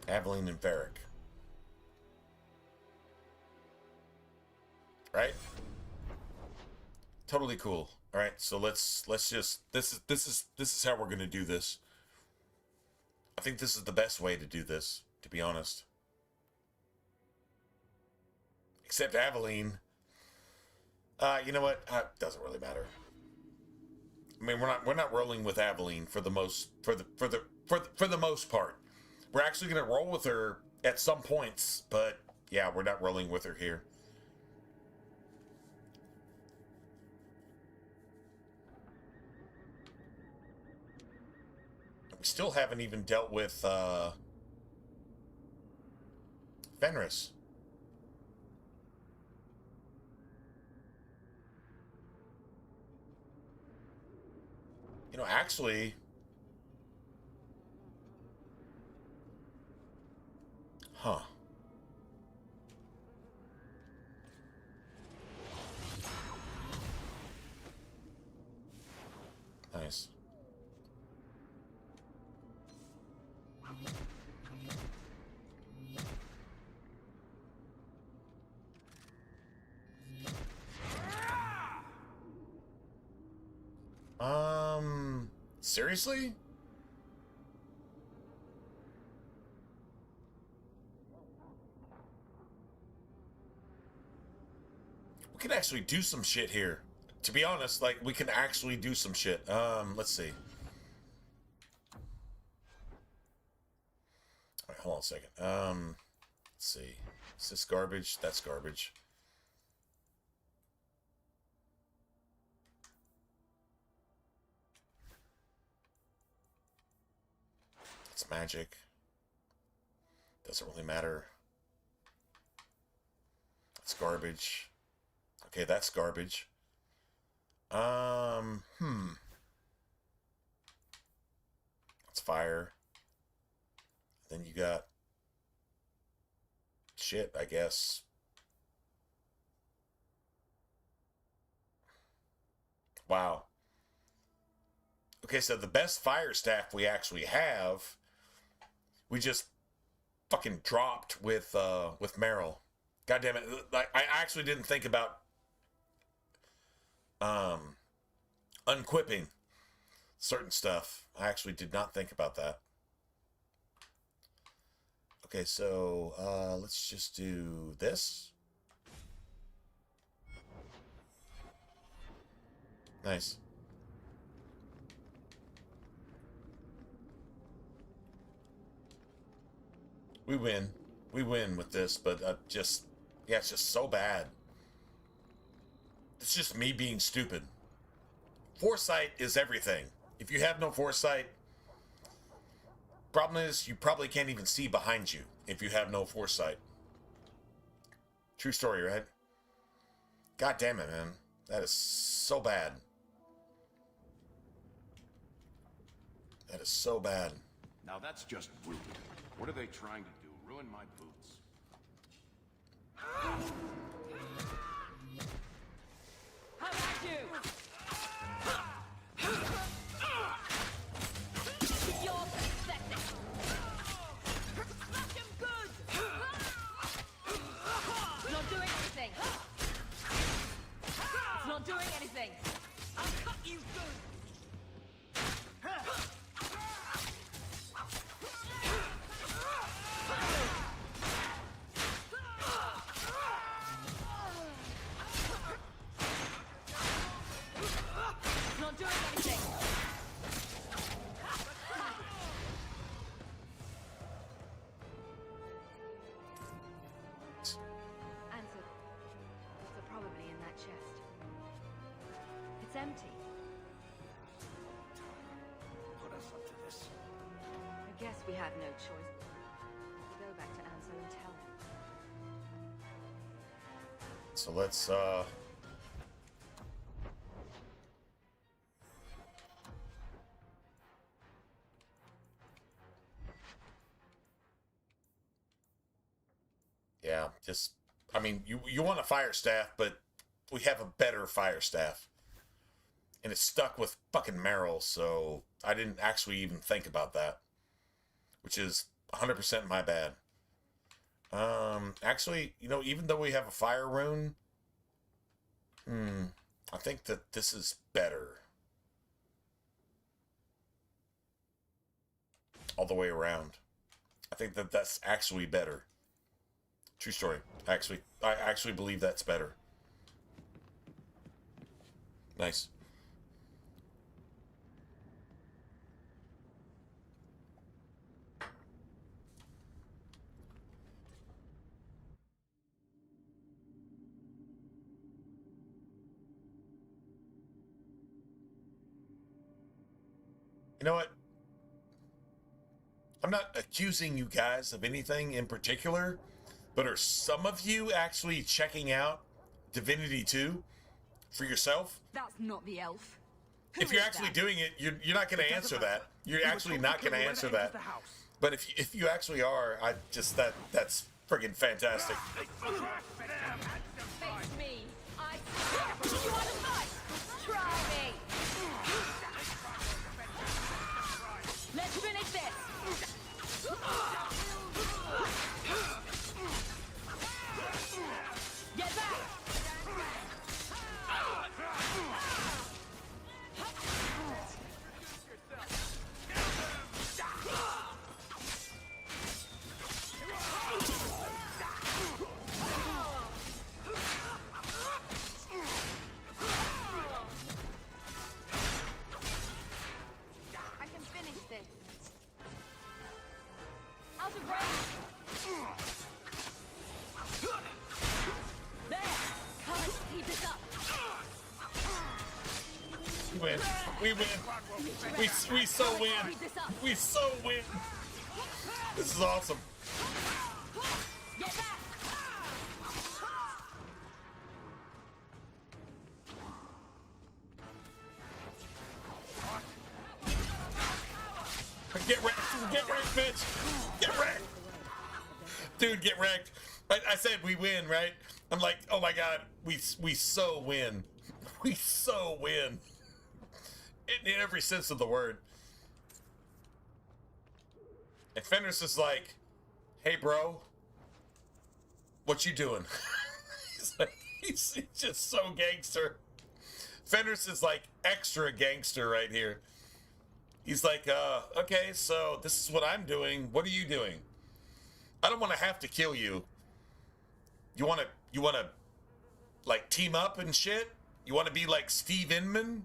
Aveline, and Varric. Right? Totally cool. All right, so let's just this is how we're gonna do this. I think this is the best way to do this, to be honest. Except Aveline. You know what? Doesn't really matter. I mean, we're not rolling with Aveline for the most part. We're actually going to roll with her at some points, but yeah, we're not rolling with her here. We still haven't even dealt with Fenris. You know, actually, huh. Nice. Seriously? We can actually do some shit here. To be honest, like, we can actually do some shit. Let's see. Alright, hold on a second. Let's see. Is this garbage? That's garbage. It's magic. Doesn't really matter. It's garbage. Okay, that's garbage. It's fire. Then you got shit, I guess. Wow. Okay, so the best fire staff we actually have, we just fucking dropped with Meryl. God damn it. I actually didn't think about unquipping certain stuff. I actually did not think about that. Okay, so let's just do this. Nice. We win. We win with this, but yeah, it's just so bad. It's just me being stupid. Foresight is everything. If you have no foresight, problem is you probably can't even see behind you if you have no foresight. True story, right? God damn it, man. That is so bad. That is so bad. Now that's just rude. What are they trying to do? Ruin my boots? How about you? You're pathetic. Smash him good. It's not doing anything. It's not doing anything. I'll cut you good. Empty. Put us up to this. I guess we had no choice. We'll go back to Ansel and tell him. So let's yeah, just I mean, you want a fire staff, but we have a better fire staff. And it's stuck with fucking Meryl, so I didn't actually even think about that. Which is 100% my bad. Actually, you know, even though we have a fire rune, I think that this is better. All the way around. I think that that's actually better. True story. I actually believe that's better. Nice. know what? I'm not accusing you guys of anything in particular, but are some of you actually checking out Divinity 2 for yourself? That's not the elf. If you're actually doing it, you're not going to answer that. You're actually not going to answer that. But if you actually are, I just that's friggin' fantastic. Face me. I you want to fight? Try me. Let's finish this. Get back. I can finish this. Out of range. There. Can't keep this up. We win. We win. We so win. We so win. This is awesome. Get back. Get wrecked. Get wrecked, bitch. Get wrecked. Dude, get wrecked. I said we win, right? I'm like, oh my god, we so win. We so win. In every sense of the word. And Fenris is like, hey bro, what you doing? he's just so gangster. Fenris is like extra gangster right here. He's like, okay, so this is what I'm doing. What are you doing? I don't want to have to kill you. You want to like team up and shit? You want to be like Steve Inman?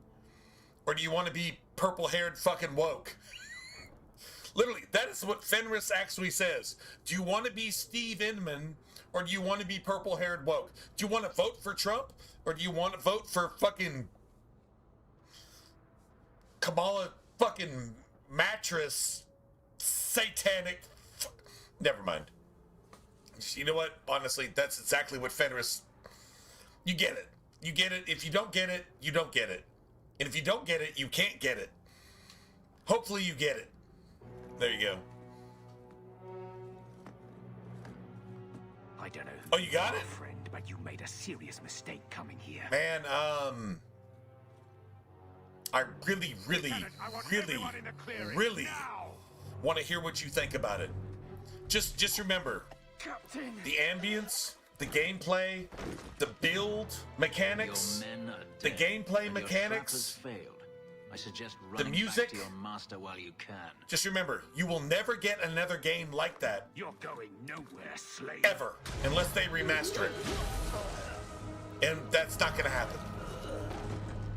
Or do you want to be purple-haired fucking woke? Literally, that is what Fenris actually says. Do you want to be Steve Inman, or do you want to be purple-haired woke? Do you want to vote for Trump, or do you want to vote for fucking Kamala fucking mattress satanic? Never mind. You know what? Honestly, that's exactly what Fenris... You get it. You get it. If you don't get it, you don't get it. And if you don't get it, you can't get it. Hopefully you get it. There you go. I don't know. Oh, you got it? Friend, but you made a serious mistake coming here. Man, I really want to hear what you think about it. Just remember, Captain. The ambience, the gameplay, the build mechanics, the gameplay mechanics, I suggest the running music. back to your master while you can. Just remember, you will never get another game like that. You're going nowhere, slave. Ever, unless they remaster it. And that's not going to happen.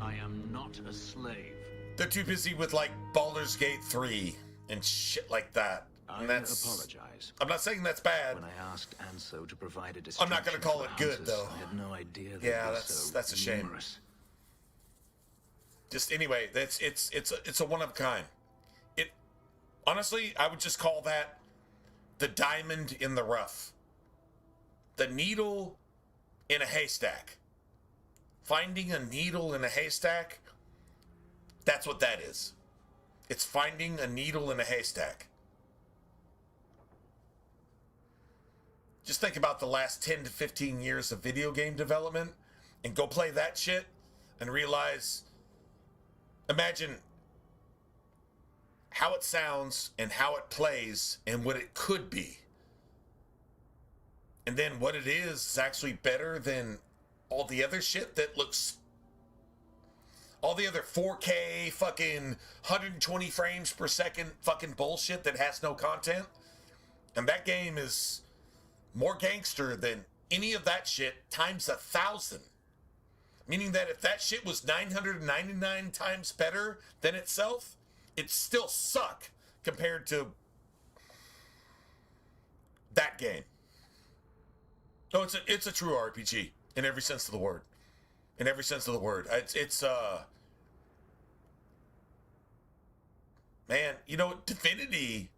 I am not a slave. They're too busy with like Baldur's Gate 3 and shit like that. And I apologize. I'm not saying that's bad. When I asked Anso to provide a distraction, I'm not going to call it good though. I had no idea. Yeah, that's a shame. Numerous. Just anyway, it's a one of a kind. It honestly, I would just call that the diamond in the rough. The needle in a haystack. Finding a needle in a haystack, that's what that is. It's finding a needle in a haystack. Just think about the last 10 to 15 years of video game development and go play that shit and realize, imagine how it sounds and how it plays and what it could be. And then what it is actually better than all the other shit that looks, all the other 4K fucking 120 frames per second fucking bullshit that has no content. And that game is more gangster than any of that shit times 1,000. Meaning that if that shit was 999 times better than itself, it'd still suck compared to that game. No, it's a true RPG in every sense of the word. In every sense of the word. Man, you know, Divinity,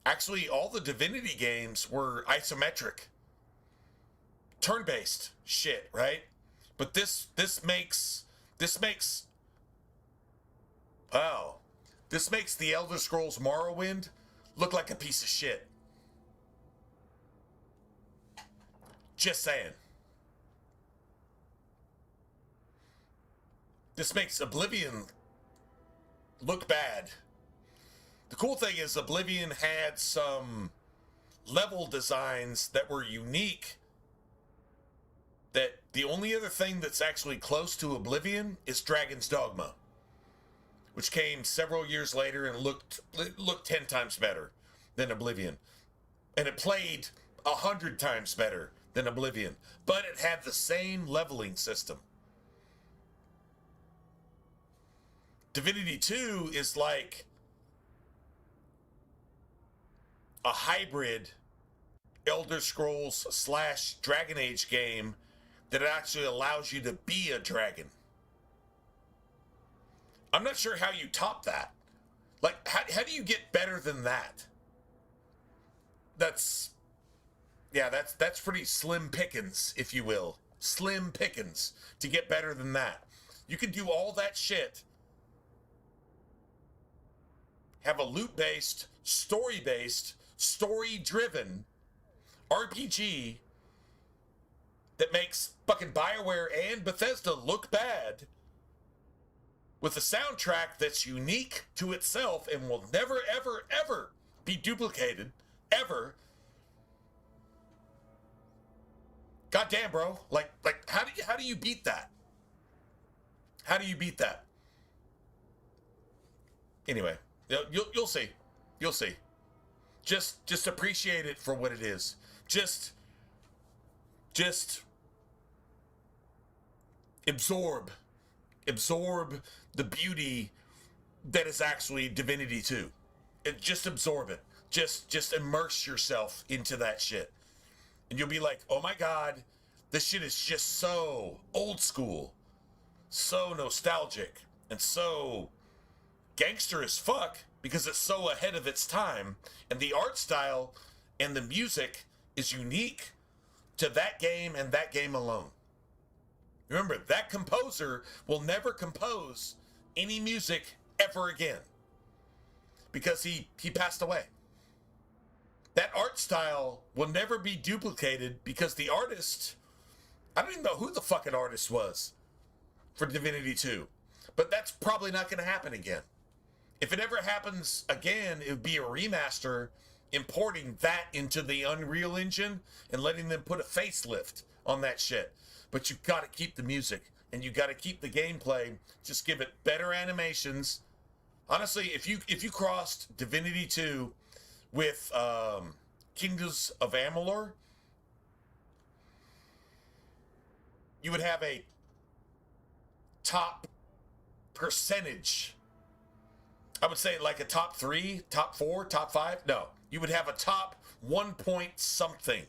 actually all the Divinity games were isometric. Turn-based shit, right? But this makes wow. This makes the Elder Scrolls Morrowind look like a piece of shit. Just saying. This makes Oblivion look bad. The cool thing is Oblivion had some level designs that were unique, that the only other thing that's actually close to Oblivion is Dragon's Dogma, which came several years later and looked 10 times better than Oblivion. And it played 100 times better than Oblivion, but it had the same leveling system. Divinity 2 is like a hybrid Elder Scrolls / Dragon Age game that actually allows you to be a dragon. I'm not sure how you top that. Like, how do you get better than that? That's pretty slim pickings, if you will. Slim pickings to get better than that. You can do all that shit, have a loot-based, story-based, story-driven RPG that makes fucking BioWare and Bethesda look bad, with a soundtrack that's unique to itself and will never, ever, ever be duplicated, ever. Goddamn, bro. Like, how do you beat that? How do you beat that? Anyway, you'll see. You'll see. Just appreciate it for what it is. Just absorb the beauty that is actually Divinity 2. Just absorb it. Just immerse yourself into that shit. And you'll be like, oh my God, this shit is just so old school, so nostalgic, and so gangster as fuck because it's so ahead of its time. And the art style and the music is unique to that game and that game alone. Remember, that composer will never compose any music ever again because he passed away. That art style will never be duplicated because the artist, I don't even know who the fucking artist was for Divinity 2, but that's probably not going to happen again. If it ever happens again, it would be a remaster importing that into the Unreal Engine and letting them put a facelift on that shit. But you've got to keep the music and you got to keep the gameplay. Just give it better animations. Honestly, if you crossed Divinity 2 with Kingdoms of Amalur, you would have a top percentage. I would say like a top 3, top 4, top 5. No, you would have a top 1 point something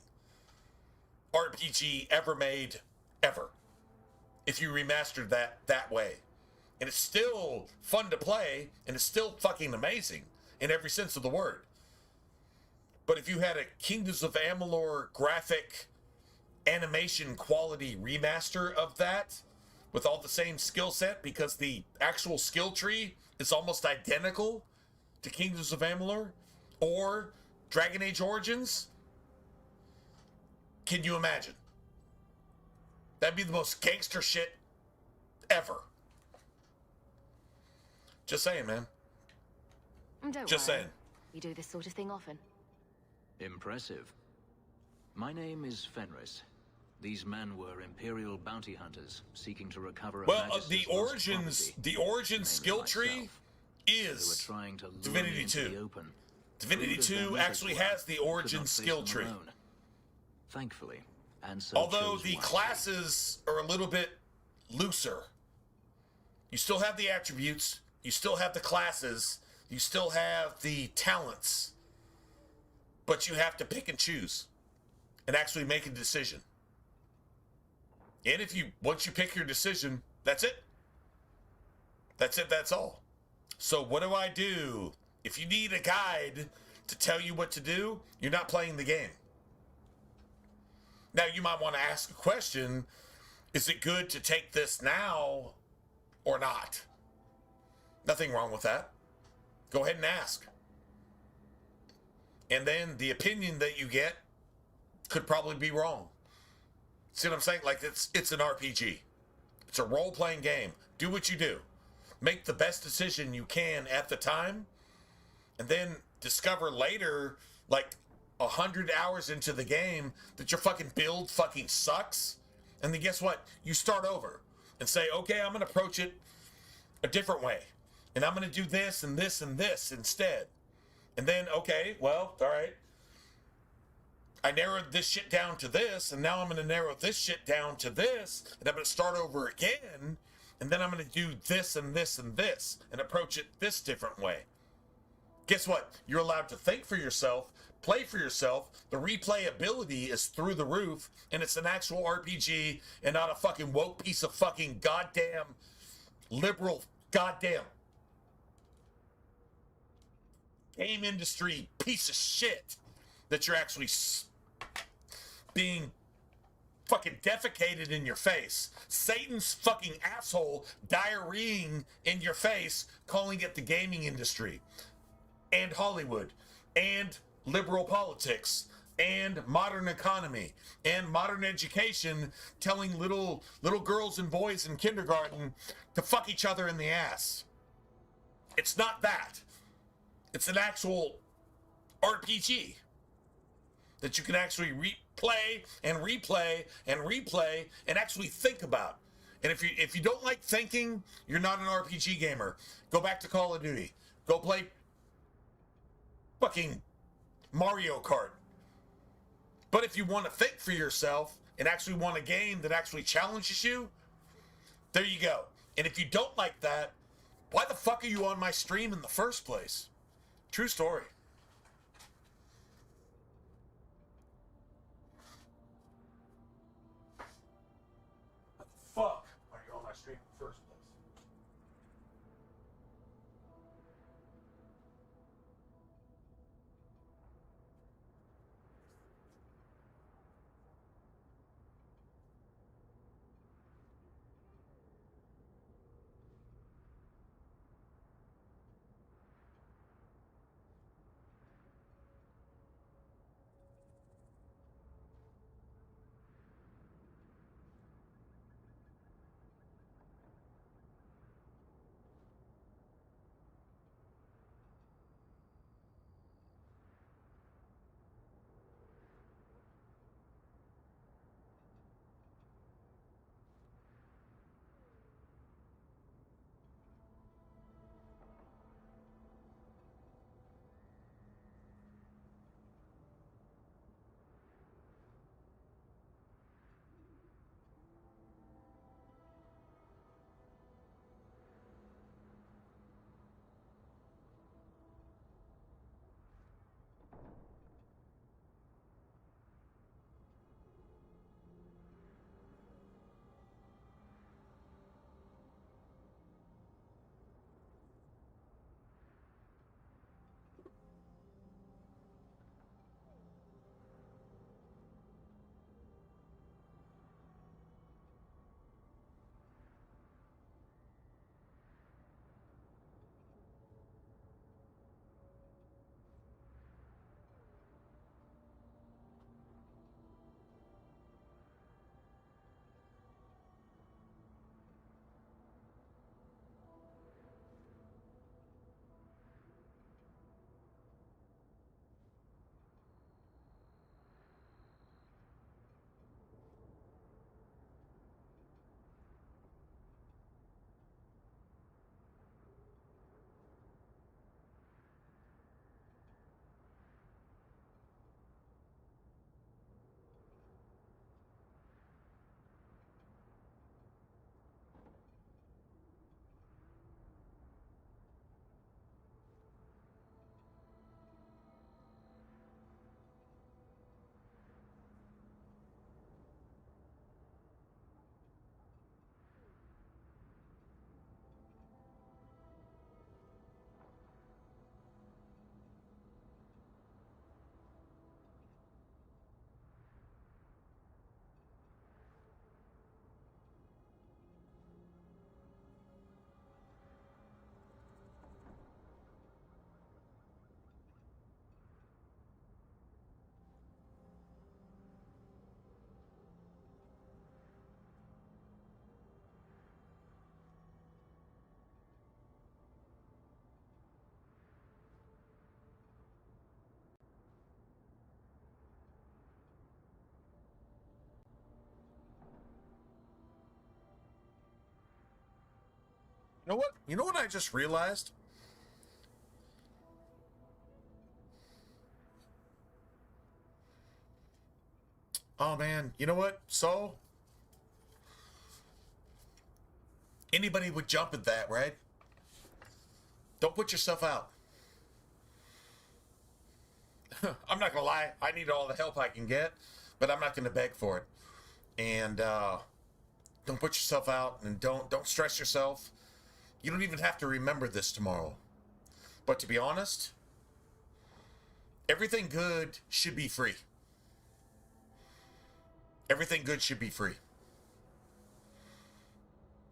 RPG ever made, ever, if you remastered that way. And it's still fun to play, and it's still fucking amazing in every sense of the word. But if you had a Kingdoms of Amalur graphic animation quality remaster of that with all the same skill set, because the actual skill tree is almost identical to Kingdoms of Amalur or Dragon Age Origins, can you imagine? That'd be the most gangster shit ever. Just saying, man. Don't Just worry. saying. You do this sort of thing often. Impressive. My name is Fenris. These men were Imperial bounty hunters seeking to recover a the origins skill tree is trying to Divinity 2. Divinity 2 actually has the origin skill tree. Thankfully, and so although the classes are a little bit looser. You still have the attributes, you still have the classes, you still have the talents, but you have to pick and choose and actually make a decision. And once you pick your decision, that's it. That's it, that's all. So what do I do? If you need a guide to tell you what to do, you're not playing the game. Now, you might want to ask a question. Is it good to take this now or not? Nothing wrong with that. Go ahead and ask. And then the opinion that you get could probably be wrong. See what I'm saying? Like, it's an RPG. It's a role-playing game. Do what you do. Make the best decision you can at the time, and then discover later, like 100 hours into the game, that your fucking build fucking sucks. And then guess what? You start over and say, okay, I'm going to approach it a different way. And I'm going to do this and this and this instead. And then, okay, well, all right. I narrowed this shit down to this, and now I'm going to narrow this shit down to this, and I'm going to start over again, and then I'm going to do this and this and this, and approach it this different way. Guess what? You're allowed to think for yourself, play for yourself. The replayability is through the roof, and it's an actual RPG and not a fucking woke piece of fucking goddamn liberal goddamn game industry piece of shit that you're actually being fucking defecated in your face. Satan's fucking asshole diarrheaing in your face, calling it the gaming industry and Hollywood and liberal politics and modern economy and modern education, telling little girls and boys in kindergarten to fuck each other in the ass. It's not that. It's an actual RPG that you can actually replay and replay and replay and actually think about. And if you don't like thinking, you're not an RPG gamer. Go back to Call of Duty. Go play fucking Mario Kart. But if you want to think for yourself and actually want a game that actually challenges you, there you go. And if you don't like that, why the fuck are you on my stream in the first place? True story. What the fuck are you on my stream in the first place? You know what? You know what I just realized? Oh man, you know what? So anybody would jump at that, right? Don't put yourself out. I'm not gonna lie, I need all the help I can get, but I'm not gonna beg for it. And don't put yourself out, and don't stress yourself. You don't even have to remember this tomorrow. But to be honest, everything good should be free. Everything good should be free.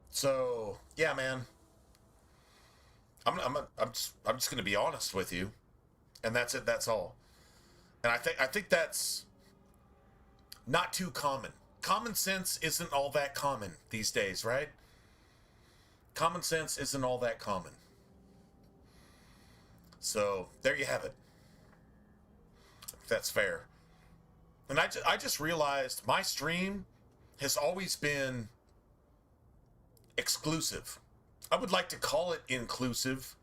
So yeah, man. I'm just gonna be honest with you, and that's it. That's all. And I think that's not too common. Common sense isn't all that common these days, right? Common sense isn't all that common. So there you have it. That's fair. And I just realized my stream has always been exclusive. I would like to call it inclusive,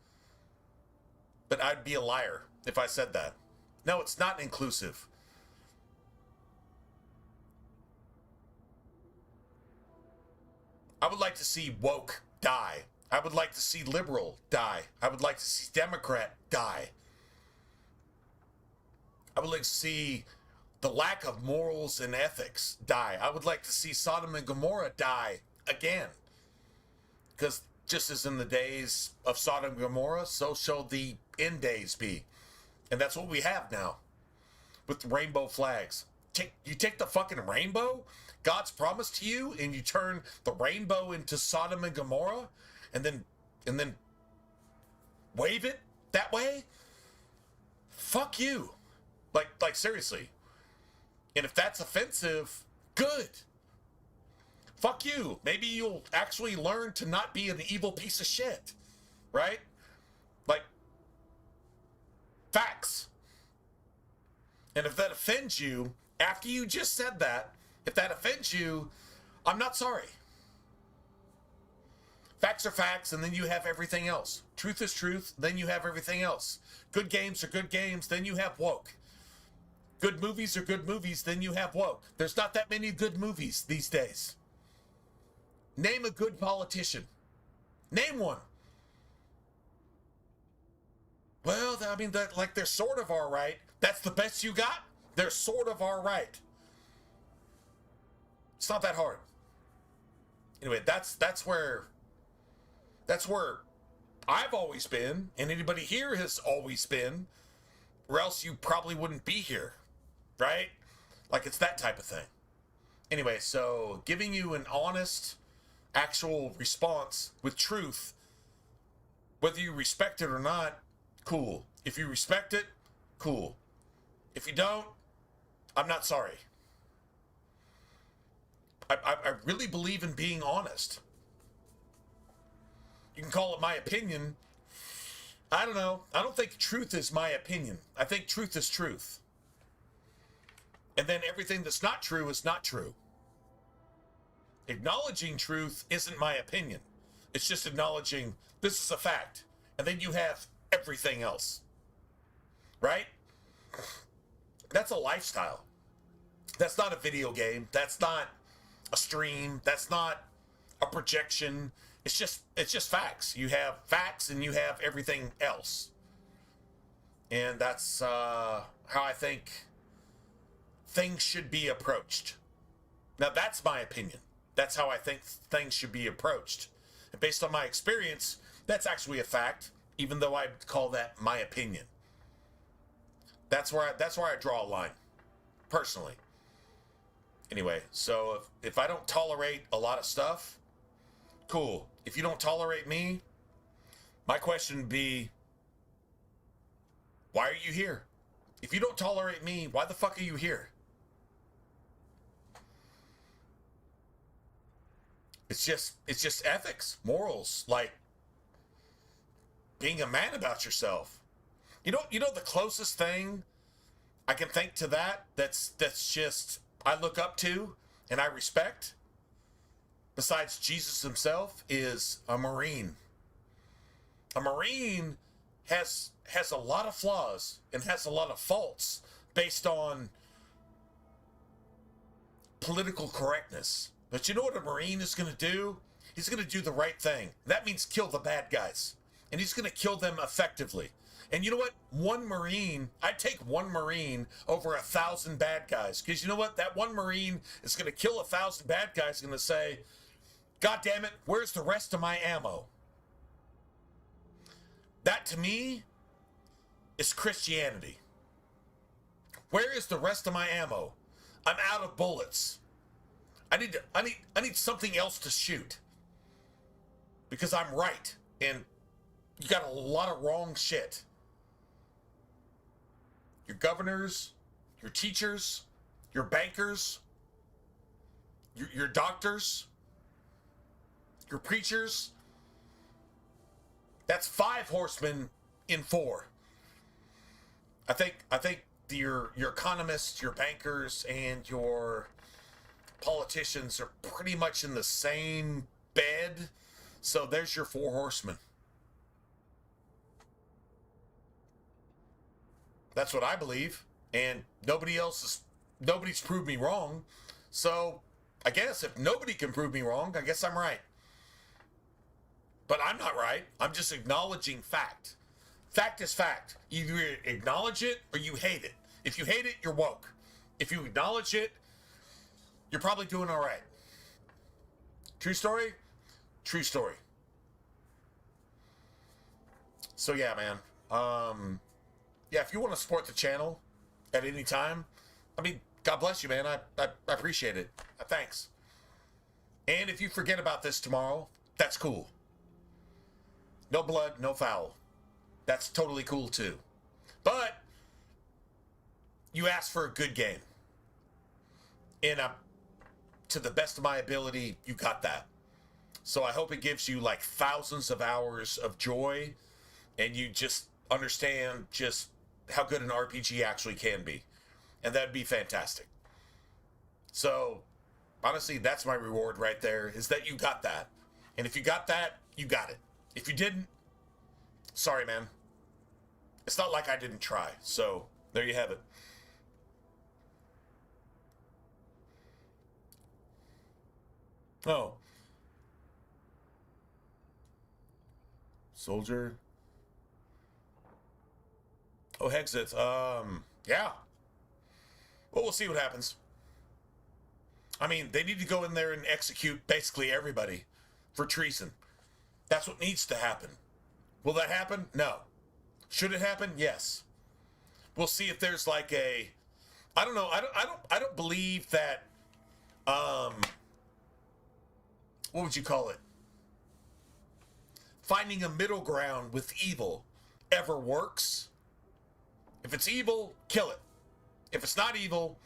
but I'd be a liar if I said that. No, it's not inclusive. I would like to see woke die. I would like to see liberal die. I would like to see Democrat die. I would like to see the lack of morals and ethics die. I would like to see Sodom and Gomorrah die again. Because just as in the days of Sodom and Gomorrah, so shall the end days be. And that's what we have now with the rainbow flags. You take the fucking rainbow, God's promise to you, and you turn the rainbow into Sodom and Gomorrah, and then wave it that way? Fuck you. Like seriously. And if that's offensive, good. Fuck you. Maybe you'll actually learn to not be an evil piece of shit. Right? Like, facts. And if that offends you, after you just said that, if that offends you, I'm not sorry. Facts are facts, and then you have everything else. Truth is truth, then you have everything else. Good games are good games, then you have woke. Good movies are good movies, then you have woke. There's not that many good movies these days. Name a good politician. Name one. Well, I mean, they're sort of all right. That's the best you got? They're sort of all right. It's not that hard. Anyway, that's where I've always been, and anybody here has always been, or else you probably wouldn't be here, right? Like, it's that type of thing. Anyway, so giving you an honest, actual response with truth, whether you respect it or not, cool. If you respect it, cool. If you don't, I'm not sorry. I really believe in being honest. You can call it my opinion. I don't know. I don't think truth is my opinion. I think truth is truth. And then everything that's not true is not true. Acknowledging truth isn't my opinion. It's just acknowledging this is a fact. And then you have everything else. Right? That's a lifestyle. That's not a video game. That's not a stream. That's not a projection. It's just facts. You have facts and you have everything else. And that's how I think things should be approached. Now, that's my opinion. That's how I think things should be approached. And based on my experience, that's actually a fact, even though I call that my opinion. That's where I draw a line, personally. Anyway, so if I don't tolerate a lot of stuff, cool. If you don't tolerate me, my question would be, why are you here? If you don't tolerate me, why the fuck are you here? It's just ethics, morals, like being a man about yourself. You know the closest thing I can think to that's just I look up to and I respect, besides Jesus himself, is a Marine. A Marine has a lot of flaws and has a lot of faults based on political correctness. But you know what a Marine is going to do? He's going to do the right thing. That means kill the bad guys. And he's going to kill them effectively. And you know what? One Marine, I'd take one Marine over 1,000 bad guys. Because you know what? That one Marine is going to kill 1,000 bad guys and going to say, God damn it, where's the rest of my ammo? That, to me, is Christianity. Where is the rest of my ammo? I'm out of bullets. I need something else to shoot. Because I'm right. And you got a lot of wrong shit. Your governors, your teachers, your bankers, your doctors, your preachers. That's 5 horsemen in 4. I think your economists, your bankers, and your politicians are pretty much in the same bed. So there's your 4 horsemen. That's what I believe, and nobody's proved me wrong. So I guess if nobody can prove me wrong, I guess I'm right. But I'm not right. I'm just acknowledging fact. Fact is fact. Either you acknowledge it or you hate it. If you hate it, you're woke. If you acknowledge it, you're probably doing all right. True story? True story. So yeah, man. Yeah, if you want to support the channel at any time, I mean, God bless you, man. I appreciate it. Thanks. And if you forget about this tomorrow, that's cool. No blood, no foul. That's totally cool too. But you asked for a good game. And to the best of my ability, you got that. So I hope it gives you like thousands of hours of joy and you just understand just how good an RPG actually can be. And that'd be fantastic. So honestly, that's my reward right there, is that you got that. And if you got that, you got it. If you didn't, sorry, man. It's not like I didn't try. So there you have it. Oh. Soldier. Oh, Hexit. Yeah. Well, we'll see what happens. I mean, they need to go in there and execute basically everybody for treason. That's what needs to happen. Will that happen? No. Should it happen? Yes. We'll see if there's like a, I don't know. I don't believe that, what would you call it? Finding a middle ground with evil ever works. If it's evil, kill it. If it's not evil,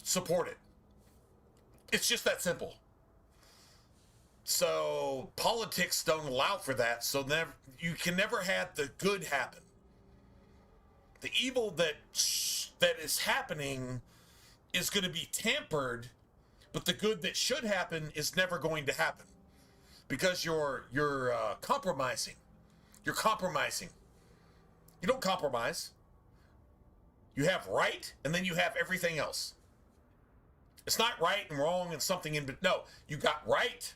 support it. It's just that simple. So politics don't allow for that. So you can never have the good happen. The evil that is happening is going to be tampered, but the good that should happen is never going to happen because you're compromising. You're compromising. You don't compromise. You have right, and then you have everything else. It's not right and wrong and something in, but no, you got right,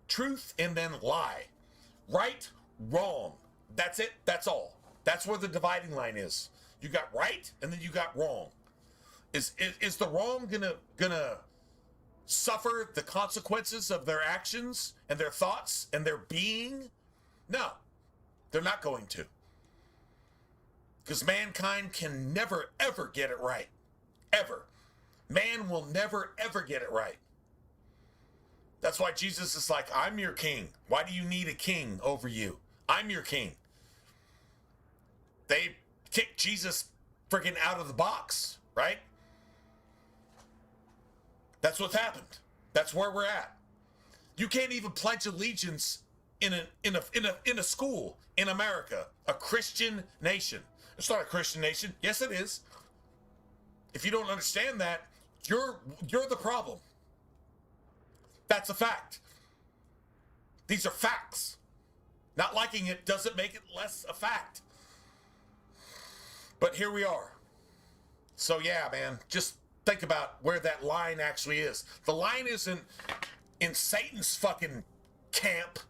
truth, and then lie. Right, wrong. That's it. That's all. That's where the dividing line is. You got right, and then you got wrong. Is the wrong gonna suffer the consequences of their actions and their thoughts and their being? No, they're not going to. Because mankind can never, ever get it right. Ever. Man will never, ever get it right. That's why Jesus is like, I'm your king. Why do you need a king over you? I'm your king. They kicked Jesus freaking out of the box, right? That's what's happened. That's where we're at. You can't even pledge allegiance in a school in America, a Christian nation. It's not a Christian nation. Yes, it is. If you don't understand that, you're the problem. That's a fact. These are facts. Not liking it doesn't make it less a fact. But here we are. So yeah, man, just think about where that line actually is. The line isn't in Satan's fucking camp,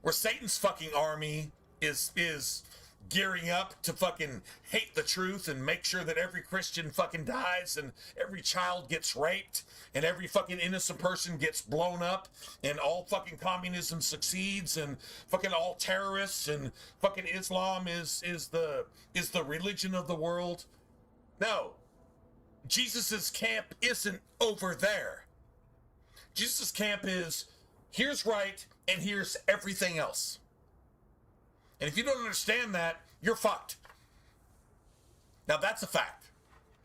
where Satan's fucking army is gearing up to fucking hate the truth and make sure that every Christian fucking dies and every child gets raped and every fucking innocent person gets blown up and all fucking communism succeeds and fucking all terrorists and fucking Islam is the religion of the world. No. Jesus's camp isn't over there. Jesus' camp is here's right and here's everything else. And if you don't understand that, you're fucked. Now that's a fact.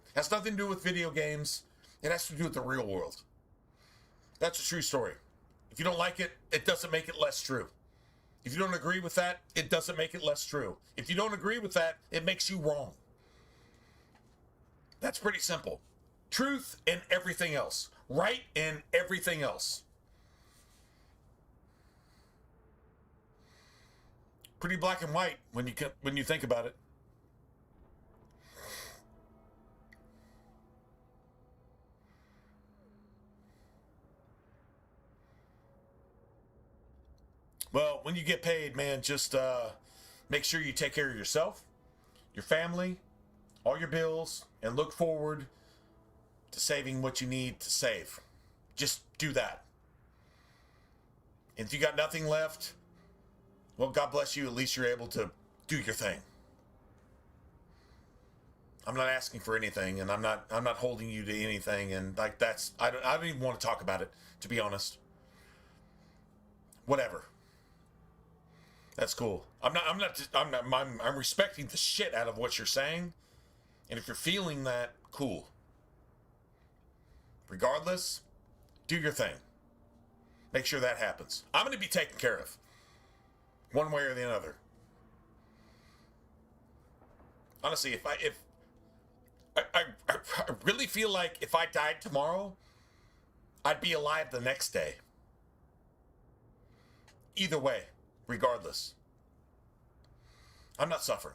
It has nothing to do with video games. It has to do with the real world. That's a true story. If you don't like it, it doesn't make it less true. If you don't agree with that, it doesn't make it less true. If you don't agree with that, it makes you wrong. That's pretty simple. Truth and everything else. Right and everything else. Pretty black and white when you think about it. Well, when you get paid, man, just make sure you take care of yourself, your family, all your bills, and look forward to saving what you need to save. Just do that. And if you got nothing left, well, God bless you. At least you're able to do your thing. I'm not asking for anything, and I'm not holding you to anything, and like that's I don't even want to talk about it, to be honest. Whatever. That's cool. I'm respecting the shit out of what you're saying, and if you're feeling that, cool. Regardless, do your thing. Make sure that happens. I'm going to be taken care of. One way or the other. Honestly, if I really feel like if I died tomorrow, I'd be alive the next day. Either way, regardless. I'm not suffering.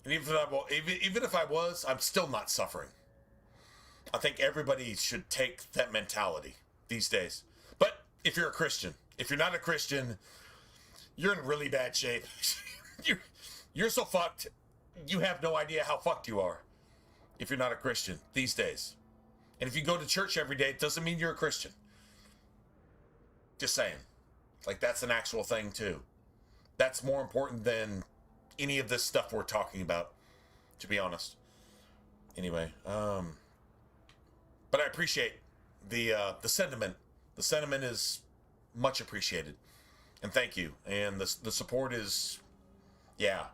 And even if I was, I'm still not suffering. I think everybody should take that mentality these days. But if you're a Christian, if you're not a Christian, you're in really bad shape. You're so fucked, you have no idea how fucked you are if you're not a Christian these days. And if you go to church every day, it doesn't mean you're a Christian. Just saying. Like, that's an actual thing, too. That's more important than any of this stuff we're talking about, to be honest. Anyway, but I appreciate the sentiment. The sentiment is much appreciated. And thank you. And the support is, yeah,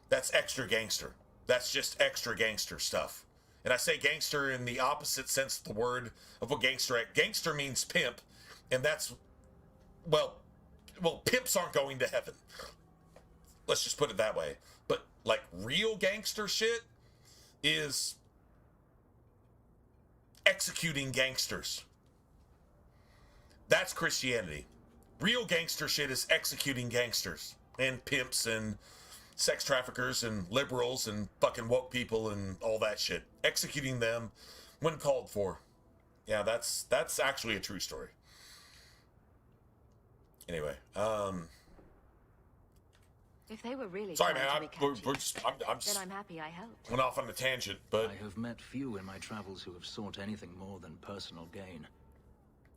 that's extra gangster. That's just extra gangster stuff. And I say gangster in the opposite sense of the word of what gangster is. Gangster means pimp, and that's, well, pimps aren't going to heaven. Let's just put it that way. But, like, real gangster shit is executing gangsters. That's Christianity. Real gangster shit is executing gangsters and pimps and sex traffickers and liberals and fucking woke people and all that shit. Executing them when called for. Yeah, that's actually a true story. Anyway, if they were really sorry, trying man. to be catchy, I'm just then I'm happy I helped. went off on a tangent, but I have met few in my travels who have sought anything more than personal gain.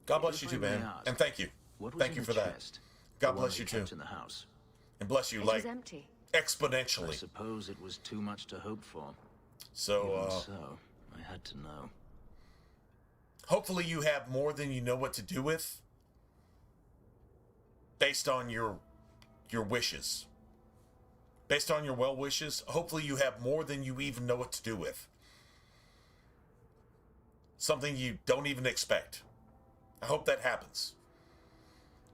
God bless you too, man, and thank you. Thank you for that. God bless you too. In the house. And bless you, It like was empty. exponentially. I suppose it was too much to hope for. So, Even so, I had to know. Hopefully you have more than you know what to do with, based on your wishes. Based on your well wishes, hopefully you have more than you even know what to do with. Something you don't even expect. I hope that happens.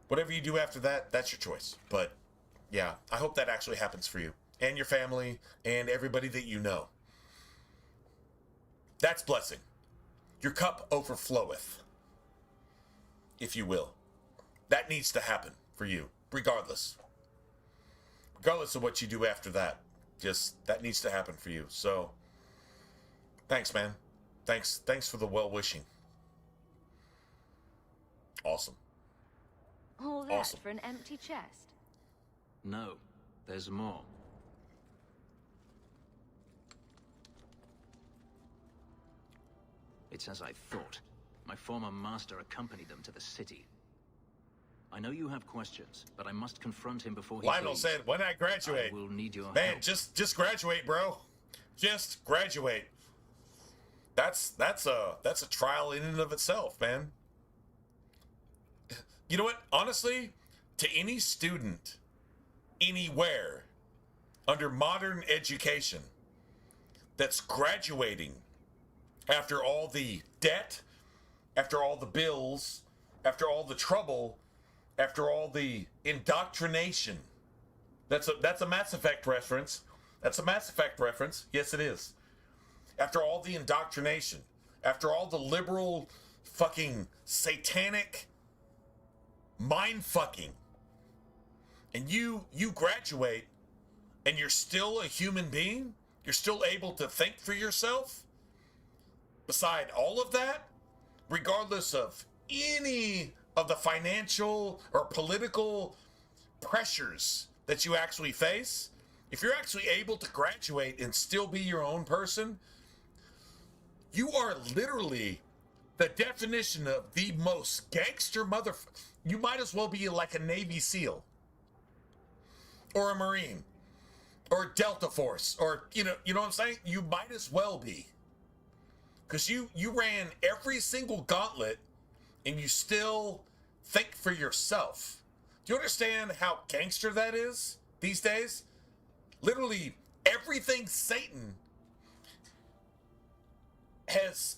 Whatever you do after that, that's your choice. But yeah, I hope that actually happens for you and your family and everybody that you know. That's blessing. Your cup overfloweth, if you will. that needs to happen for you, regardless. Regardless of what you do after that. Just, that needs to happen for you. So, thanks, man. Thanks for the well-wishing. Awesome. All that Awesome. for an empty chest? No, there's more. It's as I thought. My former master accompanied them to the city. I know you have questions, but I must confront him before he Lionel flees. said, when I graduate. I will need your Man, help. just graduate, bro. Just graduate. That's a trial in and of itself, man. You know what? Honestly, to any student, anywhere, under modern education, that's graduating after all the debt, after all the bills, after all the trouble, after all the indoctrination. That's a Mass Effect reference. That's a Mass Effect reference. Yes, it is. After all the indoctrination, after all the liberal fucking satanic mind fucking, and you graduate and you're still a human being, you're still able to think for yourself, beside all of that, regardless of any of the financial or political pressures that you actually face, if you're actually able to graduate and still be your own person, you are literally the definition of the most gangster You might as well be like a Navy SEAL or a Marine or Delta Force, or you know what I'm saying? You might as well be, because you ran every single gauntlet and you still think for yourself. Do you understand how gangster that is these days? Literally everything Satan has,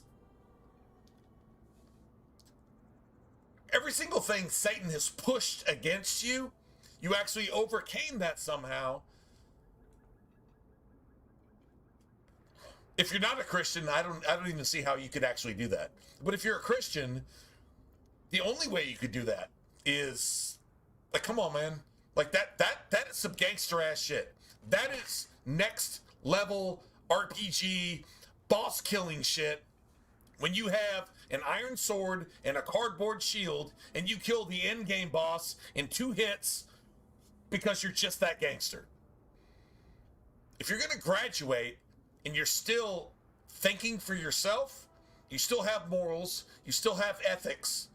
every single thing Satan has pushed against you, you actually overcame that somehow. If you're not a Christian, I don't even see how you could actually do that. But if you're a Christian, the only way you could do that is, like, come on, man. Like, that is some gangster ass shit. That is next level RPG boss killing shit. When you have an iron sword and a cardboard shield and you kill the end game boss in 2 hits because you're just that gangster. If you're going to graduate and you're still thinking for yourself, you still have morals, you still have ethics.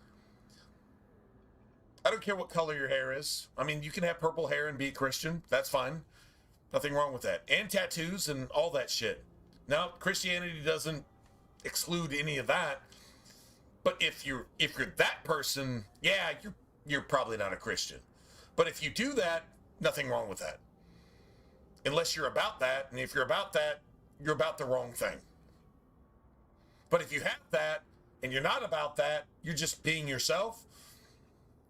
I don't care what color your hair is. I mean, you can have purple hair and be a Christian. That's fine. Nothing wrong with that. And tattoos and all that shit. Now, Christianity doesn't exclude any of that. But if you're that person, yeah, you're probably not a Christian. But if you do that, nothing wrong with that. Unless you're about that, and if you're about that, you're about the wrong thing. But if you have that and you're not about that, you're just being yourself,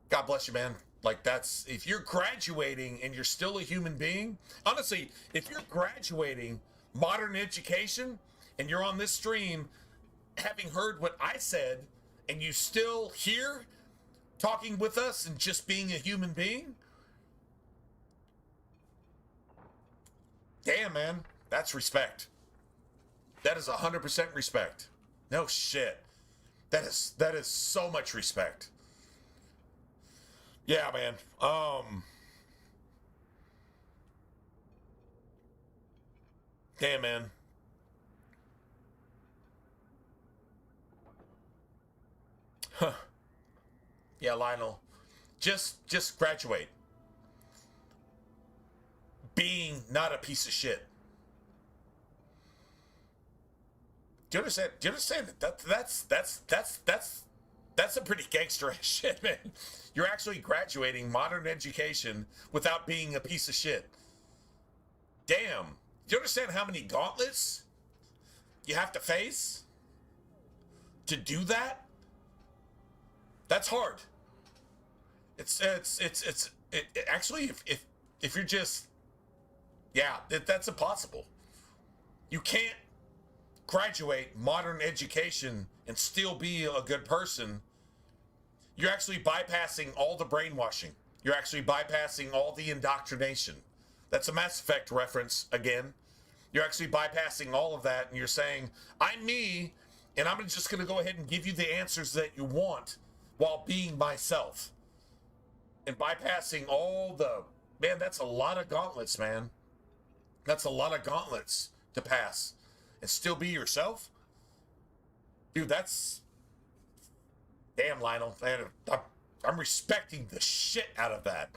God bless you, man. Like, that's, if you're graduating and you're still a human being, honestly, if you're graduating modern education and you're on this stream having heard what I said and you still here talking with us and just being a human being, damn, man, that's respect. That is 100% respect. No shit. That is so much respect. Yeah, man. Damn, man. Huh. Yeah, Lionel. Just graduate. Being not a piece of shit. Do you understand? Do you understand that's a pretty gangster ass shit, man. You're actually graduating modern education without being a piece of shit. Damn. Do you understand how many gauntlets you have to face to do that? That's hard. It's actually, if you're just, yeah, that's impossible. You can't graduate modern education and still be a good person You're actually bypassing all the brainwashing. You're actually bypassing all the indoctrination. That's a Mass Effect reference again. You're actually bypassing all of that, and you're saying, I'm me, and I'm just going to go ahead and give you the answers that you want while being myself. And bypassing all the... Man, that's a lot of gauntlets, man. That's a lot of gauntlets to pass. And still be yourself? Dude, that's... Damn, Lionel. Man, I'm respecting the shit out of that.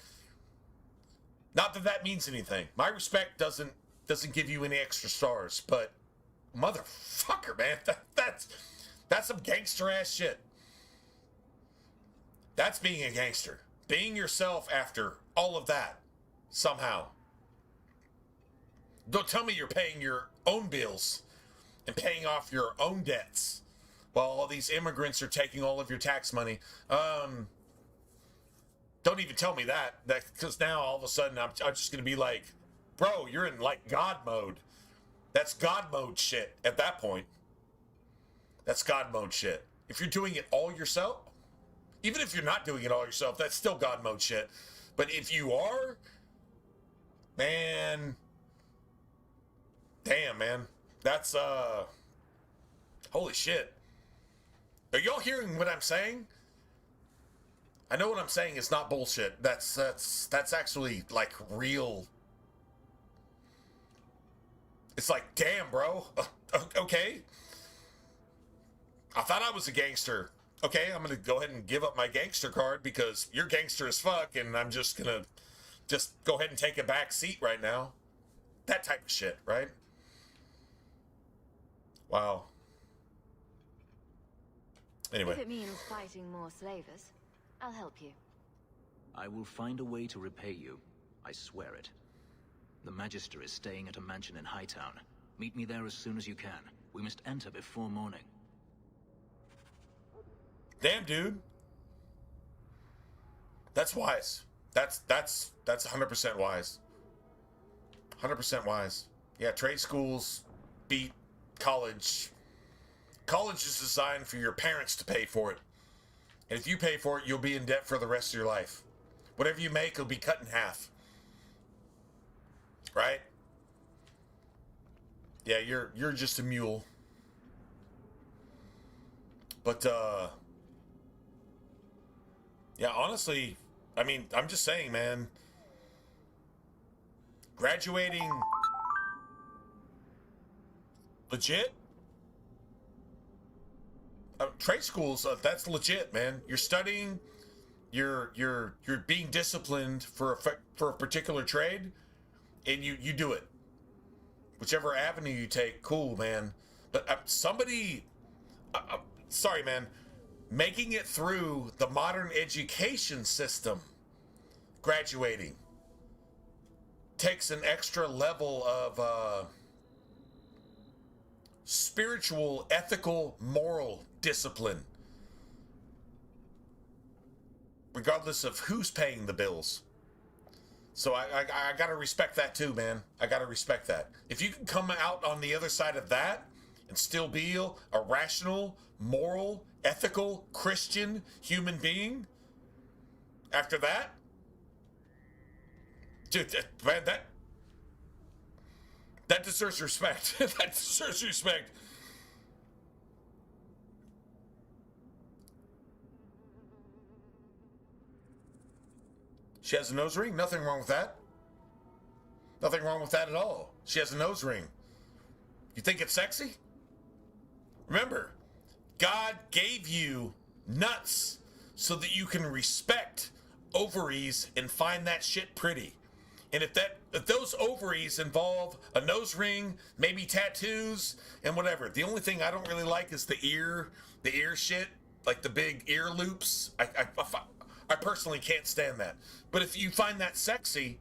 Not that that means anything. My respect doesn't give you any extra stars, but motherfucker, man, that's some gangster ass shit. That's being a gangster. Being yourself after all of that, somehow. Don't tell me you're paying your own bills and paying off your own debts while all these immigrants are taking all of your tax money. Don't even tell me that because now all of a sudden I'm just going to be like, bro, you're in like God mode. That's God mode shit at that point. That's God mode shit. If you're doing it all yourself, even if you're not doing it all yourself, that's still God mode shit. But if you are, man, damn, man, that's, holy shit. Are y'all hearing what I'm saying? I know what I'm saying is not bullshit. That's actually like real. It's like, damn, bro. Okay. I thought I was a gangster. Okay, I'm going to go ahead and give up my gangster card because you're gangster as fuck, and I'm just going to go ahead and take a back seat right now. That type of shit, right? Wow. Anyway. If it means fighting more slavers, I'll help you. I will find a way to repay you. I swear it. The Magister is staying at a mansion in Hightown. Meet me there as soon as you can. We must enter before morning. Damn, dude. That's wise. That's 100% wise. 100% wise. Yeah, trade schools beat college. College is designed for your parents to pay for it. And if you pay for it, you'll be in debt for the rest of your life. Whatever you make will be cut in half. Right? Yeah, you're just a mule. But yeah, honestly, I mean, I'm just saying, man. Graduating legit? Trade schools, that's legit, man. You're studying, you're being disciplined for a particular trade, and you do it. Whichever avenue you take, cool, man. But sorry, man. Making it through the modern education system, graduating, takes an extra level of spiritual, ethical, moral discipline. Regardless of who's paying the bills. So I gotta respect that too, man. I gotta respect that. If you can come out on the other side of that and still be a rational, moral, ethical, Christian human being after that, dude, man, that deserves respect. That deserves respect. She has a nose ring? Nothing wrong with that. Nothing wrong with that at all. She has a nose ring. You think it's sexy? Remember, God gave you nuts so that you can respect ovaries and find that shit pretty. And if those ovaries involve a nose ring, maybe tattoos, and whatever. The only thing I don't really like is the ear shit, like the big ear loops. I personally can't stand that. But if you find that sexy,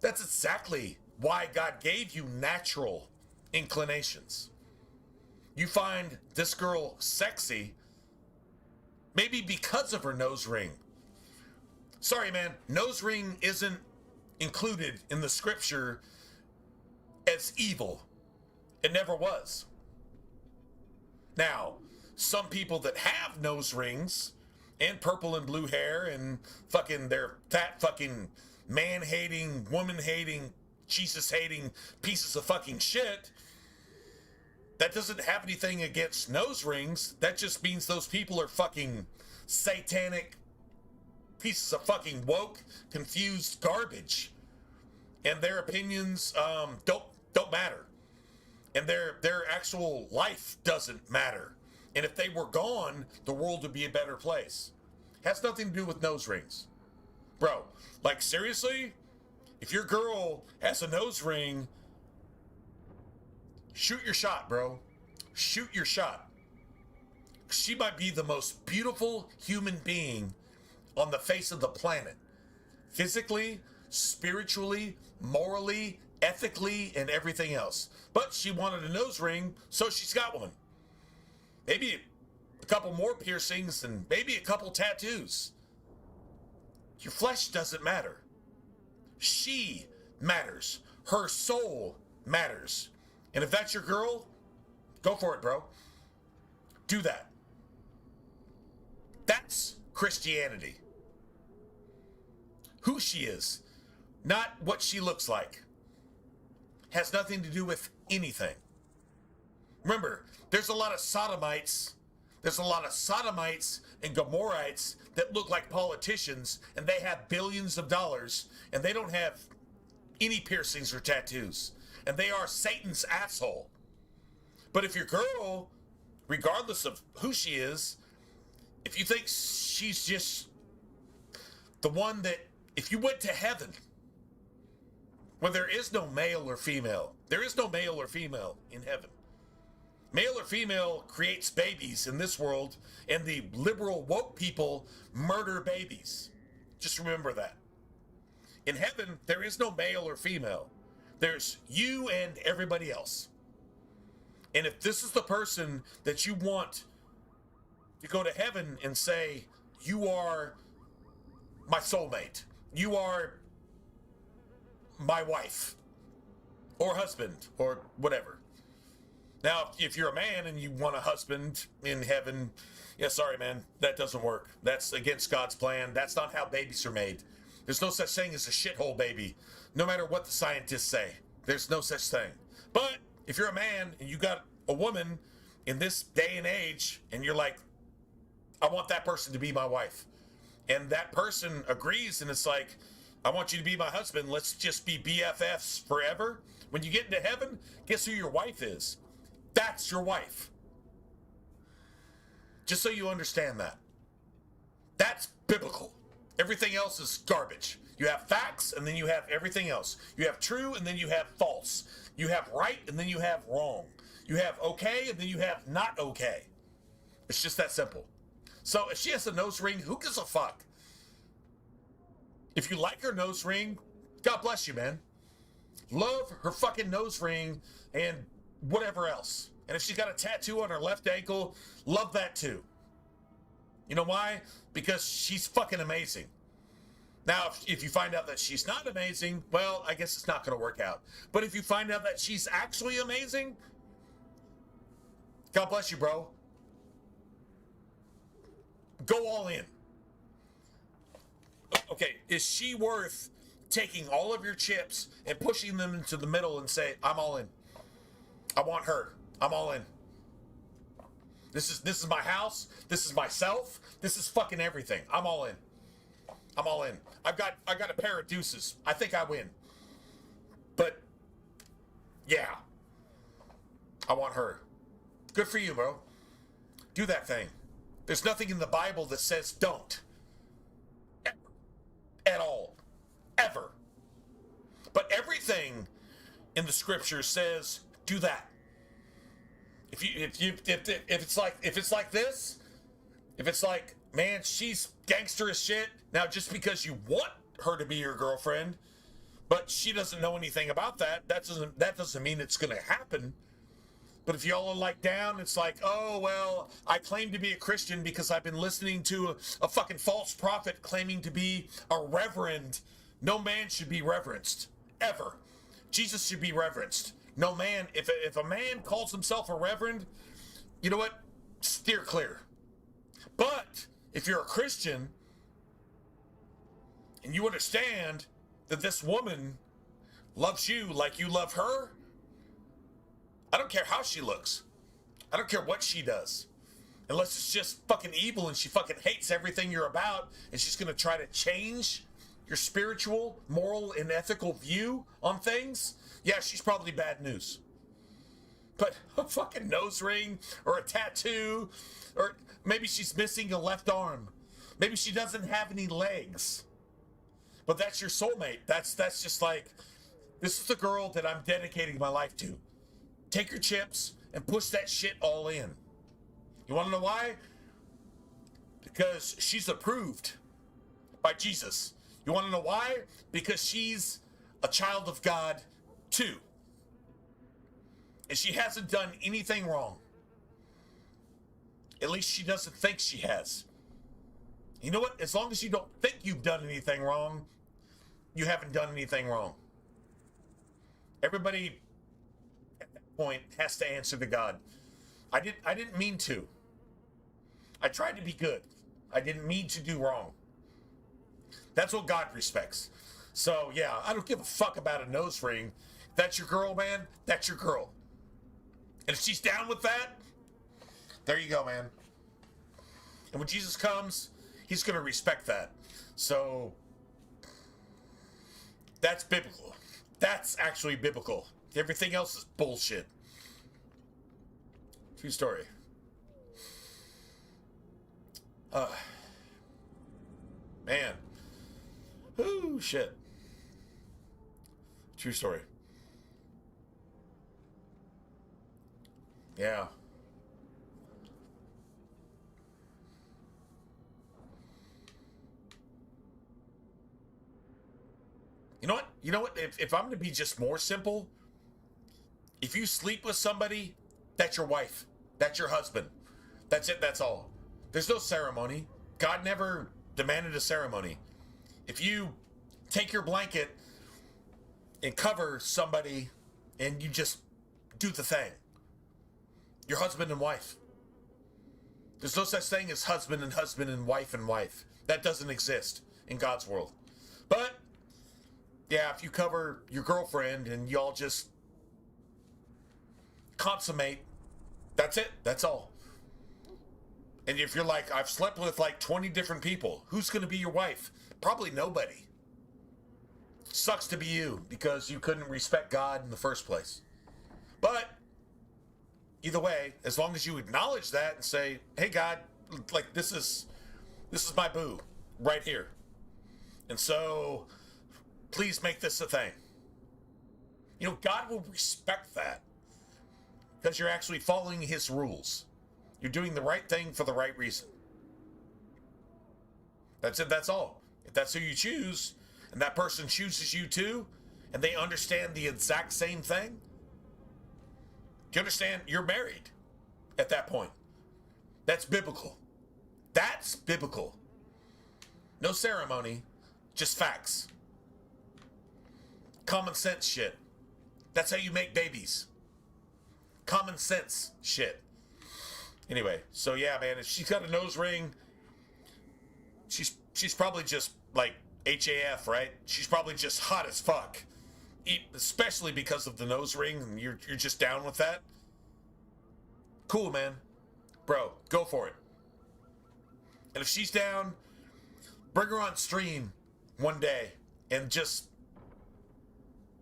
that's exactly why God gave you natural inclinations. You find this girl sexy, maybe because of her nose ring. Sorry, man, nose ring isn't included in the scripture as evil. It never was. Now, some people that have nose rings and purple and blue hair and fucking their fat fucking man-hating, woman-hating, Jesus-hating pieces of fucking shit, that doesn't have anything against nose rings. That just means those people are fucking satanic pieces of fucking woke, confused garbage. And their opinions don't matter. And their actual life doesn't matter. And if they were gone, the world would be a better place. Has nothing to do with nose rings. Bro, like seriously? If your girl has a nose ring, shoot your shot, bro. Shoot your shot. She might be the most beautiful human being on the face of the planet. Physically, spiritually, morally, ethically, and everything else. But she wanted a nose ring, so she's got one. Maybe a couple more piercings and maybe a couple tattoos. Your flesh doesn't matter. She matters. Her soul matters. And if that's your girl, go for it, bro. Do that. That's Christianity. Who she is, not what she looks like. Has nothing to do with anything. Remember, there's a lot of sodomites. There's a lot of sodomites and Gomorrites that look like politicians, and they have billions of dollars, and they don't have any piercings or tattoos. And they are Satan's asshole. But if your girl, regardless of who she is, if you think she's just the one that, if you went to heaven, where there is no male or female, there is no male or female in heaven. Male or female creates babies in this world, and the liberal woke people murder babies. Just remember that. In heaven, there is no male or female. There's you and everybody else. And if this is the person that you want to go to heaven and say, you are my soulmate, you are my wife or husband or whatever. Now, if you're a man and you want a husband in heaven, yeah, sorry, man, that doesn't work. That's against God's plan. That's not how babies are made. There's no such thing as a shithole baby, no matter what the scientists say. There's no such thing. But if you're a man and you got a woman in this day and age, and you're like, I want that person to be my wife, and that person agrees, and it's like, I want you to be my husband, let's just be BFFs forever. When you get into heaven, guess who your wife is? That's your wife. Just so you understand that. That's biblical. Everything else is garbage. You have facts, and then you have everything else. You have true, and then you have false. You have right, and then you have wrong. You have okay, and then you have not okay. It's just that simple. So if she has a nose ring, who gives a fuck? If you like her nose ring, God bless you, man. Love her fucking nose ring and whatever else. And if she's got a tattoo on her left ankle, love that too. You know why? Because she's fucking amazing. Now, if you find out that she's not amazing, well, I guess it's not going to work out. But if you find out that she's actually amazing, God bless you, bro. Go all in. Okay, is she worth taking all of your chips and pushing them into the middle and say, I'm all in. I want her. I'm all in. This is my house. This is myself. This is fucking everything. I'm all in. I'm all in. I got a pair of deuces. I think I win. But yeah. I want her. Good for you, bro. Do that thing. There's nothing in the Bible that says don't. Ever. At all. Ever. But everything in the scripture says do that. If it's like this, if it's like, man, she's gangster as shit, now just because you want her to be your girlfriend, but she doesn't know anything about that, that doesn't mean it's gonna happen. But if y'all are like down, it's like, oh, well, I claim to be a Christian because I've been listening to a fucking false prophet claiming to be a reverend. No man should be reverenced. Ever. Jesus should be reverenced. No man, if a man calls himself a reverend, you know what? Steer clear. But if you're a Christian and you understand that this woman loves you like you love her, I don't care how she looks. I don't care what she does. Unless it's just fucking evil and she fucking hates everything you're about and she's going to try to change your spiritual, moral, and ethical view on things, yeah, she's probably bad news. But a fucking nose ring or a tattoo, or maybe she's missing a left arm. Maybe she doesn't have any legs. But that's your soulmate. That's just like, this is the girl that I'm dedicating my life to. Take your chips and push that shit all in. You want to know why? Because she's approved by Jesus. You want to know why? Because she's a child of God too. And she hasn't done anything wrong. At least she doesn't think she has. You know what? As long as you don't think you've done anything wrong, you haven't done anything wrong. Everybody at that point has to answer to God. I didn't mean to. I tried to be good. I didn't mean to do wrong. That's what God respects. So yeah, I don't give a fuck about a nose ring. That's your girl, man. That's your girl. And if she's down with that, there you go, man. And when Jesus comes, he's going to respect that. So that's biblical. That's actually biblical. Everything else is bullshit. True story. Man. Ooh, shit. True story. Yeah. You know what? You know what? If I'm going to be just more simple, if you sleep with somebody, that's your wife. That's your husband. That's it. That's all. There's no ceremony. God never demanded a ceremony. If you take your blanket and cover somebody and you just do the thing, you're husband and wife. There's no such thing as husband and wife and wife. That doesn't exist in God's world. But yeah, if you cover your girlfriend and y'all just consummate, that's it. That's all. And if you're like, I've slept with like 20 different people, who's going to be your wife? Probably nobody. Sucks to be you because you couldn't respect God in the first place. But either way, as long as you acknowledge that and say, hey, God, like this is my boo right here. And so please make this a thing. You know, God will respect that because you're actually following his rules. You're doing the right thing for the right reason. That's it. That's all. If that's who you choose, and that person chooses you too, and they understand the exact same thing, do you understand? You're married at that point. That's biblical. That's biblical. No ceremony, just facts. Common sense shit. That's how you make babies. Common sense shit. Anyway, so yeah, man, if she's got a nose ring, she's probably just like HAF, right? She's probably just hot as fuck. Especially because of the nose ring, and you're just down with that. Cool, man. Bro, go for it. And if she's down, bring her on stream one day and just,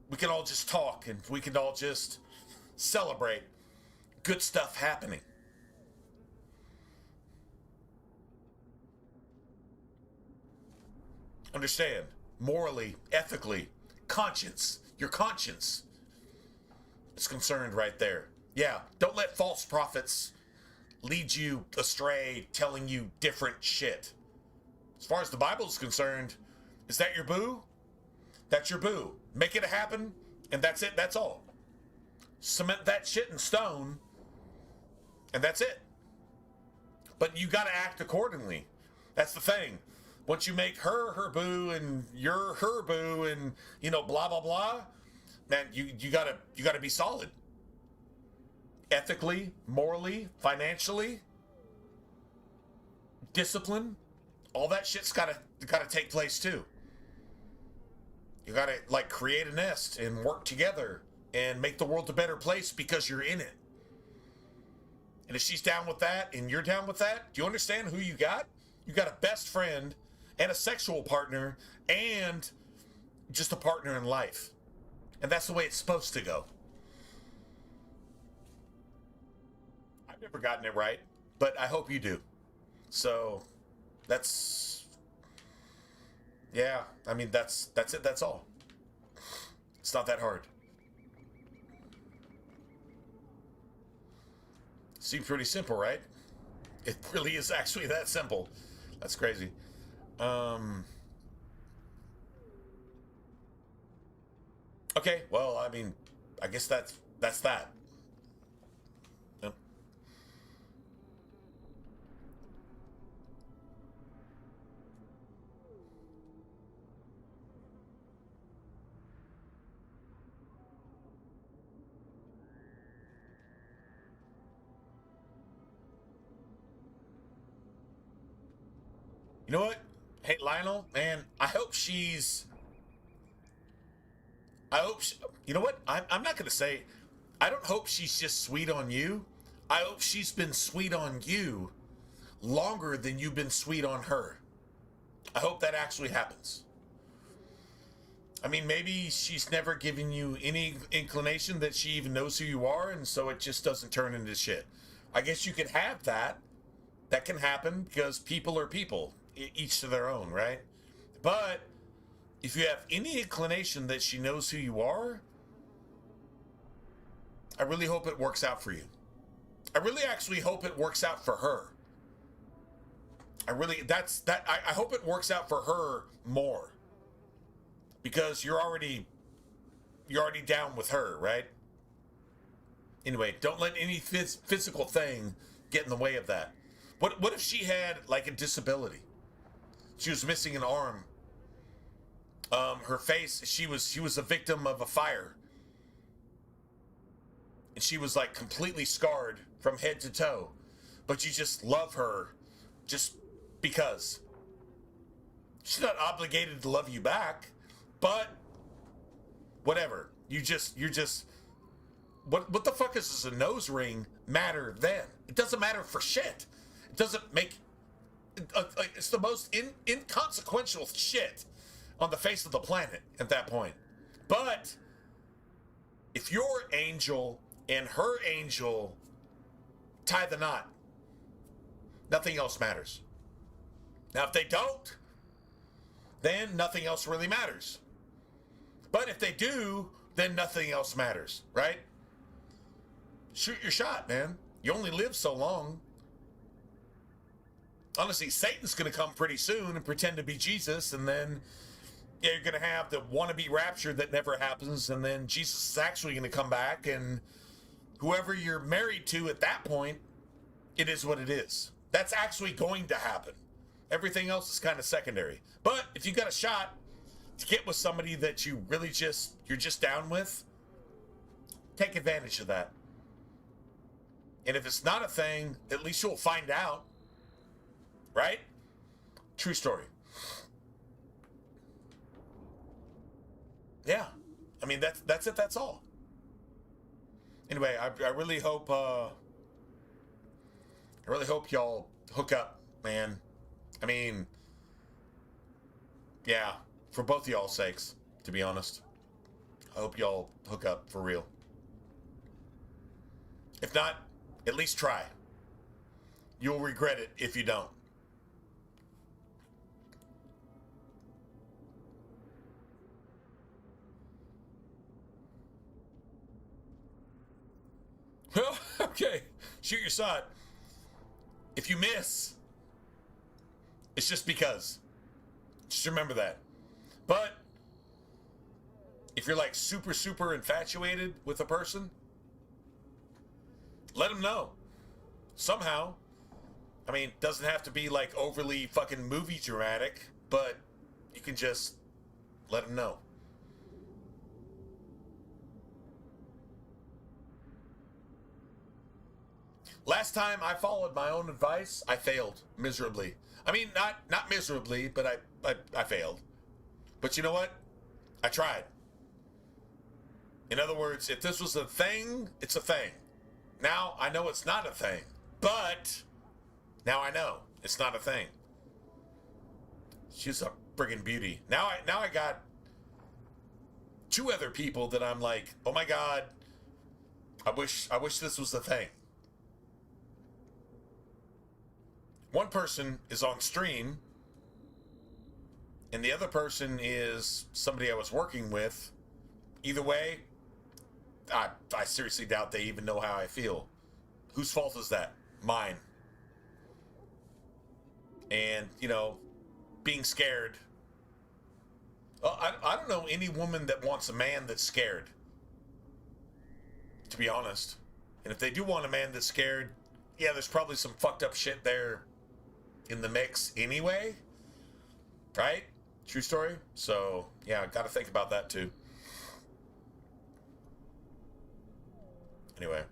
we can all just talk and we can all just celebrate good stuff happening. Understand, morally, ethically, conscience, your conscience is concerned right there. Yeah, don't let false prophets lead you astray, telling you different shit. As far as the Bible is concerned, is that your boo? That's your boo. Make it happen, and that's it, that's all. Cement that shit in stone, and that's it. But you gotta act accordingly. That's the thing. Once you make her boo and you're her boo and, you know, blah, blah, blah, man, you gotta be solid. Ethically, morally, financially. discipline, all that shit's gotta take place too. You gotta like create a nest and work together and make the world a better place because you're in it. And if she's down with that and you're down with that, do you understand who you got? You got a best friend and a sexual partner and just a partner in life. And that's the way it's supposed to go. I've never gotten it right, but I hope you do. So that's, yeah, I mean, that's it, that's all. It's not that hard. Seems pretty simple, right? It really is actually that simple. That's crazy. Okay, well, I mean, I guess that's that. Yep. You know what? Hey, Lionel, man, I hope she's... you know what? I'm not going to say... I don't hope she's just sweet on you. I hope she's been sweet on you longer than you've been sweet on her. I hope that actually happens. I mean, maybe she's never given you any inclination that she even knows who you are, and so it just doesn't turn into shit. I guess you could have that. That can happen because people are people. Each to their own, right? But if you have any inclination that she knows who you are, I really hope it works out for you. I really actually hope it works out for her. I hope it works out for her more. Because you're already down with her, right? Anyway, don't let any physical thing get in the way of that. What if she had like a disability? She was missing an arm. Her face, she was a victim of a fire. And she was like completely scarred from head to toe. But you just love her just because. She's not obligated to love you back, but whatever. You're just what the fuck does a nose ring matter then? It doesn't matter for shit. It doesn't make it's the most inconsequential shit on the face of the planet at that point. But if your angel and her angel tie the knot, nothing else matters. Now, if they don't, then nothing else really matters. But if they do, then nothing else matters, right? Shoot your shot, man. You only live so long. Honestly, Satan's going to come pretty soon and pretend to be Jesus, and then you're going to have the wannabe rapture that never happens, and then Jesus is actually going to come back, and whoever you're married to at that point, it is what it is. That's actually going to happen. Everything else is kind of secondary. But if you got a shot to get with somebody that you really you're just down with, take advantage of that. And if it's not a thing, at least you'll find out. Right? True story. Yeah. I mean, that's it. That's all. Anyway, I really hope y'all hook up, man. I mean, yeah, for both of y'all's sakes, to be honest. I hope y'all hook up for real. If not, at least try. You'll regret it if you don't. Well, okay, shoot your shot. If you miss, it's just because. Just remember that. But if you're like super infatuated with a person, let them know. Somehow. I mean, it doesn't have to be like overly fucking movie dramatic, but you can just let them know. Last time I followed my own advice, I failed miserably. I mean, not miserably, but I failed. But you know what? I tried. In other words, if this was a thing, it's a thing. Now I know it's not a thing, but now I know it's not a thing. She's a friggin' beauty. Now I got 2 other people that I'm like, oh my God, I wish this was the thing. One person is on stream, and the other person is somebody I was working with. Either way, I seriously doubt they even know how I feel. Whose fault is that? Mine. And, you know, being scared. I don't know any woman that wants a man that's scared, to be honest. And if they do want a man that's scared, yeah, there's probably some fucked up shit there in the mix anyway, right? True story. So yeah, I gotta think about that too. Anyway,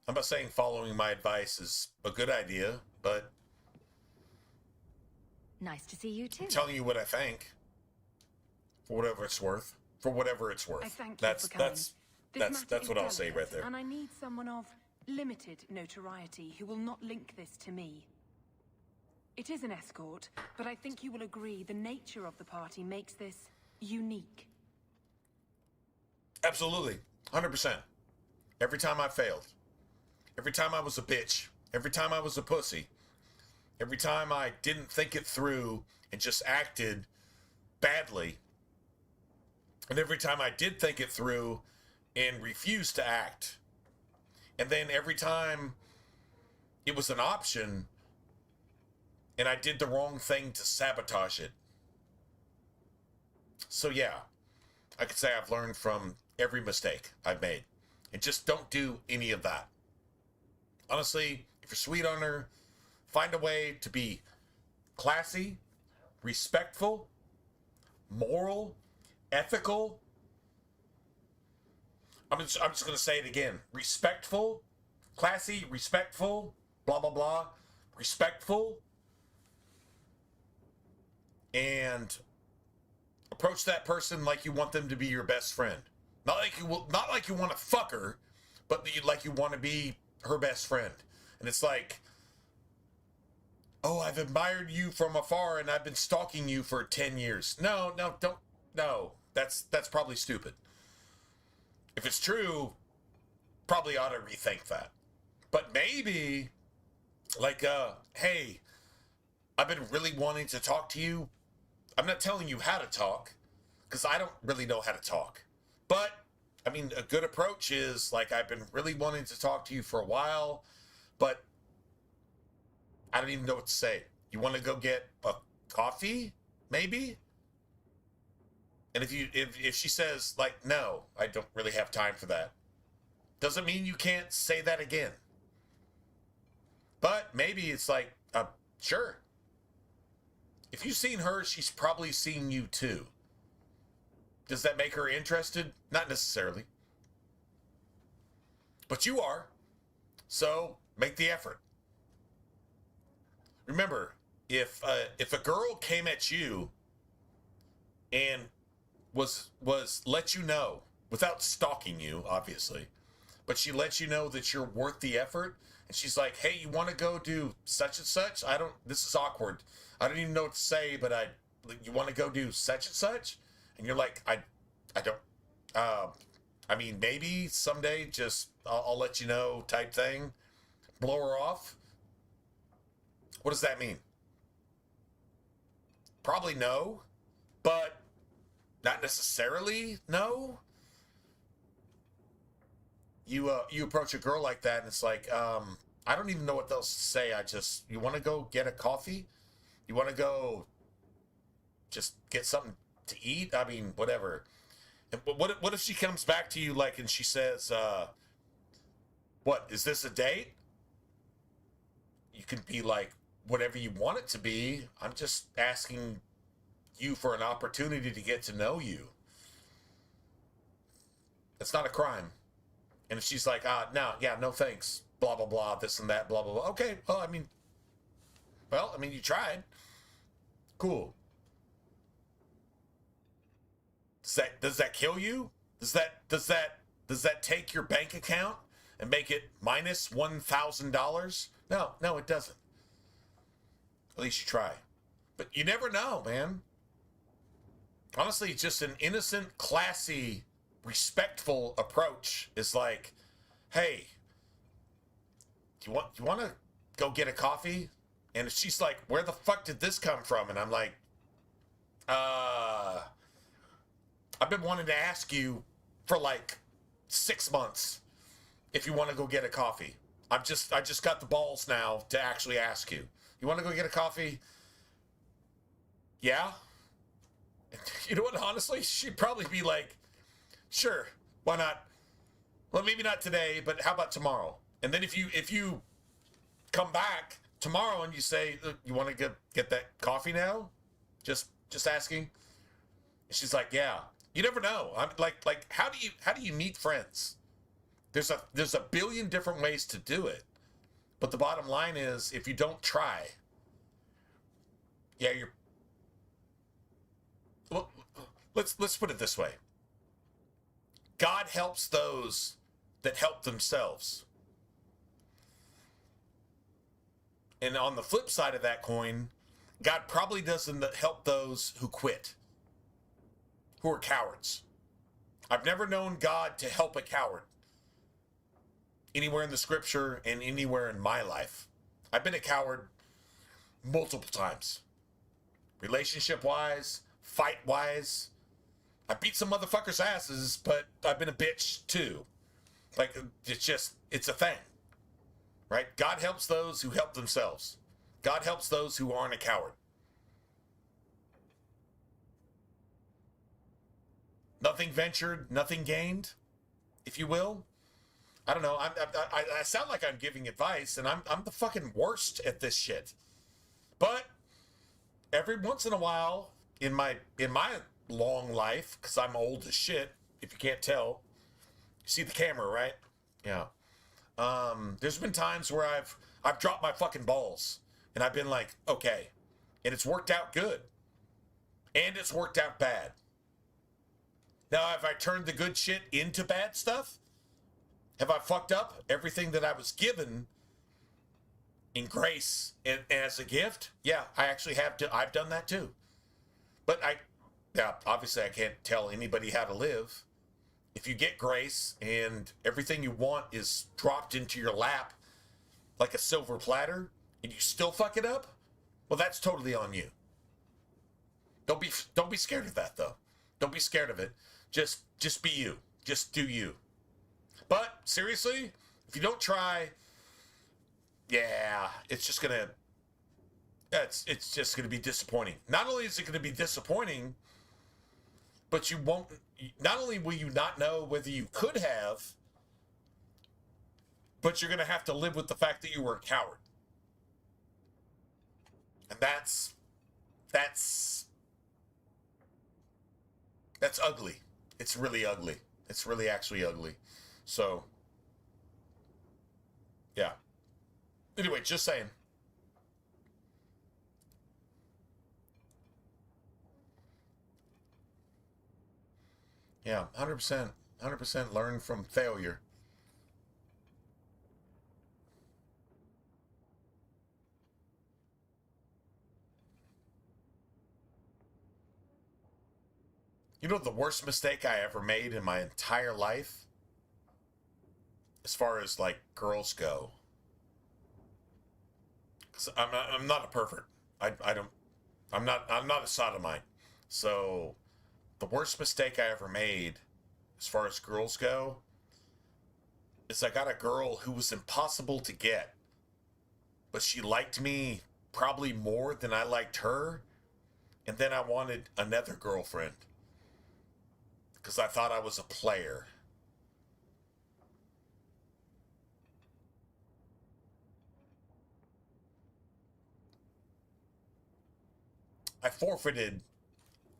I'm not saying following my advice is a good idea, but Nice to see you too. I'm telling you what I think, for whatever it's worth. For whatever it's worth. I thank that's you for coming. that's This that's matter that's is what I'll say right delicate, there. And I need someone of limited notoriety who will not link this to me. It is an escort, but I think you will agree the nature of the party makes this unique. Absolutely. 100%. Every time I failed. Every time I was a bitch. Every time I was a pussy. Every time I didn't think it through and just acted badly. And every time I did think it through and refused to act. And then every time it was an option and I did the wrong thing to sabotage it. So yeah, I could say I've learned from every mistake I've made. And just don't do any of that. Honestly, if you're sweet on her, find a way to be classy, respectful, moral, ethical. I'm just going to say it again. Respectful, classy, respectful, blah, blah, blah. Respectful. And approach that person like you want them to be your best friend. Not like you want to fuck her, but like you want to be her best friend. And it's like, oh, I've admired you from afar and I've been stalking you for 10 years. No, don't. No, that's probably stupid. If it's true, probably ought to rethink that. But maybe, like, hey, I've been really wanting to talk to you. I'm not telling you how to talk, because I don't really know how to talk. But, I mean, a good approach is, like, I've been really wanting to talk to you for a while, but I don't even know what to say. You want to go get a coffee, maybe? And if she says, like, no, I don't really have time for that, doesn't mean you can't say that again. But maybe it's like, sure. If you've seen her, she's probably seen you too. Does that make her interested? Not necessarily. But you are. So make the effort. Remember, if a girl came at you and was let you know, without stalking you, obviously, but she lets you know that you're worth the effort, and she's like, hey, you want to go do such and such? This is awkward. I don't even know what to say, but you want to go do such and such? And you're like, I don't, I mean, maybe someday, just, I'll let you know type thing. Blow her off. What does that mean? Probably no, but not necessarily no. You approach a girl like that and it's like, I don't even know what else to say. You want to go get a coffee? You want to go just get something to eat? I mean, whatever. And what if she comes back to you and she says, what, is this a date? You can be like, whatever you want it to be. I'm just asking you for an opportunity to get to know you. It's not a crime. And if she's like, no, yeah, no thanks, blah, blah, blah, this and that, blah, blah, blah. Okay, well, you tried. Cool. Does that kill you? Does that take your bank account and make it minus $1,000? No, it doesn't. At least you try. But you never know, man. Honestly, just an innocent, classy, respectful approach is like, hey, you want to go get a coffee? And she's like, where the fuck did this come from? And I'm like, I've been wanting to ask you for like 6 months if you want to go get a coffee. I just got the balls now to actually ask you. You want to go get a coffee? Yeah? You know what, honestly, she'd probably be like, sure, why not? Well, maybe not today, but how about tomorrow? And then if you come back tomorrow and you say, you want to get that coffee now? Just asking. And she's like, yeah. You never know. I'm like how do you meet friends? There's a billion different ways to do it. But the bottom line is, if you don't try, yeah, well, let's put it this way. God helps those that help themselves. And on the flip side of that coin, God probably doesn't help those who quit, who are cowards. I've never known God to help a coward anywhere in the scripture and anywhere in my life. I've been a coward multiple times. Relationship-wise, fight-wise. I beat some motherfuckers' asses, but I've been a bitch too. Like, it's a thing. Right? God helps those who help themselves. God helps those who aren't a coward. Nothing ventured, nothing gained, if you will. I don't know. I sound like I'm giving advice, and I'm the fucking worst at this shit. But every once in a while, in my long life, because I'm old as shit, if you can't tell, you see the camera, right? Yeah. There's been times where I've dropped my fucking balls, and I've been like, okay, and it's worked out good, and it's worked out bad. Now, have I turned the good shit into bad stuff? Have I fucked up everything that I was given in grace and as a gift? Yeah, I actually have. I've done that too. But obviously I can't tell anybody how to live. If you get grace and everything you want is dropped into your lap like a silver platter and you still fuck it up, well, that's totally on you. Don't be scared of that though. Don't be scared of it. Just be you. Just do you. But seriously, if you don't try, yeah, it's just gonna be disappointing. Not only is it gonna be disappointing, but you won't. Not only will you not know whether you could have, but you're gonna have to live with the fact that you were a coward, and that's ugly. It's really ugly. It's really actually ugly. So, yeah. Anyway, just saying. Yeah, 100%. 100% learn from failure. You know the worst mistake I ever made in my entire life? As far as, like, girls go. Because I'm not a pervert. I'm not a sodomite. So, the worst mistake I ever made, as far as girls go, is I got a girl who was impossible to get. But she liked me probably more than I liked her. And then I wanted another girlfriend. Because I thought I was a player. I forfeited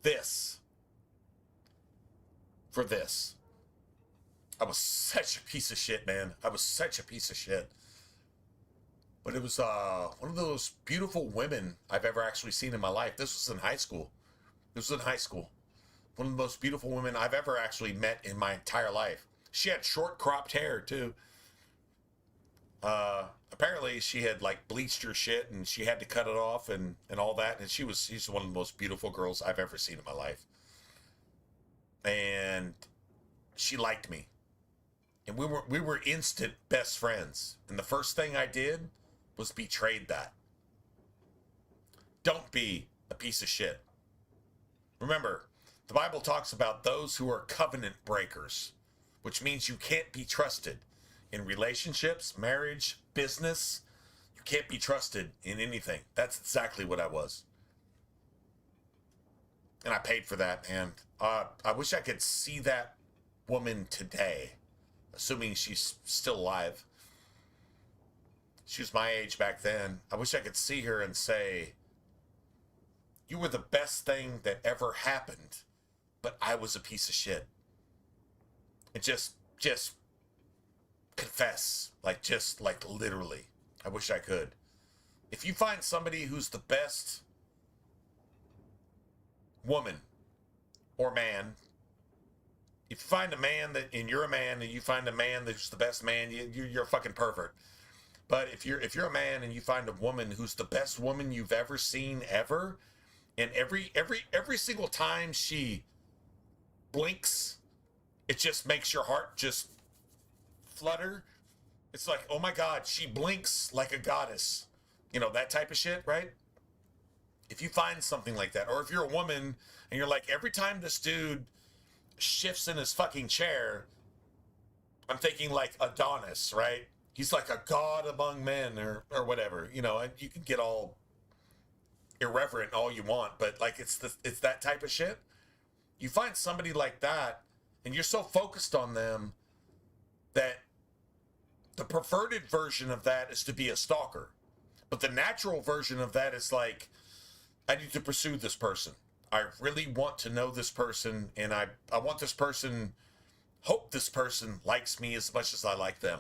this for this. I was such a piece of shit, man. I was such a piece of shit. But it was one of those beautiful women I've ever actually seen in my life. This was in high school. This was in high school. One of the most beautiful women I've ever actually met in my entire life. She had short cropped hair too. Apparently she had like bleached her shit and she had to cut it off and all that. And she's one of the most beautiful girls I've ever seen in my life. And she liked me. And we were instant best friends. And the first thing I did was betrayed that. Don't be a piece of shit. Remember, the Bible talks about those who are covenant breakers, which means you can't be trusted in relationships, marriage, business. You can't be trusted in anything. That's exactly what I was. And I paid for that, man. I wish I could see that woman today, assuming she's still alive. She was my age back then. I wish I could see her and say, you were the best thing that ever happened, but I was a piece of shit. And just confess, like literally. I wish I could. If you find somebody who's the best woman or man, if you find a man and you're a man and you find a man that's the best man, you're a fucking pervert. But if you're a man and you find a woman who's the best woman you've ever seen ever, and every single time she blinks, it just makes your heart just flutter. It's like, oh my God, she blinks like a goddess. You know, that type of shit, right? If you find something like that, or if you're a woman and you're like, every time this dude shifts in his fucking chair, I'm thinking like Adonis, right? He's like a god among men or whatever, you know, and you can get all irreverent all you want, but like it's that type of shit. You find somebody like that and you're so focused on them that the perverted version of that is to be a stalker. But the natural version of that is like, I need to pursue this person. I really want to know this person, and I want this person, hope this person likes me as much as I like them.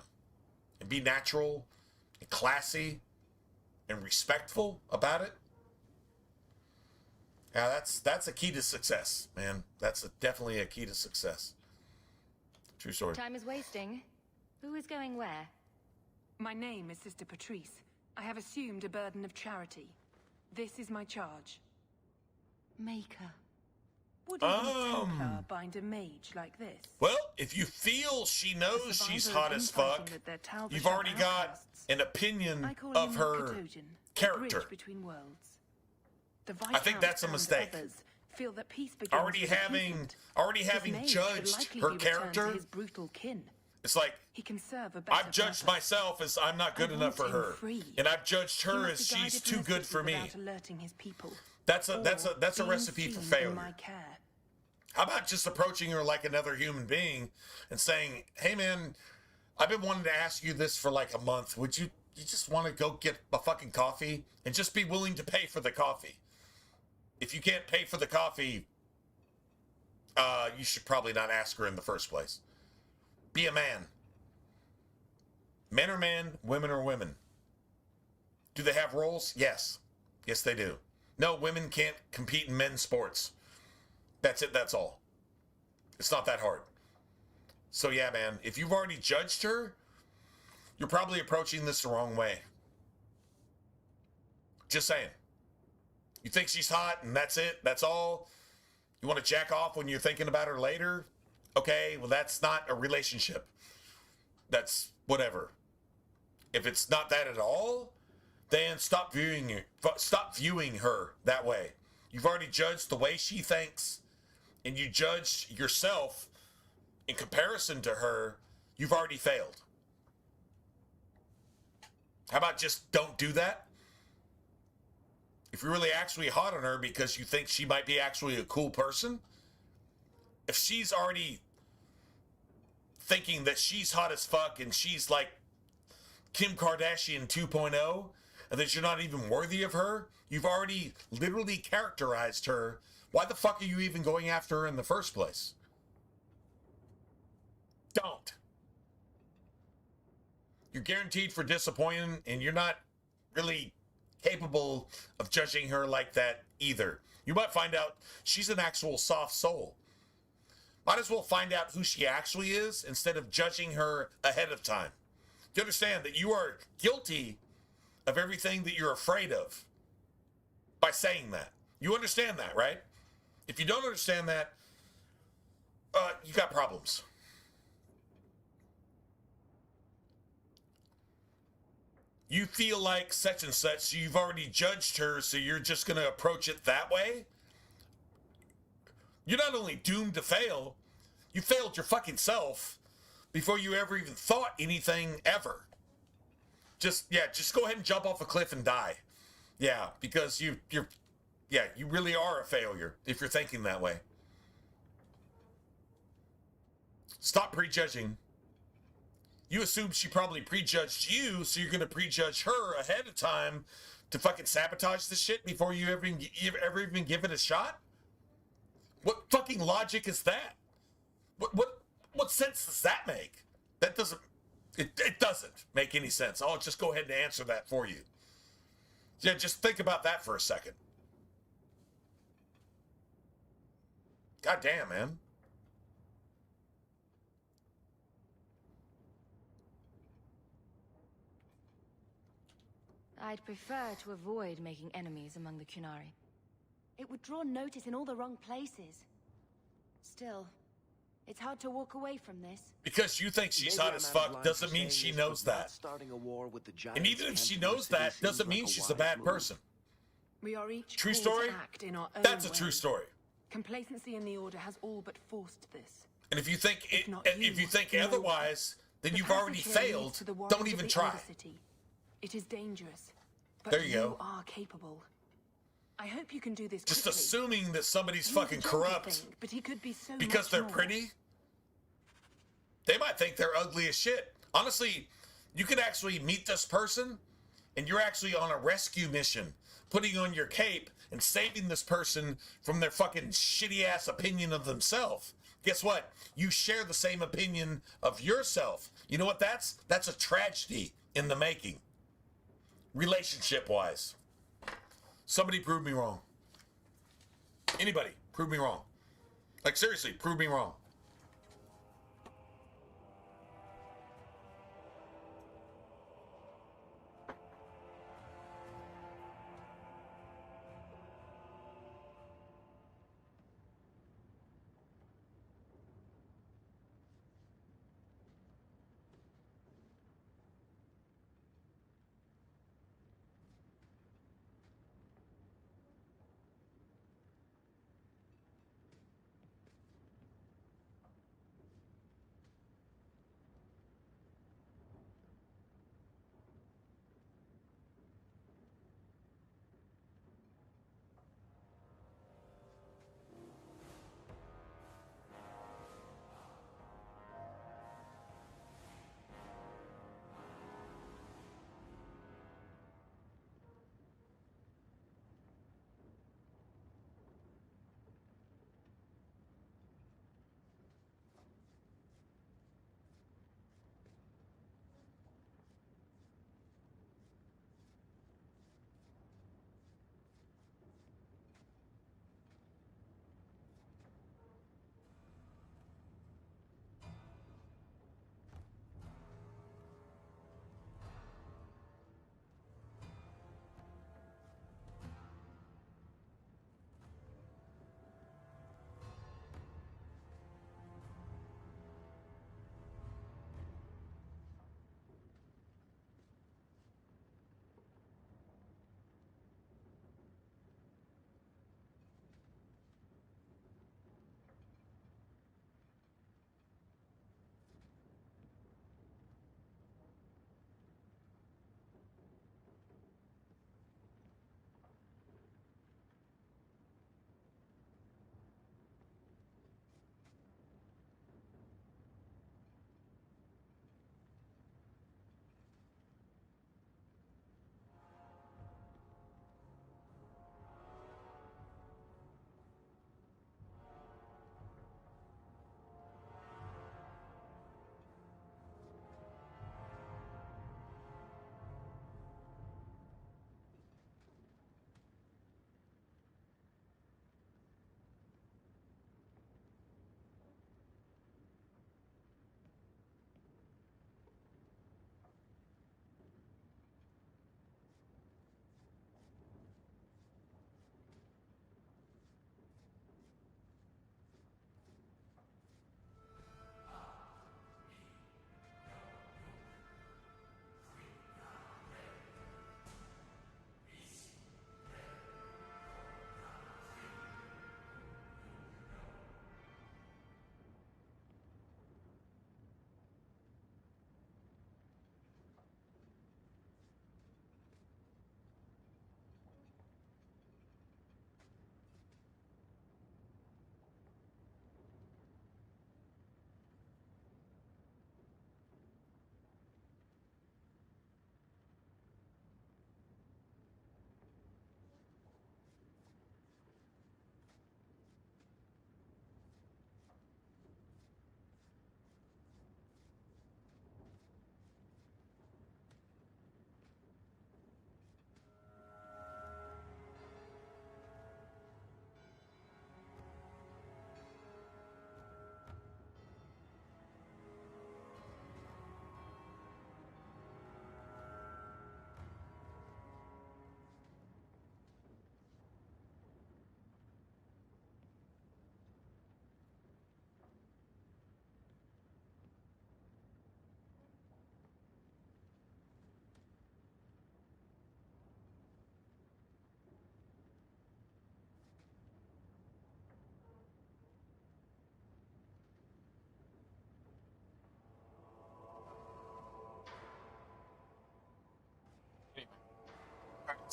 And be natural and classy and respectful about it. Yeah, that's a key to success, man. That's definitely a key to success. True story. Time is wasting. Who is going where? My name is Sister Patrice. I have assumed a burden of charity. This is my charge. Maker. Would even a Templar bind a mage like this? Well, if you feel she knows she's hot as fuck, you've already got an opinion of her character. I think that's a mistake. Feel that peace already having judged her character, it's like, I've judged myself as I'm not good enough for her, and I've judged her as she's too good for me. That's a recipe for failure. How about just approaching her like another human being and saying, hey man, I've been wanting to ask you this for like a month. Would you just want to go get a fucking coffee and just be willing to pay for the coffee? If you can't pay for the coffee, you should probably not ask her in the first place. Be a man. Men are men, women are women. Do they have roles? Yes. Yes, they do. No, women can't compete in men's sports. That's it, that's all. It's not that hard. So yeah, man, if you've already judged her, you're probably approaching this the wrong way. Just saying. You think she's hot and that's it? That's all? You want to jack off when you're thinking about her later? Okay, well, that's not a relationship. That's whatever. If it's not that at all, then stop viewing her that way. You've already judged the way she thinks, and you judge yourself in comparison to her. You've already failed. How about just don't do that? If you're really actually hot on her because you think she might be actually a cool person, if she's already thinking that she's hot as fuck and she's like Kim Kardashian 2.0, and that you're not even worthy of her, you've already literally characterized her. Why the fuck are you even going after her in the first place? Don't. You're guaranteed for disappointment, and you're not really capable of judging her like that either. You might find out she's an actual soft soul. Might as well find out who she actually is instead of judging her ahead of time. You understand that you are guilty of everything that you're afraid of by saying that. You understand that, right? If you don't understand that, you got problems. You feel like such and such, so you've already judged her, so you're just going to approach it that way? You're not only doomed to fail, you failed your fucking self before you ever even thought anything ever. Just go ahead and jump off a cliff and die. Yeah, because you really are a failure if you're thinking that way. Stop prejudging. You assume she probably prejudged you, so you're going to prejudge her ahead of time to fucking sabotage this shit before you ever even give it a shot? What fucking logic is that? What sense does that make? That doesn't... It doesn't make any sense. I'll just go ahead and answer that for you. Yeah, just think about that for a second. God damn, man. I'd prefer to avoid making enemies among the Kunari. It would draw notice in all the wrong places. Still, it's hard to walk away from this. Because you think she's hot as fuck doesn't mean she knows that. And even if she knows that, doesn't mean she's a bad person. We are each true called story? to act in our own That's a way. true story. Complacency in the Order has all but forced this. And if you think if you think no otherwise, then The you've already passage here leads failed. to the warriors Don't of even the try. Elder City. It is dangerous, but There you go. are capable. I hope you can do this Just quickly. assuming that somebody's He's a fucking gentle corrupt thing, but he could be so because much they're more. pretty. They might think they're ugly as shit. Honestly, you could actually meet this person and you're actually on a rescue mission, putting on your cape and saving this person from their fucking shitty ass opinion of themselves. Guess what? You share the same opinion of yourself. You know what that's? That's a tragedy in the making. Relationship wise. Somebody prove me wrong. Anybody, prove me wrong. Like seriously, prove me wrong.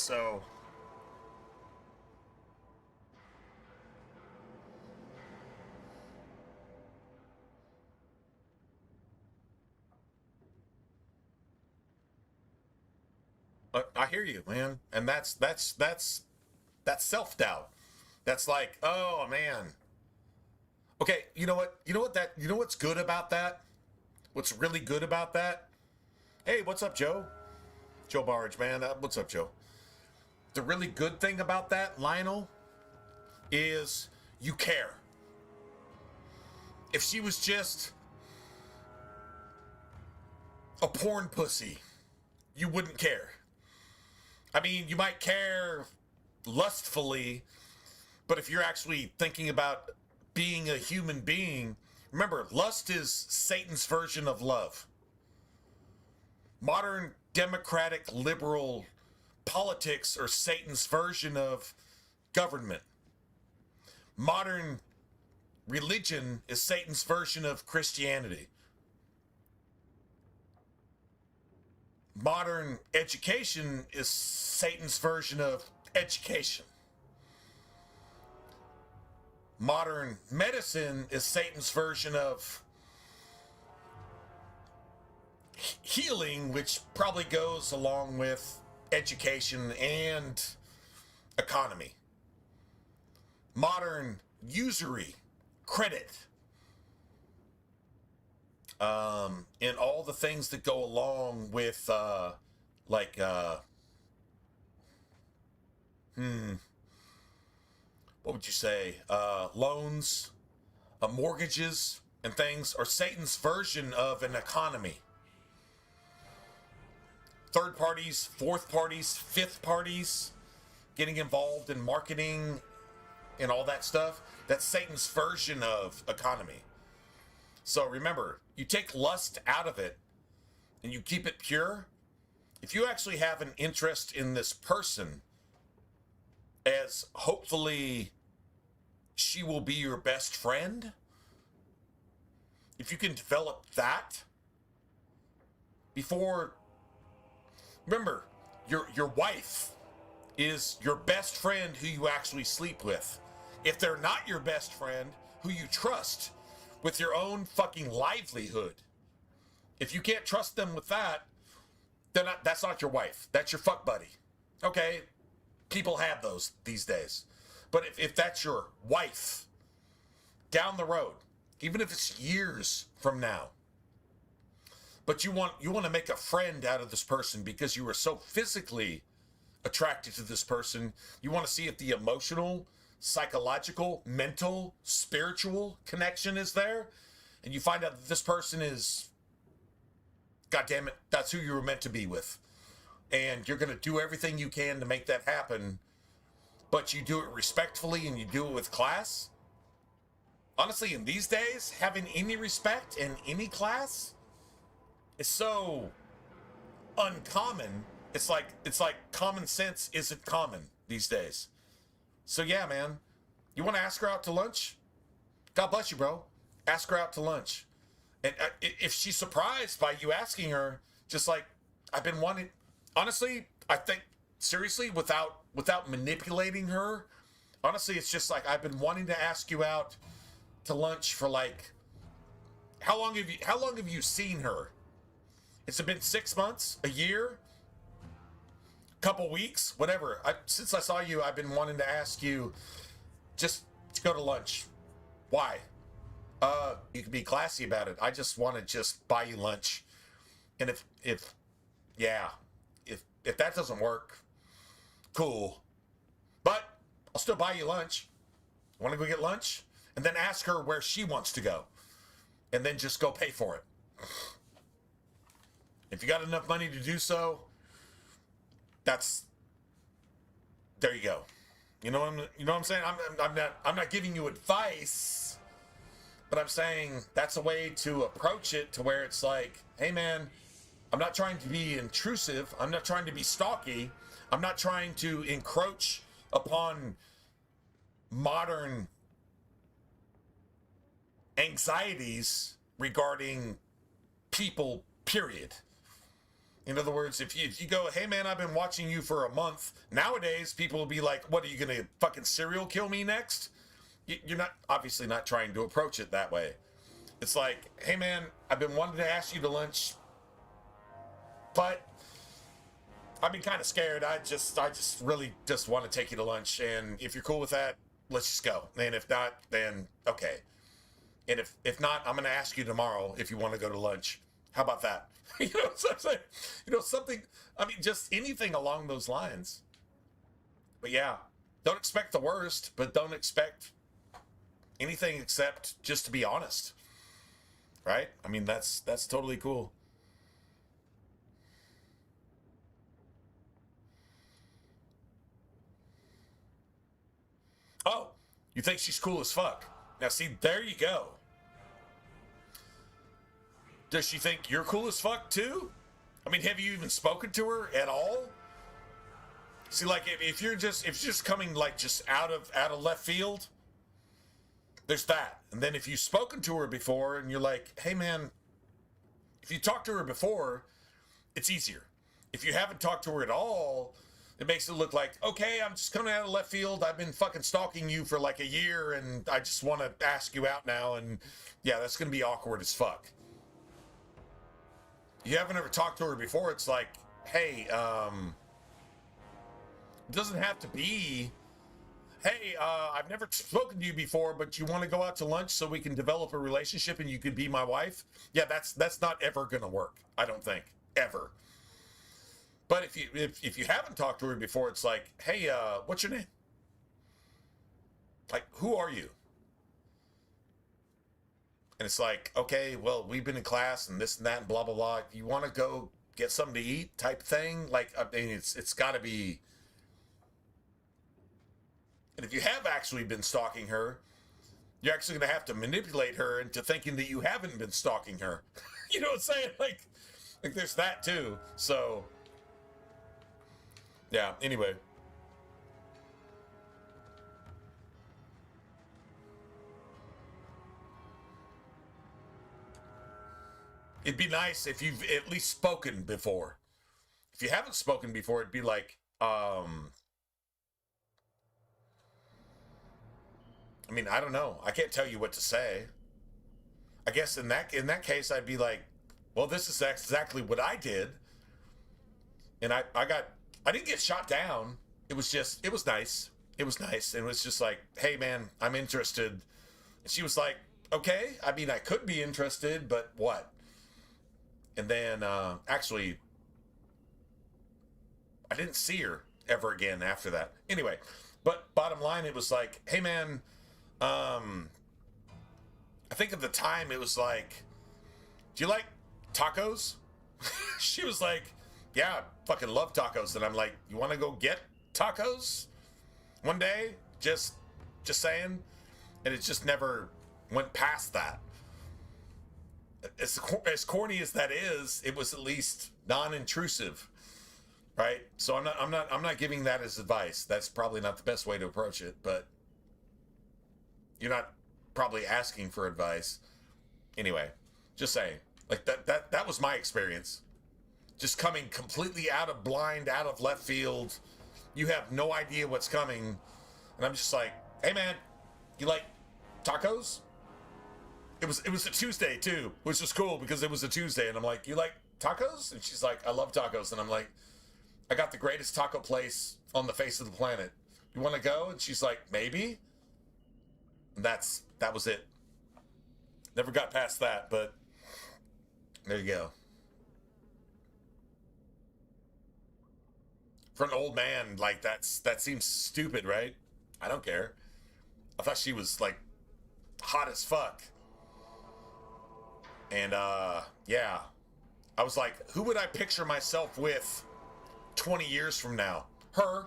So I hear you, man. And that's self-doubt. That's like, oh man. Okay, you know what's good about that? What's really good about that? Hey, what's up, Joe? Joe Barge, man. What's up, Joe? The really good thing about that, Lionel, is you care. If she was just a porn pussy, you wouldn't care. I mean, you might care lustfully, but if you're actually thinking about being a human being, remember, lust is Satan's version of love. Modern democratic liberal politics are Satan's version of government. Modern religion is Satan's version of Christianity. Modern education is Satan's version of education. Modern medicine is Satan's version of healing, which probably goes along with education and economy. Modern usury, credit, and all the things that go along with, what would you say? Loans, mortgages, and things are Satan's version of an economy. Third parties, fourth parties, fifth parties getting involved in marketing and all that stuff. That's Satan's version of economy. So remember, you take lust out of it and you keep it pure. If you actually have an interest in this person, as hopefully she will be your best friend, if you can develop that before, remember, your wife is your best friend who you actually sleep with. If they're not your best friend, who you trust with your own fucking livelihood, if you can't trust them with that, then that's not your wife. That's your fuck buddy. Okay, people have those these days. But if that's your wife, down the road, even if it's years from now, but you want to make a friend out of this person because you are so physically attracted to this person, you want to see if the emotional, psychological, mental, spiritual connection is there, and you find out that this person is, God damn it, that's who you were meant to be with. And you're going to do everything you can to make that happen, but you do it respectfully and you do it with class. Honestly, in these days, having any respect in any class is so uncommon. It's like common sense isn't common these days. So yeah, man, you want to ask her out to lunch? God bless you, bro. Ask her out to lunch. And if she's surprised by you asking her, just like, I've been wanting, honestly, I think, seriously, without manipulating her, honestly, it's just like, I've been wanting to ask you out to lunch for like, how long have you seen her? Has it been 6 months, a year, couple weeks, whatever? Since I saw you, I've been wanting to ask you just to go to lunch. Why? You can be classy about it. I just want to just buy you lunch. And if that doesn't work, cool. But I'll still buy you lunch. Want to go get lunch? And then ask her where she wants to go. And then just go pay for it. If you got enough money to do so, there you go. You know what I'm saying? I'm not giving you advice, but I'm saying that's a way to approach it, to where it's like, hey man, I'm not trying to be intrusive. I'm not trying to be stalky. I'm not trying to encroach upon modern anxieties regarding people, period. In other words, if you go, hey man, I've been watching you for a month. Nowadays, people will be like, what, are you going to fucking serial kill me next? You're not, obviously not trying to approach it that way. It's like, hey man, I've been wanting to ask you to lunch, but I've been kind of scared. I just really just want to take you to lunch. And if you're cool with that, let's just go. And if not, then okay. And if not, I'm going to ask you tomorrow if you want to go to lunch. How about that? You know what I'm saying? You know, something, I mean, just anything along those lines. But yeah, don't expect the worst, but don't expect anything except just to be honest. Right? I mean, that's totally cool. Oh, you think she's cool as fuck. Now see, there you go. Does she think you're cool as fuck too? I mean, have you even spoken to her at all? See, like if you're just coming like just out of left field, there's that. And then if you've spoken to her before and you're like, hey man, if you talked to her before, it's easier. If you haven't talked to her at all, it makes it look like, okay, I'm just coming out of left field. I've been fucking stalking you for like a year and I just want to ask you out now. And yeah, that's going to be awkward as fuck. You haven't ever talked to her before. It's like, hey, it doesn't have to be, hey, I've never spoken to you before, but you want to go out to lunch so we can develop a relationship and you could be my wife? Yeah, that's not ever going to work. I don't think ever. But if you haven't talked to her before, it's like, hey, what's your name? Like, who are you? And it's like, okay, well, we've been in class and this and that and blah, blah, blah. You want to go get something to eat type thing? Like, I mean, it's got to be. And if you have actually been stalking her, you're actually going to have to manipulate her into thinking that you haven't been stalking her. You know what I'm saying? Like there's that too. So, yeah, anyway. It'd be nice if you've at least spoken before. If you haven't spoken before, it'd be like, I mean, I don't know. I can't tell you what to say. I guess in that case, I'd be like, well, this is exactly what I did. And I didn't get shot down. It was nice. It was nice. And it was just like, hey man, I'm interested. And she was like, okay. I mean, I could be interested, but what? And then, actually, I didn't see her ever again after that. Anyway, but bottom line, it was like, hey man, I think at the time it was like, do you like tacos? She was like, yeah, I fucking love tacos. And I'm like, you want to go get tacos one day? Just saying. And it just never went past that. As corny as that is, it was at least non-intrusive, right? So I'm not giving that as advice. That's probably not the best way to approach it, but you're not probably asking for advice. Anyway, just saying. Like that was my experience. Just coming completely out of left field. You have no idea what's coming. And I'm just like, hey man, you like tacos? It was a Tuesday too, which was cool because it was a Tuesday. And I'm like, you like tacos? And she's like, I love tacos. And I'm like, I got the greatest taco place on the face of the planet. You want to go? And she's like, maybe. And that was it. Never got past that, but there you go. For an old man, like that seems stupid, right? I don't care. I thought she was like hot as fuck. And yeah. I was like, who would I picture myself with 20 years from now? Her.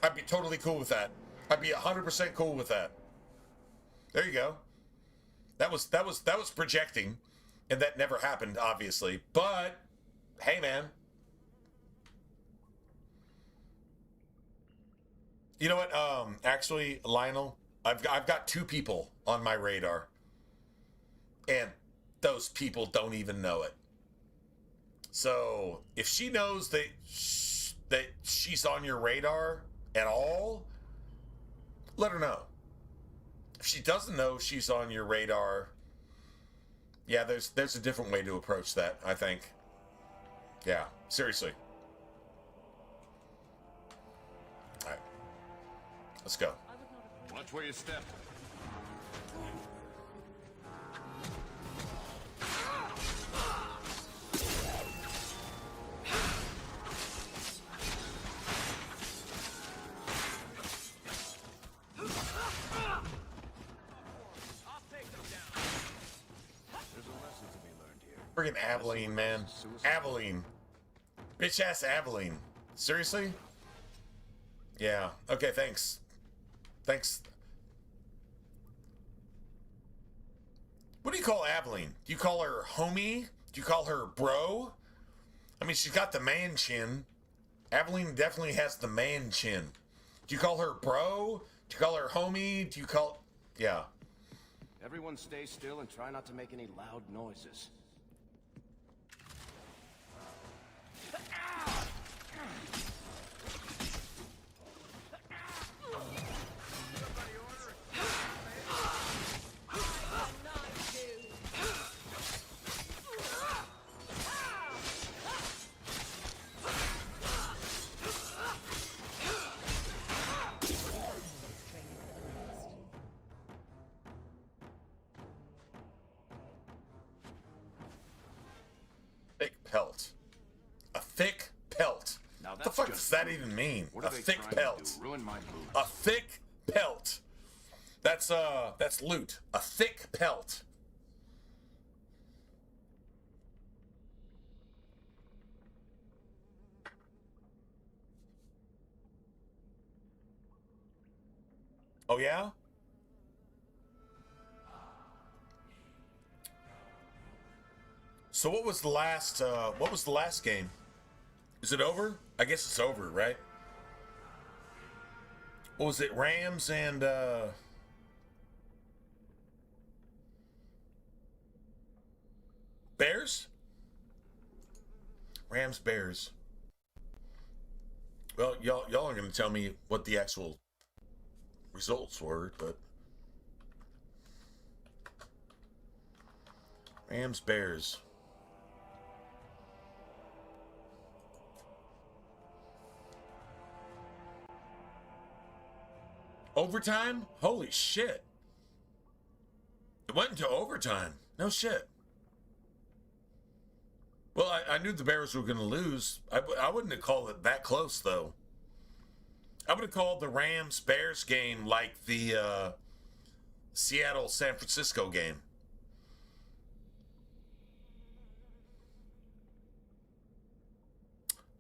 I'd be totally cool with that. I'd be 100% cool with that. There you go. That was projecting, and that never happened, obviously. But hey, man. You know what? Actually, Lionel, I've got two people on my radar, and those people don't even know it. So if she knows that she's on your radar at all, let her know. If she doesn't know she's on your radar, yeah, there's a different way to approach that, I think. Yeah, seriously. All right, let's go. Watch where you step. Friggin' Aveline, man. Aveline. Bitch ass Aveline. Seriously? Yeah. Okay, thanks. Thanks. What do you call Aveline? Do you call her homie? Do you call her bro? I mean, she's got the man chin. Aveline definitely has the man chin. Do you call her bro? Do you call her homie? Do you call... Yeah. Everyone stay still and try not to make any loud noises. Thick pelt. A thick pelt. Now What the fuck does that even mean? A thick pelt. Ruin my boots. A thick pelt. That's loot. A thick pelt. Oh yeah? So what was the last game? Is it over? I guess it's over, right? What was it? Rams and Bears? Rams, Bears. Well, y'all are going to tell me what the actual results were, but Rams, Bears. Overtime? Holy shit. It went into overtime. No shit. Well, I knew the Bears were going to lose. I wouldn't have called it that close, though. I would have called the Rams-Bears game like the Seattle-San Francisco game.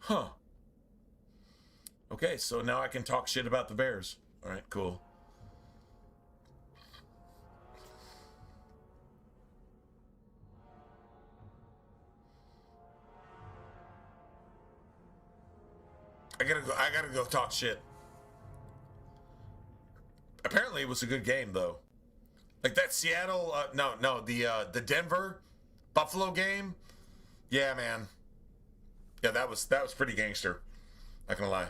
Huh. Okay, so now I can talk shit about the Bears. All right, cool. I gotta go talk shit. Apparently it was a good game though. Like that Seattle, the Denver Buffalo game. Yeah, man. Yeah, that was pretty gangster. Not gonna lie.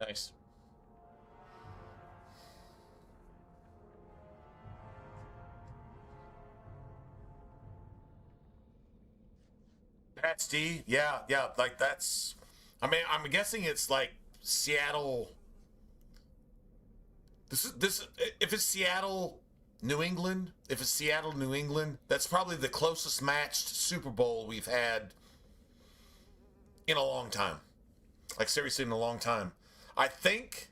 Nice. That's D. Yeah, like that's. I mean, I'm guessing it's like Seattle. This. If it's Seattle, New England. If it's Seattle, New England, that's probably the closest matched Super Bowl we've had in a long time. Like seriously, in a long time. I think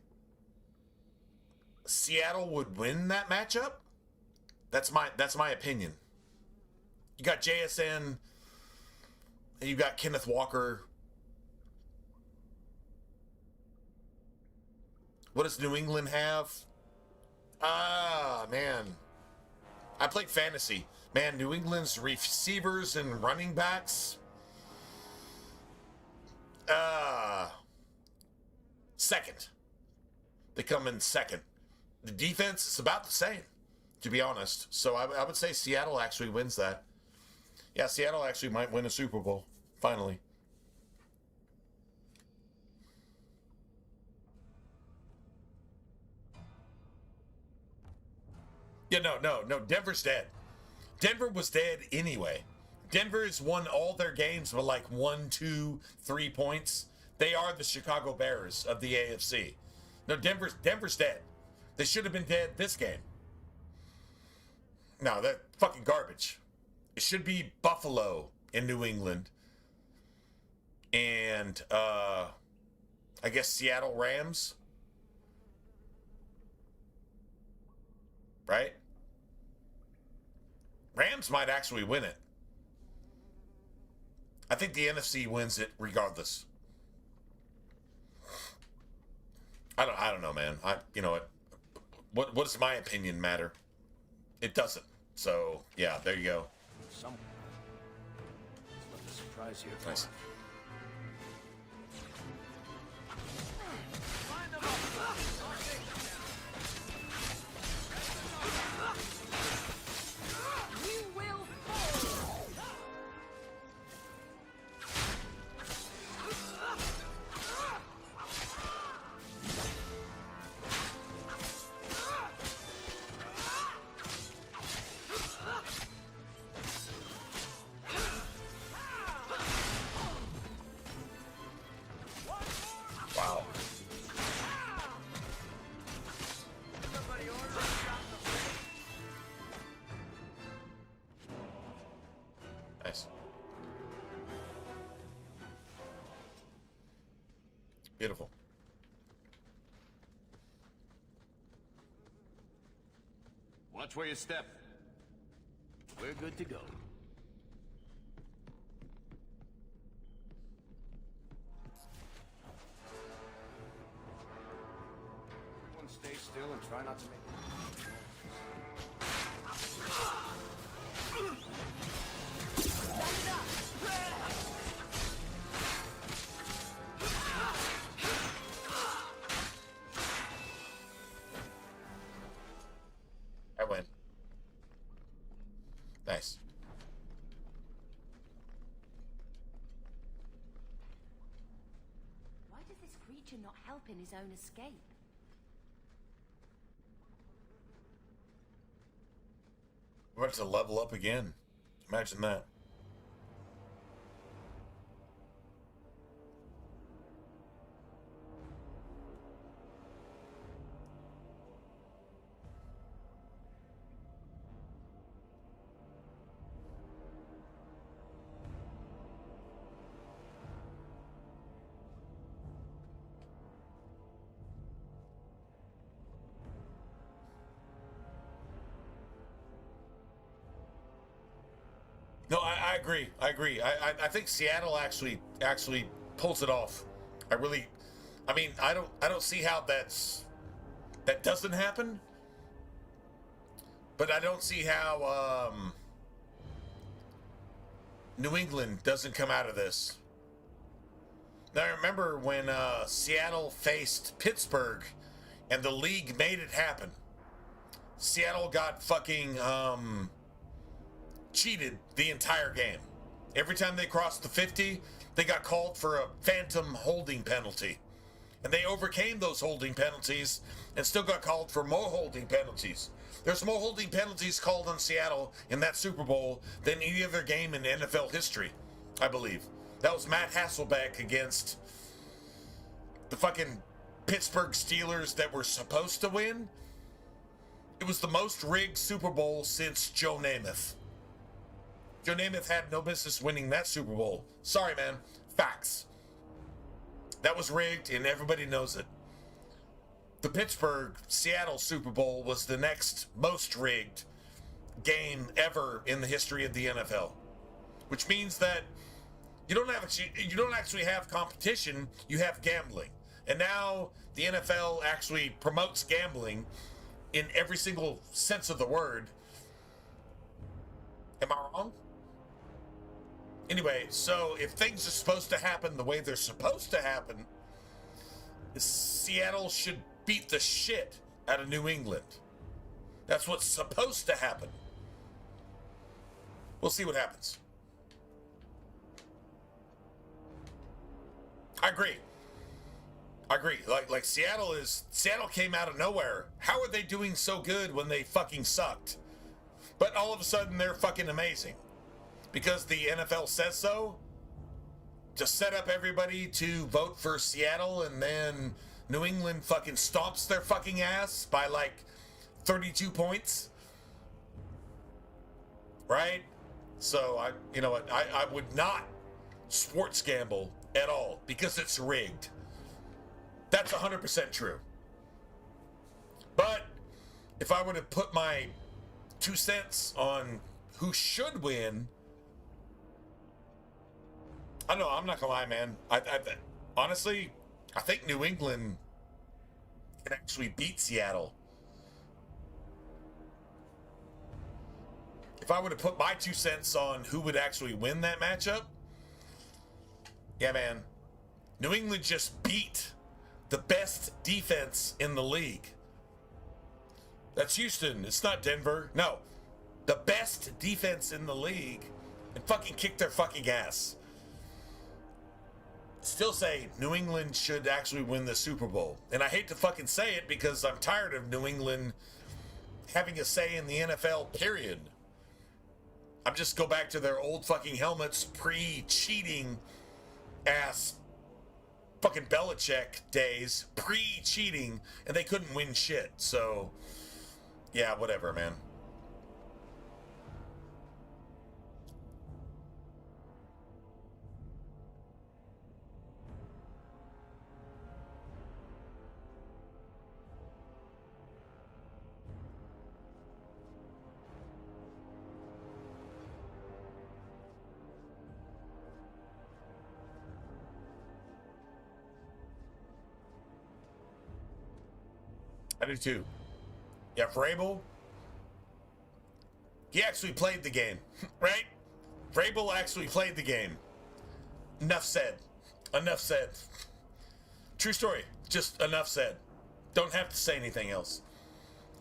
Seattle would win that matchup. That's my opinion. You got JSN. And you got Kenneth Walker. What does New England have? Man. I played fantasy. Man, New England's receivers and running backs. Second. They come in second. The defense is about the same, to be honest. So I would say Seattle actually wins that. Yeah, Seattle actually might win a Super Bowl, finally. Yeah, no, Denver's dead. Denver was dead anyway. Denver has won all their games with like 1, 2, 3 points. They are the Chicago Bears of the AFC. No, Denver's dead. They should have been dead this game. No, that fucking garbage. It should be Buffalo in New England. And I guess Seattle Rams. Right? Rams might actually win it. I think the NFC wins it regardless. I don't know, man. You know what does my opinion matter? It doesn't. So yeah, there you go. Some. Let's let the surprise here. Nice. You will fall. Wow. Nice. Beautiful. Watch where you step. We're good to go. Everyone stay still and try not to make I win. Nice. Why does this creature not help in his own escape? We're about to level up again. Imagine that. No, I agree. I agree. I think Seattle actually pulls it off. I mean, I don't see how that doesn't happen. But I don't see how New England doesn't come out of this. Now I remember when Seattle faced Pittsburgh and the league made it happen. Seattle got fucking cheated the entire game. Every time they crossed the 50, they got called for a phantom holding penalty. And they overcame those holding penalties and still got called for more holding penalties. There's more holding penalties called on Seattle in that Super Bowl than any other game in NFL history, I believe. That was Matt Hasselbeck against the fucking Pittsburgh Steelers that were supposed to win. It was the most rigged Super Bowl since Joe Namath. Joe Namath had no business winning that Super Bowl. Sorry, man. Facts. That was rigged, and everybody knows it. The Pittsburgh-Seattle Super Bowl was the next most rigged game ever in the history of the NFL, which means that you don't actually have competition, you have gambling. And now the NFL actually promotes gambling in every single sense of the word. Am I wrong? Anyway, so if things are supposed to happen the way they're supposed to happen, Seattle should beat the shit out of New England. That's what's supposed to happen. We'll see what happens. I agree. Like Seattle came out of nowhere. How are they doing so good when they fucking sucked? But all of a sudden they're fucking amazing. Because the NFL says so? To set up everybody to vote for Seattle, and then New England fucking stomps their fucking ass by like 32 points? Right? So, I would not sports gamble at all because it's rigged. That's 100% true. But if I were to put my 2 cents on who should win, I don't know. I'm not gonna lie, man. Honestly, I think New England can actually beat Seattle. If I were to put my 2 cents on who would actually win that matchup, yeah, man. New England just beat the best defense in the league. That's Houston. It's not Denver. No. The best defense in the league, and fucking kicked their fucking ass. Still say New England should actually win the Super Bowl. And I hate to fucking say it because I'm tired of New England having a say in the NFL, period. I'm just go back to their old fucking helmets, pre-cheating ass fucking Belichick days, pre-cheating, and they couldn't win shit. So, yeah, whatever, man. I do too. Yeah, Vrabel, he actually played the game, right? Vrabel actually played the game. Enough said. Enough said. True story. Just enough said. Don't have to say anything else.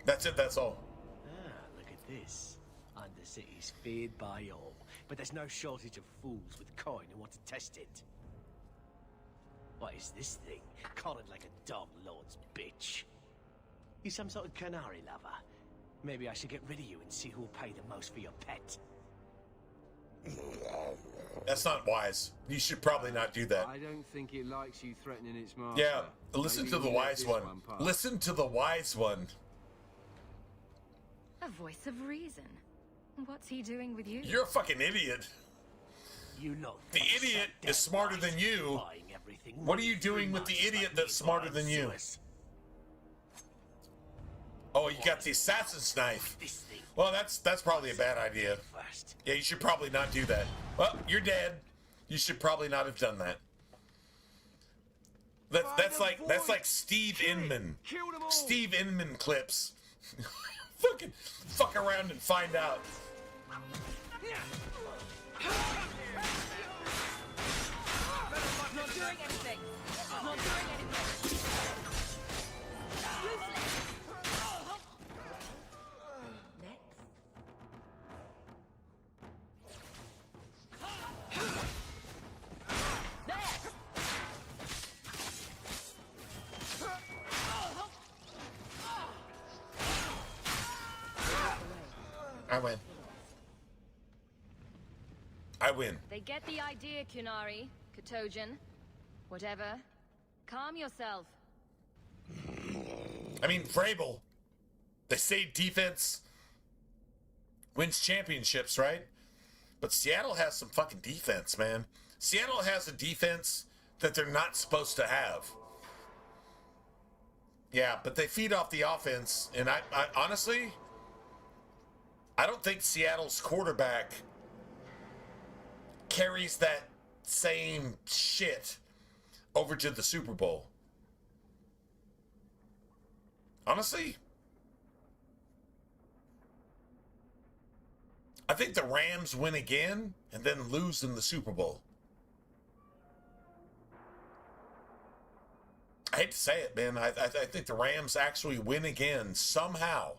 That's it, that's all. Ah, look at this. Undercity's feared by all, but there's no shortage of fools with coin who want to test it. What is this thing? Collared like a dog lord's bitch. You some sort of canary lover? Maybe I should get rid of you and see who'll pay the most for your pet. That's not wise. You should probably not do that. I don't think it likes you threatening its master. Yeah, listen Maybe to the we'll let wise this one. pass. Listen to the wise one. A voice of reason. What's he doing with you? You're a fucking idiot. You know, the idiot is smarter than you. What are you doing with the idiot that's smarter than you? Oh, you got the assassin's knife. Well, that's probably a bad idea. Yeah, you should probably not do that. Well, you're dead. You should probably not have done that. That's like Steve Inman. Steve Inman clips. Fucking fuck around and find out. Not doing anything. Not doing anything. I win. I win. They get the idea, Kunari, Katojan, whatever. Calm yourself. I mean, Vrabel. They say defense wins championships, right? But Seattle has some fucking defense, man. Seattle has a defense that they're not supposed to have. Yeah, but they feed off the offense, and I honestly, I don't think Seattle's quarterback carries that same shit over to the Super Bowl. Honestly, I think the Rams win again and then lose in the Super Bowl. I hate to say it, man. I think the Rams actually win again somehow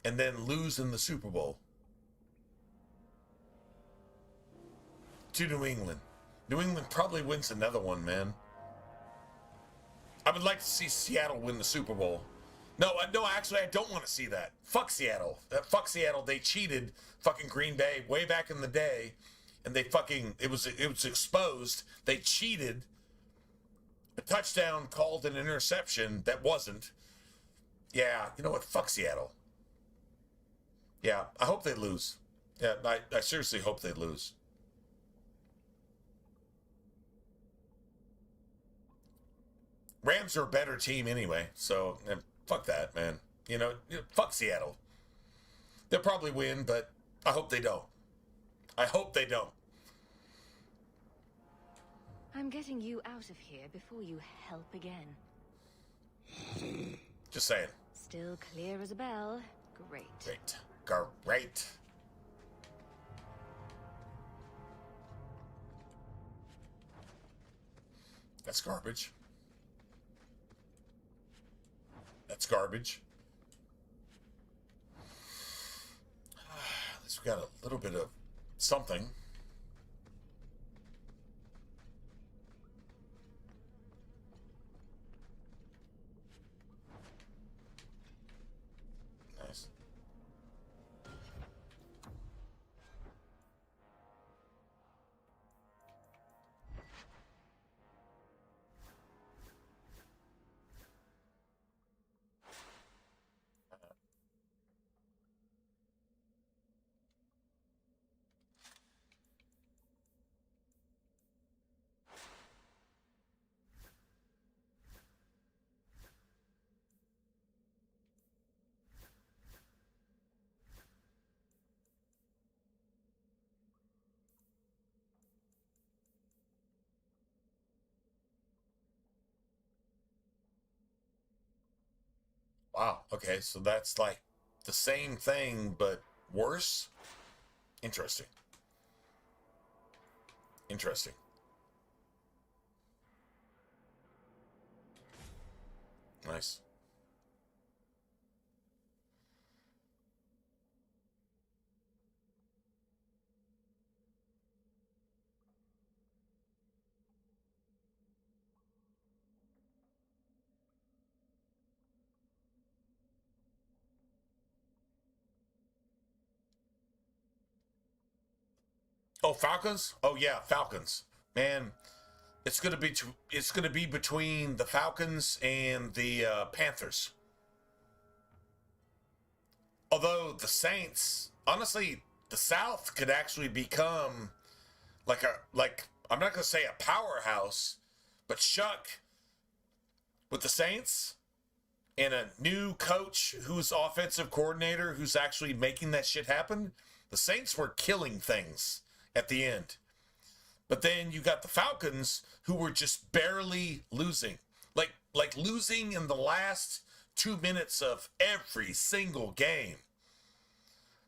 and then lose in the Super Bowl to New England. New England probably wins another one, man. I would like to see Seattle win the Super Bowl. No, actually, I don't want to see that. Fuck Seattle. Fuck Seattle. They cheated fucking Green Bay way back in the day, and they fucking, it was exposed. They cheated. A touchdown called an interception that wasn't. Yeah, you know what? Fuck Seattle. Yeah, I hope they lose. Yeah, I seriously hope they lose. Rams are a better team anyway, so fuck that, man. You know, fuck Seattle. They'll probably win, but I hope they don't. I hope they don't. I'm getting you out of here before you help again. Just saying. Still clear as a bell. Great. Great. That's garbage. That's garbage. At least we got a little bit of something. Nice. Wow. Okay, so that's like the same thing, but worse? Interesting. Interesting. Nice. Oh, Falcons? Oh yeah, Falcons. Man, it's gonna be between the Falcons and the Panthers. Although the Saints, honestly, the South could actually become like I'm not gonna say a powerhouse, but Chuck with the Saints and a new coach who's offensive coordinator who's actually making that shit happen. The Saints were killing things at the end. But then you got the Falcons who were just barely losing. Like losing in the last 2 minutes of every single game.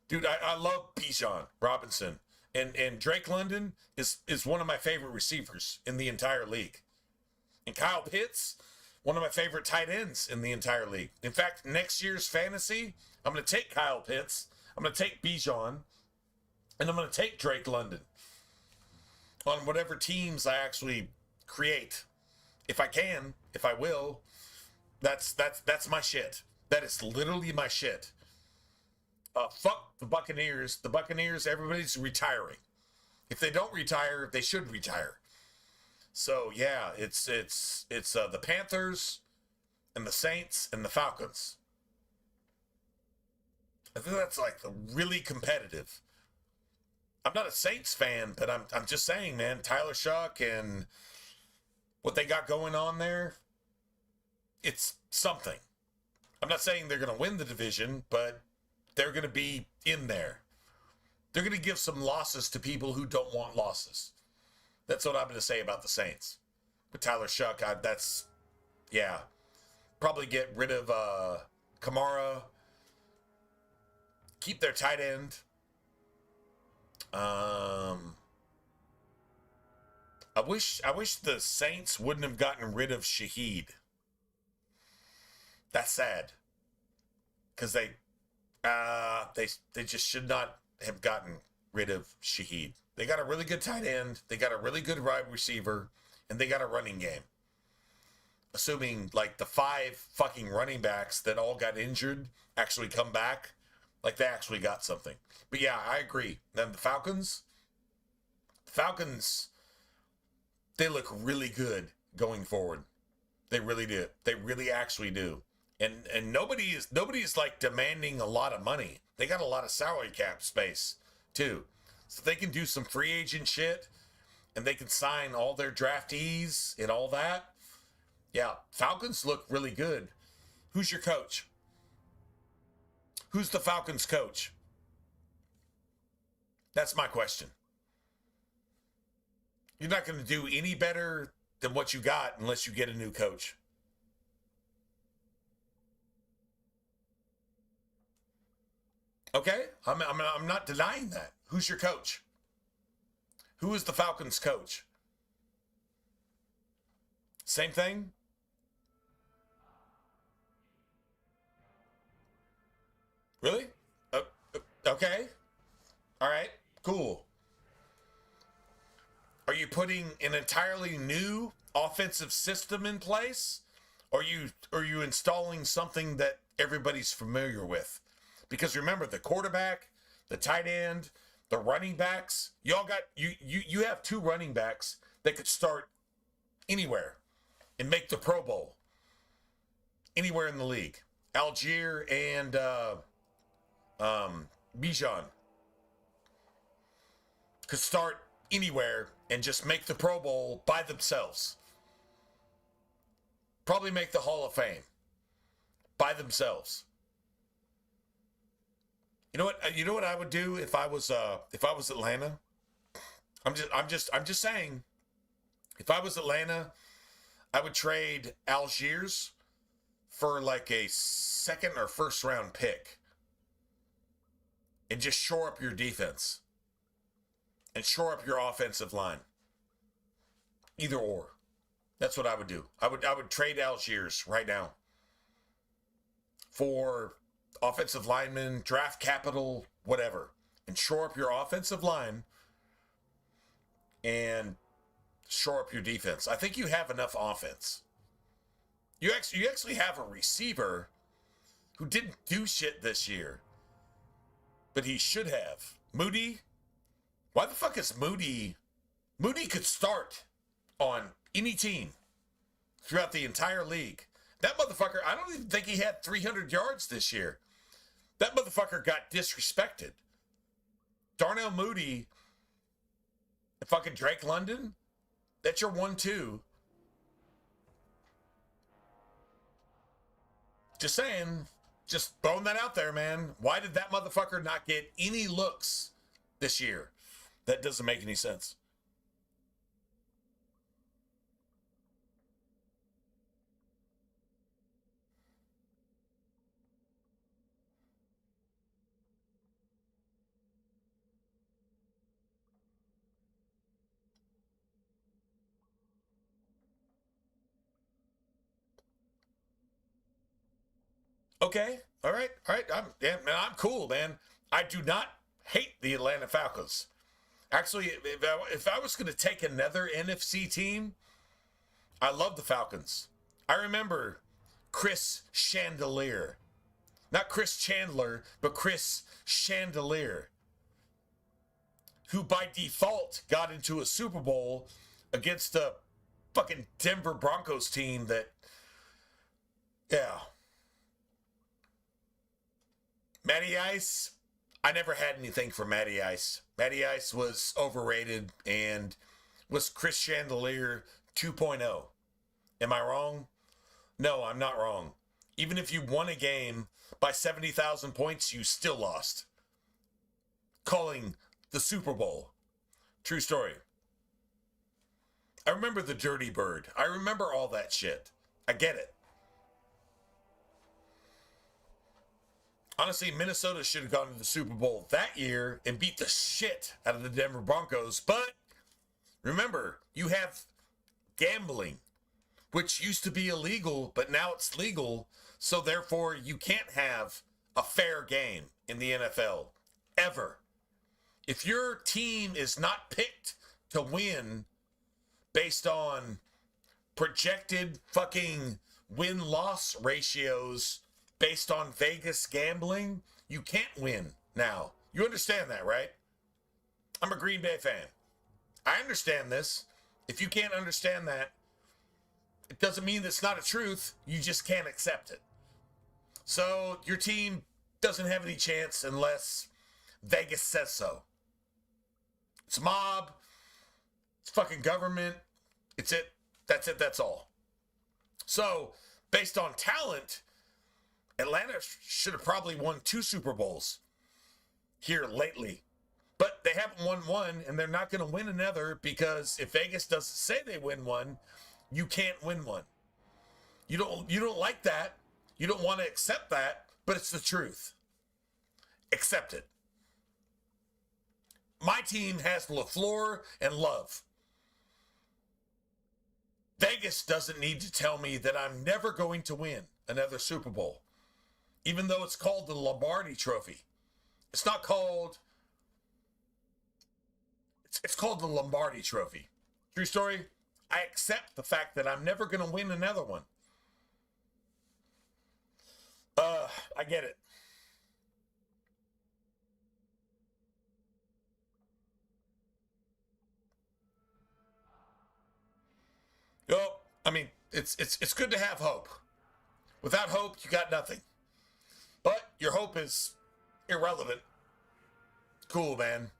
Dude, I love Bijan Robinson. And Drake London is one of my favorite receivers in the entire league. And Kyle Pitts, one of my favorite tight ends in the entire league. In fact, next year's fantasy, I'm going to take Kyle Pitts, I'm going to take Bijan, and I'm going to take Drake London on whatever teams I actually create. If I can, if I will, that's my shit. That is literally my shit. Fuck the Buccaneers. The Buccaneers, everybody's retiring. If they don't retire, they should retire. So yeah, it's the Panthers and the Saints and the Falcons. I think that's like really competitive. I'm not a Saints fan, but I'm just saying, man, Tyler Shuck and what they got going on there, it's something. I'm not saying they're going to win the division, but they're going to be in there. They're going to give some losses to people who don't want losses. That's what I'm going to say about the Saints. With Tyler Shuck, probably get rid of Kamara. Keep their tight end. I wish the Saints wouldn't have gotten rid of Shaheed. That's sad. Because they just should not have gotten rid of Shaheed. They got a really good tight end, they got a really good wide receiver, and they got a running game. Assuming like the 5 fucking running backs that all got injured actually come back, like they actually got something. But yeah, I agree. Then the Falcons, they look really good going forward. They really do. They really actually do. And nobody is like demanding a lot of money. They got a lot of salary cap space too. So they can do some free agent shit and they can sign all their draftees and all that. Yeah, Falcons look really good. Who's your coach? Who's the Falcons coach? That's my question. You're not going to do any better than what you got unless you get a new coach. Okay, I'm not denying that. Who's your coach? Who is the Falcons coach? Same thing? Really? Okay. All right, cool. Are you putting an entirely new offensive system in place? Or are you installing something that everybody's familiar with? Because remember, the quarterback, the tight end, the running backs, you have 2 running backs that could start anywhere and make the Pro Bowl. Anywhere in the league. Algier and Bijan could start anywhere and just make the Pro Bowl by themselves. Probably make the Hall of Fame by themselves. You know what I would do if I was Atlanta? I'm just saying, if I was Atlanta, I would trade Algiers for like a 2nd or 1st round pick and just shore up your defense and shore up your offensive line. Either or. That's what I would do. I would trade Algiers right now for offensive linemen, draft capital, whatever, and shore up your offensive line and shore up your defense. I think you have enough offense. You actually have a receiver who didn't do shit this year, but he should have. Moody? Why the fuck is Moody? Moody could start on any team throughout the entire league. That motherfucker, I don't even think he had 300 yards this year. That motherfucker got disrespected. Darnell Moody and fucking Drake London, that's your 1-2. Just saying, just throwing that out there, man. Why did that motherfucker not get any looks this year? That doesn't make any sense. Okay, all right. I'm cool, man. I do not hate the Atlanta Falcons. Actually, if I was going to take another NFC team, I love the Falcons. I remember Chris Chandelier. Not Chris Chandler, but Chris Chandelier, who by default got into a Super Bowl against the fucking Denver Broncos team that, yeah. Matty Ice, I never had anything for Matty Ice. Matty Ice was overrated and was Chris Chandelier 2.0. Am I wrong? No, I'm not wrong. Even if you won a game by 70,000 points, you still lost. Calling the Super Bowl. True story. I remember the Dirty Bird. I remember all that shit. I get it. Honestly, Minnesota should have gone to the Super Bowl that year and beat the shit out of the Denver Broncos. But remember, you have gambling, which used to be illegal, but now it's legal. So therefore, you can't have a fair game in the NFL. Ever. If your team is not picked to win based on projected fucking win-loss ratios based on Vegas gambling, you can't win now. You understand that, right? I'm a Green Bay fan. I understand this. If you can't understand that, it doesn't mean it's not a truth. You just can't accept it. So your team doesn't have any chance unless Vegas says so. It's mob. It's fucking government. It's it. That's it. That's all. So based on talent, Atlanta should have probably won 2 Super Bowls here lately. But they haven't won one, and they're not going to win another because if Vegas doesn't say they win one, you can't win one. You don't like that. You don't want to accept that, but it's the truth. Accept it. My team has LaFleur and Love. Vegas doesn't need to tell me that I'm never going to win another Super Bowl. Even though it's called the Lombardi Trophy. It's not called... It's called the Lombardi Trophy. True story. I accept the fact that I'm never going to win another one. I get it. Well, I mean, it's good to have hope. Without hope, you got nothing. But your hope is irrelevant. Cool, man.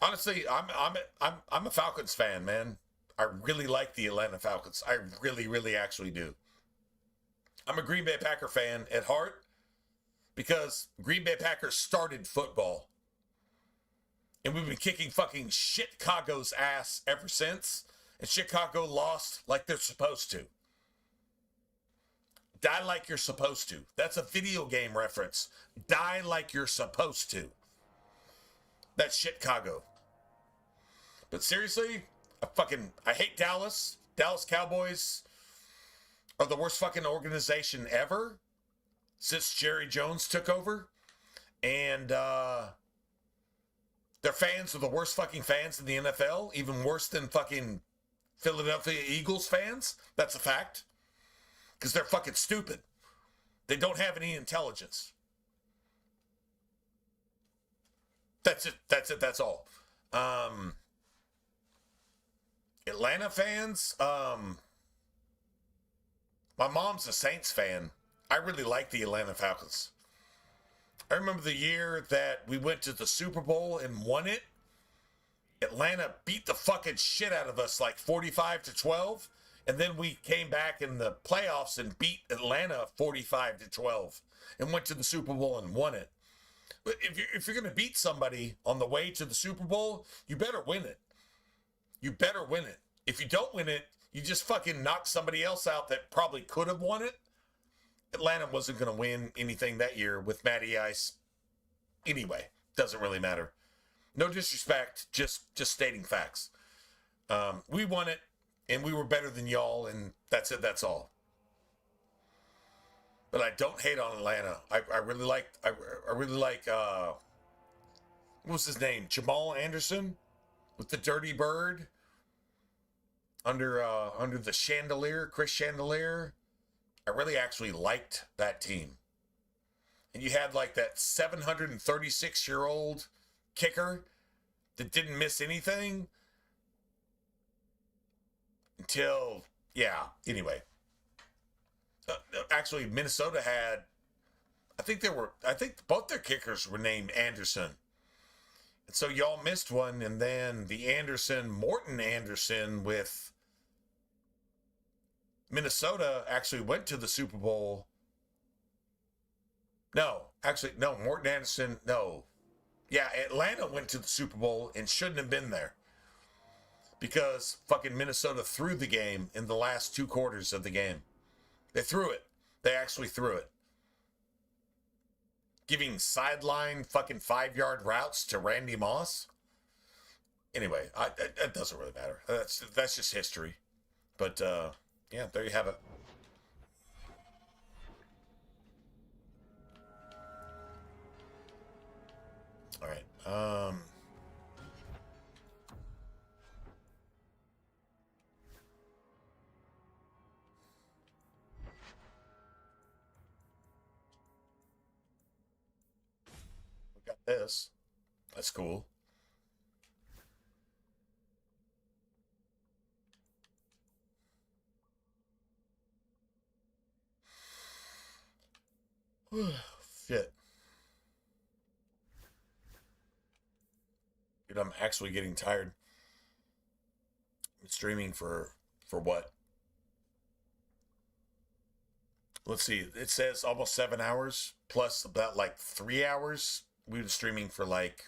Honestly, I'm a Falcons fan, man. I really like the Atlanta Falcons. I really, really actually do. I'm a Green Bay Packer fan at heart because Green Bay Packers started football. And we've been kicking fucking Chicago's ass ever since. And Chicago lost like they're supposed to. Die like you're supposed to. That's a video game reference. Die like you're supposed to. That's Chicago. But seriously, I hate Dallas. Dallas Cowboys are the worst fucking organization ever since Jerry Jones took over. And their fans are the worst fucking fans in the NFL, even worse than fucking Philadelphia Eagles fans. That's a fact. Because they're fucking stupid. They don't have any intelligence. That's it. That's all. Atlanta fans, my mom's a Saints fan. I really like the Atlanta Falcons. I remember the year that we went to the Super Bowl and won it. Atlanta beat the fucking shit out of us like 45-12. And then we came back in the playoffs and beat Atlanta 45-12 and went to the Super Bowl and won it. But if you're going to beat somebody on the way to the Super Bowl, you better win it. You better win it. If you don't win it, you just fucking knock somebody else out that probably could have won it. Atlanta wasn't going to win anything that year with Matty Ice. Anyway, doesn't really matter. No disrespect, just stating facts. We won it, and we were better than y'all, and that's it. That's all. But I don't hate on Atlanta. I really like. I really like. What was his name? Jamal Anderson, with the Dirty Bird. Under the Chandelier, Chris Chandelier. I really actually liked that team. and you had like that 736-year-old kicker that didn't miss anything until, yeah, anyway. Actually, Minnesota had, I think both their kickers were named Anderson. And so y'all missed one, and then the Morton Anderson with Minnesota actually went to the Super Bowl. Morton Anderson, no. Yeah, Atlanta went to the Super Bowl and shouldn't have been there. Because fucking Minnesota threw the game in the last 2 quarters of the game. They threw it. They actually threw it. Giving sideline fucking 5-yard routes to Randy Moss. Anyway, it doesn't really matter. That's just history. But, yeah, there you have it. All right. We got this. That's cool. Shit. Dude, I'm actually getting tired. Streaming for what? Let's see. It says almost 7 hours plus about like 3 hours. We were streaming for like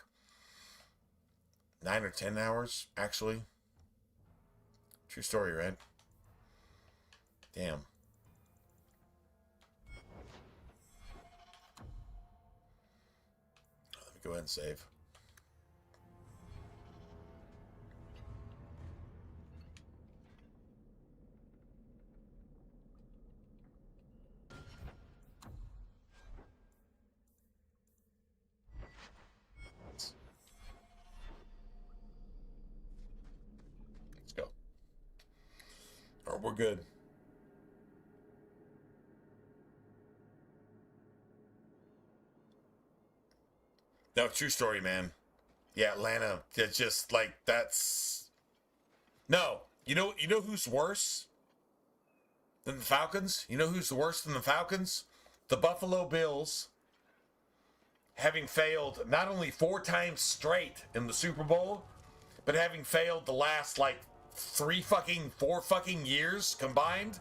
9 or 10 hours, actually. True story, right? Damn. Let me go ahead and save. Let's go. All right, we're good. No, true story, man. Yeah, Atlanta. It's just like that's. No, you know who's worse than the Falcons? You know who's worse than the Falcons? The Buffalo Bills, having failed not only 4 times straight in the Super Bowl, but having failed the last like 4 fucking years combined,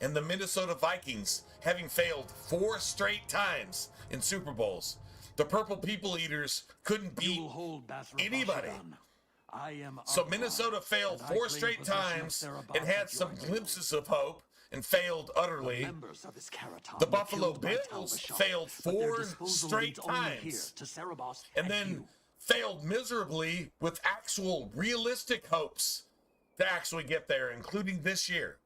and the Minnesota Vikings having failed 4 straight times in Super Bowls. The Purple People Eaters couldn't beat anybody. So Minnesota failed 4 straight times and had some glimpses of hope and failed utterly. The Buffalo Bills failed 4 straight times and then failed miserably with actual realistic hopes to actually get there, including this year.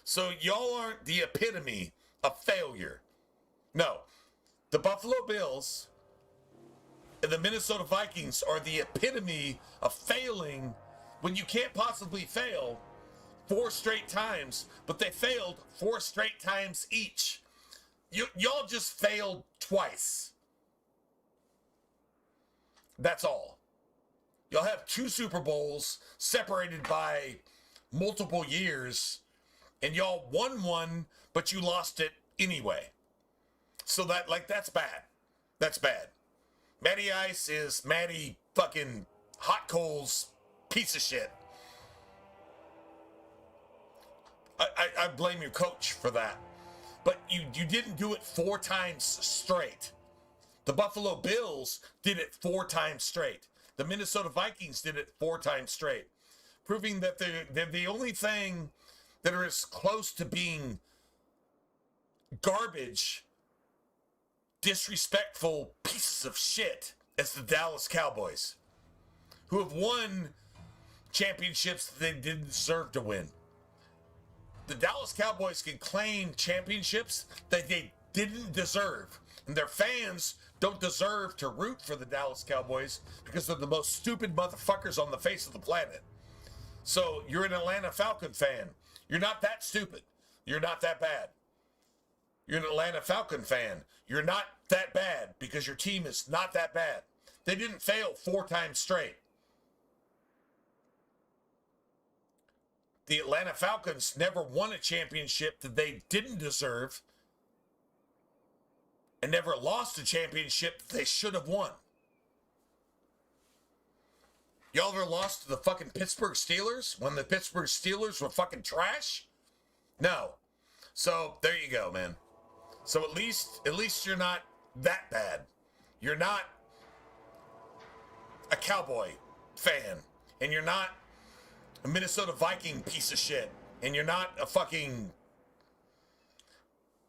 So y'all aren't the epitome of failure. No, the Buffalo Bills and the Minnesota Vikings are the epitome of failing when you can't possibly fail 4 straight times, but they failed 4 straight times each. Y'all just failed twice. That's all. Y'all have 2 Super Bowls separated by multiple years, and y'all won one, but you lost it anyway. So that's bad. That's bad. Matty Ice is Matty fucking Hot Coals piece of shit. I blame your coach for that. But you didn't do it 4 times straight. The Buffalo Bills did it 4 times straight. The Minnesota Vikings did it 4 times straight. Proving that they're the only thing that are as close to being garbage, disrespectful pieces of shit as the Dallas Cowboys, who have won championships that they didn't deserve to win. The Dallas Cowboys can claim championships that they didn't deserve, and their fans don't deserve to root for the Dallas Cowboys because they're the most stupid motherfuckers on the face of the planet. So you're an Atlanta Falcon fan. You're not that stupid. You're not that bad. You're an Atlanta Falcon fan. You're not that bad because your team is not that bad. They didn't fail 4 times straight. The Atlanta Falcons never won a championship that they didn't deserve and never lost a championship that they should have won. Y'all ever lost to the fucking Pittsburgh Steelers when the Pittsburgh Steelers were fucking trash? No. So there you go, man. So at least you're not that bad. You're not a Cowboy fan, and you're not a Minnesota Viking piece of shit, and you're not a fucking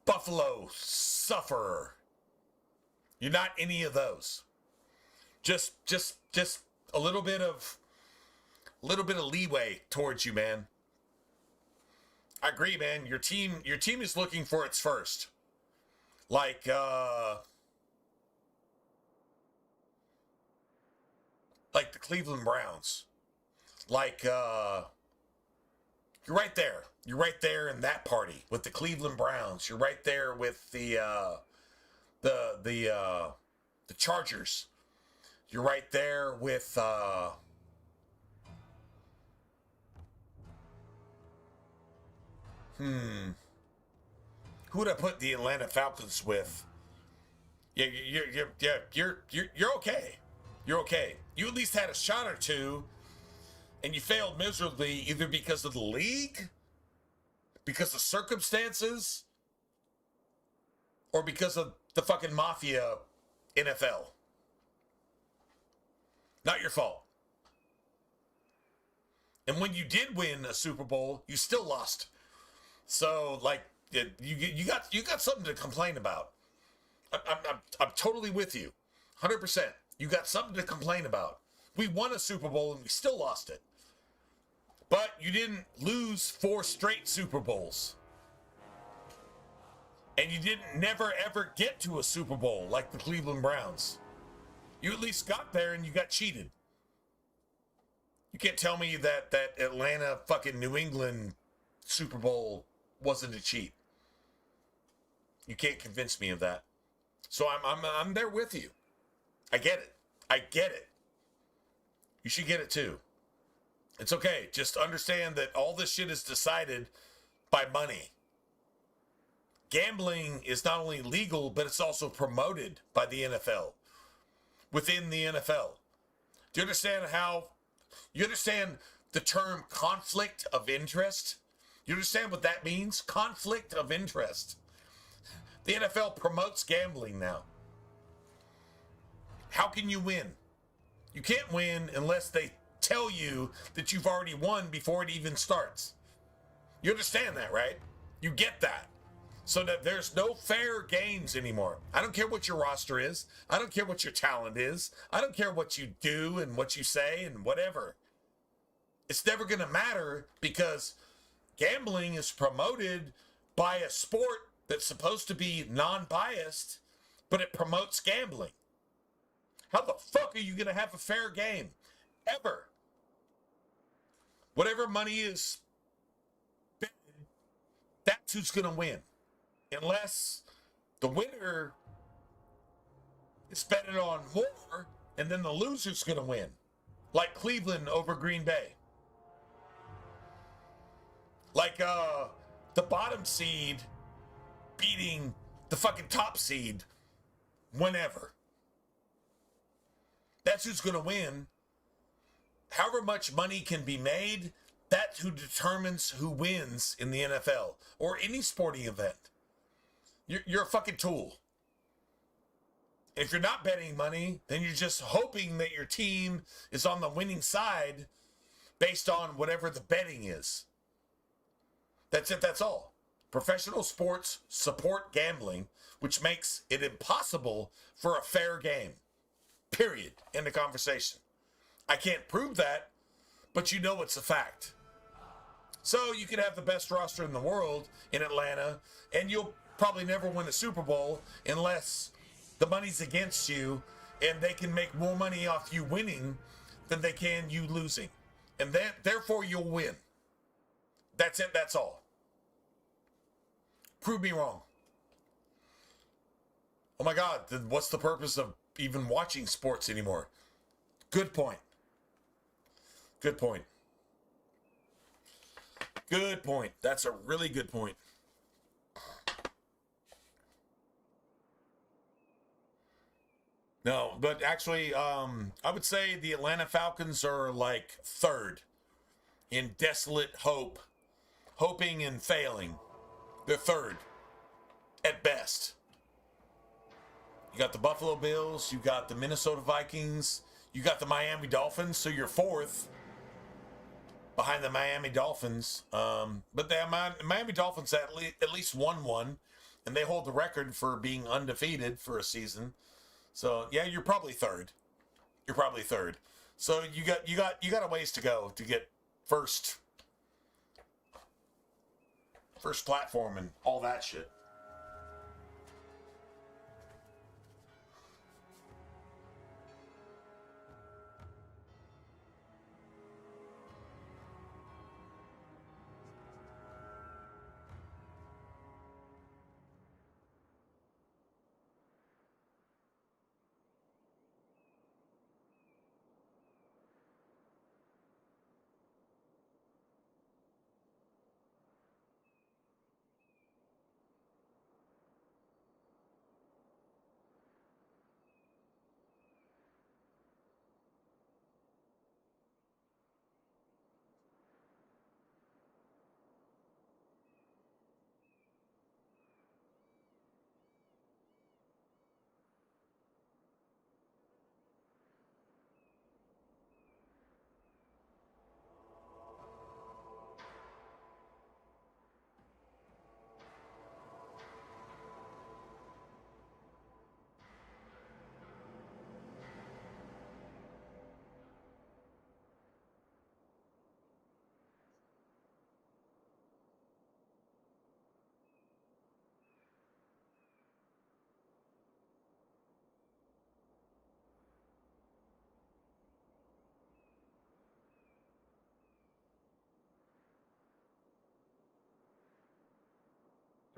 Buffalo sufferer. You're not any of those. Just a little bit of leeway towards you, man. I agree, man. Your team is looking for its first. Like the Cleveland Browns. Like you're right there. You're right there in that party with the Cleveland Browns. You're right there with the Chargers. You're right there with who would I put the Atlanta Falcons with? Yeah, you're okay. You're okay. You at least had a shot or two, and you failed miserably either because of the league, because of circumstances, or because of the fucking mafia NFL. Not your fault. And when you did win a Super Bowl, you still lost. So, like, you got something to complain about. I'm totally with you, 100%. You got something to complain about. We won a Super Bowl and we still lost it. But you didn't lose 4 straight Super Bowls. And you didn't never ever get to a Super Bowl like the Cleveland Browns. You at least got there and you got cheated. You can't tell me that Atlanta fucking New England Super Bowl wasn't a cheat. You can't convince me of that. So I'm there with you. I get it. I get it. You should get it too. It's okay. Just understand that all this shit is decided by money. Gambling is not only legal, but it's also promoted by the NFL. Within the NFL. Do you understand you understand the term conflict of interest? You understand what that means? Conflict of interest. The NFL promotes gambling now. How can you win? You can't win unless they tell you that you've already won before it even starts. You understand that, right? You get that. So that there's no fair games anymore. I don't care what your roster is. I don't care what your talent is. I don't care what you do and what you say and whatever. It's never going to matter because gambling is promoted by a sport that's supposed to be non-biased, but it promotes gambling. How the fuck are you going to have a fair game? Ever. Whatever money is betted, that's who's going to win. Unless the winner is betted on more, and then the loser's going to win. Like Cleveland over Green Bay. Like the bottom seed beating the fucking top seed whenever. That's who's going to win. However much money can be made, that's who determines who wins in the NFL or any sporting event. You're a fucking tool. If you're not betting money, then you're just hoping that your team is on the winning side based on whatever the betting is. That's it, that's all. Professional sports support gambling, which makes it impossible for a fair game. Period. End of conversation. I can't prove that, but you know it's a fact. So you can have the best roster in the world in Atlanta, and you'll probably never win a Super Bowl unless the money's against you and they can make more money off you winning than they can you losing. And then, therefore, you'll win. That's it. That's all. Prove me wrong. Oh my God, then what's the purpose of even watching sports anymore? Good point. Good point. Good point. That's a really good point. No, but actually, I would say the Atlanta Falcons are like third in desolate hope, hoping and failing. They're third at best. You got the Buffalo Bills, you got the Minnesota Vikings, you got the Miami Dolphins, so you're fourth behind the Miami Dolphins. But the Miami Dolphins at least won one, and they hold the record for being undefeated for a season. So yeah, you're probably third. You're probably third. So you got a ways to go to get first platform and all that shit.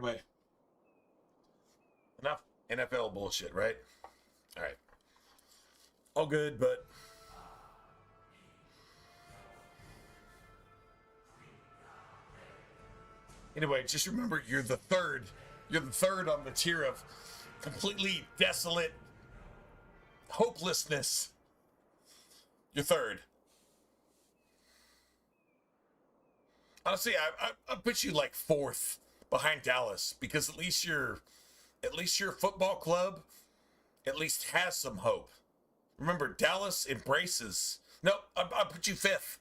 Anyway, enough NFL bullshit, right? All right. All good, but anyway, just remember you're the third. You're the third on the tier of completely desolate hopelessness. You're third. Honestly, I put you like fourth behind Dallas because at least your football club at least has some hope. Remember, Dallas embraces. Nope, I put you fifth.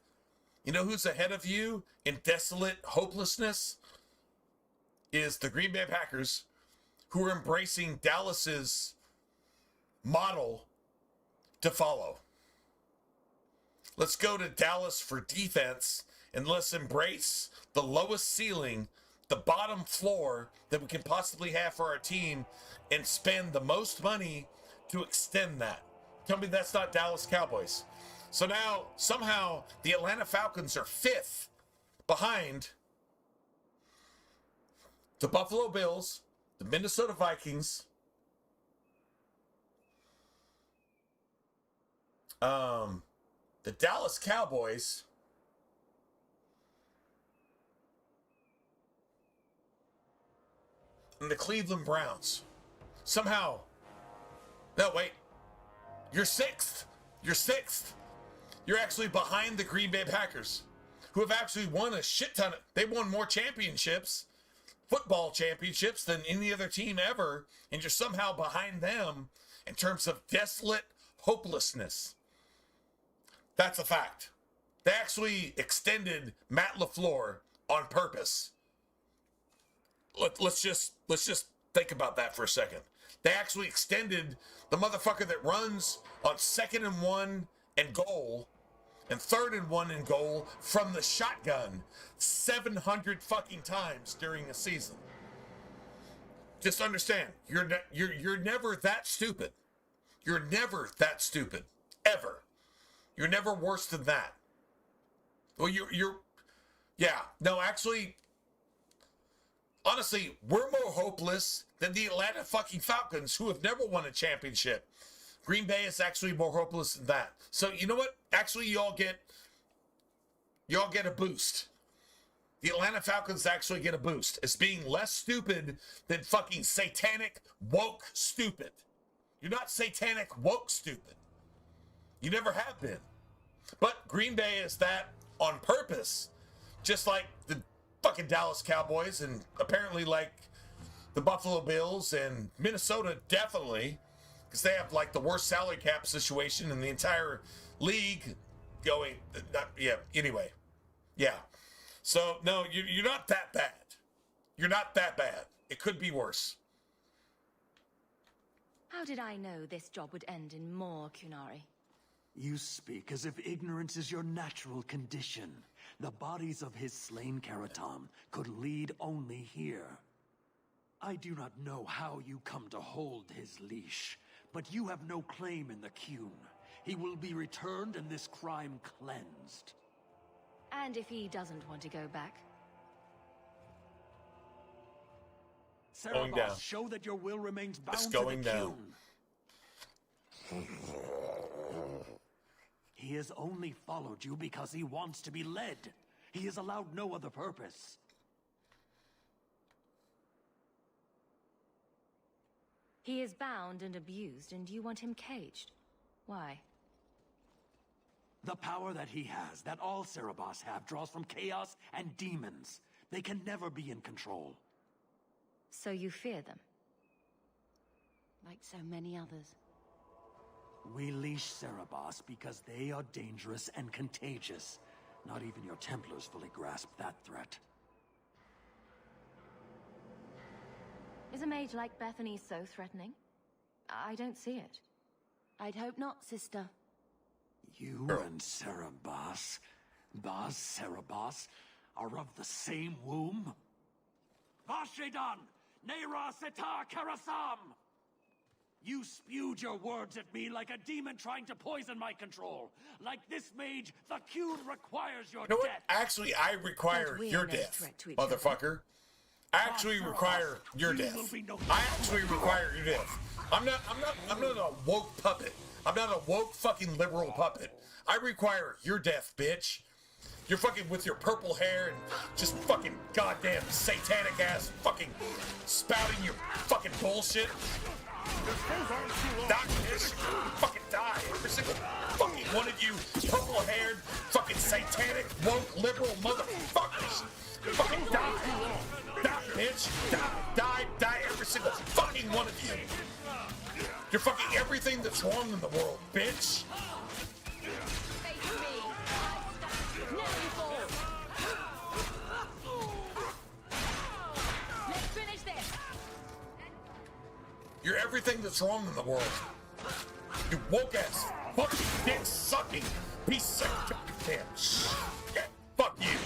You know who's ahead of you in desolate hopelessness? Is the Green Bay Packers, who are embracing Dallas's model to follow. Let's go to Dallas for defense and let's embrace the lowest ceiling, the bottom floor that we can possibly have for our team and spend the most money to extend that. Tell me that's not Dallas Cowboys. So now, somehow, the Atlanta Falcons are fifth behind the Buffalo Bills, the Minnesota Vikings, the Dallas Cowboys, and the Cleveland Browns. Somehow, no, wait, you're sixth. You're sixth. You're actually behind the Green Bay Packers, who have actually won a shit ton of, they won more championships, football championships, than any other team ever, and you're somehow behind them in terms of desolate hopelessness. That's a fact. They actually extended Matt LaFleur on purpose. Let's just think about that for a second. They actually extended the motherfucker that runs on 2nd and 1 and goal and 3rd and 1 and goal from the shotgun 700 fucking times during a season. Just understand, you're never that stupid. You're never that stupid, ever. You're never worse than that. Well, yeah, no, actually, honestly, we're more hopeless than the Atlanta fucking Falcons, who have never won a championship. Green Bay is actually more hopeless than that. So you know what? Actually, y'all get a boost. The Atlanta Falcons actually get a boost as being less stupid than fucking satanic woke stupid. You're not satanic woke stupid. You never have been. But Green Bay is that on purpose. Just like the fucking Dallas Cowboys and apparently like the Buffalo Bills and Minnesota definitely. Because they have like the worst salary cap situation in the entire league going. Anyway. Yeah. So, no, you're not that bad. You're not that bad. It could be worse. How did I know this job would end in more Kunari? You speak as if ignorance is your natural condition. The bodies of his slain Karatam could lead only here. I do not know how you come to hold his leash, but you have no claim in the Qun. He will be returned and this crime cleansed. And if he doesn't want to go back? Going down. Show that your will remains bound It's to going the down. Qun. He has only followed you because he wants to be led. He has allowed no other purpose. He is bound and abused, and you want him caged. Why? The power that he has, that all Cerebos have, draws from chaos and demons. They can never be in control. So you fear them? Like so many others. We leash Cerebos because they are dangerous and contagious. Not even your Templars fully grasp that threat. Is a mage like Bethany so threatening? I don't see it. I'd hope not, sister. You and Cerebos, Cerebos, are of the same womb? Vashidan! Neira Setar Karasam! You spewed your words at me like a demon trying to poison my control. Like this mage, the Qun requires your You know what? death. Actually, I require your death, motherfucker. I actually require your death. I actually require your death. I'm not a woke puppet. I'm not a woke fucking liberal puppet. I require your death, bitch. You're fucking with your purple hair and just fucking goddamn satanic ass fucking spouting your fucking bullshit. Die, bitch. Fucking die. Every single fucking one of you purple haired, fucking satanic, woke, liberal motherfuckers. Fucking die. Die, bitch. Die, every single fucking one of you. You're fucking everything that's wrong in the world, bitch. Let's finish this. You're everything that's wrong in the world. You woke ass fucking dick sucking piece of goddamn shit. Fuck you.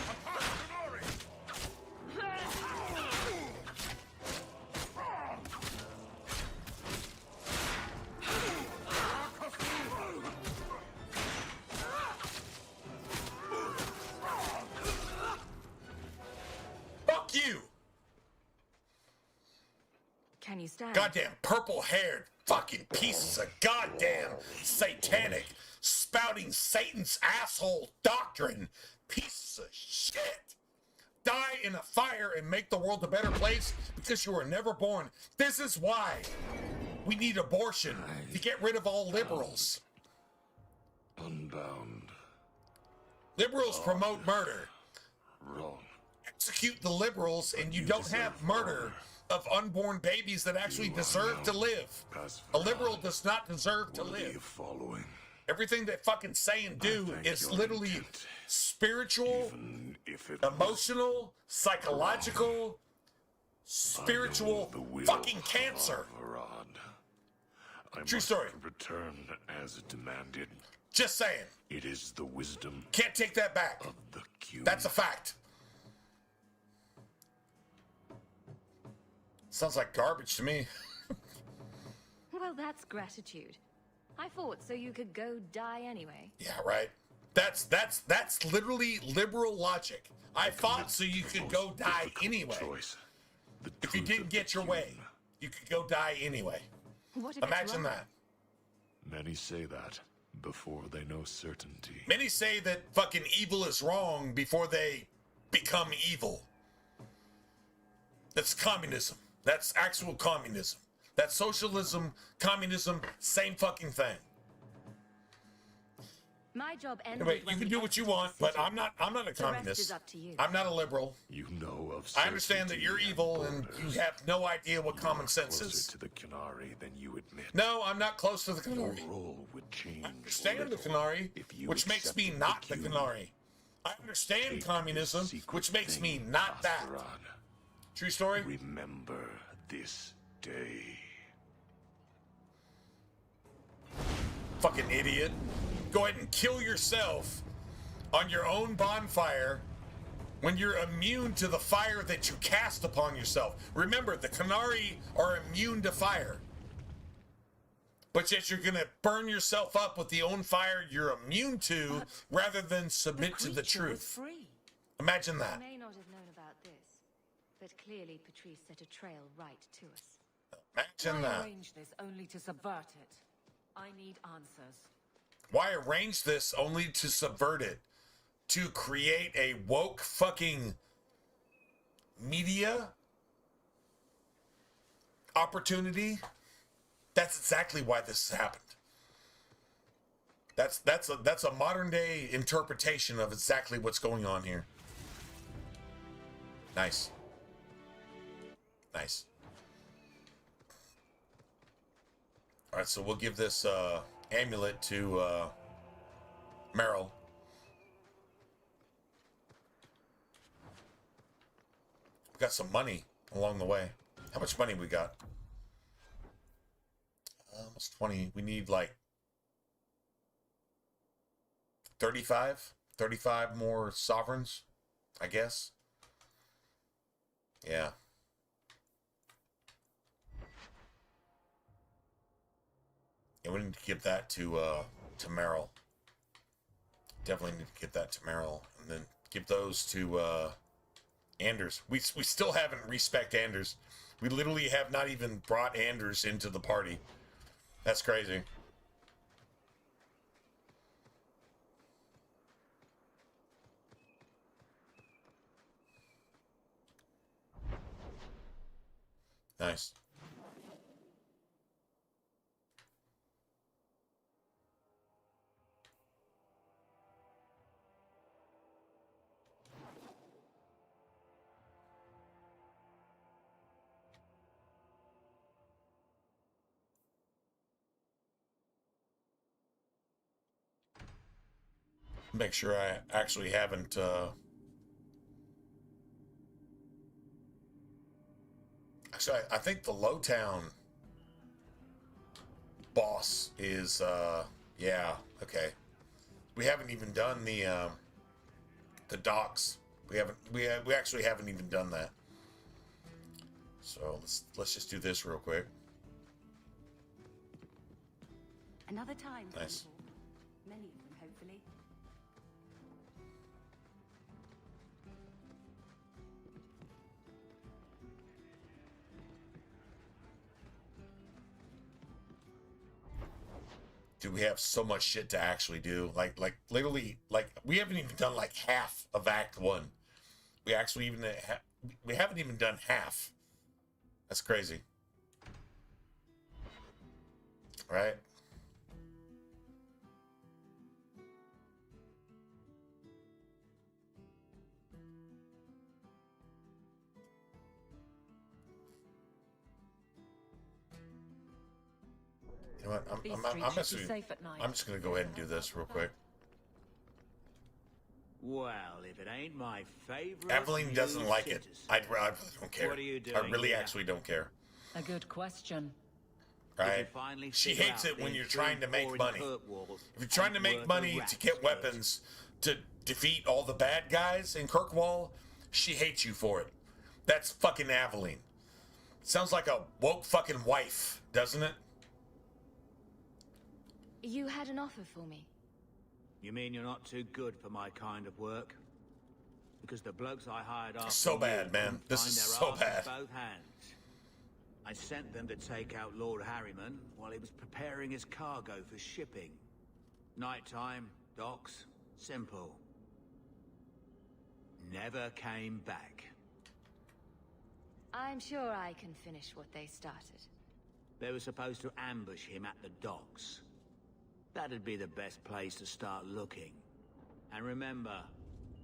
Fuck you. Can you stand? Goddamn purple-haired fucking pieces of goddamn satanic spouting Satan's asshole doctrine pieces of shit. Die in a fire and make the world a better place because you were never born. This is why we need abortion to get rid of all liberals. Unbound. Liberals promote murder. Wrong. Execute the liberals and you don't have murder of unborn babies that actually deserve to live. A liberal does not deserve to live. Following. Everything they fucking say and do is literally spiritual, emotional, psychological, spiritual fucking cancer. True story. Return as demanded. Just saying. It is the wisdom. Can't take that back. Of the Qun. That's a fact. Sounds like garbage to me. Well, that's gratitude. I thought so you could go die anyway. Yeah, right. That's literally liberal logic. I thought so you could go die anyway. If you didn't get your way, you could go die anyway. What if Imagine that. Many say that before they know certainty. Many say that fucking evil is wrong before they become evil. That's communism. That's actual communism. That's socialism, communism, same fucking thing. My job ended Anyway, when you can we do what you exited want, the but city. I'm not a The rest communist. is up to you. I'm not a liberal. You know of I understand that you're evil and you have no idea what common sense closer is. to the Qunari than you admit. No, I'm not close to the Qunari. Your role would change. I understand the Qunari, which makes me not the Qunari. I understand communism, which makes me not that. True story? Remember this day. Fucking idiot. Go ahead and kill yourself on your own bonfire when you're immune to the fire that you cast upon yourself. Remember, the Qunari are immune to fire. But yet you're going to burn yourself up with the own fire you're immune to rather than submit to the truth. Imagine that. I may not have known about this, but clearly Patrice set a trail right to us. Imagine Why that. arrange this only to subvert it? I need answers. Why arrange this only to subvert it? To create a woke fucking media opportunity? That's exactly why this has happened. That's a modern day interpretation of exactly what's going on here. Nice. Nice. All right, so we'll give this amulet to Meryl. We got some money along the way. How much money we got? Almost 20. We need like 35 more sovereigns, I guess. Yeah. Yeah, we need to give that to Meryl. Definitely need to give that to Meryl, and then give those to Anders. We still haven't respect Anders. We literally have not even brought Anders into the party. That's crazy. Nice. Make sure I actually haven't actually I think the Lowtown boss is yeah, okay. We haven't even done the docks. We actually haven't even done that. So let's just do this real quick. Another time. Nice. Many of them, hopefully. Dude, we have so much shit to actually do. Like literally, like we haven't even done like half of Act 1. We actually even we haven't even done half. That's crazy. Right? You know what? I'm just gonna go ahead and do this real quick. Well, if it ain't my favorite. Evelyn doesn't like it. I really don't care. What are you I doing really here? actually don't care. A good question. Right? She hates it when you're trying to make money. If you're trying to make money to get weapons to defeat all the bad guys in Kirkwall, she hates you for it. That's fucking Aveline. Sounds like a woke fucking wife, doesn't it? You had an offer for me. You mean you're not too good for my kind of work? because the blokes I hired after So bad, man. This is so bad. Both hands. I sent them to take out Lord Harryman while he was preparing his cargo for shipping. Nighttime, docks, simple. Never came back. I'm sure I can finish what they started. They were supposed to ambush him at the docks. That'd be the best place to start looking. And remember,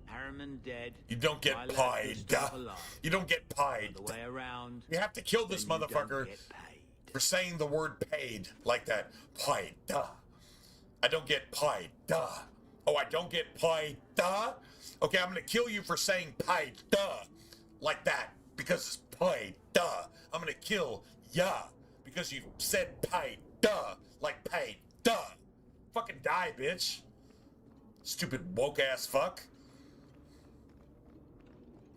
Harriman dead. You don't get pied. You don't get pied. The way around. You have to kill this motherfucker for saying the word paid like that. Pied. I don't get pied. Oh, I don't get pied. Okay, I'm gonna kill you for saying pied. Like that. Because it's pied. I'm gonna kill ya. Because you said pied. Like paid. Fucking die, bitch. Stupid woke ass fuck.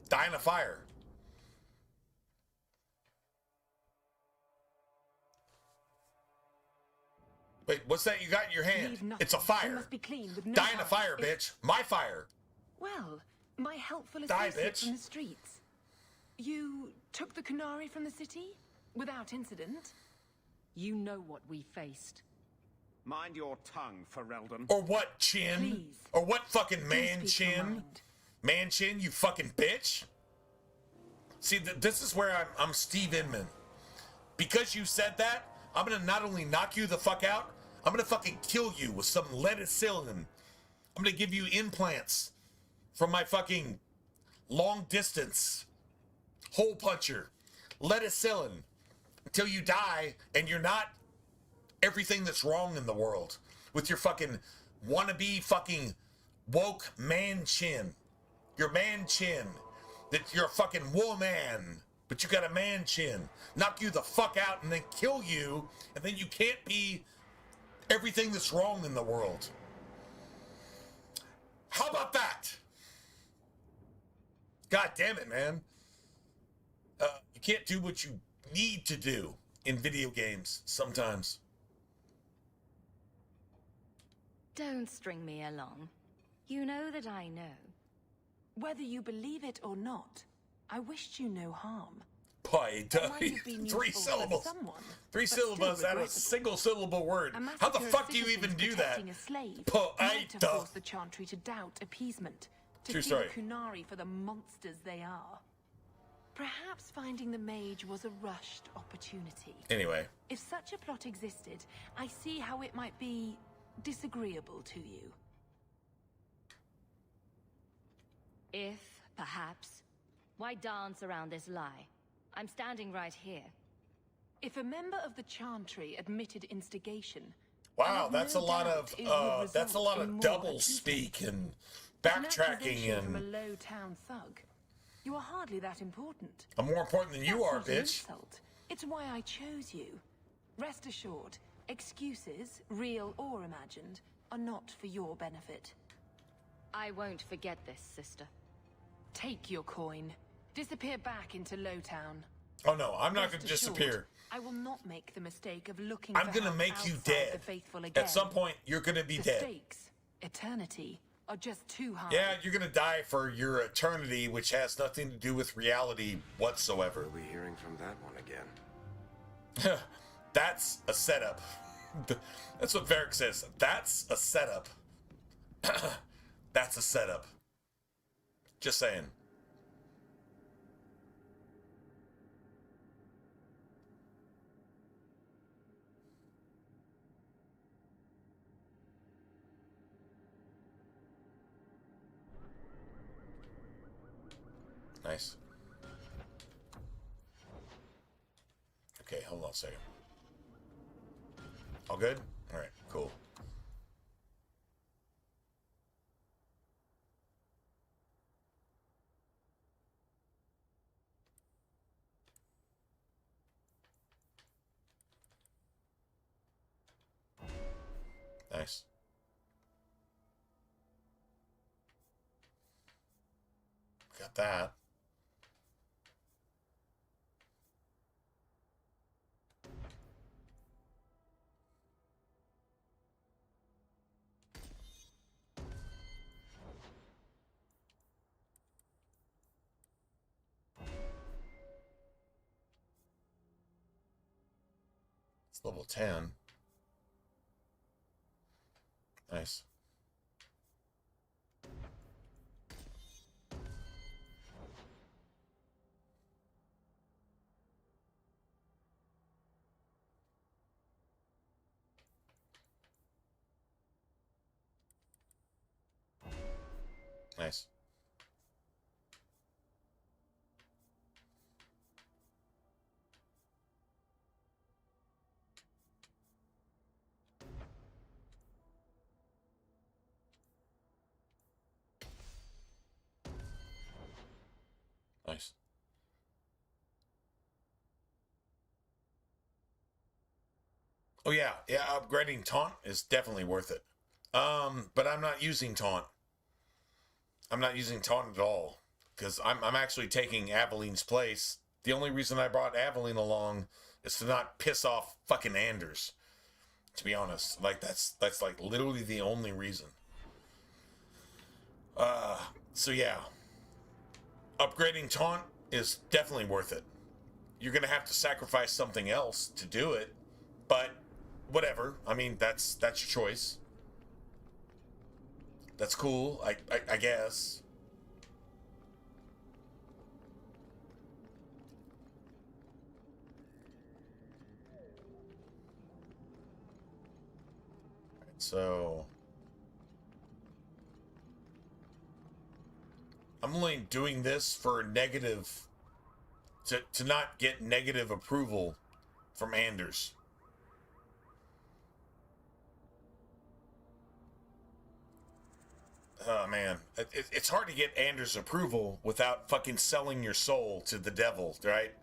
Die in a fire. Wait, what's that you got in your hand? It's a fire. Must be clean with no Die in a hide. fire, bitch. My fire. Well, my helpful Die, associate bitch. from the streets. You took the Kunari from the city without incident. You know what we faced. Mind your tongue, Ferelden. Or what, Chin? Please. Or what fucking man, speak your Chin? mind. Man, Chin, you fucking bitch. See, this is where I'm Steve Inman. Because you said that, I'm gonna not only knock you the fuck out, I'm gonna fucking kill you with some leticillin. I'm gonna give you implants from my fucking long distance hole puncher. Leticillin. Until you die and you're not everything that's wrong in the world with your fucking wannabe fucking woke man chin. Your man chin. That you're a fucking woman, but you got a man chin. Knock you the fuck out and then kill you, and then you can't be everything that's wrong in the world. How about that? God damn it, man. You can't do what you need to do in video games sometimes. Don't string me along. You know that I know. Whether you believe it or not, I wished you no harm. Pie, three syllables. Three syllables out of a single syllable word. How the fuck do you even do that? Might have forced the Chantry to doubt appeasement, to True see story. the Kunari for the monsters they are. Perhaps finding the mage was a rushed opportunity. Anyway. If such a plot existed, I see how it might be disagreeable to you. If, perhaps, why dance around this lie? I'm standing right here. If a member of the Chantry admitted instigation, Wow, that's a lot of double speak and backtracking from a and low town thug. You are hardly that important. I'm more important than you That's are, not an bitch. insult. It's why I chose you. Rest assured, excuses, real or imagined, are not for your benefit. I won't forget this, sister. Take your coin. Disappear back into Lowtown. Oh no, I'm not Rest going to assured, disappear. I will not make the mistake of looking I'm for going to help make you outside dead. the faithful again. At some point, you're going to be The dead. stakes, eternity, are just too high. Yeah, you're going to die for your eternity, which has nothing to do with reality whatsoever. We'll be hearing from that one again. That's a setup. That's what Varric says. That's a setup. That's a setup. Just saying. Nice. Okay, hold on a second. All good? All right, cool. Nice. Got that. Level 10. Nice. Nice. Nice. Oh yeah, upgrading taunt is definitely worth it. But I'm not using taunt. I'm not using taunt at all because I'm actually taking Aveline's place. The only reason I brought Aveline along is to not piss off fucking Anders. To be honest, like that's like literally the only reason. So yeah, upgrading taunt is definitely worth it. You're gonna have to sacrifice something else to do it, but whatever. I mean, that's your choice. That's cool, I guess. So I'm only doing this for negative to not get negative approval from Anders. Oh man, it's hard to get Anders' approval without fucking selling your soul to the devil, right?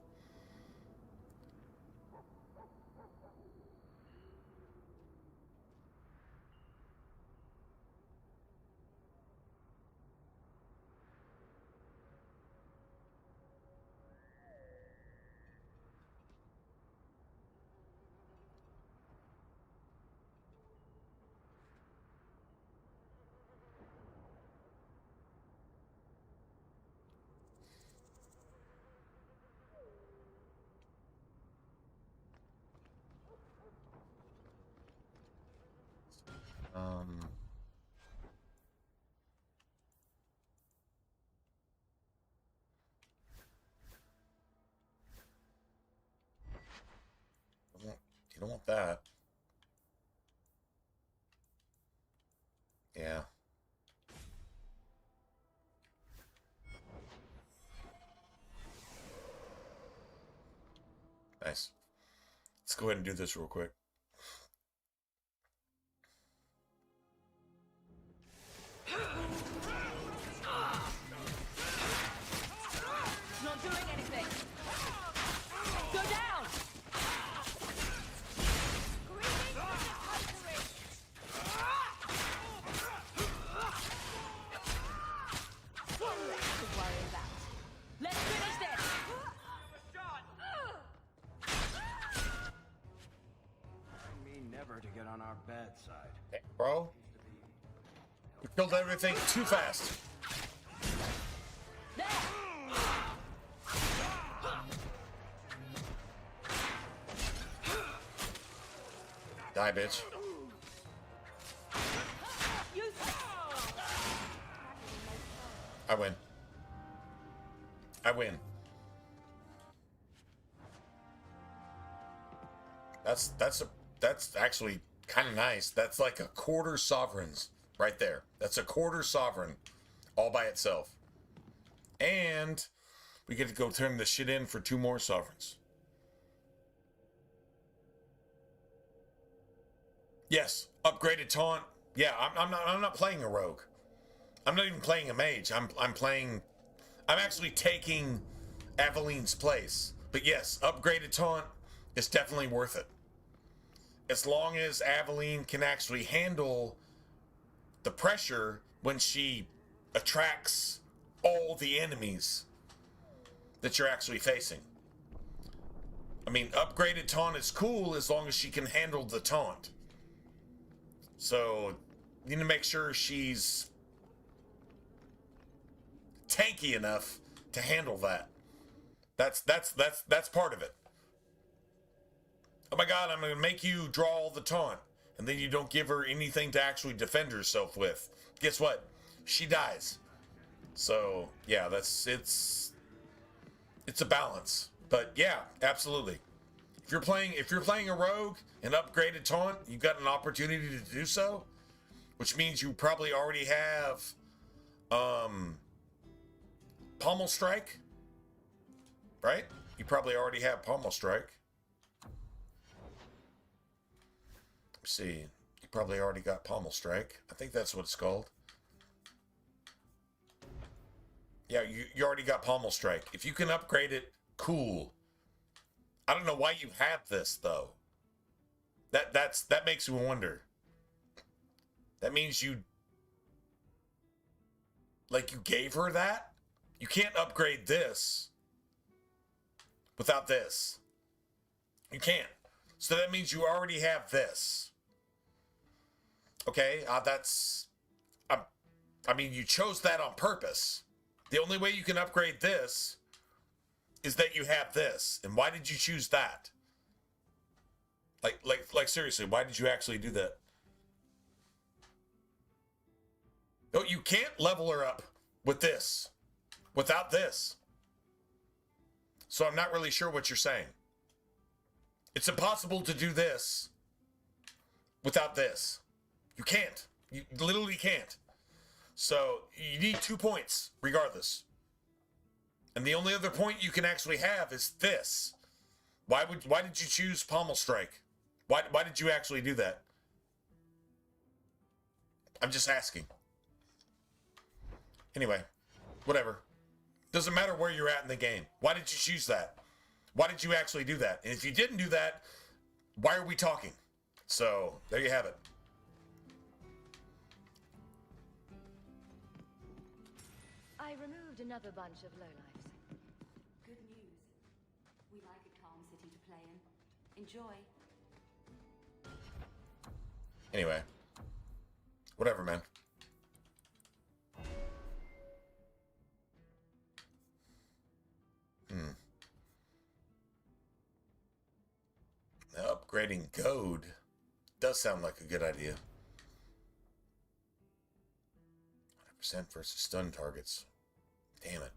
You don't want that. Yeah. Nice. Let's go ahead and do this real quick. Not doing anything. Go down. Let's finish this. Me never to get on our bad side. Hey, bro. You killed everything too fast. Die, bitch. I win. I win. That's actually kind of nice. That's like a quarter sovereigns right there. That's a quarter sovereign all by itself. And we get to go turn this shit in for 2 more sovereigns. Yes, upgraded taunt. Yeah, I'm not playing a rogue. I'm not even playing a mage. I'm actually taking Aveline's place. But yes, upgraded taunt is definitely worth it. As long as Aveline can actually handle the pressure when she attracts all the enemies that you're actually facing. I mean, upgraded taunt is cool as long as she can handle the taunt. So, you need to make sure she's tanky enough to handle that. That's part of it. Oh my god, I'm going to make you draw all the taunt. And then you don't give her anything to actually defend herself with. Guess what? She dies. So, yeah, it's a balance. But yeah, absolutely. If you're playing a rogue and upgraded taunt, you've got an opportunity to do so, which means you probably already have Pommel Strike, right? You probably already have Pommel Strike. Let's see. You probably already got Pommel Strike. I think that's what it's called. Yeah, you already got Pommel Strike. If you can upgrade it, cool. I don't know why you have this though. That makes me wonder. That means you gave her that? You can't upgrade this without this. You can't. So that means you already have this. Okay, I mean, you chose that on purpose. The only way you can upgrade this is that you have this. And why did you choose that? Like seriously, why did you actually do that? No, you can't level her up with this without this. So I'm not really sure what you're saying. It's impossible to do this without this. You can't. You literally can't. So you need 2 points regardless. And the only other point you can actually have is this. Why did you choose Pommel Strike? Why did you actually do that? I'm just asking. Anyway, whatever. Doesn't matter where you're at in the game. Why did you choose that? Why did you actually do that? And if you didn't do that, why are we talking? So, there you have it. I removed another bunch of lowlifes. Good news. We like a calm city to play in. Enjoy. Anyway. Whatever, man. Now, upgrading Goad does sound like a good idea. 100% versus stun targets. Damn it.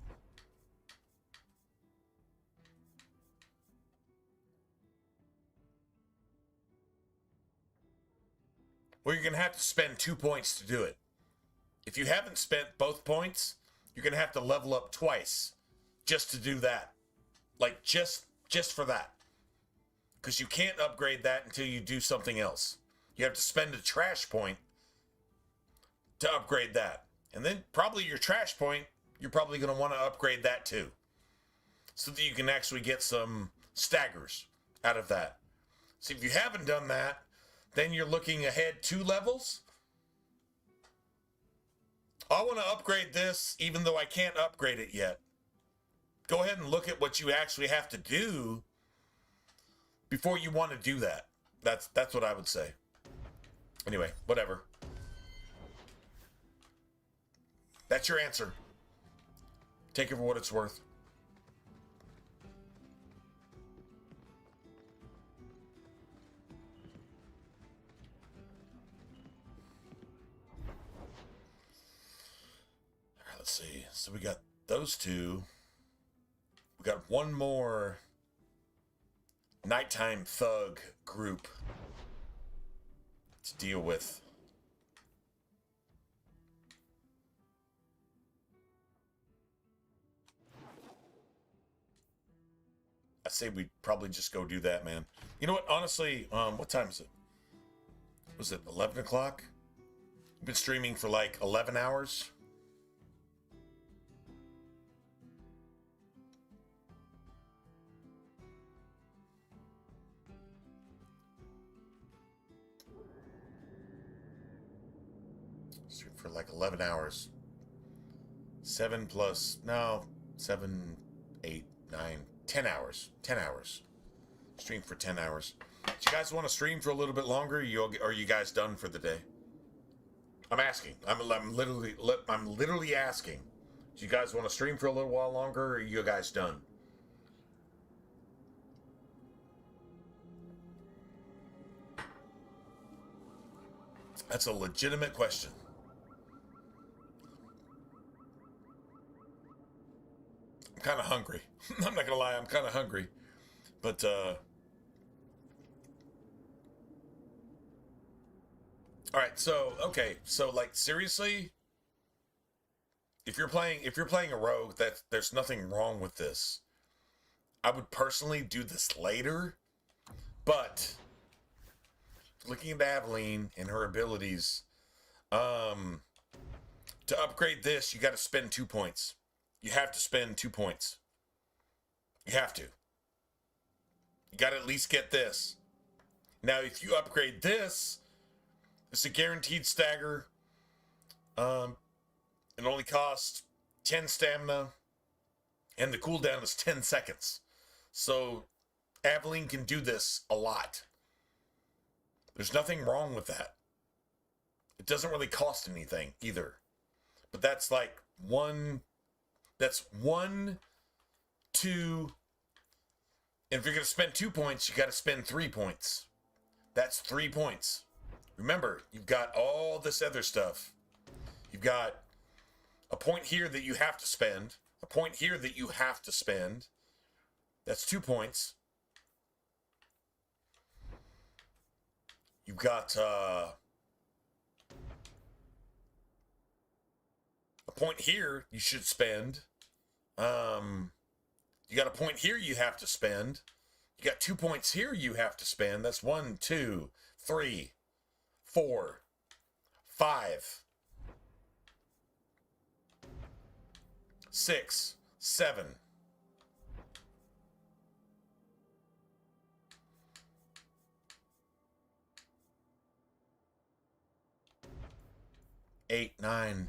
Well, you're going to have to spend 2 points to do it. If you haven't spent both points, you're going to have to level up twice just to do that. Like, just for that. Because you can't upgrade that until you do something else. You have to spend a trash point to upgrade that. And then probably your trash point, you're probably going to want to upgrade that too. So that you can actually get some staggers out of that. So if you haven't done that, then you're looking ahead 2 levels. I want to upgrade this even though I can't upgrade it yet. Go ahead and look at what you actually have to do before you want to do that. That's what I would say. Anyway, whatever. That's your answer. Take it for what it's worth. All right, let's see. So we got those two. We got one more nighttime thug group to deal with. I say we probably just go do that, man. You know what? Honestly, what time is it? Was it 11 o'clock? We've been streaming for like 11 hours. Stream for like 11 hours. 7 plus, no, 7, 8, 9, 10 hours. 10 hours. Stream for 10 hours. Do you guys want to stream for a little bit longer? Or are you guys done for the day? I'm asking. I'm literally asking. Do you guys want to stream for a little while longer, or are you guys done? That's a legitimate question. I'm kind of hungry. I'm not gonna lie, I'm kind of hungry. But all right, so okay, so like seriously, if you're playing a rogue, there's nothing wrong with this. I would personally do this later, but looking at Aveline and her abilities, to upgrade this, you got to spend 2 points. You have to spend 2 points. You have to. You got to at least get this. Now, if you upgrade this, it's a guaranteed stagger. It only costs 10 stamina, and the cooldown is 10 seconds. So, Aveline can do this a lot. There's nothing wrong with that. It doesn't really cost anything either. But that's like that's 1, 2, and if you're going to spend 2 points, you got to spend 3 points. That's 3 points. Remember, you've got all this other stuff. You've got a point here that you have to spend, a point here that you have to spend. That's 2 points. You've got a point here you should spend. You got a point here you have to spend. You got 2 points here you have to spend. That's 1, 2, 3, 4, 5, 6, 7. Eight, 9,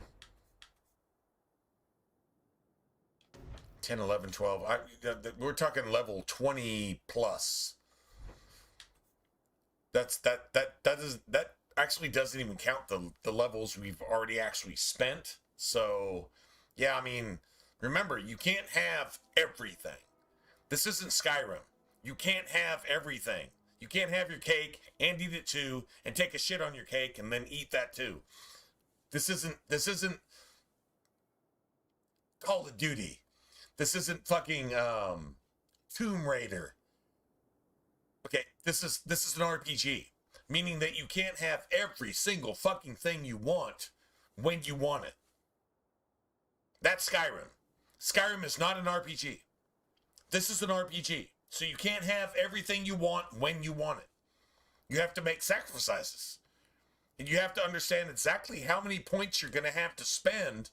10, 11, 12. We're talking level 20 plus. That actually doesn't even count the levels we've already actually spent. So, yeah, I mean, remember, you can't have everything. This isn't Skyrim. You can't have everything. You can't have your cake and eat it too, and take a shit on your cake and then eat that too. This isn't Call of Duty. This isn't fucking Tomb Raider. Okay, this is an RPG, meaning that you can't have every single fucking thing you want when you want it. That's Skyrim. Skyrim is not an RPG. This is an RPG, so you can't have everything you want when you want it. You have to make sacrifices. And you have to understand exactly how many points you're going to have to spend.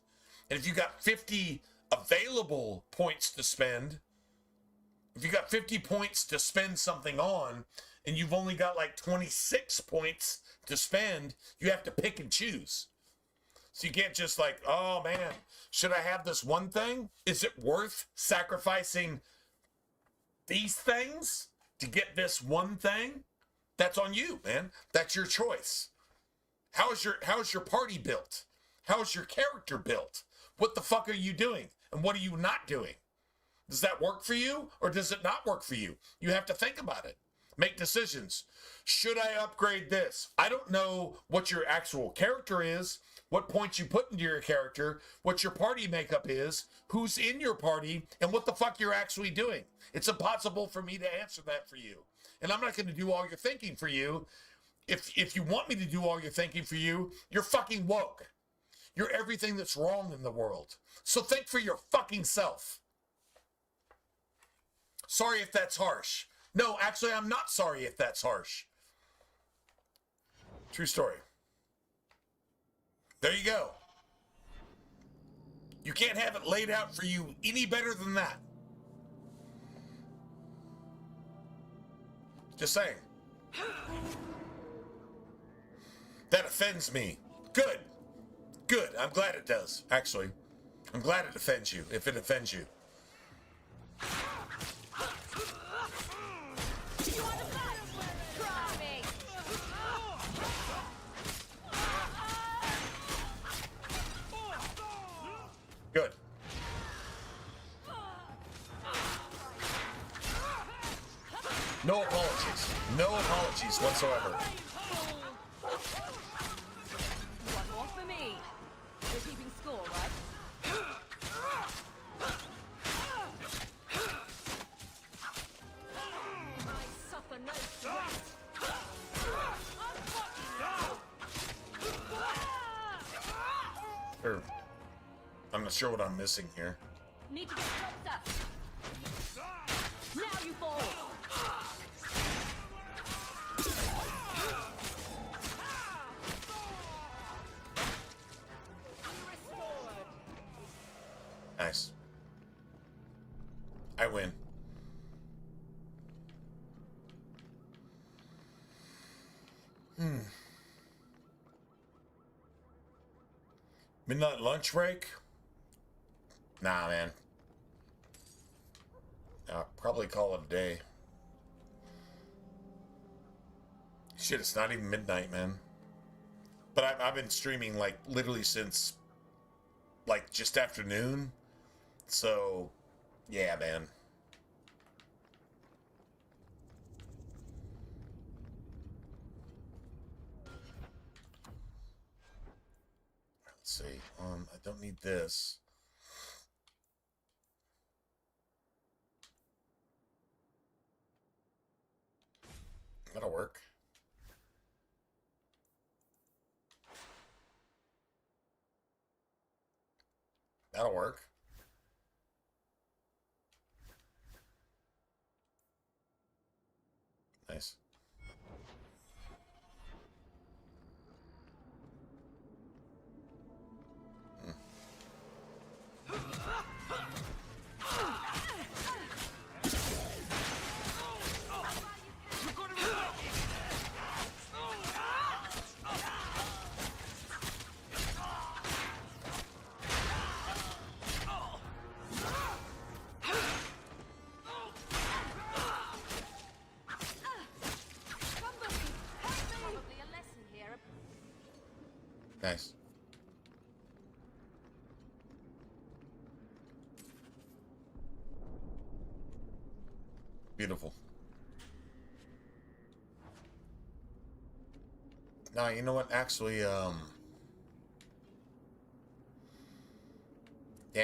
And if you got 50 available points to spend, if you got 50 points to spend something on, and you've only got like 26 points to spend, you have to pick and choose. So you can't just like, oh man, should I have this one thing? Is it worth sacrificing these things to get this one thing? That's on you, man. That's your choice. How is your party built? How is your character built? What the fuck are you doing? And what are you not doing? Does that work for you or does it not work for you? You have to think about it. Make decisions. Should I upgrade this? I don't know what your actual character is, what points you put into your character, what your party makeup is, who's in your party, and what the fuck you're actually doing. It's impossible for me to answer that for you. And I'm not going to do all your thinking for you. If you want me to do all your thinking for you, you're fucking woke. You're everything that's wrong in the world. So think for your fucking self. Sorry if that's harsh. No, actually, I'm not sorry if that's harsh. True story. There you go. You can't have it laid out for you any better than that. Just saying. That offends me. Good. Good. I'm glad it does, actually. I'm glad it offends you, if it offends you. Good. No apologies. No apologies whatsoever. Or, I'm not sure what I'm missing here. Need to get closer. Now you fall. Nice. I win. Midnight lunch break? Nah, man. I'll probably call it a day. Shit, it's not even midnight, man. But I've been streaming, like, literally since, like, just afternoon. So, yeah, man. Let's see. I don't need this. That'll work. That'll work. Nice. Nice. Beautiful. Now, you know what? Actually, yeah,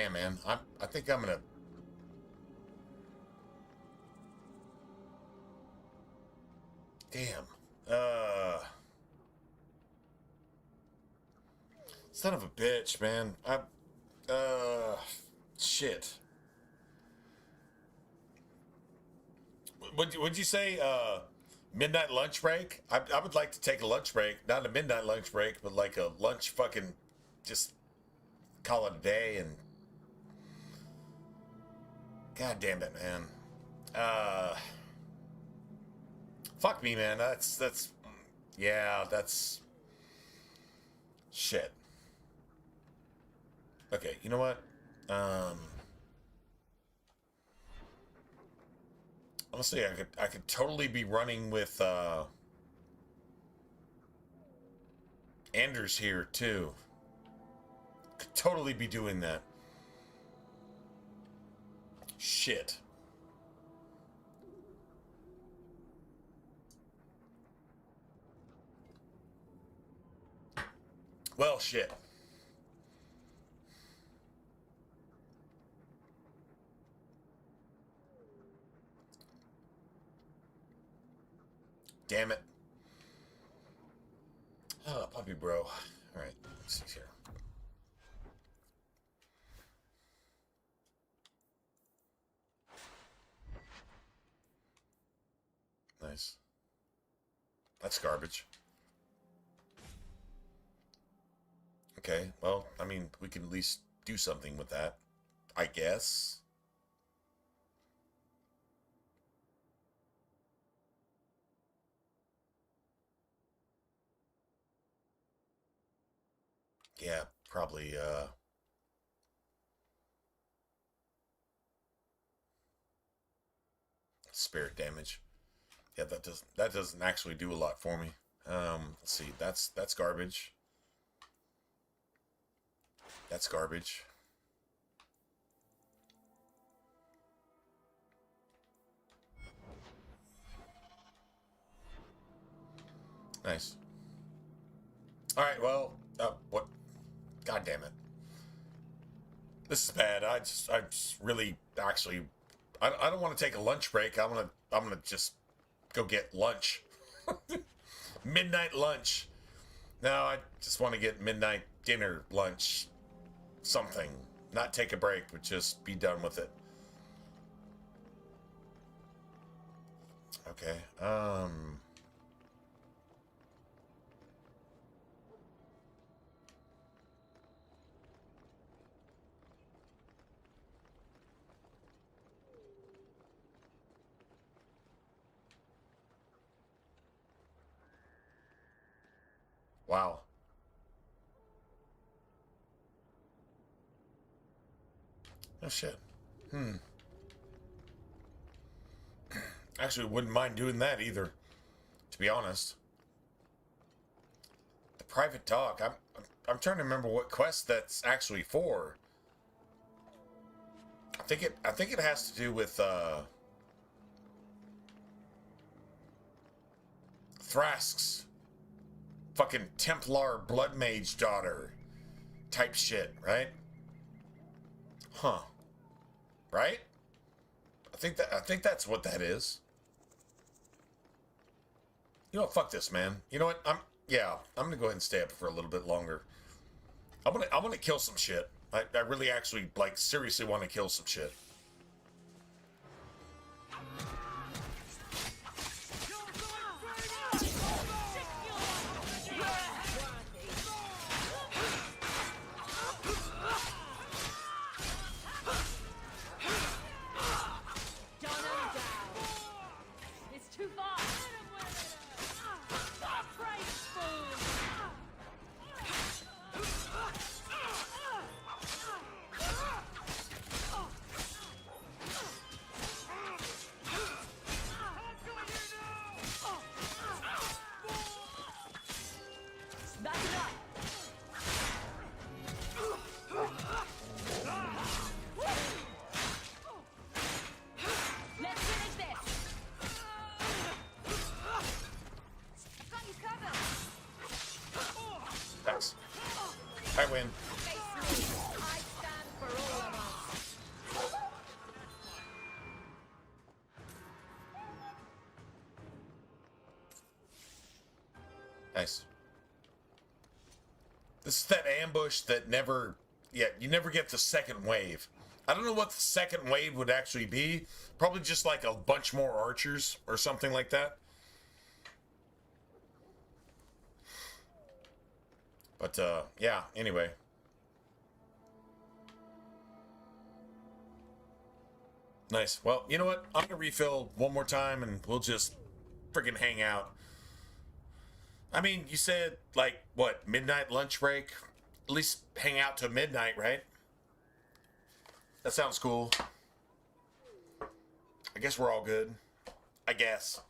man. I think I'm gonna. Damn. Son of a bitch, man. Shit. Would you say, midnight lunch break? I would like to take a lunch break. Not a midnight lunch break, but like a lunch fucking, just call it a day and... God damn it, man. Fuck me, man. That's... Yeah, that's... Shit. Okay, you know what? Honestly, I could totally be running with Anders here too. Could totally be doing that. Shit. Well, shit. Damn it. Oh, puppy bro. All right, let's see here. Nice. That's garbage. Okay, well, I mean, we can at least do something with that, I guess. Yeah, probably, spirit damage. Yeah, that doesn't actually do a lot for me. Let's see, that's garbage. That's garbage. Nice. All right, well, what? God damn it. This is bad. I just really, actually, I don't want to take a lunch break. I'm gonna just go get lunch. Midnight lunch. No, I just want to get midnight dinner lunch. something. Not take a break, but just be done with it. Okay. Wow. Oh shit. Actually, wouldn't mind doing that either, to be honest. The private dog. I'm trying to remember what quest that's actually for. I think it has to do with Thrask's fucking Templar blood mage daughter type shit, right? Huh. Right? I think that's what that is. You know what, fuck this, man. You know what? I'm gonna go ahead and stay up for a little bit longer. I'm gonna kill some shit. I really actually like seriously want to kill some shit. I win. Nice. This is that ambush that never... Yeah, you never get the second wave. I don't know what the second wave would actually be. Probably just like a bunch more archers or something like that. But, yeah, anyway. Nice. Well, you know what? I'm gonna refill one more time and we'll just friggin' hang out. I mean, you said, like, what, midnight lunch break? At least hang out till midnight, right? That sounds cool. I guess we're all good. I guess.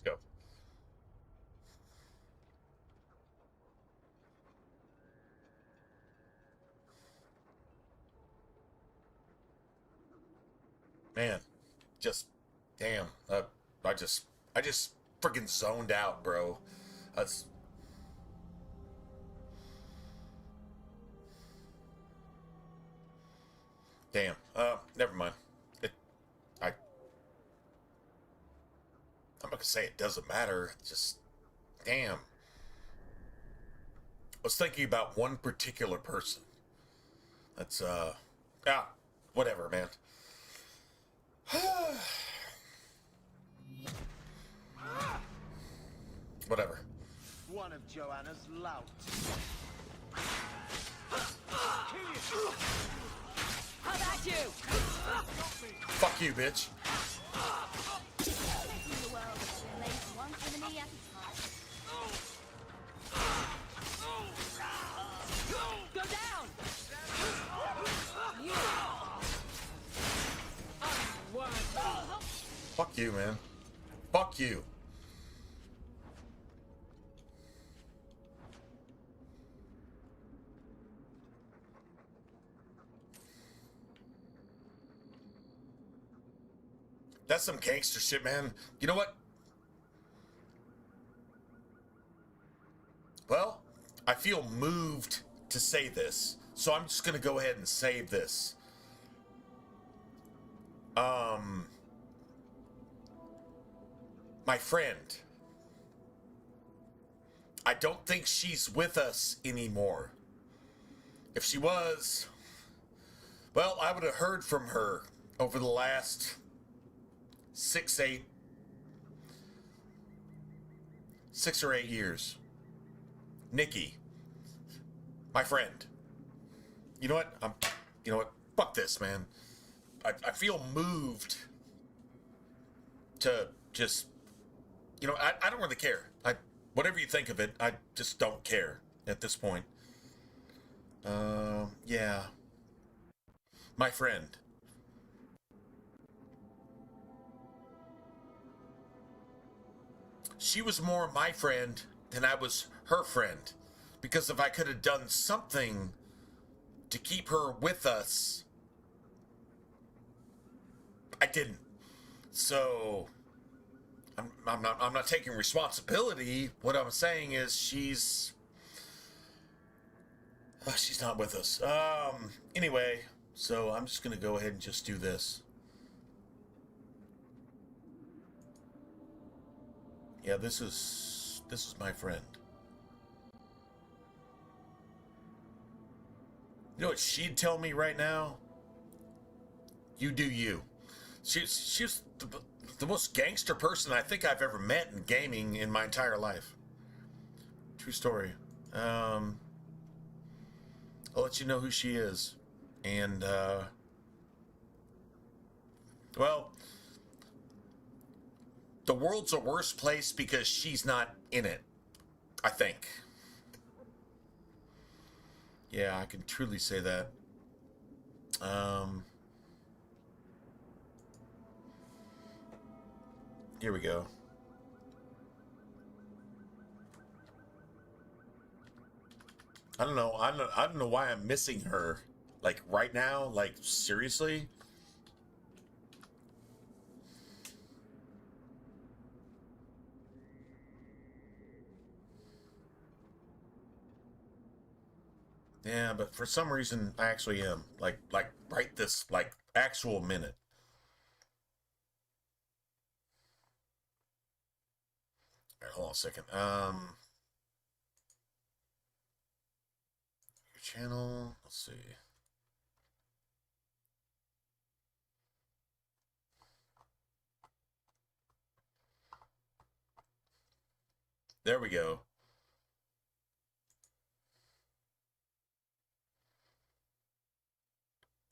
go. Man, just damn. I just freaking zoned out, bro. That's damn. Never mind. I'm not gonna say it doesn't matter. Just damn. I was thinking about one particular person. That's whatever, man. Whatever. One of Joanna's louts. How about you? Fuck you, bitch. Taking the world of lace one enemy at a time. Go down! You. Fuck you, man. Fuck you. That's some gangster shit, man. You know what? Well, I feel moved to say this, so I'm just gonna go ahead and say this. My friend, I don't think she's with us anymore. If she was, well, I would have heard from her over the last 6 or 8 years. Nikki, my friend. You know what? You know what? Fuck this, man. I feel moved to just, I don't really care. Whatever you think of it, I just don't care at this point. Yeah. My friend. She was more my friend than I was her friend. Because if I could have done something to keep her with us, I didn't. So I'm not taking responsibility. What I'm saying is she's not with us. Anyway, so I'm just gonna go ahead and just do this. Yeah, this is my friend. You know what she'd tell me right now? You do you. She's the most gangster person I think I've ever met in gaming in my entire life. True story. I'll let you know who she is. And, well, the world's a worse place because she's not in it, I think. Yeah, I can truly say that. Here we go. I don't know. I don't know why I'm missing her. Like right now, like seriously? Yeah, but for some reason I actually am. Like right this actual minute. All right, hold on a second. Your channel, let's see. There we go.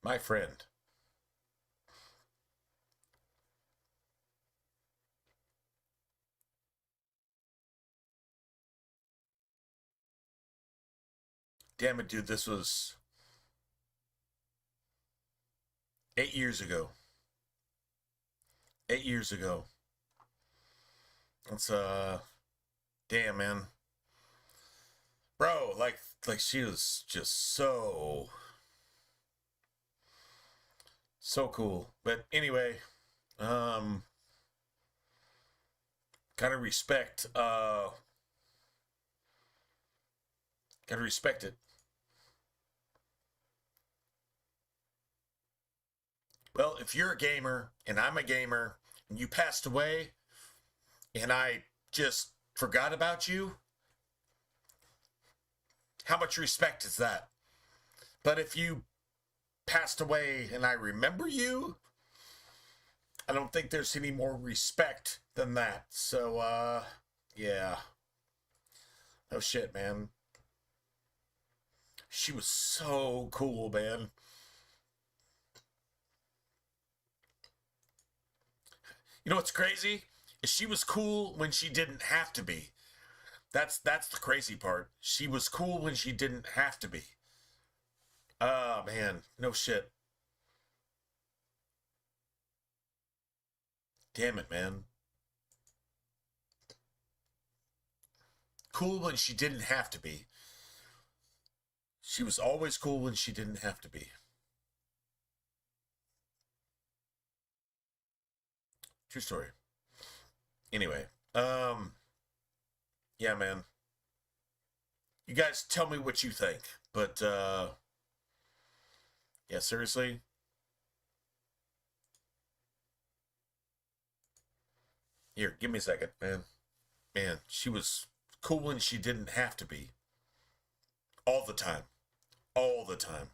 My friend. Damn it, dude, this was 8 years ago. 8 years ago. It's damn, man. Bro, like she was just so cool. But anyway, gotta respect it. Well, if you're a gamer and I'm a gamer and you passed away and I just forgot about you, how much respect is that? But if you passed away and I remember you, I don't think there's any more respect than that. So, yeah. No shit, man. She was so cool, man. You know what's crazy? Is she was cool when she didn't have to be. That's the crazy part. She was cool when she didn't have to be. Oh, man. No shit. Damn it, man. Cool when she didn't have to be. She was always cool when she didn't have to be. True story. Anyway, yeah, man. You guys tell me what you think. But, yeah, seriously. Here, give me a second, man. Man, she was cool when she didn't have to be. All the time. All the time.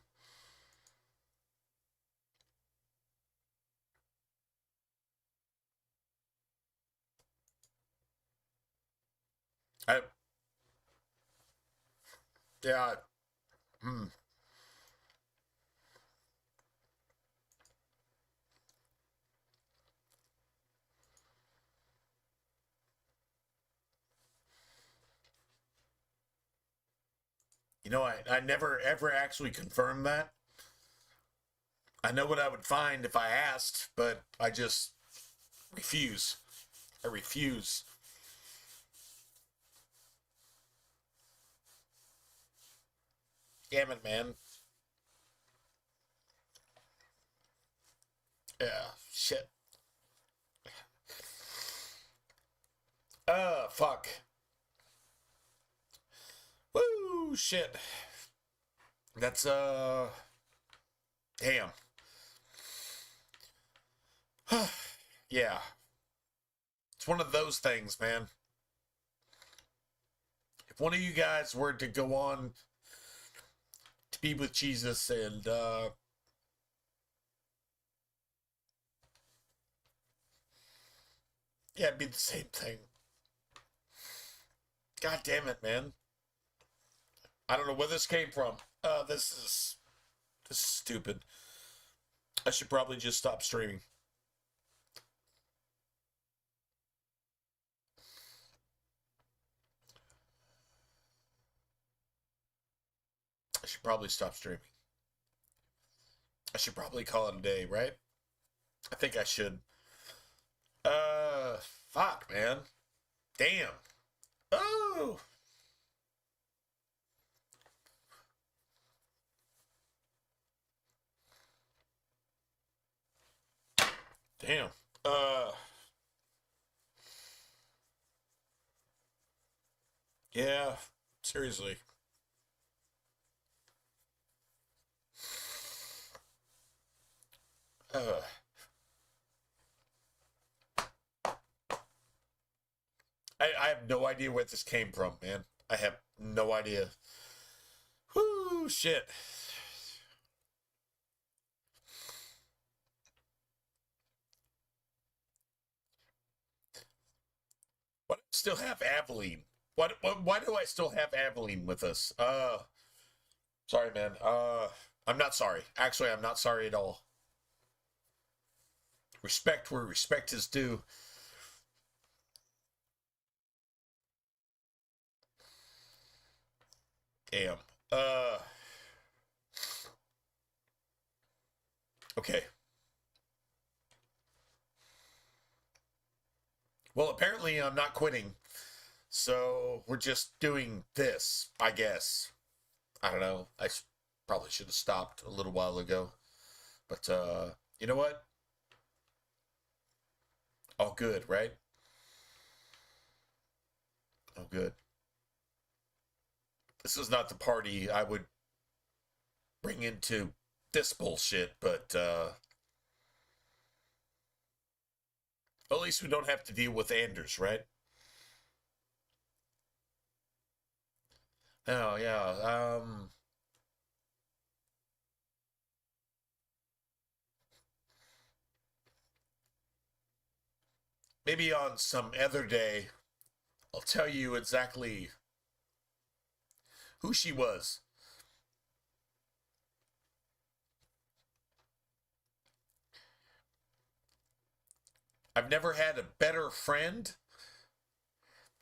Yeah. You know, I never ever actually confirmed that. I know what I would find if I asked, but I just refuse. I refuse. Damn it, man. Yeah, shit. Fuck. Woo, shit. That's, damn. Yeah. It's one of those things, man. If one of you guys were to go on to be with Jesus and, yeah, it'd be the same thing. God damn it, man. I don't know where this came from. This is stupid. I should probably just stop streaming. I should probably stop streaming. I should probably call it a day, right? I think I should. Fuck, man. Damn. Oh. Damn. Yeah, seriously. I have no idea where this came from, man. I have no idea. Whoo, shit. Why do I still have Aveline? Why do I still have Aveline with us? Sorry, man. I'm not sorry. Actually, I'm not sorry at all. Respect where respect is due. Damn. Okay. Well, apparently I'm not quitting. So we're just doing this, I guess. I don't know. I probably should have stopped a little while ago. But, you know what? All good, right? All good. This is not the party I would bring into this bullshit, but, at least we don't have to deal with Anders, right? Oh, yeah, maybe on some other day, I'll tell you exactly who she was. I've never had a better friend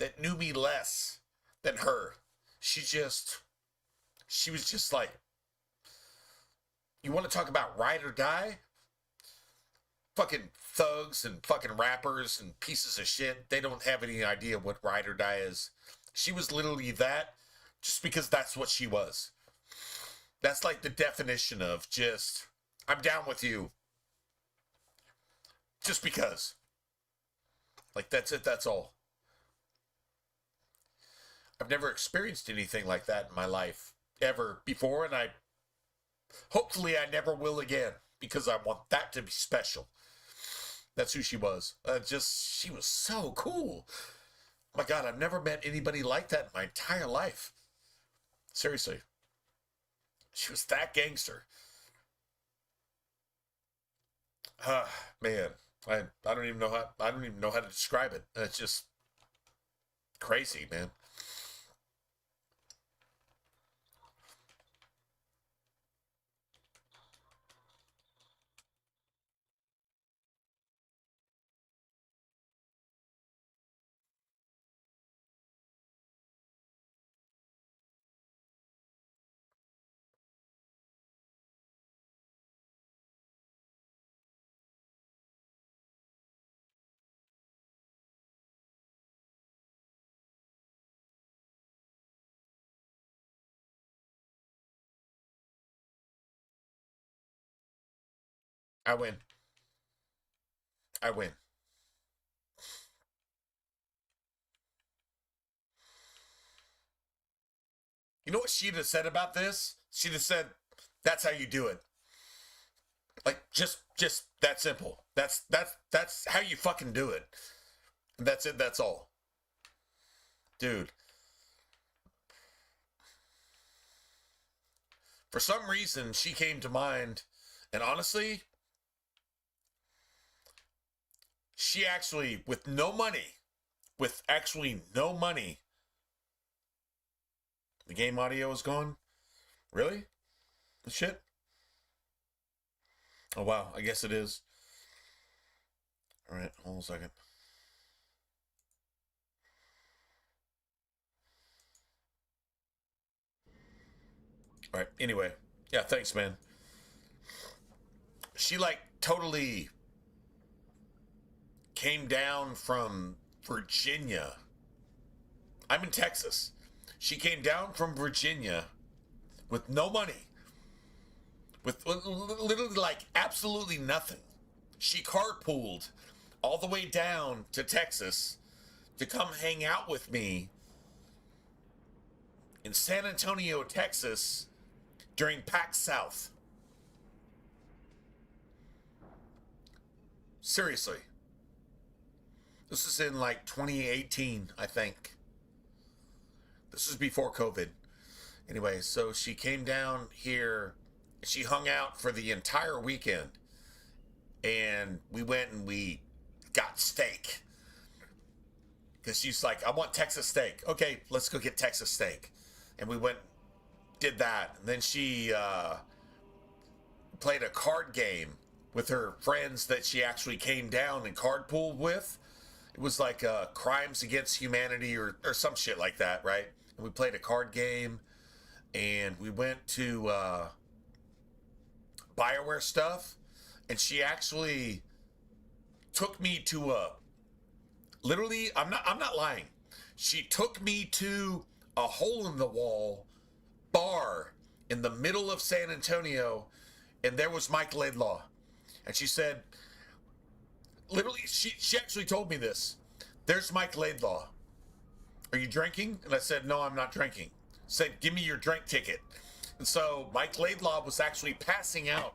that knew me less than her. She was just like, you want to talk about ride or die? Fucking thugs and fucking rappers and pieces of shit, they don't have any idea what ride or die is. She was literally that just because that's what she was. That's like the definition of just, I'm down with you. Just because. Like, that's it, that's all. I've never experienced anything like that in my life ever before, and hopefully I never will again, because I want that to be special. That's who she was. She was so cool. Oh my God, I've never met anybody like that in my entire life. Seriously. She was that gangster. Man, I don't even know how to describe it. It's just crazy, man. I win. I win. You know what she'd have said about this? She'd have said, that's how you do it. Like, just that simple. That's how you fucking do it. That's it, that's all. Dude. For some reason, she came to mind, and honestly, she actually, with actually no money, the game audio is gone? Really? Shit? Oh, wow. I guess it is. All right. Hold on a second. All right. Anyway. Yeah, thanks, man. She, like, totally came down from Virginia. I'm in Texas. She came down from Virginia with no money. With literally, like, absolutely nothing. She carpooled all the way down to Texas to come hang out with me in San Antonio, Texas during PAX South. Seriously. This is in like 2018, I think. This is before COVID. Anyway, so she came down here. She hung out for the entire weekend. And we went and we got steak. Because she's like, I want Texas steak. Okay, let's go get Texas steak. And we went, did that. And then she played a card game with her friends that she actually came down and carpooled with. It was like Crimes Against Humanity or some shit like that, right? And we played a card game. And we went to BioWare stuff. And she actually took me to Literally, I'm not lying. She took me to a hole-in-the-wall bar in the middle of San Antonio, and there was Mike Laidlaw. And she said, literally, she actually told me this. There's Mike Laidlaw. Are you drinking? And I said, no, I'm not drinking. Said, give me your drink ticket. And so Mike Laidlaw was actually passing out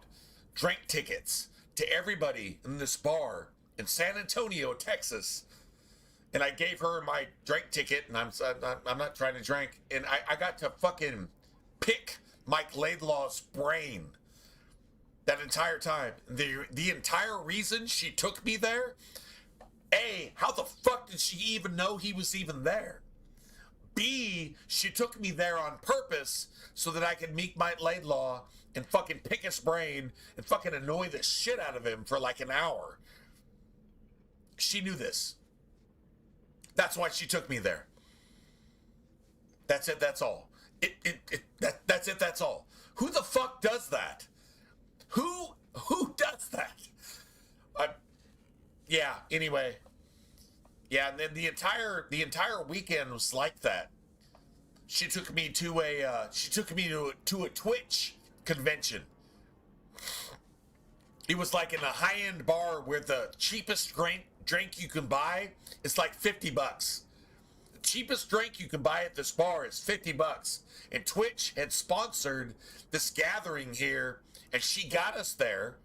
drink tickets to everybody in this bar in San Antonio, Texas. And I gave her my drink ticket, and I'm not trying to drink. And I got to fucking pick Mike Laidlaw's brain that entire time. The entire reason she took me there, A, how the fuck did she even know he was even there? B, she took me there on purpose so that I could meet Mike Laidlaw and fucking pick his brain and fucking annoy the shit out of him for like an hour. She knew this. That's why she took me there. That's it, that's all. That's it, that's all. Who the fuck does that? Who does that? Yeah, anyway. Yeah, and then the entire weekend was like that. She took me to a Twitch convention. It was like in a high-end bar where the cheapest drink you can buy is like $50. The cheapest drink you can buy at this bar is $50. And Twitch had sponsored this gathering here, and she got us there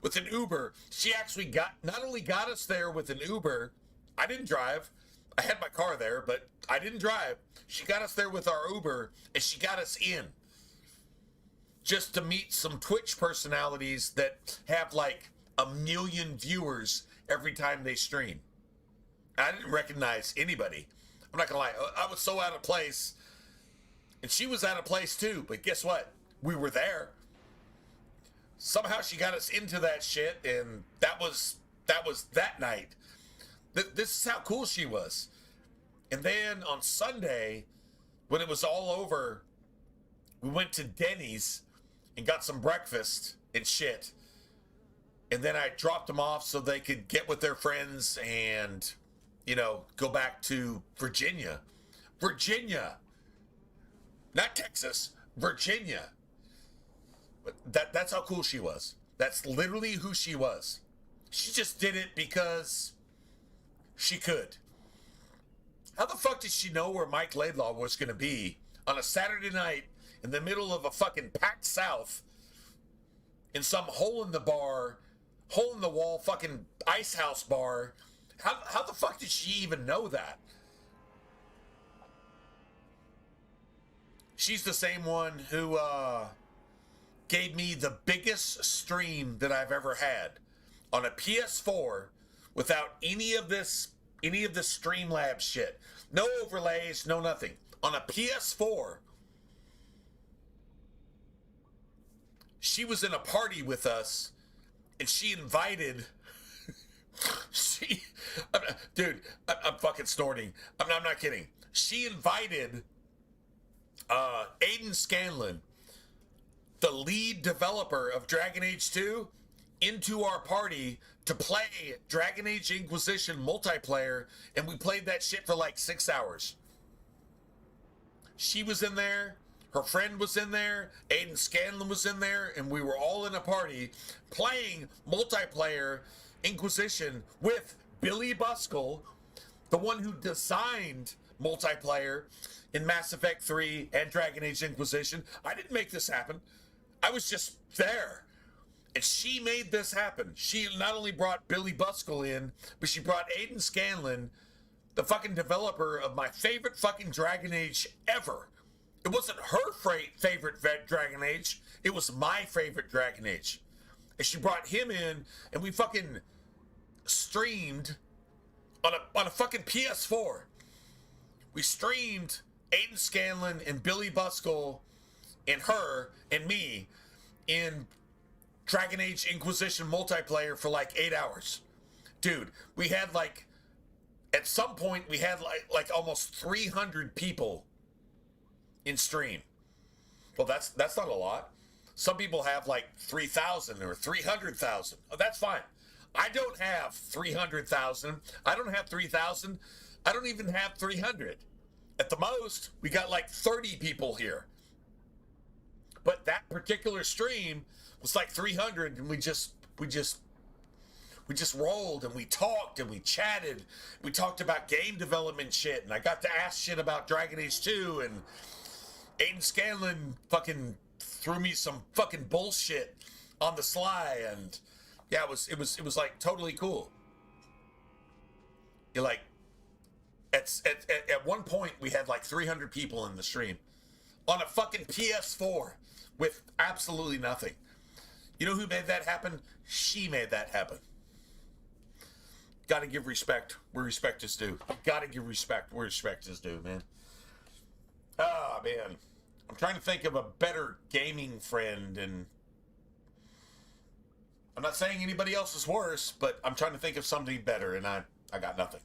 with an Uber. She actually not only got us there with an Uber. I didn't drive. I had my car there, but I didn't drive. She got us there with our Uber, and she got us in just to meet some Twitch personalities that have like 1 million viewers every time they stream. I didn't recognize anybody. I'm not gonna lie. I was so out of place, and she was out of place too. But guess what? We were there. Somehow she got us into that shit, and that was that night. This is how cool she was. And then on Sunday, when it was all over, we went to Denny's and got some breakfast and shit. And then I dropped them off so they could get with their friends and, go back to Virginia. Virginia. Not Texas. Virginia. But that's how cool she was. That's literally who she was. She just did it because she could. How the fuck did she know where Mike Laidlaw was going to be on a Saturday night in the middle of a fucking packed South in some hole-in-the-wall fucking ice house bar? How the fuck did she even know that? She's the same one who gave me the biggest stream that I've ever had on a PS4 without any of this Streamlabs shit. No overlays, no nothing. On a PS4. She was in a party with us, and she invited... Dude, I'm fucking snorting. I'm not kidding. She invited Aiden Scanlon, the lead developer of Dragon Age 2, into our party to play Dragon Age Inquisition multiplayer, and we played that shit for like 6 hours. She was in there, her friend was in there, Aiden Scanlon was in there, and we were all in a party playing multiplayer Inquisition with Billy Buskell, the one who designed multiplayer in Mass Effect 3 and Dragon Age Inquisition. I didn't make this happen. I was just there. And she made this happen. She not only brought Billy Buskell in, but she brought Aiden Scanlon, the fucking developer of my favorite fucking Dragon Age ever. It wasn't her favorite Dragon Age. It was my favorite Dragon Age. And she brought him in, and we fucking streamed on a fucking PS4. We streamed Aiden Scanlon and Billy Buskell and her and me in Dragon Age Inquisition multiplayer for like 8 hours. Dude, we had like, at some point we had like almost 300 people in stream. Well, that's not a lot. Some people have like 3,000 or 300,000. Oh, that's fine. I don't have 300,000. I don't have 3,000. I don't even have 300. At the most, we got like 30 people here. But that particular stream was like 300, and we just rolled, and we talked, and we chatted. We talked about game development shit, and I got to ask shit about Dragon Age 2, and Aiden Scanlon fucking threw me some fucking bullshit on the sly, and yeah, it was like totally cool. You're like, at one point we had like 300 people in the stream on a fucking PS4 with absolutely nothing. You know who made that happen? She made that happen. Gotta give respect where respect is due. Gotta give respect where respect is due, man. Ah, man. I'm trying to think of a better gaming friend, and I'm not saying anybody else is worse, but I'm trying to think of something better, and I got nothing.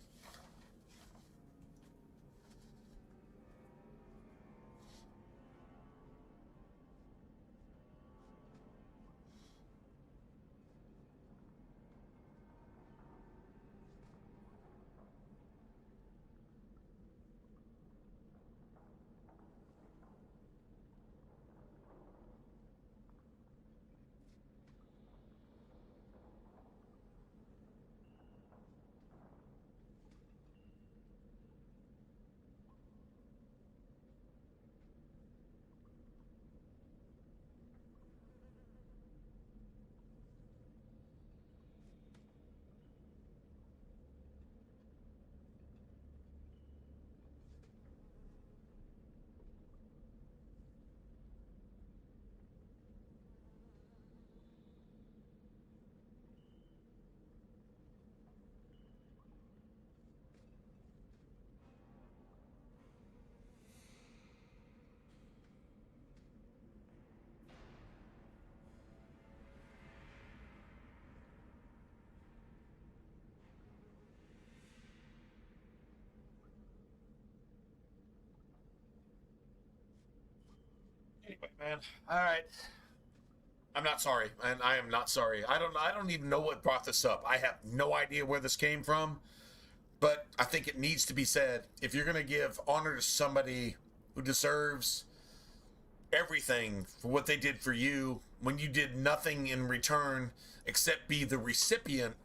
Anyway, man. All right. I'm not sorry, and I am not sorry. I don't even know what brought this up. I have no idea where this came from, but I think it needs to be said. If you're gonna give honor to somebody who deserves everything for what they did for you, when you did nothing in return except be the recipient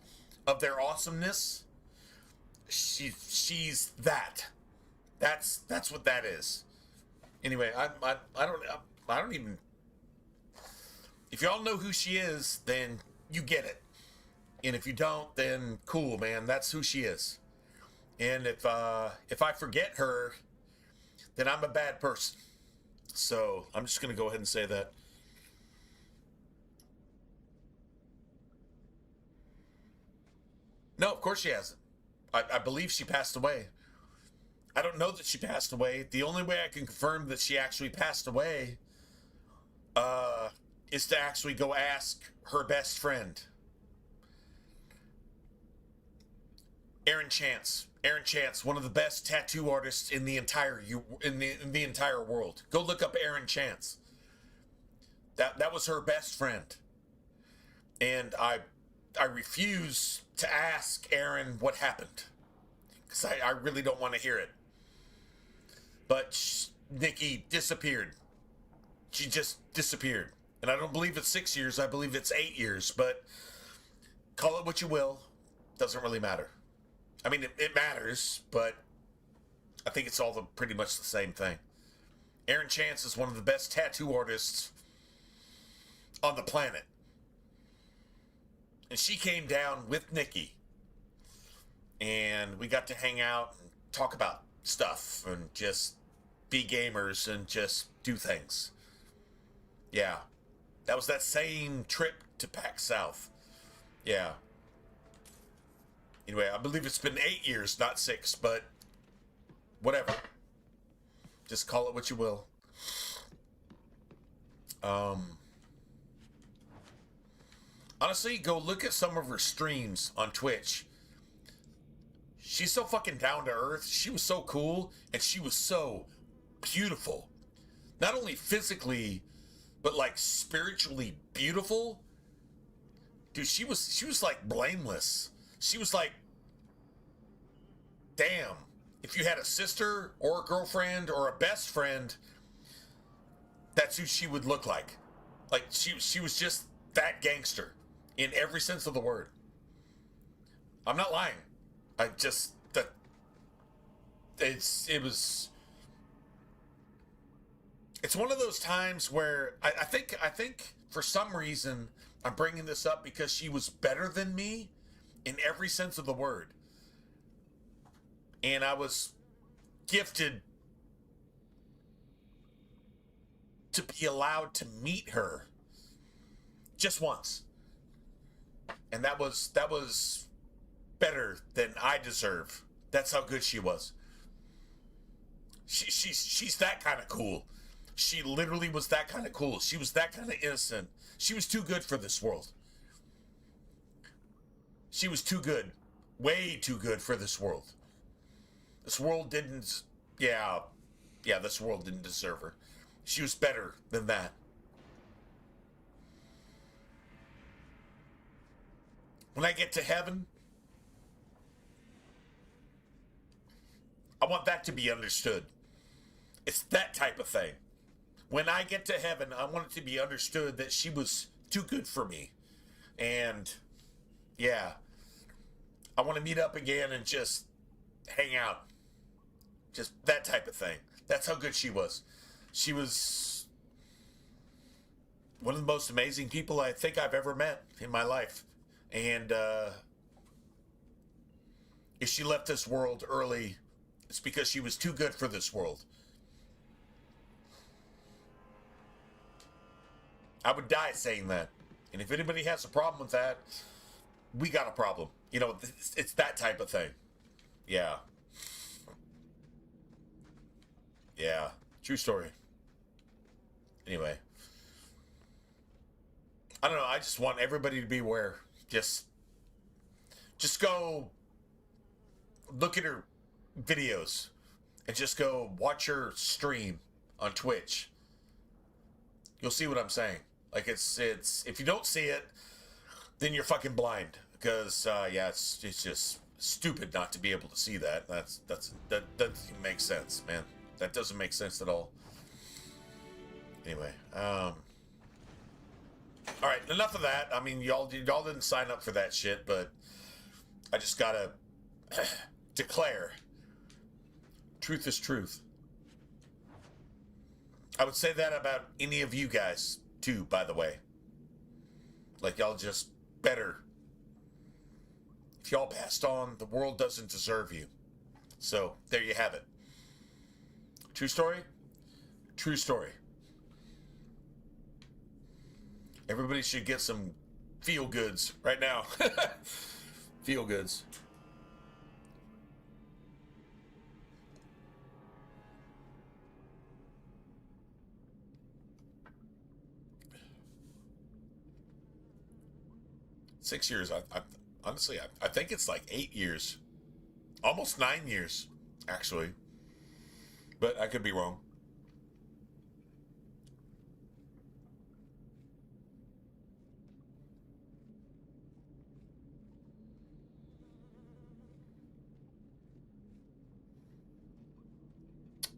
of their awesomeness, she's that. That's what that is. Anyway, I don't even. If y'all know who she is, then you get it. And if you don't, then cool, man. That's who she is. And if I forget her, then I'm a bad person. So I'm just gonna go ahead and say that. No, of course she hasn't. I believe she passed away. I don't know that she passed away. The only way I can confirm that she actually passed away is to actually go ask her best friend, Aaron Chance. Aaron Chance, one of the best tattoo artists in the entire world. Go look up Aaron Chance. That was her best friend, and I refuse to ask Aaron what happened because I really don't want to hear it. But Nikki disappeared. She just disappeared. And I don't believe it's 6 years. I believe it's 8 years. But call it what you will. Doesn't really matter. I mean, it matters, but I think it's all pretty much the same thing. Aaron Chance is one of the best tattoo artists on the planet. And she came down with Nikki. And we got to hang out and talk about stuff and just be gamers and just do things. Yeah. That was that same trip to PAX South. Yeah. Anyway, I believe it's been 8 years, not 6, but whatever. Just call it what you will. Honestly, go look at some of her streams on Twitch. She's so fucking down to earth. She was so cool, and she was so beautiful. Not only physically, but like spiritually beautiful. Dude, she was like blameless. She was like, damn, if you had a sister or a girlfriend or a best friend, that's who she would look like. Like she was just that gangster in every sense of the word. I'm not lying. I just that it's one of those times where I think for some reason I'm bringing this up because she was better than me in every sense of the word. And I was gifted to be allowed to meet her just once. And that was better than I deserve. That's how good she was. She's that kind of cool. She literally was that kind of cool. She was that kind of innocent. She was too good for this world. She was too good. Way too good for this world. This world didn't... Yeah, this world didn't deserve her. She was better than that. When I get to heaven, I want that to be understood. It's that type of thing. When I get to heaven, I want it to be understood that she was too good for me. And, yeah, I want to meet up again and just hang out. Just that type of thing. That's how good she was. She was one of the most amazing people I think I've ever met in my life. And if she left this world early, it's because she was too good for this world. I would die saying that. And if anybody has a problem with that, we got a problem. You know, it's that type of thing. Yeah. Yeah. True story. Anyway. I don't know. I just want everybody to be aware. Just go look at her videos and just go watch her stream on Twitch. You'll see what I'm saying. Like it's if you don't see it, then you're fucking blind. Because it's just stupid not to be able to see that. That doesn't make sense, man. That doesn't make sense at all. Anyway, all right, enough of that. I mean, y'all didn't sign up for that shit, but I just gotta declare, truth is truth. I would say that about any of you guys, too, by the way. Like, y'all just better. If y'all passed on, the world doesn't deserve you. So, there you have it. True story? True story. Everybody should get some feel goods right now. Feel goods. Six years. Honestly, I think it's like 8 years. Almost 9 years, actually. But I could be wrong.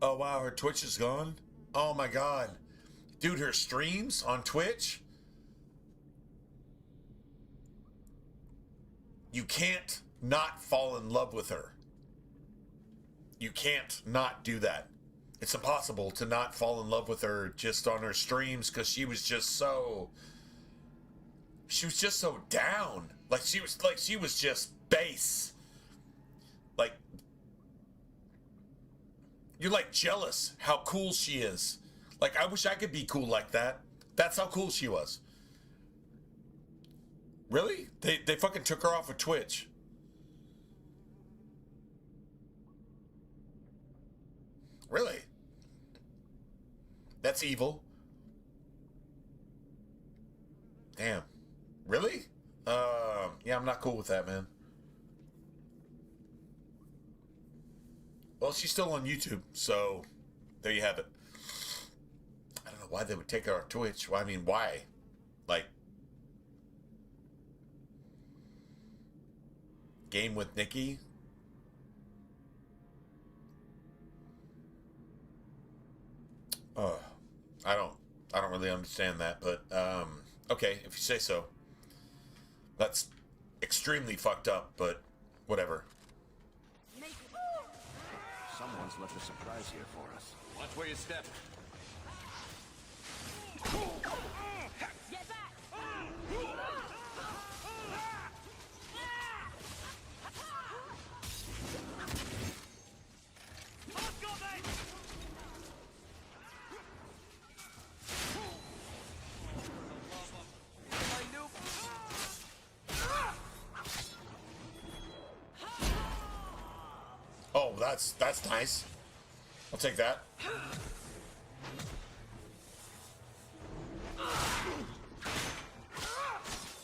Oh, wow, her Twitch is gone? Oh, my God. Dude, her streams on Twitch? You can't not fall in love with her. You can't not do that. It's impossible to not fall in love with her just on her streams because she was just so down. Like she was just base. Like you're like jealous how cool she is. Like I wish I could be cool like that. That's how cool she was. Really? They fucking took her off of Twitch. Really? That's evil. Damn. Really? Yeah, I'm not cool with that, man. Well, she's still on YouTube, so there you have it. I don't know why they would take her off Twitch. Well, I mean, why? Like, Game with Nikki. I don't really understand that, but okay, if you say so. That's extremely fucked up, but whatever. Someone's left a surprise here for us. Watch where you step. Get back! Oh, that's nice. I'll take that.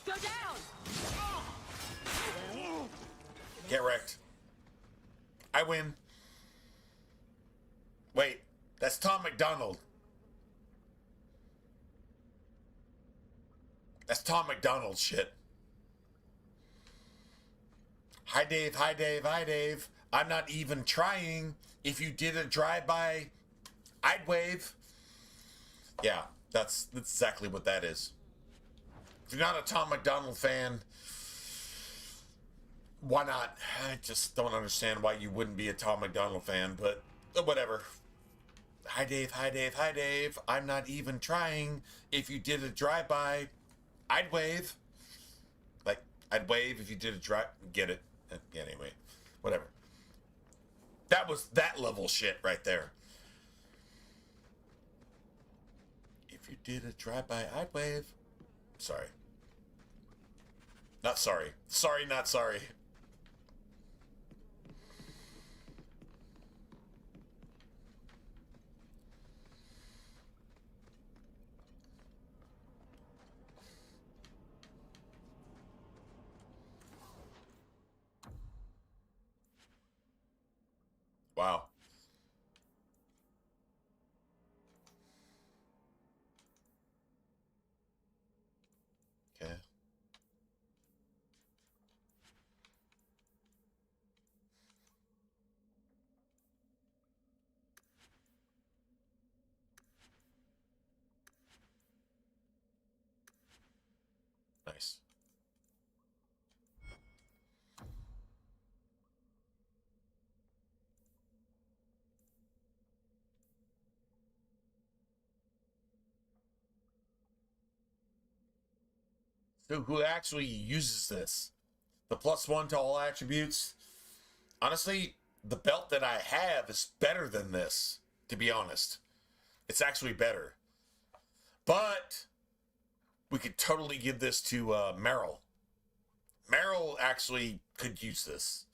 Go down! Get wrecked. I win. Wait, that's Tom McDonald. That's Tom McDonald shit. Hi, Dave. Hi, Dave. Hi, Dave. I'm not even trying. If you did a drive-by, I'd wave. Yeah, that's exactly what that is. If you're not a Tom McDonald fan, why not? I just don't understand why you wouldn't be a Tom McDonald fan, but whatever. Hi, Dave. Hi, Dave. Hi, Dave. I'm not even trying. If you did a drive-by, I'd wave. Like, I'd wave if you did a drive. Get it? Anyway, whatever. That was that level shit right there. If you did a drive-by, I'd wave. Sorry. Not sorry. Sorry, not sorry. Wow. Okay. Nice. So who actually uses this? The +1 to all attributes? Honestly, the belt that I have is better than this, to be honest. It's actually better. But we could totally give this to Meryl. Meryl actually could use this.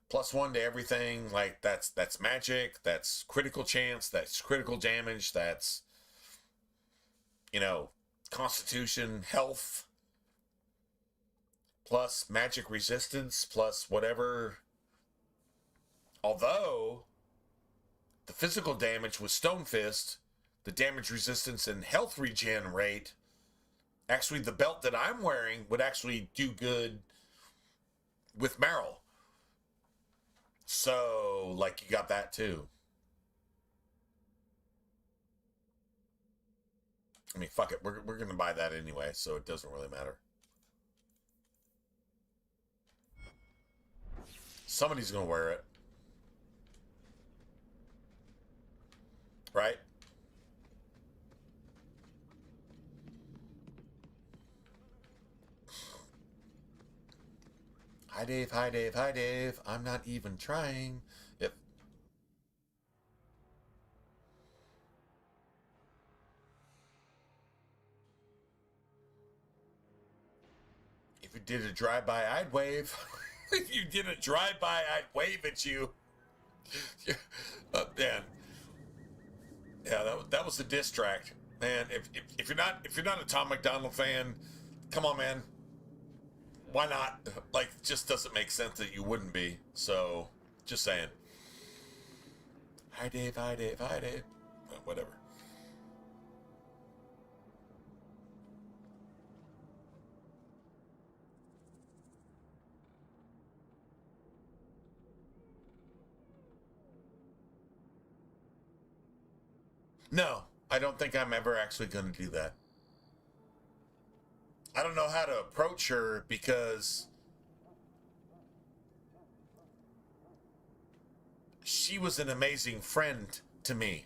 +1 to everything, like that's magic, that's critical chance, that's critical damage, that's, you know, constitution, health, plus magic resistance, plus whatever. Although the physical damage with Stone Fist, the damage resistance and health regen rate, actually the belt that I'm wearing would actually do good with Meryl. So, like, you got that too. I mean, fuck it. We're going to buy that anyway, so it doesn't really matter. Somebody's going to wear it. Right? Hi, Dave. Hi, Dave. Hi, Dave. I'm not even trying. Yep. If you did a drive-by, I'd wave. If you did a drive-by, I'd wave at you. Man. Yeah, that was the diss track. Man, if you're not a Tom McDonald fan, come on, man. Why not? Like, it just doesn't make sense that you wouldn't be. So, just saying. Hi, Dave. Hi, Dave. Hi, Dave. Whatever. No, I don't think I'm ever actually going to do that. I don't know how to approach her because she was an amazing friend to me.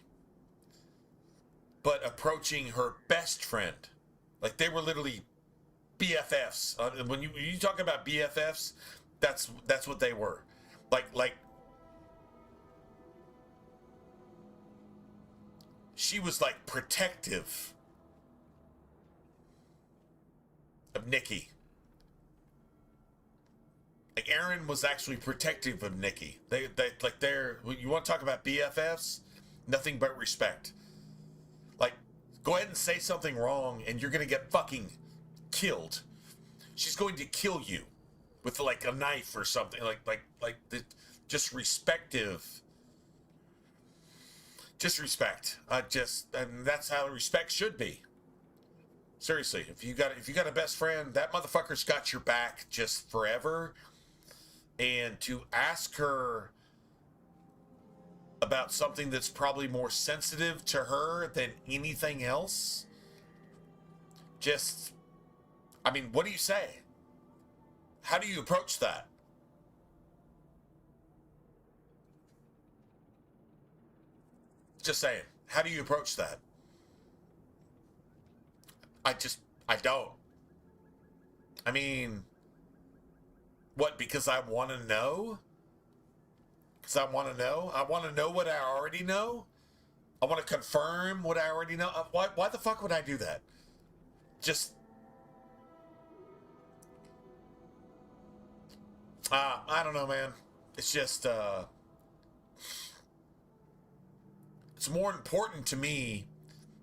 But approaching her best friend, like they were literally BFFs. When you talk about BFFs, that's what they were. Like she was like protective of Nikki. Like Aaron was actually protective of Nikki. They're you want to talk about BFFs? Nothing but respect. Like, go ahead and say something wrong and you're gonna get fucking killed. She's going to kill you with like a knife or something. Just respective. Just respect. And that's how respect should be. Seriously, if you got a best friend, that motherfucker's got your back just forever. And to ask her about something that's probably more sensitive to her than anything else, I mean, what do you say? How do you approach that? Just saying. How do you approach that? I don't. I mean, what, because I want to know? Because I want to know? I want to know what I already know? I want to confirm what I already know? Why the fuck would I do that? I don't know, man. It's just, it's more important to me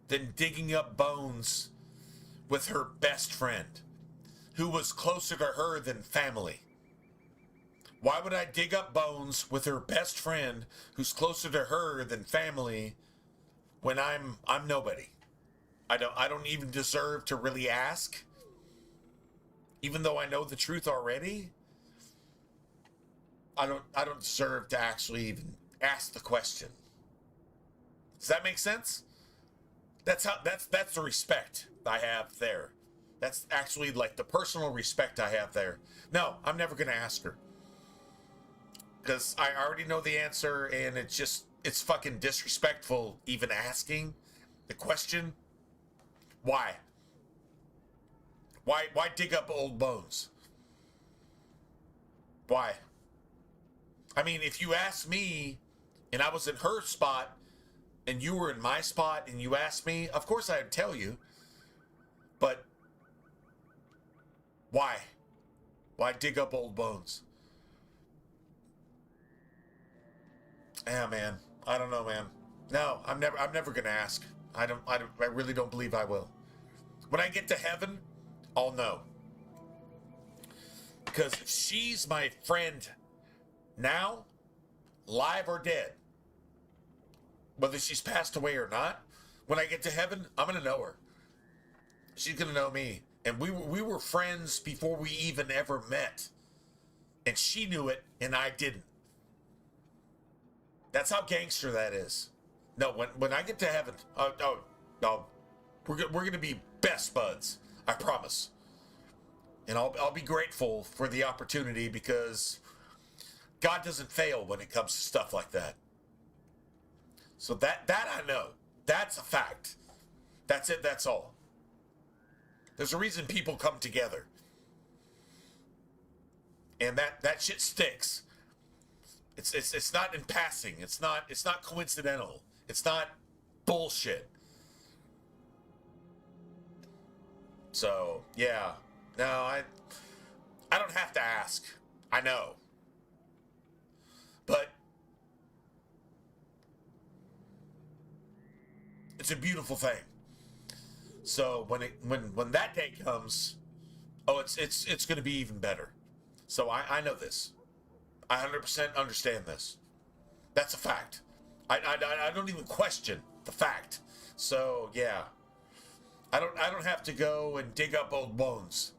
than digging up bones with her best friend, who was closer to her than family. Why would I dig up bones with her best friend who's closer to her than family when I'm nobody? I don't even deserve to really ask, even though I know the truth already. I don't deserve to actually even ask the question. Does that make sense? That's the respect I have there. That's actually like the personal respect I have there. No, I'm never gonna ask her. Because I already know the answer, and it's fucking disrespectful even asking the question. Why? Why dig up old bones? Why? I mean, if you asked me and I was in her spot and you were in my spot and you asked me, of course I'd tell you. But why? Why dig up old bones? Yeah, man. I don't know, man. No, I'm never gonna ask. I really don't believe I will. When I get to heaven, I'll know. Because if she's my friend now, live or dead, whether she's passed away or not, when I get to heaven, I'm gonna know her. She's gonna know me. And we were friends before we even ever met. And she knew it, and I didn't. That's how gangster that is. No, when I get to heaven, we're gonna be best buds. I promise. And I'll be grateful for the opportunity, because God doesn't fail when it comes to stuff like that. So that I know. That's a fact. That's it. That's all. There's a reason people come together. And that shit sticks. It's not in passing. It's not coincidental. It's not bullshit. So, yeah. No, I don't have to ask. I know. But it's a beautiful thing. So when that day comes, it's going to be even better. So I know this. I 100% understand this. That's a fact. I don't even question the fact. So yeah, I don't have to go and dig up old bones.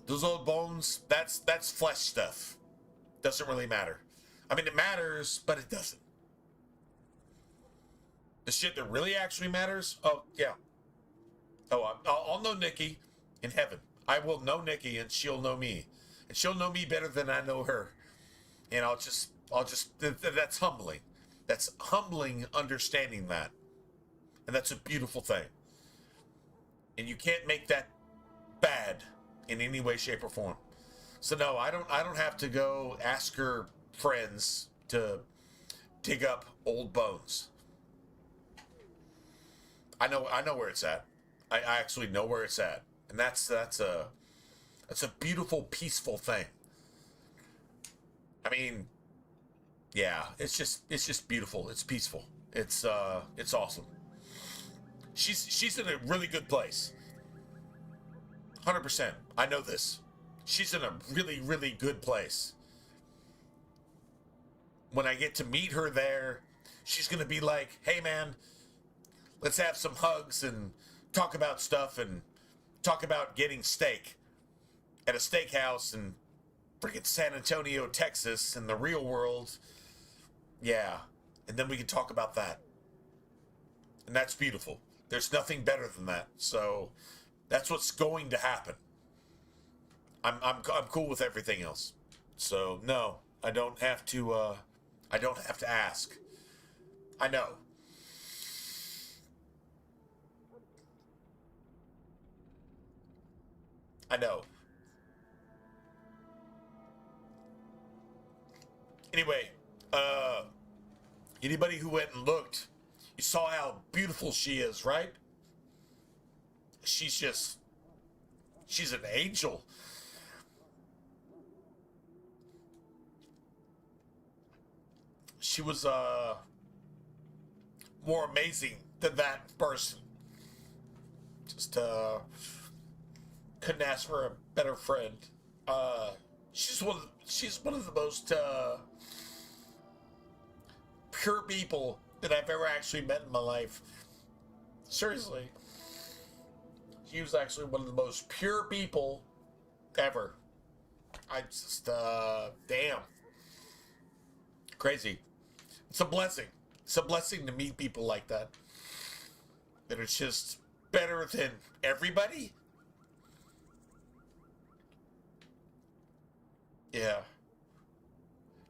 Those old bones, that's flesh stuff. Doesn't really matter. I mean, it matters, but it doesn't. The shit that really actually matters? Oh, yeah. Oh, I'll know Nikki in heaven. I will know Nikki and she'll know me. And she'll know me better than I know her. And that's humbling. That's humbling understanding that. And that's a beautiful thing. And you can't make that bad in any way, shape, or form. So no, I don't have to go ask her friends to dig up old bones. I know where it's at. I actually know where it's at. And that's a beautiful, peaceful thing. I mean, yeah, it's just beautiful. It's peaceful. It's awesome. She's in a really good place. 100%. I know this. She's in a really, really good place. When I get to meet her there, she's going to be like, hey, man, let's have some hugs and talk about stuff and talk about getting steak at a steakhouse in freaking San Antonio, Texas, in the real world. Yeah. And then we can talk about that. And that's beautiful. There's nothing better than that. So that's what's going to happen. I'm cool with everything else. So no, I don't have to ask. I know. I know. Anyway, anybody who went and looked, you saw how beautiful she is, right? She's an angel. She was more amazing than that person. Just couldn't ask for a better friend. She's one of the most pure people that I've ever actually met in my life. Seriously. She was actually one of the most pure people ever. I just, damn. Crazy. It's a blessing. It's a blessing to meet people like that. That are just better than everybody. Yeah.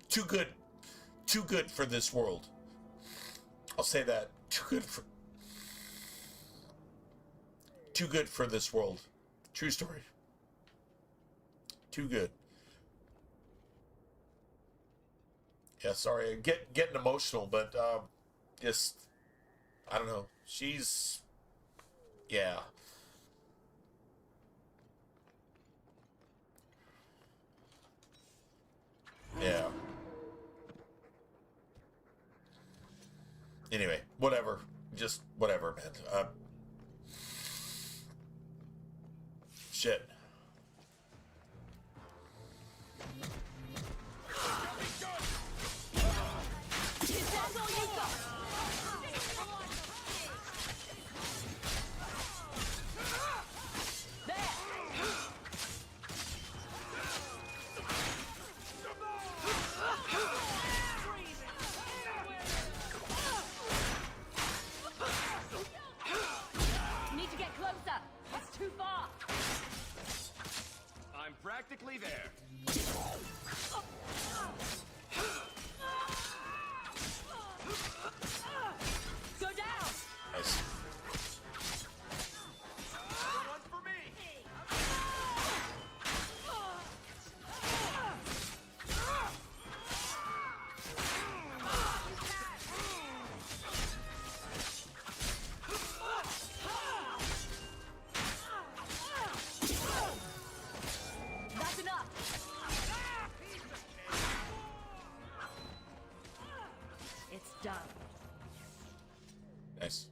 Too good. Too good for this world. I'll say that. Too good for this world. True story. Too good. Yeah, sorry, getting emotional, but just I don't know. She's yeah. Yeah. Anyway, whatever. Just whatever, man. Shit. Need to get closer. It's too far. I'm practically there. Go down. Nice. One for me. That's enough. It's done. Nice.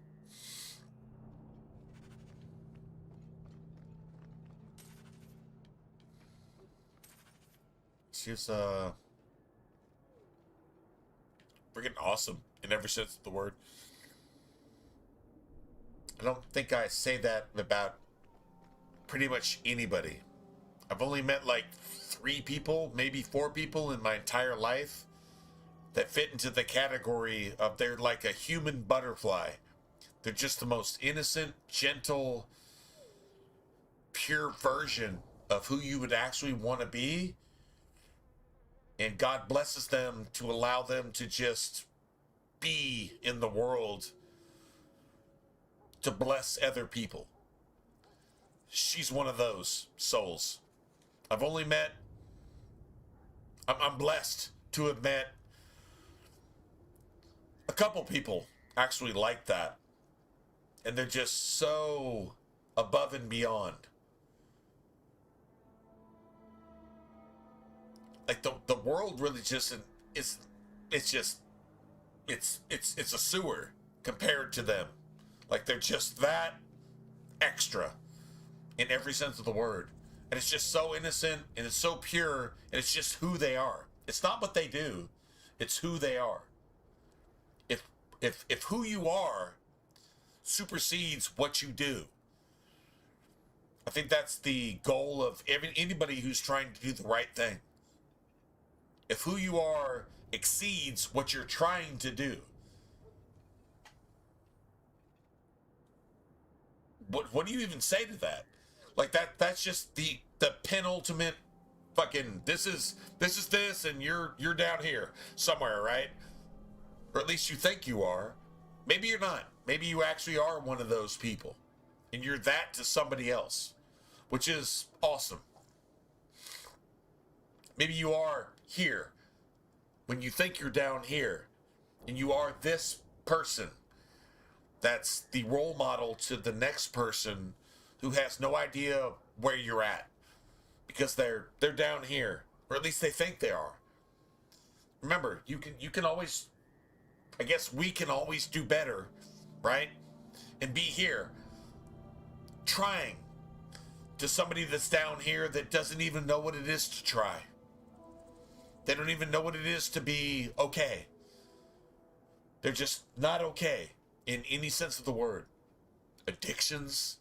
She's freaking awesome in every sense of the word. I don't think I say that about pretty much anybody. I've only met like 3 people, maybe 4 people in my entire life that fit into the category of they're like a human butterfly. They're just the most innocent, gentle, pure version of who you would actually want to be. And God blesses them to allow them to just be in the world to bless other people. She's one of those souls. I've only met, I'm blessed to have met a couple people actually like that. And they're just so above and beyond. Like the world really just it's a sewer compared to them. Like they're just that extra in every sense of the word. And it's just so innocent and it's so pure and it's just who they are. It's not what they do, it's who they are. If who you are supersedes what you do, I think that's the goal of anybody who's trying to do the right thing. If who you are exceeds what you're trying to do, what do you even say to that? Like that's just the penultimate fucking this is this and you're down here somewhere, right? Or at least you think you are. Maybe you're not. Maybe you actually are one of those people. And you're that to somebody else, which is awesome. Maybe you are here when you think you're down here, and you are this person that's the role model to the next person who has no idea where you're at because they're down here, or at least they think they are. Remember, you can always, I guess we can always do better, right? And be here trying to somebody that's down here that doesn't even know what it is to try. They don't even know what it is to be okay. They're just not okay in any sense of the word. Addictions,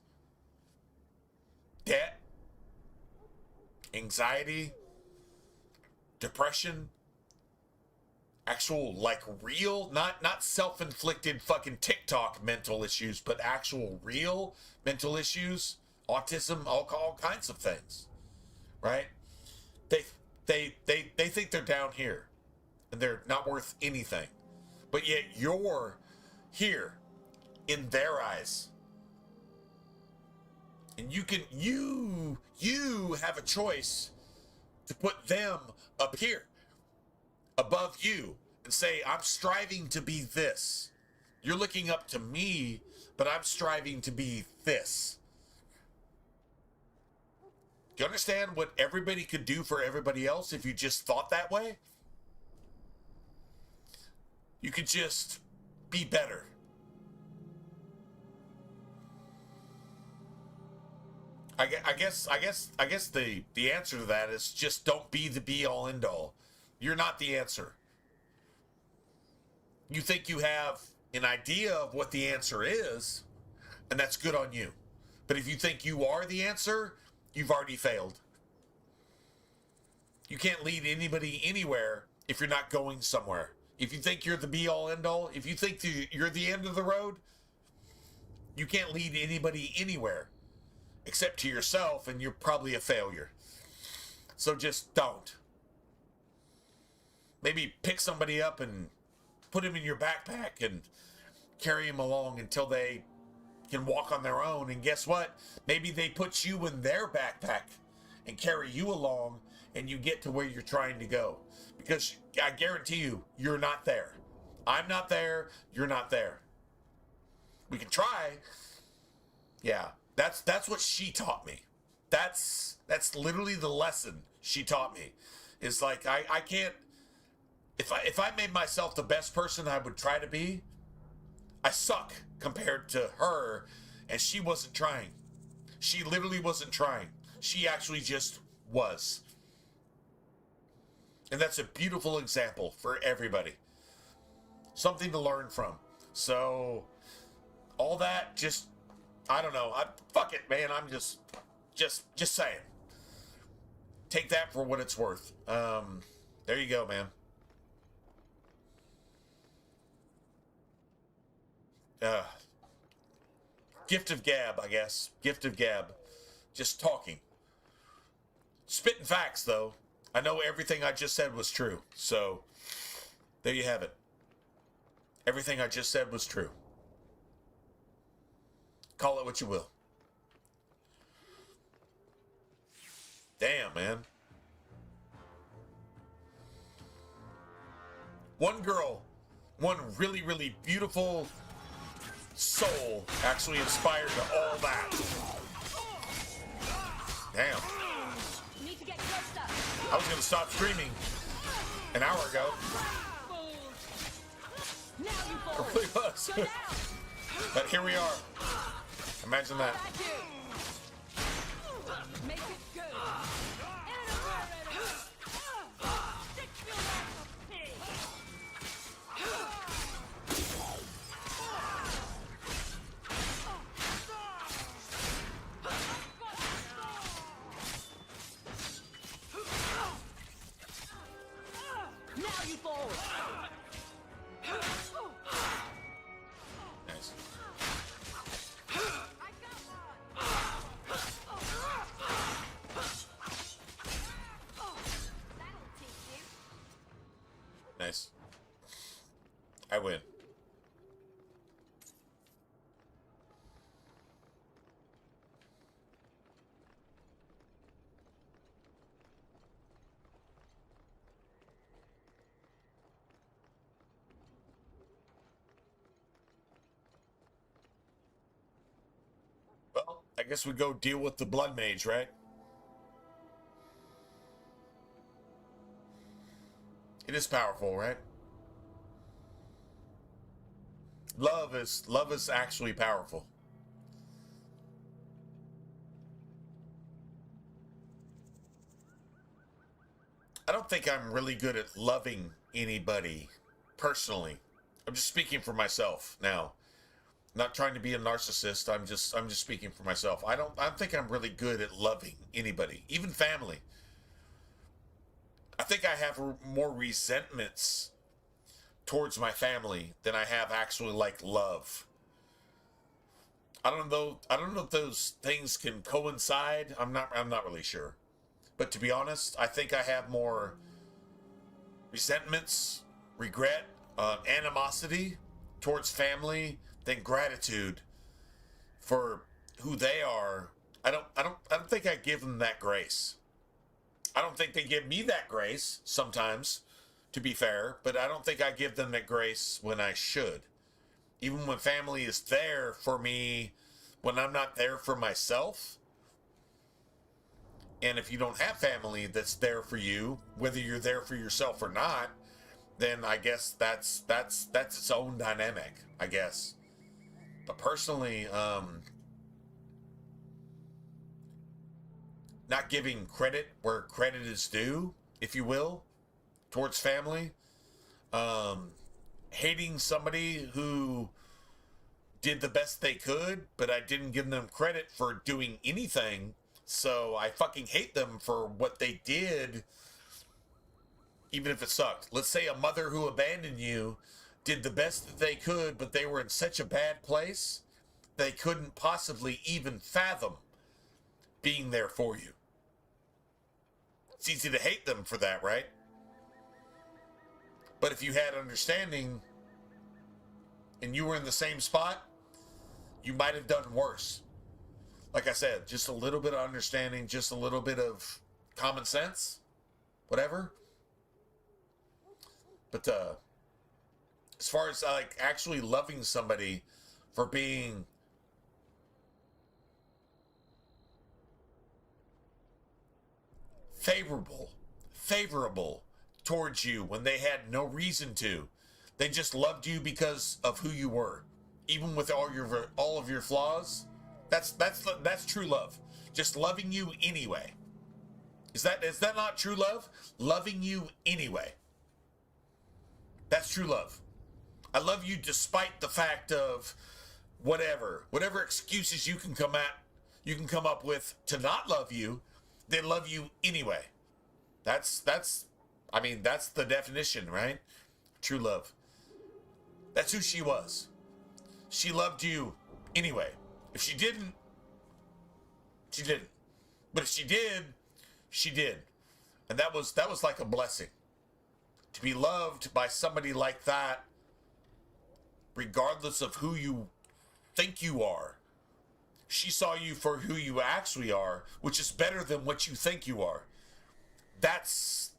debt, anxiety, depression, actual like real, not self-inflicted fucking TikTok mental issues, but actual real mental issues, autism, all kinds of things, right? They think they're down here and they're not worth anything. But yet you're here in their eyes. And you have a choice to put them up here above you and say, I'm striving to be this. You're looking up to me, but I'm striving to be this. Do you understand what everybody could do for everybody else if you just thought that way? You could just be better. I guess the answer to that is just don't be the be all end all. You're not the answer. You think you have an idea of what the answer is, and that's good on you. But if you think you are the answer, you've already failed. You can't lead anybody anywhere if you're not going somewhere. If you think you're the be all end all, if you think you're the end of the road, you can't lead anybody anywhere except to yourself, and you're probably a failure. So just don't. Maybe pick somebody up and put him in your backpack and carry him along until they can walk on their own. And guess what? Maybe they put you in their backpack and carry you along, and you get to where you're trying to go. Because I guarantee you, you're not there. I'm not there. You're not there. We can try. Yeah, that's what she taught me. That's literally the lesson she taught me. Is like I can't. If I made myself the best person I would try to be, I suck compared to her, and she wasn't trying. She literally wasn't trying. She actually just was. And that's a beautiful example for everybody. Something to learn from. So, all that, just, I don't know. Fuck it, man. I'm just saying. Take that for what it's worth. There you go, man. gift of gab, I guess. Gift of gab. Just talking. Spitting facts, though. I know everything I just said was true. So, there you have it. Everything I just said was true. Call it what you will. Damn, man. One girl, one really, really beautiful soul actually inspired all that. Damn. Need to get closer. I was going to stop streaming an hour ago. Now you I really was. But here we are. Imagine that. Make it good. Now you fall. Nice. Nice. I win. Well, I guess we go deal with the blood mage, right? It is powerful, right? Love is actually powerful. I don't think I'm really good at loving anybody personally. I'm just speaking for myself now. Not trying to be a narcissist. I'm just speaking for myself. I don't think I'm really good at loving anybody, even family. I think I have more resentments towards my family than I have actually like love. I don't know if those things can coincide. I'm not really sure. But to be honest, I think I have more resentments, regret, animosity towards family than gratitude for who they are. I don't think I give them that grace. I don't think they give me that grace sometimes, to be fair, but I don't think I give them that grace when I should. Even when family is there for me, when I'm not there for myself. And if you don't have family that's there for you, whether you're there for yourself or not, then I guess that's its own dynamic, I guess. But personally, not giving credit where credit is due, if you will, towards family. Hating somebody who did the best they could, but I didn't give them credit for doing anything. So I fucking hate them for what they did, even if it sucked. Let's say a mother who abandoned you did the best that they could, but they were in such a bad place, they couldn't possibly even fathom being there for you. It's easy to hate them for that, right? But if you had understanding and you were in the same spot, you might have done worse. Like I said, just a little bit of understanding, just a little bit of common sense, whatever. But as far as like actually loving somebody for being favorable towards you when they had no reason to, they just loved you because of who you were, even with all of your flaws. That's true love. Just loving you anyway. Is that not true love? Loving you anyway. That's true love. I love you despite the fact of whatever excuses you can come up with to not love you. They love you anyway. That's the definition, right? True love. That's who she was. she loved you anyway. If she didn't, she didn't. But if she did, she did. And that was like a blessing. To be loved by somebody like that, regardless of who you think you are. She saw you for who you actually are, which is better than what you think you are. That's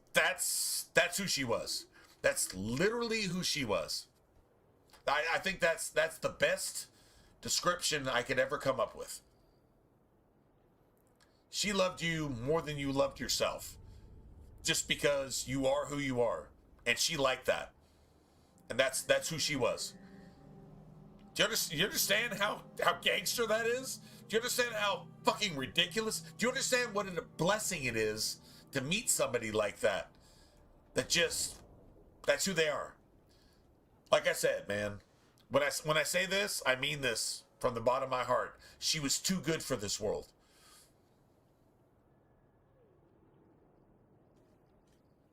who she was. That's literally who she was. I think that's the best description I could ever come up with. She loved you more than you loved yourself. Just because you are who you are. And she liked that. And that's who she was. Do you understand how gangster that is? Do you understand how fucking ridiculous? Do you understand what a blessing it is to meet somebody like that? That's who they are. Like I said, man, when I say this, I mean this from the bottom of my heart. She was too good for this world.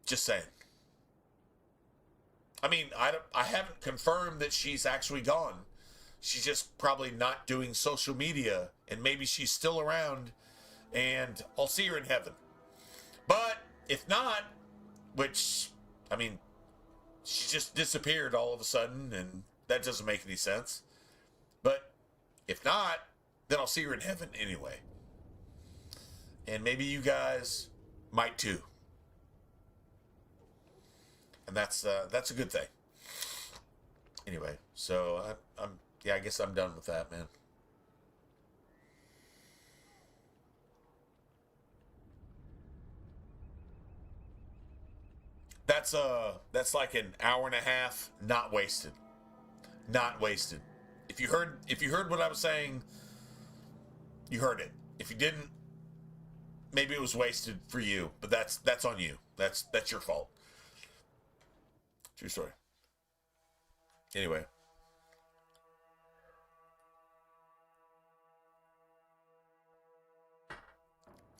Just saying. I mean, I haven't confirmed that she's actually gone. She's just probably not doing social media, and maybe she's still around, and I'll see her in heaven. But if not, which, I mean, she just disappeared all of a sudden, and that doesn't make any sense. But if not, then I'll see her in heaven anyway. And maybe you guys might too. And that's a good thing. Anyway, so I guess I'm done with that, man. That's like an hour and a half not wasted. Not wasted. If you heard what I was saying, you heard it. If you didn't, maybe it was wasted for you, but that's on you. That's your fault. True story. Anyway.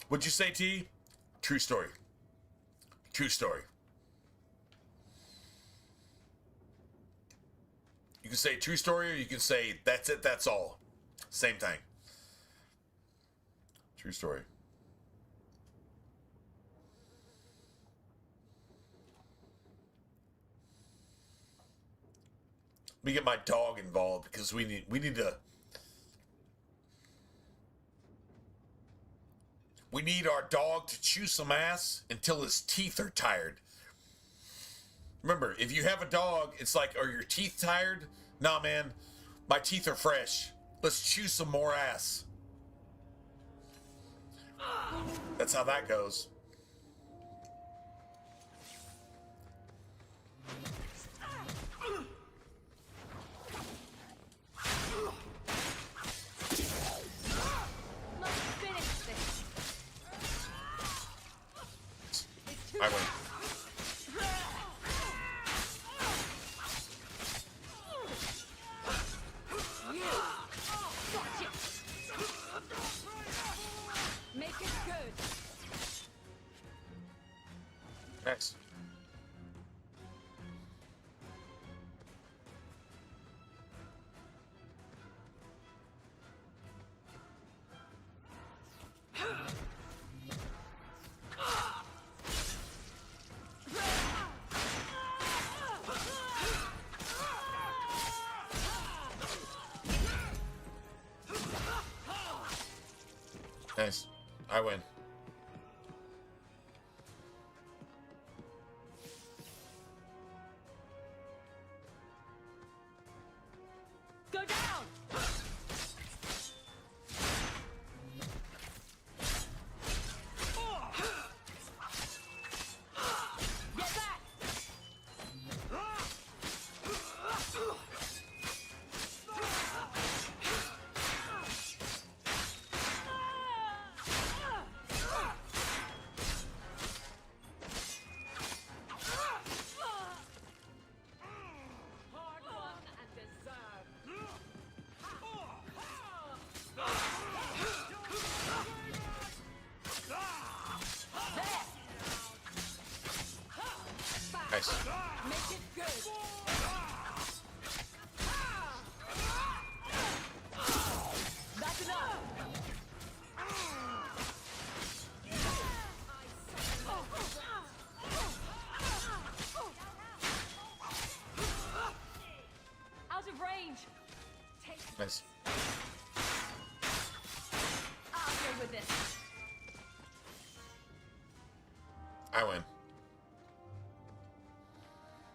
What'd you say, T? True story. True story. You can say true story, or you can say that's it, that's all. Same thing. True story. Let me get my dog involved because we need our dog to chew some ass until his teeth are tired. Remember, if you have a dog, it's like, are your teeth tired? Nah, man, my teeth are fresh. Let's chew some more ass. That's how that goes. I win. Make it good. Next. Nice. I win. Go down. Get back. Hard won and deserved. Nice. I'll deal with this. I win.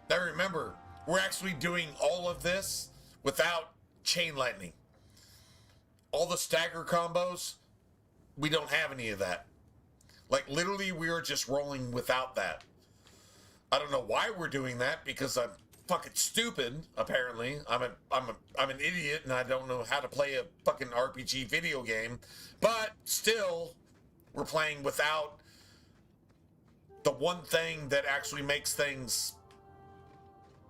Now remember, we're actually doing all of this without chain lightning. All the stagger combos, we don't have any of that. Like, literally, we are just rolling without that. I don't know why we're doing that, because I'm fucking stupid, apparently. I'm an idiot, and I don't know how to play a fucking RPG video game. But still, we're playing without the one thing that actually makes things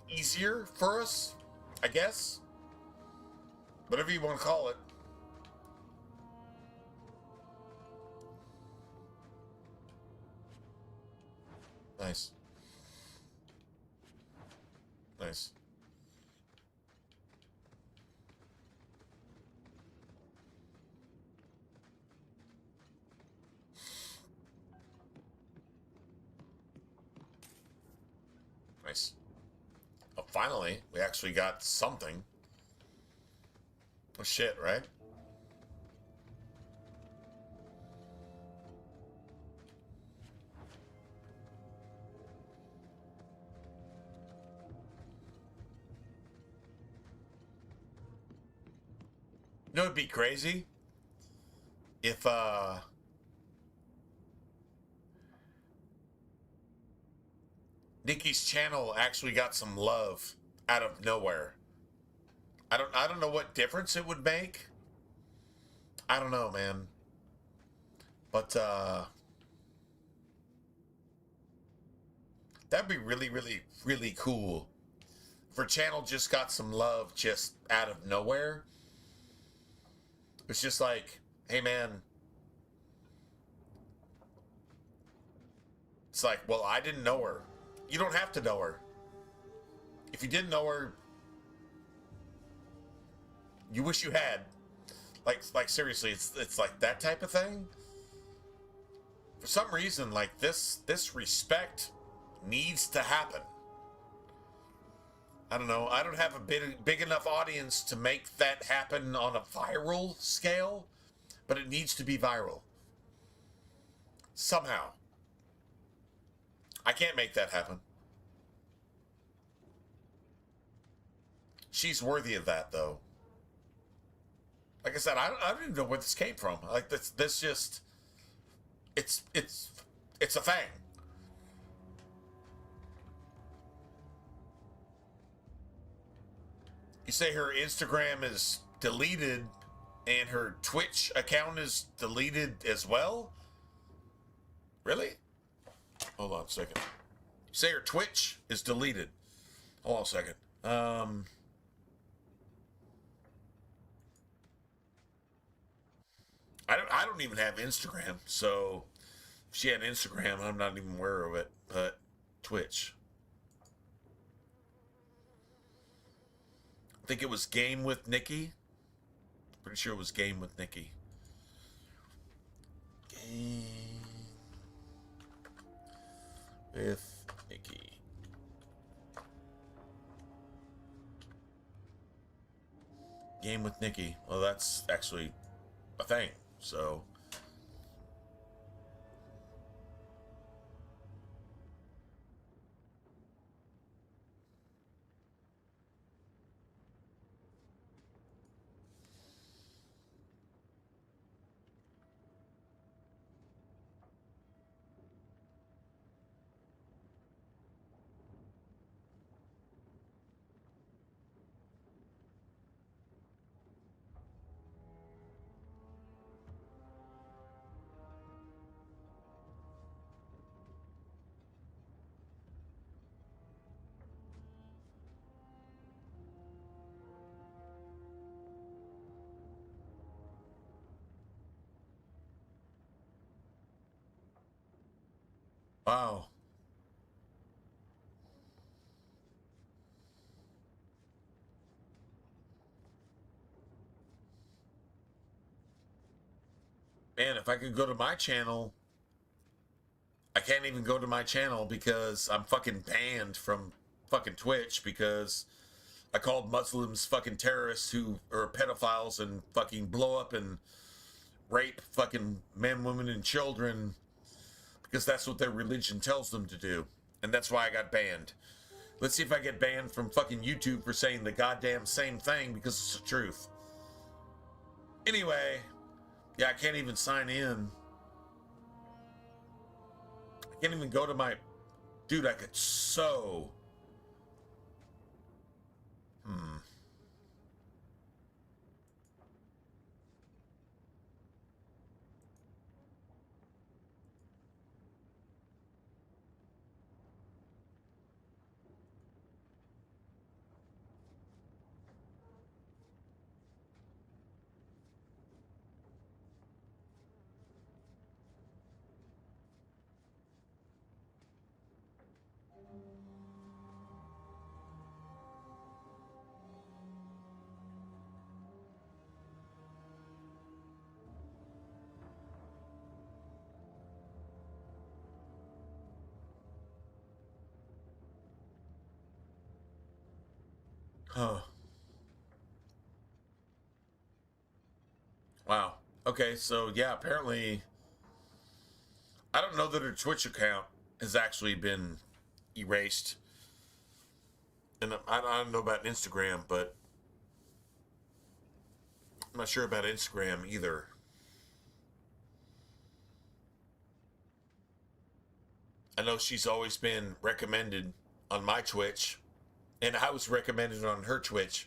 easier for us, I guess. Whatever you want to call it. Nice. Nice. Nice. Oh, finally, we actually got something. Oh shit, right? You know, it'd be crazy if Nikki's channel actually got some love out of nowhere. I don't know what difference it would make. I don't know, man. But that'd be really, really, really cool. If her channel just got some love just out of nowhere. It's just like, hey man. It's like, well, I didn't know her. You don't have to know her. If you didn't know her, you wish you had. Like seriously, it's like that type of thing. For some reason, like this respect needs to happen. I don't know. I don't have a big enough audience to make that happen on a viral scale, but it needs to be viral. Somehow. I can't make that happen. She's worthy of that, though. Like I said, I don't even know where this came from. Like this just, it's a thing. You say her Instagram is deleted and her Twitch account is deleted as well? Really? Hold on a second. You say her Twitch is deleted. Hold on a second. I don't even have Instagram, so if she had Instagram, I'm not even aware of it. But Twitch. I think it was Game with Nikki. Pretty sure it was Game with Nikki. Game with Nikki. Game with Nikki. Well, that's actually a thing. So wow. Man, if I could go to my channel, I can't even go to my channel because I'm fucking banned from fucking Twitch because I called Muslims fucking terrorists who are pedophiles and fucking blow up and rape fucking men, women, and children because that's what their religion tells them to do. And that's why I got banned. Let's see if I get banned from fucking YouTube for saying the goddamn same thing because it's the truth. Anyway, yeah, I can't even sign in. I can't even go to my... Dude, I could so... Huh. Wow. Okay, so yeah, apparently... I don't know that her Twitch account has actually been erased. And I don't know about Instagram, but... I'm not sure about Instagram either. I know she's always been recommended on my Twitch. And I was recommended on her Twitch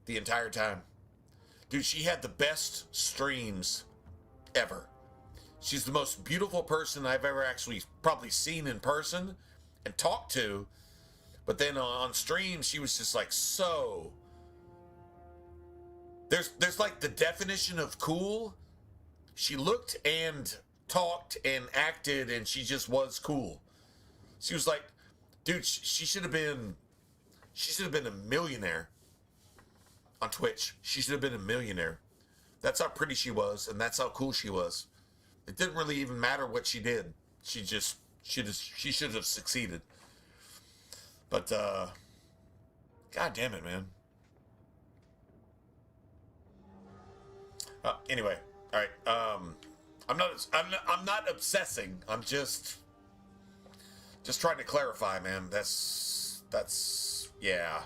the entire time. Dude, she had the best streams ever. She's the most beautiful person I've ever actually probably seen in person and talked to. But then on stream, she was just like so... There's like the definition of cool. She looked and talked and acted and she just was cool. She was like, dude, she should have been a millionaire on Twitch. She should have been a millionaire. That's how pretty she was and that's how cool she was. It didn't really even matter what she did. She should have succeeded. But God damn it, man. Anyway, all right. I'm not obsessing. I'm just trying to clarify, man. That's yeah.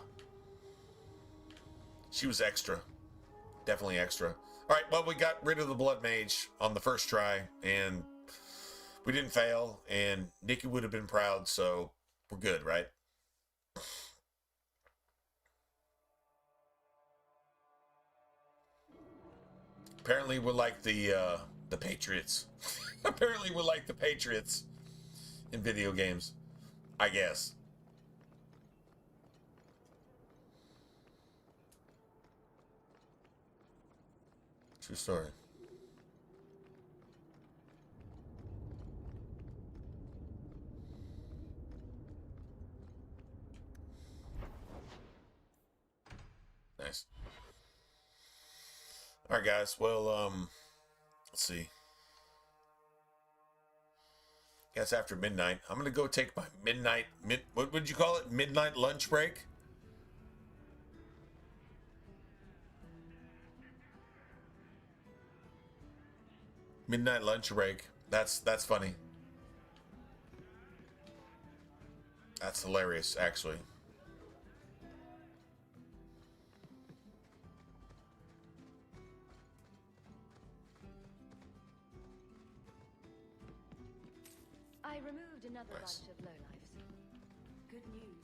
She was extra. Definitely extra. All right, well, we got rid of the Blood Mage on the first try, and we didn't fail, and Nikki would have been proud, so we're good, right? Apparently, we're like the Patriots. Apparently, we're like the Patriots in video games, I guess. True story. Nice. All right, guys. Well, let's see. Guess after midnight, I'm gonna go take my what would you call it? Midnight lunch break. Midnight lunch break. That's funny. That's hilarious, actually. I removed another Nice. bunch of lowlifes. Good news.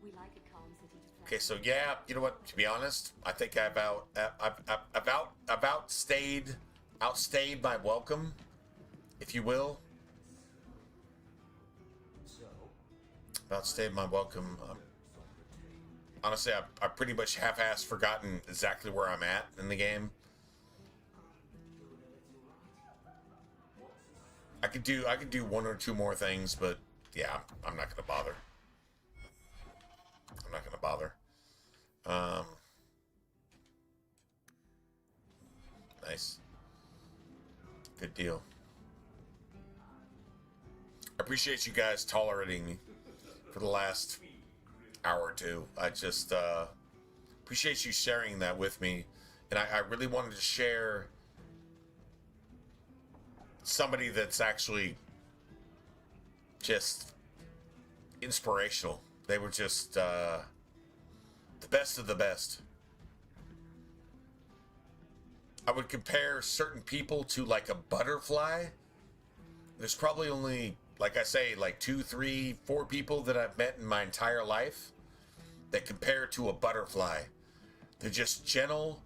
We like a calm city to play. Okay, so yeah, you know what? To be honest, I think I've outstayed my welcome, if you will. Outstayed my welcome. Honestly, I pretty much half-assed forgotten exactly where I'm at in the game. I could do one or two more things, but yeah, I'm not gonna bother. I'm not gonna bother. Nice. Good deal. I appreciate you guys tolerating me for the last hour or two. I just appreciate you sharing that with me. And I really wanted to share somebody that's actually just inspirational. They were just the best of the best. I would compare certain people to like a butterfly. There's probably only, like I say, like 2, 3, 4 people that I've met in my entire life that compare to a butterfly. They're just gentle.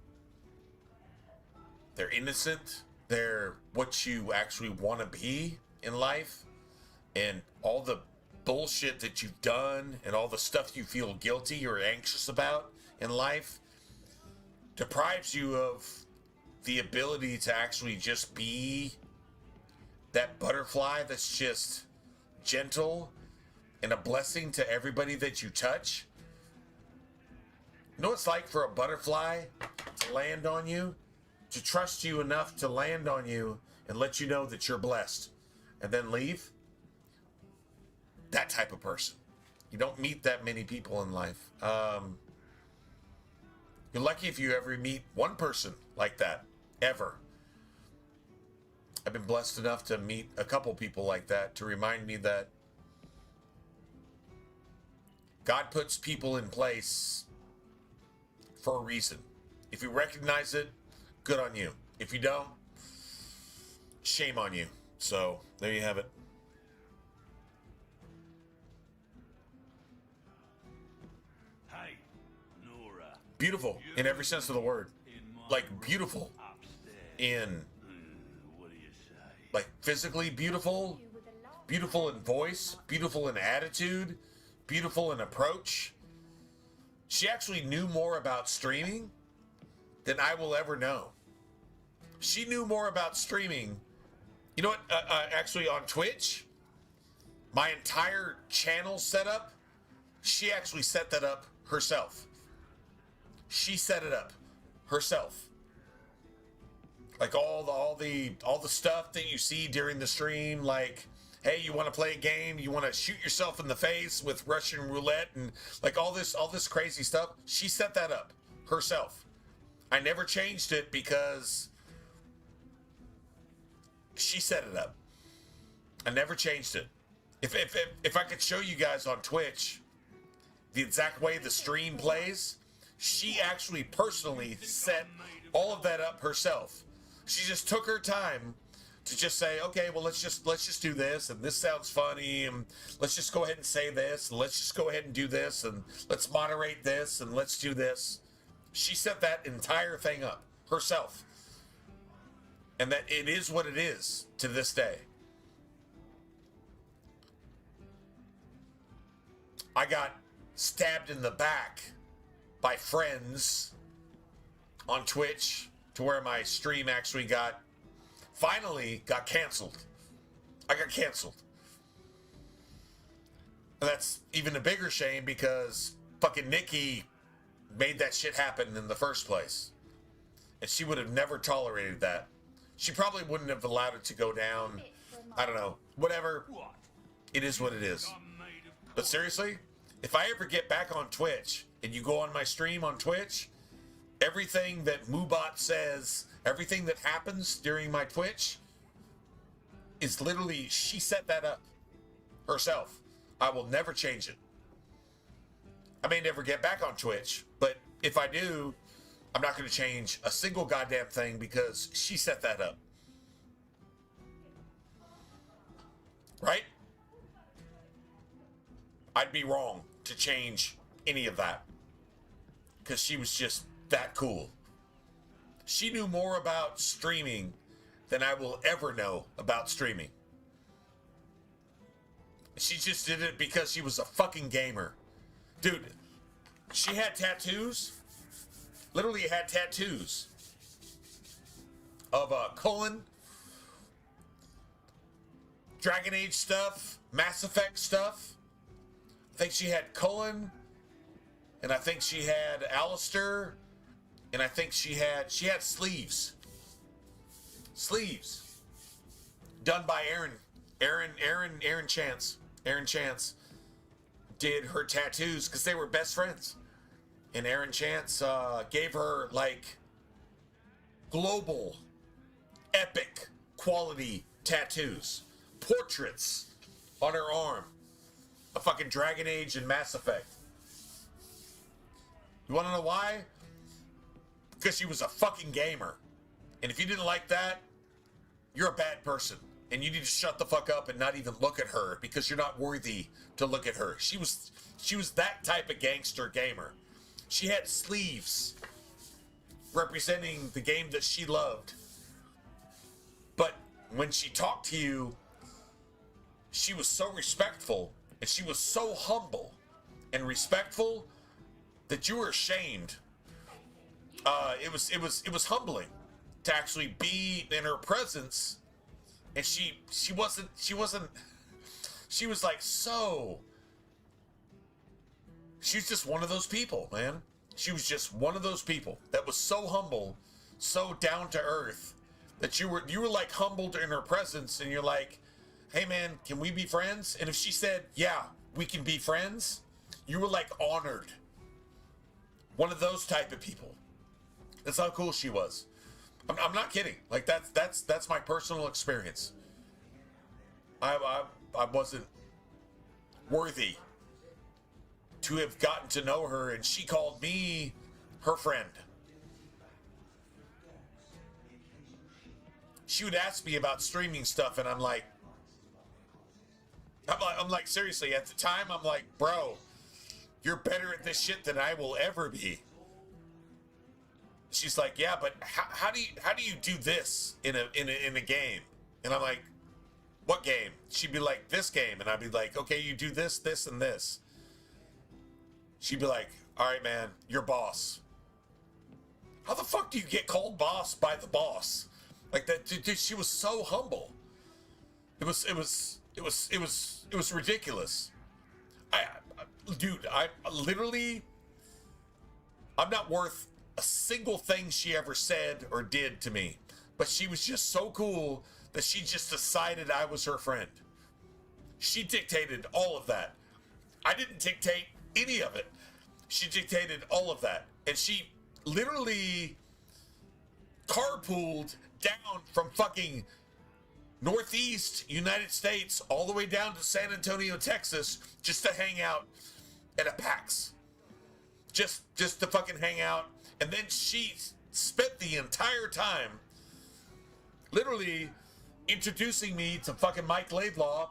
They're innocent. They're what you actually want to be in life. And all the bullshit that you've done and all the stuff you feel guilty or anxious about in life deprives you of the ability to actually just be that butterfly that's just gentle and a blessing to everybody that you touch. You know what it's like for a butterfly to land on you, to trust you enough to land on you and let you know that you're blessed and then leave? That type of person. You don't meet that many people in life. You're lucky if you ever meet one person like that, ever. I've been blessed enough to meet a couple people like that to remind me that God puts people in place for a reason. If you recognize it, good on you. If you don't, shame on you. So, there you have it. Hey, Nora. Beautiful in every sense of the word. Like beautiful in like physically beautiful, beautiful in voice, beautiful in attitude, beautiful in approach. She actually knew more about streaming than I will ever know. She knew more about streaming. You know what? Actually on Twitch, my entire channel setup, she actually set that up herself. She set it up herself. Like all the stuff that you see during the stream, like, hey, you want to play a game, you want to shoot yourself in the face with Russian roulette and like all this crazy stuff. She set that up herself. I never changed it because she set it up. I never changed it. If I could show you guys on Twitch the exact way the stream plays, she actually personally set all of that up herself. She just took her time to just say, okay, well, let's just do this, and this sounds funny, and let's just go ahead and say this, and let's just go ahead and do this, and let's moderate this, and let's do this. She set that entire thing up herself. And that it is what it is to this day. I got stabbed in the back by friends on Twitch to where my stream actually finally got canceled. I got canceled. And that's even a bigger shame because fucking Nikki made that shit happen in the first place. And she would have never tolerated that. She probably wouldn't have allowed it to go down. I don't know. Whatever. It is what it is. But seriously, if I ever get back on Twitch and you go on my stream on Twitch, everything that Moobot says, everything that happens during my Twitch is literally, she set that up herself. I will never change it. I may never get back on Twitch, but if I do, I'm not going to change a single goddamn thing because she set that up. Right? I'd be wrong to change any of that because she was just that cool. She knew more about streaming than I will ever know about streaming. She just did it because she was a fucking gamer. Dude, she had tattoos. Literally had tattoos of Cullen, Dragon Age stuff, Mass Effect stuff. I think she had Cullen, and I think she had Alistair, and I think she had sleeves. Sleeves. Done by Aaron Chance. did her tattoos because they were best friends. And Aaron Chance gave her like global, epic quality tattoos, portraits on her arm, a fucking Dragon Age and Mass Effect. You want to know why? Because she was a fucking gamer. And if you didn't like that, you're a bad person. And you need to shut the fuck up and not even look at her because you're not worthy to look at her. She was that type of gangster gamer. She had sleeves representing the game that she loved. But when she talked to you, she was so respectful and she was so humble and respectful that you were ashamed. It was humbling to actually be in her presence. And she was like she was just one of those people, man. She was just one of those people that was so humble, so down to earth that you were like humbled in her presence, and you're like, hey man, can we be friends? And if she said, yeah, we can be friends, you were like honored. One of those type of people. That's how cool she was. I'm not kidding. Like that's my personal experience. I wasn't worthy to have gotten to know her, and she called me her friend. She would ask me about streaming stuff, and I'm like seriously, at the time, I'm like, bro, you're better at this shit than I will ever be. She's like, yeah, but how do you do this in a game? And I'm like, what game? She'd be like, this game, and I'd be like, okay, you do this, this, and this. She'd be like, all right, man, you're boss. How the fuck do you get called boss by the boss? Like that, dude, she was so humble. It was ridiculous. I'm not worth a single thing she ever said or did to me, but she was just so cool that she just decided I was her friend. She dictated all of that. I didn't dictate any of it. She dictated all of that, and she literally carpooled down from fucking Northeast United States all the way down to San Antonio, Texas, just to hang out at a PAX. Just to fucking hang out. And then she spent the entire time literally introducing me to fucking Mike Laidlaw,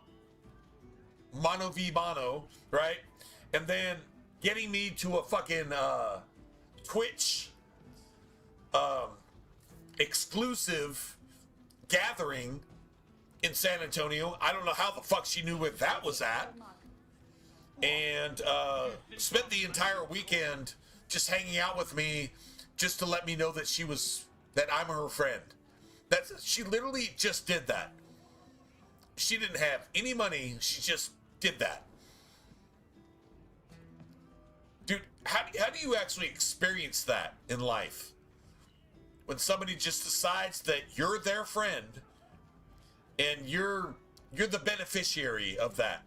mano v mano, right? And then getting me to a fucking Twitch exclusive gathering in San Antonio. I don't know how the fuck she knew where that was at. And spent the entire weekend just hanging out with me, just to let me know that I'm her friend. She literally just did that. She didn't have any money. She just did that. Dude, how do you actually experience that in life? When somebody just decides that you're their friend and you're the beneficiary of that.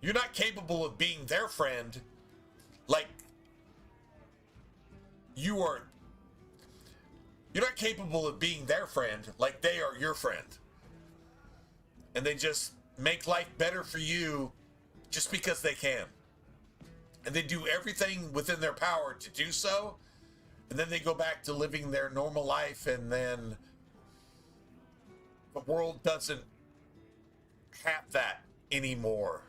You're not capable of being their friend like you are. You're not capable of being their friend like they are your friend. And they just make life better for you just because they can. And they do everything within their power to do so. And then they go back to living their normal life, and then the world doesn't have that anymore.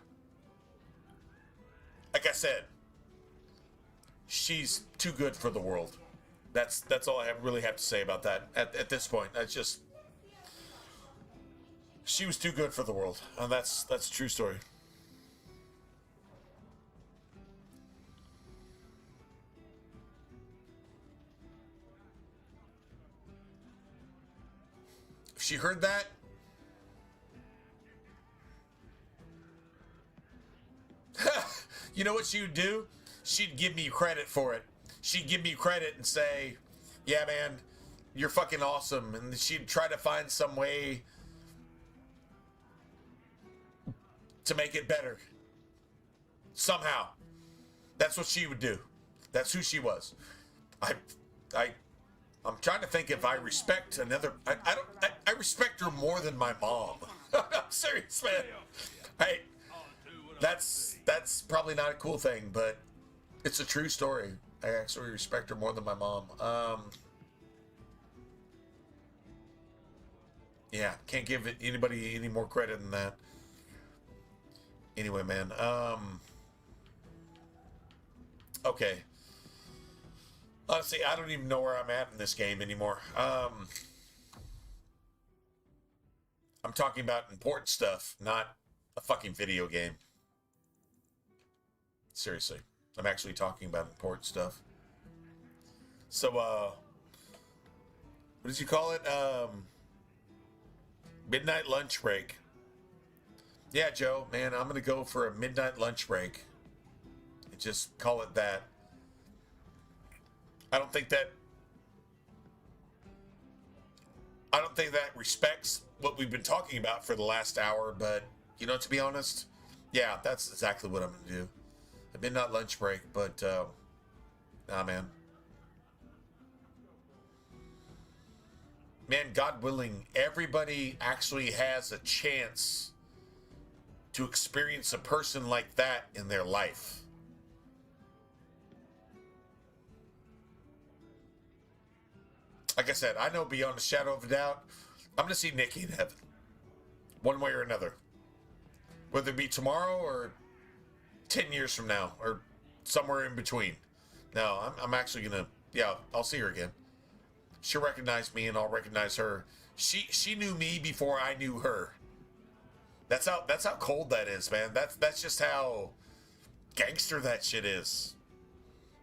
Like I said, she's too good for the world. That's all I really have to say about that at this point. She was too good for the world, and that's a true story. If she heard that, you know what she would do? She'd give me credit for it. She'd give me credit and say, yeah, man, you're fucking awesome. And she'd try to find some way to make it better. Somehow. That's what she would do. That's who she was. I'm trying to think if I respect another. I respect her more than my mom. I'm serious, man. That's probably not a cool thing, but it's a true story. I actually respect her more than my mom. Yeah, can't give anybody any more credit than that. Anyway, man. Okay. Honestly, I don't even know where I'm at in this game anymore. I'm talking about important stuff, not a fucking video game. Seriously. I'm actually talking about important stuff. So, what did you call it? Midnight lunch break. Yeah, Joe, man, I'm going to go for a midnight lunch break. And just call it that. I don't think that respects what we've been talking about for the last hour, but, you know, to be honest, yeah, that's exactly what I'm going to do. A midnight lunch break, but, nah, man. Man, God willing, everybody actually has a chance to experience a person like that in their life. Like I said, I know beyond a shadow of a doubt, I'm going to see Nikki in heaven. One way or another. Whether it be tomorrow or 10 years from now or somewhere in between. No, I'm actually going to, yeah, I'll see her again. She'll recognize me and I'll recognize her. She knew me before I knew her. That's how cold that is, man. That's just how gangster that shit is.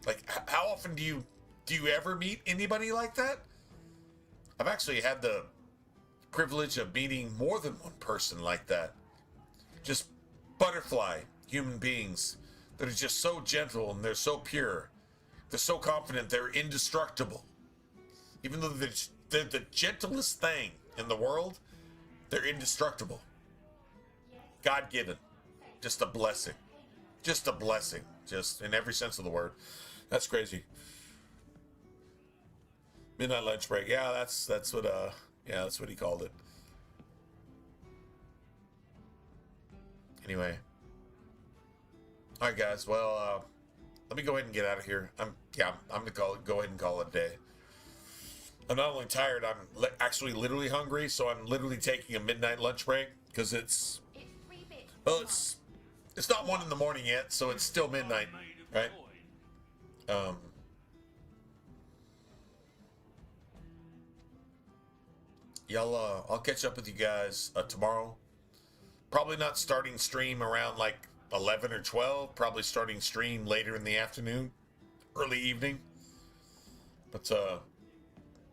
Like, how often do you ever meet anybody like that? I've actually had the privilege of meeting more than one person like that. Just butterfly human beings that are just so gentle and they're so pure. They're so confident they're indestructible. Even though they're the gentlest thing in the world, they're indestructible. God-given. Just a blessing. Just a blessing. Just in every sense of the word. That's crazy. Midnight lunch break. Yeah, that's what he called it. Anyway. All right, guys. Well, let me go ahead and get out of here. I'm gonna go ahead and call it a day. I'm not only tired, I'm actually literally hungry, so I'm literally taking a midnight lunch break because it's not 1 a.m. yet, so it's still midnight, right? I'll catch up with you guys tomorrow. Probably not starting stream around like 11 or 12. Probably starting stream later in the afternoon, early evening. But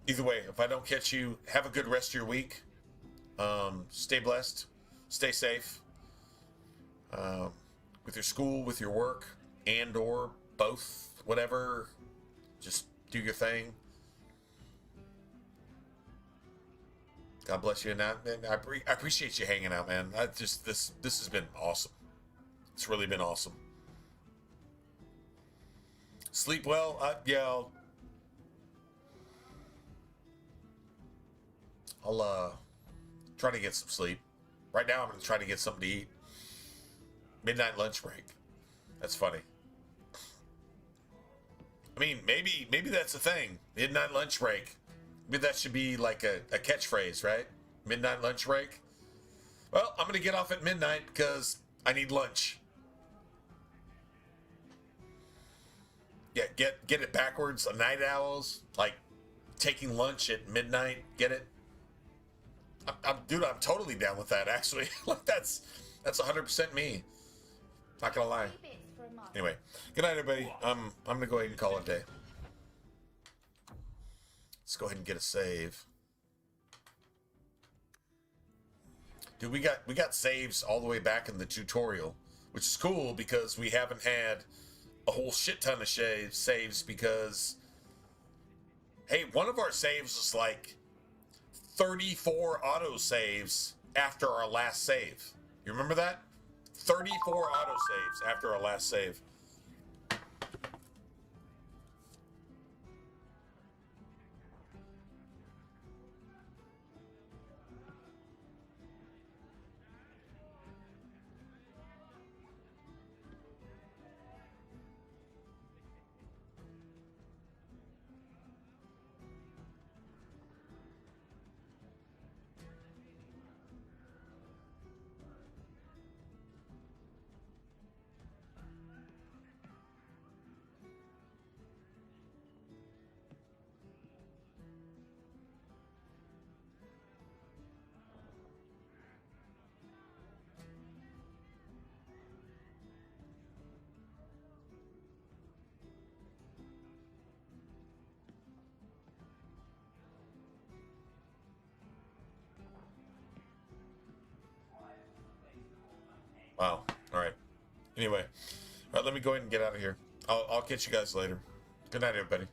either way, if I don't catch you, have a good rest of your week. Stay blessed. Stay safe. With your school, with your work, and or both, whatever. Just do your thing. God bless you. And I appreciate you hanging out, man. This has been awesome. It's really been awesome. Sleep well. I'll try to get some sleep. Right now, I'm going to try to get something to eat. Midnight lunch break. That's funny. I mean, maybe that's a thing. Midnight lunch break. Maybe that should be like a catchphrase, right? Midnight lunch break. Well, I'm going to get off at midnight because I need lunch. Yeah, get it backwards. A night owls, like taking lunch at midnight. Get it? I'm totally down with that, actually. Like, that's 100% me. Not gonna lie. Anyway, good night, everybody. I'm gonna go ahead and call it a day. Let's go ahead and get a save. Dude, we got saves all the way back in the tutorial, which is cool because we haven't had a whole shit ton of saves because, hey, one of our saves was like 34 auto saves after our last save. You remember that? 34 autosaves after our last save. Wow. All right. Anyway, all right, let me go ahead and get out of here. I'll catch you guys later. Good night, everybody.